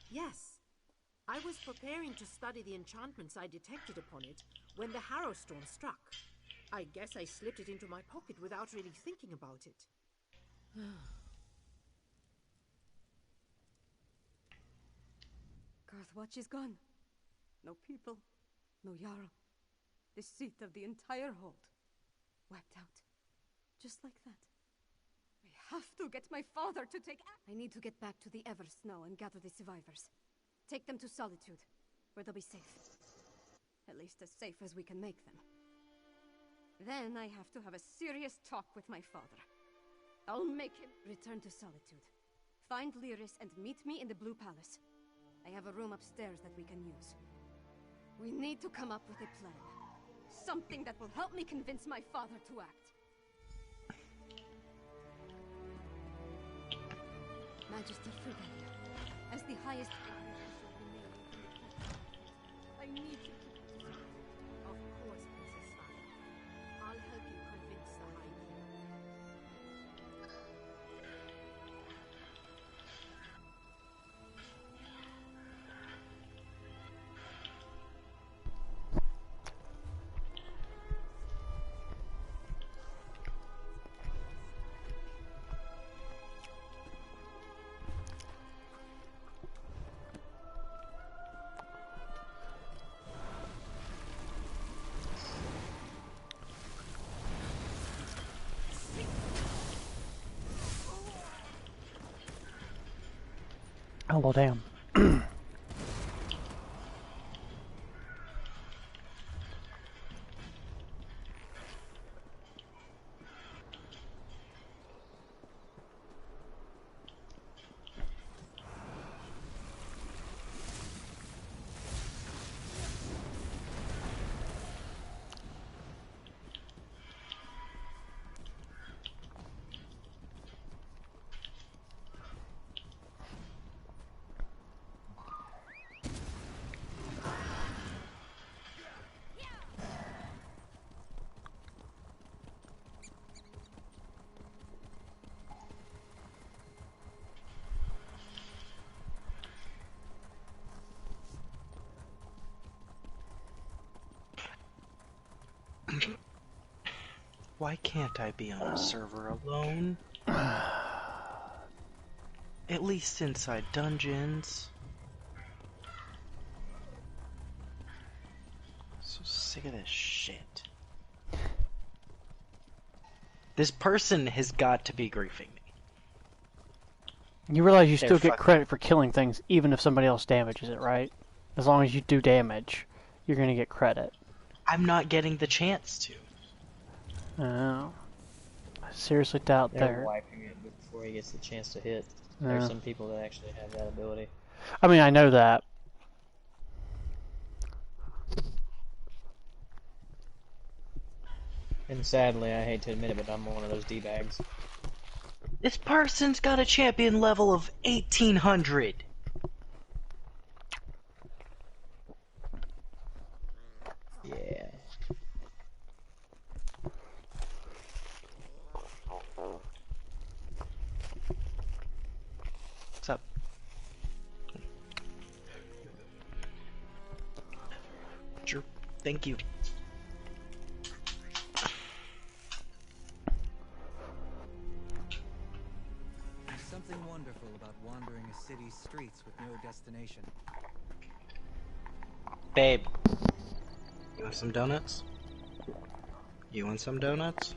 Yes. I was preparing to study the enchantments I detected upon it when the Harrowstorm struck. I guess I slipped it into my pocket without really thinking about it. Garthwatch is gone. No people, no Jarl. The seat of the entire hold. Wiped out. Just like that. I have to get my father to take... I need to get back to the Eversnow and gather the survivors. Take them to Solitude, where they'll be safe. At least as safe as we can make them. Then I have to have a serious talk with my father. I'll make him return to Solitude. Find Lyris and meet me in the Blue Palace. I have a room upstairs that we can use. We need to come up with a plan. Something that will help me convince my father to act. Magister Fidelia, as the highest official remaining in the country, I need to keep it to Solitude. Of course, Princess Sally. I'll help you convince the High King. Oh, well, damn. Why can't I be on a server alone? At least inside dungeons. So sick of this shit. This person has got to be griefing me. You realize you still get credit for killing things even if somebody else damages it, right? As long as you do damage, you're gonna get credit. I'm not getting the chance to. Oh. I seriously doubt they're wiping it before he gets the chance to hit. There's some people that actually have that ability. I mean, I know that. And sadly, I hate to admit it, but I'm one of those D-bags. This person's got a champion level of 1800. Yeah. What's up? Sure. Thank you. There's something wonderful about wandering a city's streets with no destination. Babe, you want some donuts? You want some donuts?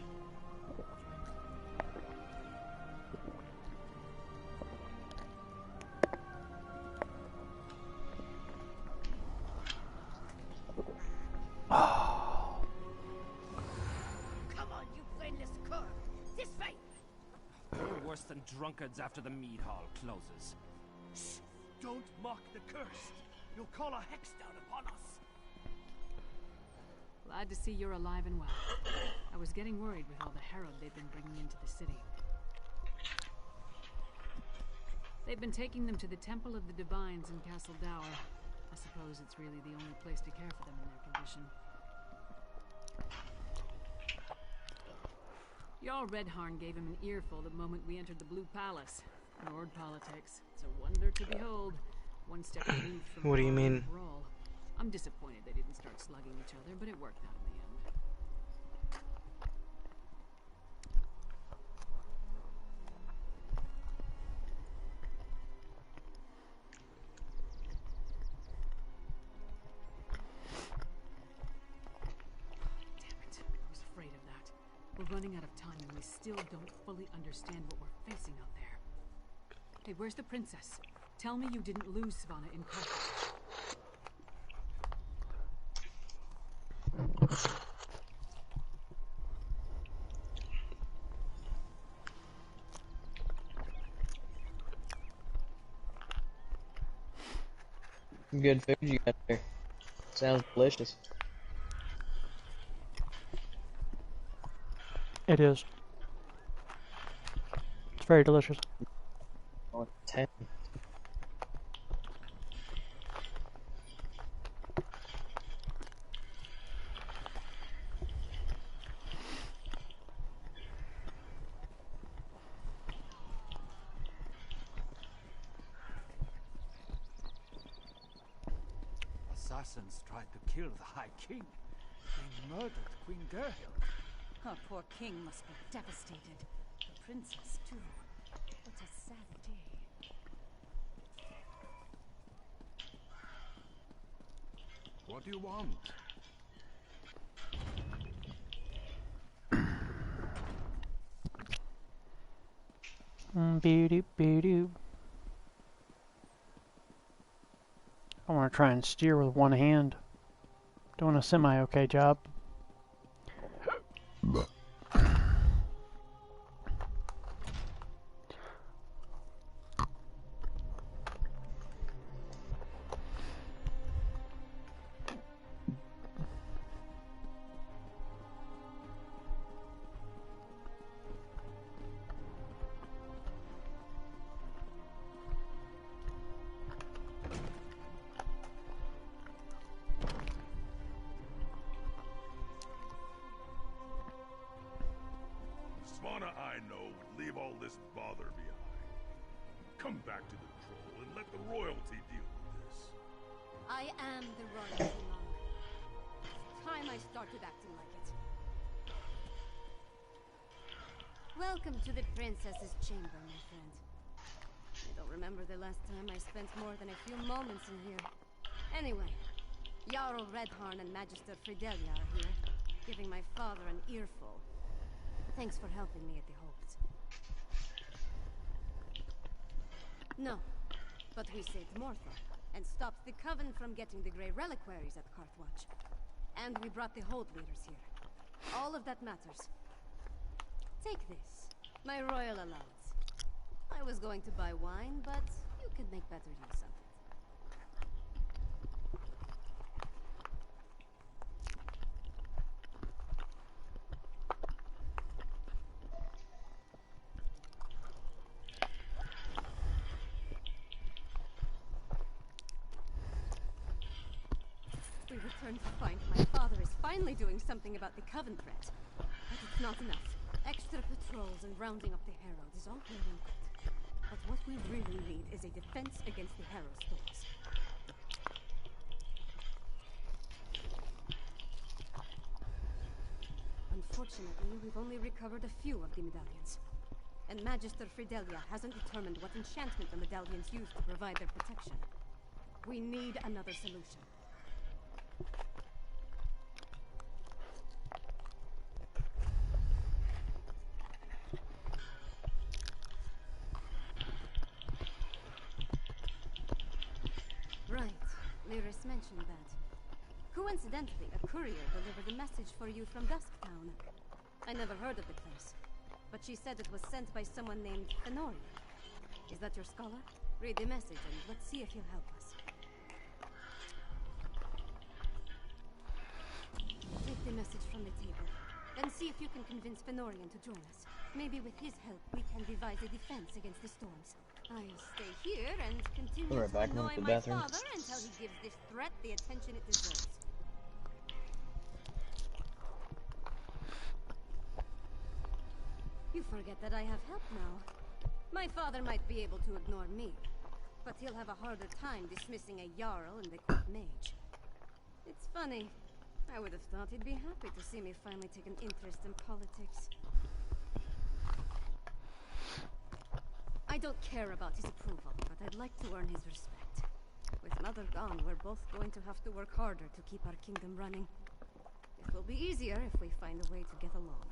worse than drunkards after the mead hall closes. Shh! Don't mock the curse! You'll call a hex down upon us! Glad to see you're alive and well. I was getting worried with all the herald they've been bringing into the city. They've been taking them to the Temple of the Divines in Castle Dower. I suppose it's really the only place to care for them in their condition. Jarl Redharn gave him an earful the moment we entered the Blue Palace. Nord politics. It's a wonder to behold. One step removed from What do you mean? brawl. I'm disappointed they didn't start slugging each other, but it worked out in the end. Damn it. I was afraid of that. We're running out of time and we still don't fully understand what we're facing out there. Hey, where's the princess? Tell me you didn't lose Svanna in Carthage. Good food you got there. Sounds delicious. It is. It's very delicious. 10. Assassins tried to kill the High King. They murdered Queen Gerhild. Our poor king must be devastated. The princess, too. What a sad day. What do you want? Be-doop. I want to try and steer with one hand. Doing a semi-okay job. Svanna, I know, would leave all this bother behind. Come back to the troll and let the royalty deal with this. I am the royalty, Monk. It's time I started acting like it. Welcome to the princess's chamber, my friend. I don't remember the last time I spent more than a few moments in here. Anyway, Jarl Redharn and Magister Fridelia are here, giving my father an earful. Thanks for helping me at the holds. No, but we saved Mortha, and stopped the Coven from getting the Grey Reliquaries at Carthwatch. And we brought the Hold leaders here. All of that matters. Take this, my royal allowance. I was going to buy wine, but you could make better use of it. We return to find my father is finally doing something about the Coven threat. But it's not enough. Extra patrols and rounding up the Herald is all well and good. But what we really need is a defense against the Herald's thoughts. Unfortunately, we've only recovered a few of the medallions. And Magister Fridelia hasn't determined what enchantment the medallions use to provide their protection. We need another solution. Right. Lyris mentioned that. Coincidentally, a courier delivered a message for you from Dusktown. I never heard of the place. but she said it was sent by someone named Fenorian. Is that your scholar? Read the message and let's see if he'll help us. Take the message from the table. Then see if you can convince Fenorian to join us. Maybe with his help, we can devise a defense against the storms. I'll stay here and continue to annoy my father until he gives this threat the attention it deserves. You forget that I have help now. My father might be able to ignore me, but he'll have a harder time dismissing a Jarl and the court mage. It's funny. I would have thought he'd be happy to see me finally take an interest in politics. I don't care about his approval, but I'd like to earn his respect. With Mother gone, we're both going to have to work harder to keep our kingdom running. It will be easier if we find a way to get along.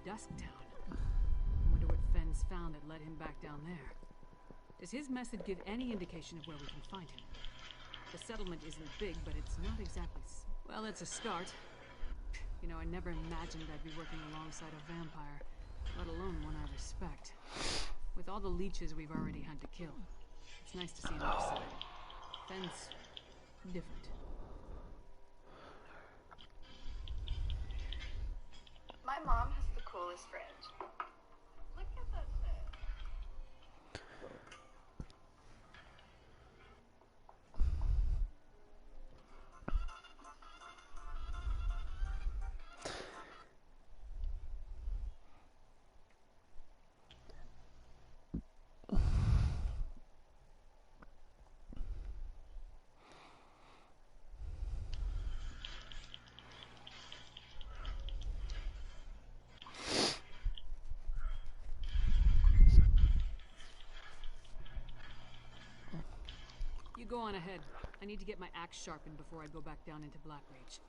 Dusktown. Wonder what Fenn's found that led him back down there. Does his message give any indication of where we can find him? The settlement isn't big, but it's not exactly... Well, it's a start. You know, I never imagined I'd be working alongside a vampire, let alone one I respect. With all the leeches we've already had to kill, it's nice to see another side. Fenn's different. My mom has the coolest fridge. Look at that shit. You go on ahead. I need to get my axe sharpened before I go back down into Blackrage.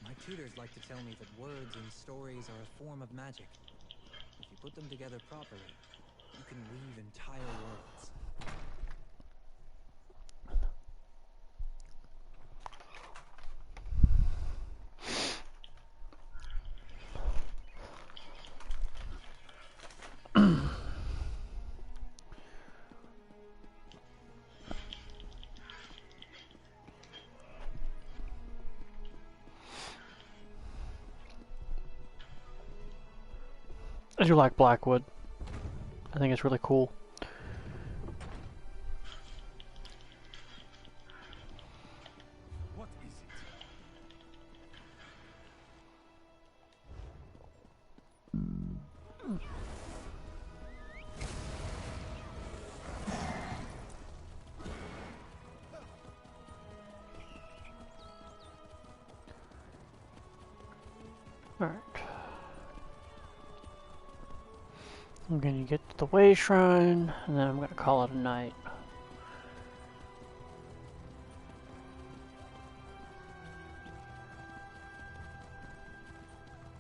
My tutors like to tell me that words and stories are a form of magic. If you put them together properly, you can weave entire worlds. I do like Blackwood. I think it's really cool. What is it? Alright. I'm gonna get to the Way Shrine, and then I'm gonna call it a night.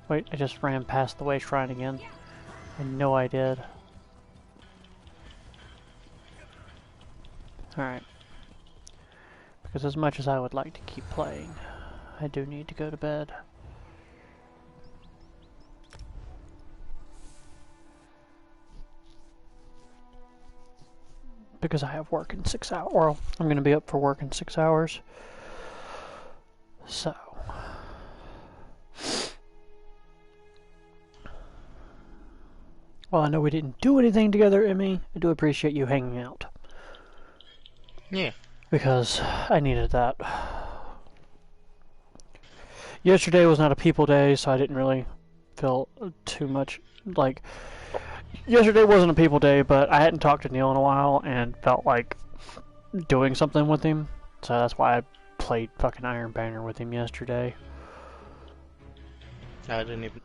Wait, I just ran past the Way Shrine again. I know I did. Alright. Because as much as I would like to keep playing, I do need to go to bed. Because I have work in 6 hours. Well, I'm going to be up for work in 6 hours. So. Well, I know we didn't do anything together, Emmy. I do appreciate you hanging out. Yeah. Because I needed that. Yesterday was not a people day, so I didn't really feel too much like... Yesterday wasn't a people day, but I hadn't talked to Neil in a while and felt like doing something with him. So that's why I played fucking Iron Banner with him yesterday. I didn't even...